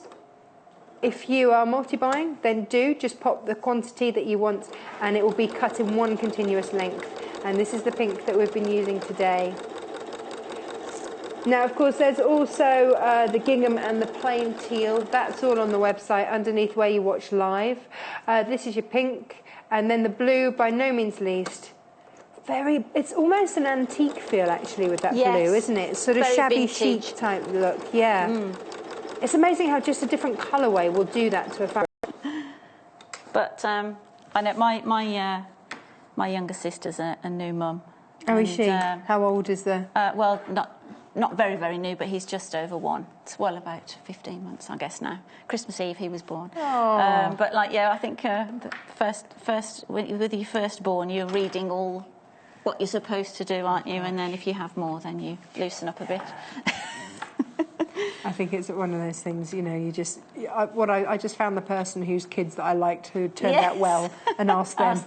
if you are multi-buying, then do just pop the quantity that you want and it will be cut in one continuous length. And this is the pink that we've been using today. Now, of course, there's also the gingham and the plain teal. That's all on the website underneath where you watch live. This is your pink. And then the blue, by no means least. It's almost an antique feel, actually, with that blue, isn't it? It's sort of Very shabby vintage. chic type look, yeah. It's amazing how just a different colourway will do that to a fabric. But I know my younger sister's a new mum. Oh, is she? How old is the... Well, not very, very new, but he's just over 1. It's well about 15 months, I guess, now. Christmas Eve, he was born. But, I think the first with your firstborn, you're reading all what you're supposed to do, aren't you? And then if you have more, then you loosen up a bit. I think it's one of those things, you just... I just found the person whose kids that I liked who turned out well and asked them.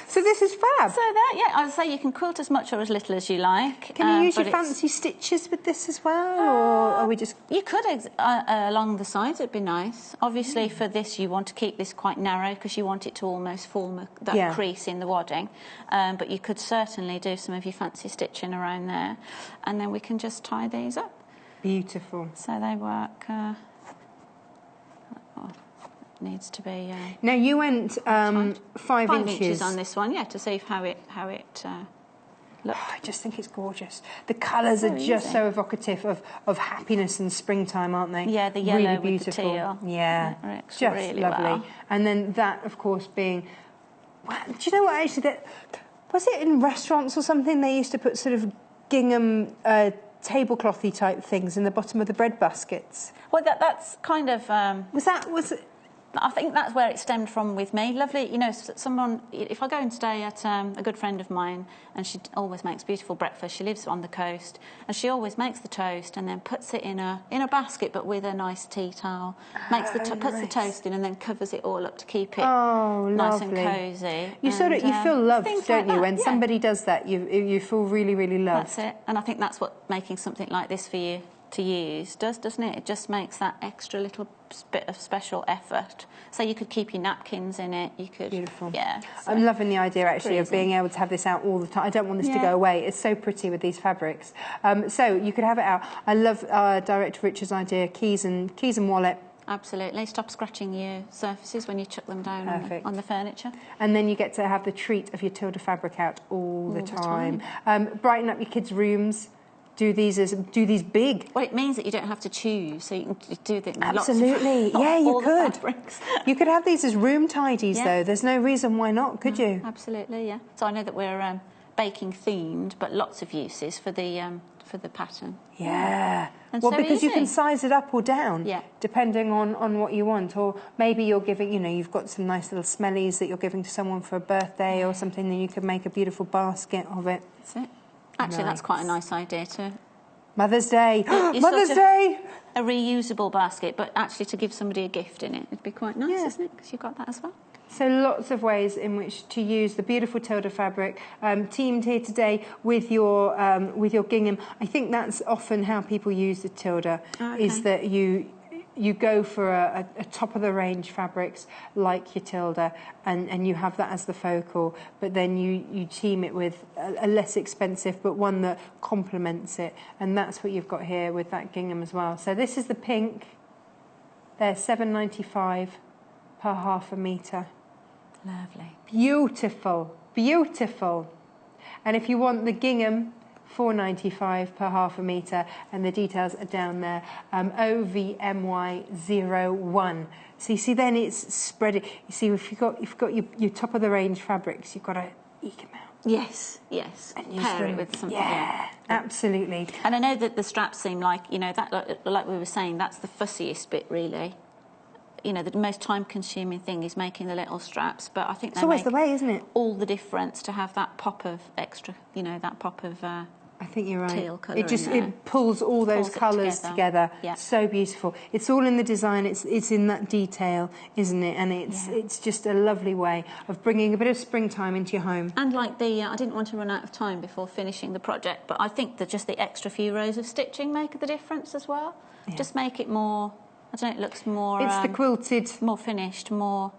So this is fab. So I would say you can quilt as much or as little as you like. Can you use your fancy stitches with this as well, or are we just... You could along the sides, it'd be nice. Obviously, for this, you want to keep this quite narrow because you want it to almost form that crease in the wadding. But you could certainly do some of your fancy stitching around there, and then we can just tie these up. Beautiful. So they work... needs to be... now, you went 5 inches on this one, to see how it looked. I just think it's gorgeous. The colours are just so evocative of happiness and springtime, aren't they? Yeah, the yellow really beautiful. with the teal. Yeah, just really lovely. well. And then that, of course, being... Well, do you know what, actually, was it in restaurants or something they used to put sort of gingham... tableclothy type things in the bottom of the bread baskets? Well, that's kind of... Was it... I think that's where it stemmed from with me. Lovely, someone... If I go and stay at a good friend of mine, and she always makes beautiful breakfast, she lives on the coast, and she always makes the toast and then puts it in a basket, but with a nice tea towel. Puts the toast in and then covers it all up to keep it nice and cosy. You feel loved, don't you? When somebody does that, you feel really, really loved. That's it. And I think that's what making something like this for you to use does, doesn't it? It just makes that extra little bit of special effort. So you could keep your napkins in it. You could... Beautiful. Yeah. So I'm loving the idea, actually, of being able to have this out all the time. I don't want this to go away. It's so pretty with these fabrics. So you could have it out. I love Director Richard's idea, keys and wallet. Absolutely. Stop scratching your surfaces when you chuck them down on the furniture. And then you get to have the treat of your Tilda fabric out all the time. Brighten up your kids' rooms. Do these big. Well, it means that you don't have to choose, so you can do the absolutely. You could. You could have these as room tidies, though. There's no reason why not, could you? Absolutely, yeah. So I know that we're baking themed, but lots of uses for the pattern. Yeah. And Well, so because you easy. can size it up or down, Yeah. depending on what you want. Or maybe you're giving, you've got some nice little smellies that you're giving to someone for a birthday or something, then you can make a beautiful basket of it. That's it. Actually, that's quite a nice idea too. Mother's Day. You Mother's sort of- Day! A reusable basket, but actually to give somebody a gift in it, it'd be quite nice, Yeah. isn't it? Because you've got that as well. So lots of ways in which to use the beautiful Tilda fabric, teamed here today with your gingham. I think that's often how people use the Tilda, is that you go for a top of the range fabrics like your Tilda, and you have that as the focal, but then you team it with a less expensive but one that complements it, and that's what you've got here with that gingham as well. So this is the pink. They're $7.95 per half a metre. Lovely. Beautiful, beautiful. And if you want the gingham, $4.95 per half a metre, and the details are down there. OVMY01. So you see, then it's spreading. You see, if you've got your top of the range fabrics, you've got to eke them out. Yes. And use Pair them. it with something. Yeah, absolutely. And I know that the straps seem like, that like we were saying, that's the fussiest bit, really. The most time-consuming thing is making the little straps, but I think It's always the way, isn't it? All the difference to have that pop of extra, that pop of I think you're right. teal colour. It pulls all those colours together. Yeah. So beautiful. It's all in the design. It's in that detail, isn't it? And it's just a lovely way of bringing a bit of springtime into your home. And like I didn't want to run out of time before finishing the project, but I think that just the extra few rows of stitching make the difference as well. Yeah. Just make it more. I don't know. It looks more. It's the quilted. More finished. More.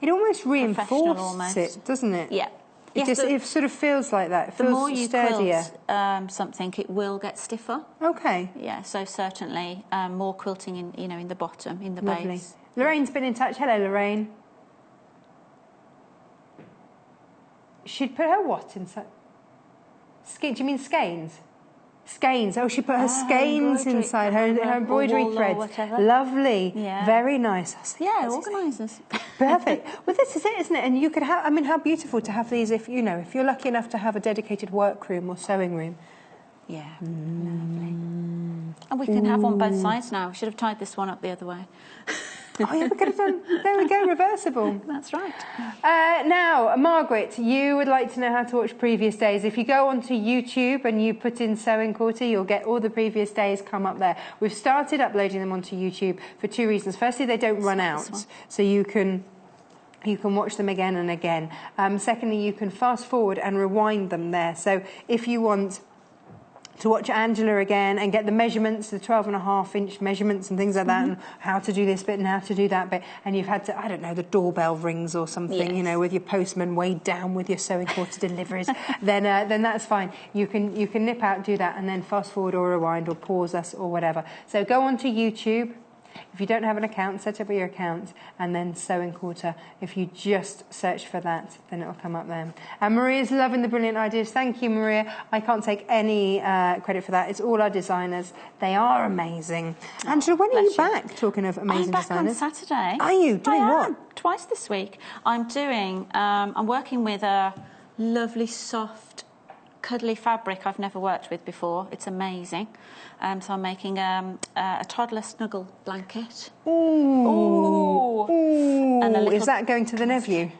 It almost reinforces almost. it, doesn't it? Yeah. It sort of feels like that. It feels the more you sturdier. quilt something, it will get stiffer. Okay. Yeah, so certainly more quilting in the bottom, in the Lovely. base. Lorraine's been in touch. Hello, Lorraine. She'd put her what inside? Do you mean skeins? Skeins. Oh, she put her skeins embroidery. inside her embroidery Wool or threads. whatever. Lovely. Yeah. Very nice. I was thinking, Yeah, that's organisers. perfect. Well, this is it, isn't it? And you could have. I mean, how beautiful to have these. If you're lucky enough to have a dedicated workroom or sewing room. Yeah, lovely. And we can have on both sides now. We should have tied this one up the other way. Oh, yeah, we could have done. There we go, reversible. That's right. Now, Margaret, you would like to know how to watch previous days. If you go onto YouTube and you put in Sewing Quarter, you'll get all the previous days come up there. We've started uploading them onto YouTube for two reasons. Firstly, they don't run out, so you can watch them again and again. Secondly, you can fast forward and rewind them there. So if you want to watch Angela again and get the measurements, the 12.5-inch measurements and things like that, and how to do this bit and how to do that bit, and you've had to, I don't know, the doorbell rings or something, Yes. with your postman weighed down with your Sewing Quarter deliveries, then that's fine. You can nip out, do that, and then fast forward or rewind or pause us or whatever. So go onto YouTube. If you don't have an account, set up your account, and then Sewing Quarter. If you just search for that, then it'll come up there. And Maria's loving the brilliant ideas. Thank you, Maria. I can't take any credit for that. It's all our designers. They are amazing. Angela, when are you back? Talking of amazing I'm back designers. on Saturday. Are you? Doing I what? am. Twice this week. I'm working with a lovely, soft, cuddly fabric I've never worked with before. It's amazing. So I'm making a toddler snuggle blanket. Ooh. And a little Is that going to the nephew?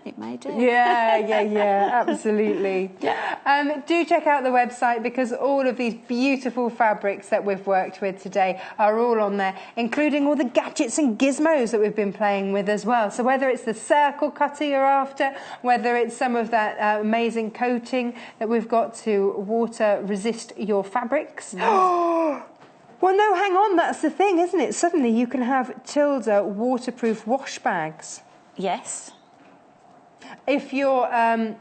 It may do. Yeah, absolutely. Do check out the website, because all of these beautiful fabrics that we've worked with today are all on there, including all the gadgets and gizmos that we've been playing with as well. So whether it's the circle cutter you're after, whether it's some of that amazing coating that we've got to water resist your fabrics. Well, no, hang on, that's the thing, isn't it? Suddenly you can have Tilda waterproof wash bags. Yes. If you're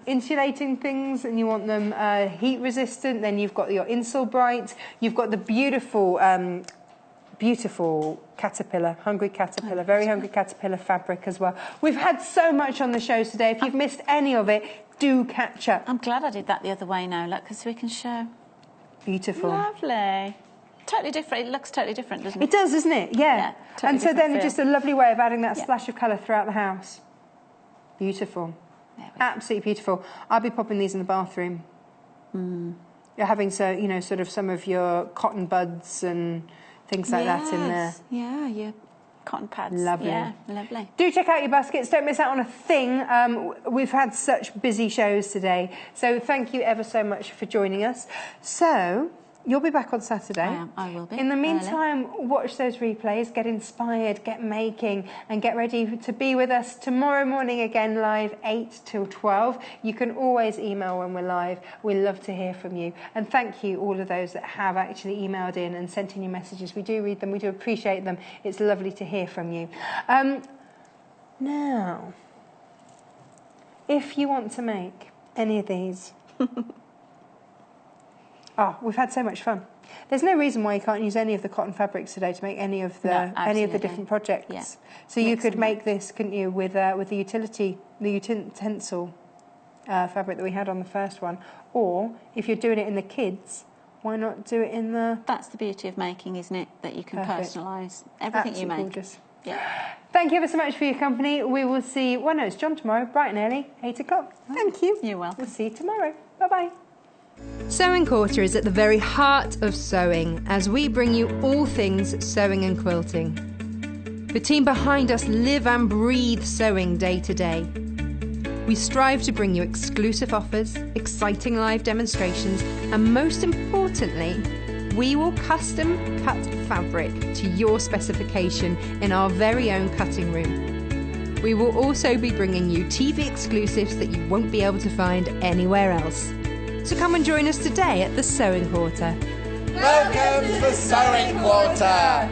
insulating things and you want them heat resistant, then you've got your Insol Bright. You've got the beautiful caterpillar, hungry caterpillar, very hungry caterpillar fabric as well. We've had so much on the show today. If you've missed any of it, do catch up. I'm glad I did that the other way now, look, because we can show. Beautiful. Lovely. Totally different. It looks totally different, doesn't it? It does, doesn't it? Yeah. Totally And so then different it's just a lovely way of adding that splash of colour throughout the house. Beautiful. Absolutely beautiful. I'll be popping these in the bathroom. You're having, sort of some of your cotton buds and things like that in there. Yeah, your cotton pads. Lovely. Yeah, lovely. Do check out your baskets. Don't miss out on a thing. We've had such busy shows today. So thank you ever so much for joining us. So you'll be back on Saturday. I will be. In the meantime, watch those replays, get inspired, get making, and get ready to be with us tomorrow morning again, live 8 till 12. You can always email when we're live. We love to hear from you. And thank you, all of those that have actually emailed in and sent in your messages. We do read them. We do appreciate them. It's lovely to hear from you. Now, if you want to make any of these... Oh, we've had so much fun. There's no reason why you can't use any of the cotton fabrics today to make any of the different projects. Yeah. So you could make this, couldn't you, with the utensil fabric that we had on the first one. Or if you're doing it in the kids, why not do it in the... That's the beauty of making, isn't it? That you can Perfect. personalise everything Absolutely you make. Gorgeous. Yeah. Thank you ever so much for your company. We will see... Well, no, it's John tomorrow, bright and early, 8 o'clock. Thank you. You're welcome. We'll see you tomorrow. Bye-bye. Sewing Quarter is at the very heart of sewing as we bring you all things sewing and quilting. The team behind us live and breathe sewing day to day. We strive to bring you exclusive offers, exciting live demonstrations, and most importantly, we will custom cut fabric to your specification in our very own cutting room. We will also be bringing you TV exclusives that you won't be able to find anywhere else. So come and join us today at the Sewing Quarter. Welcome to the Sewing Quarter.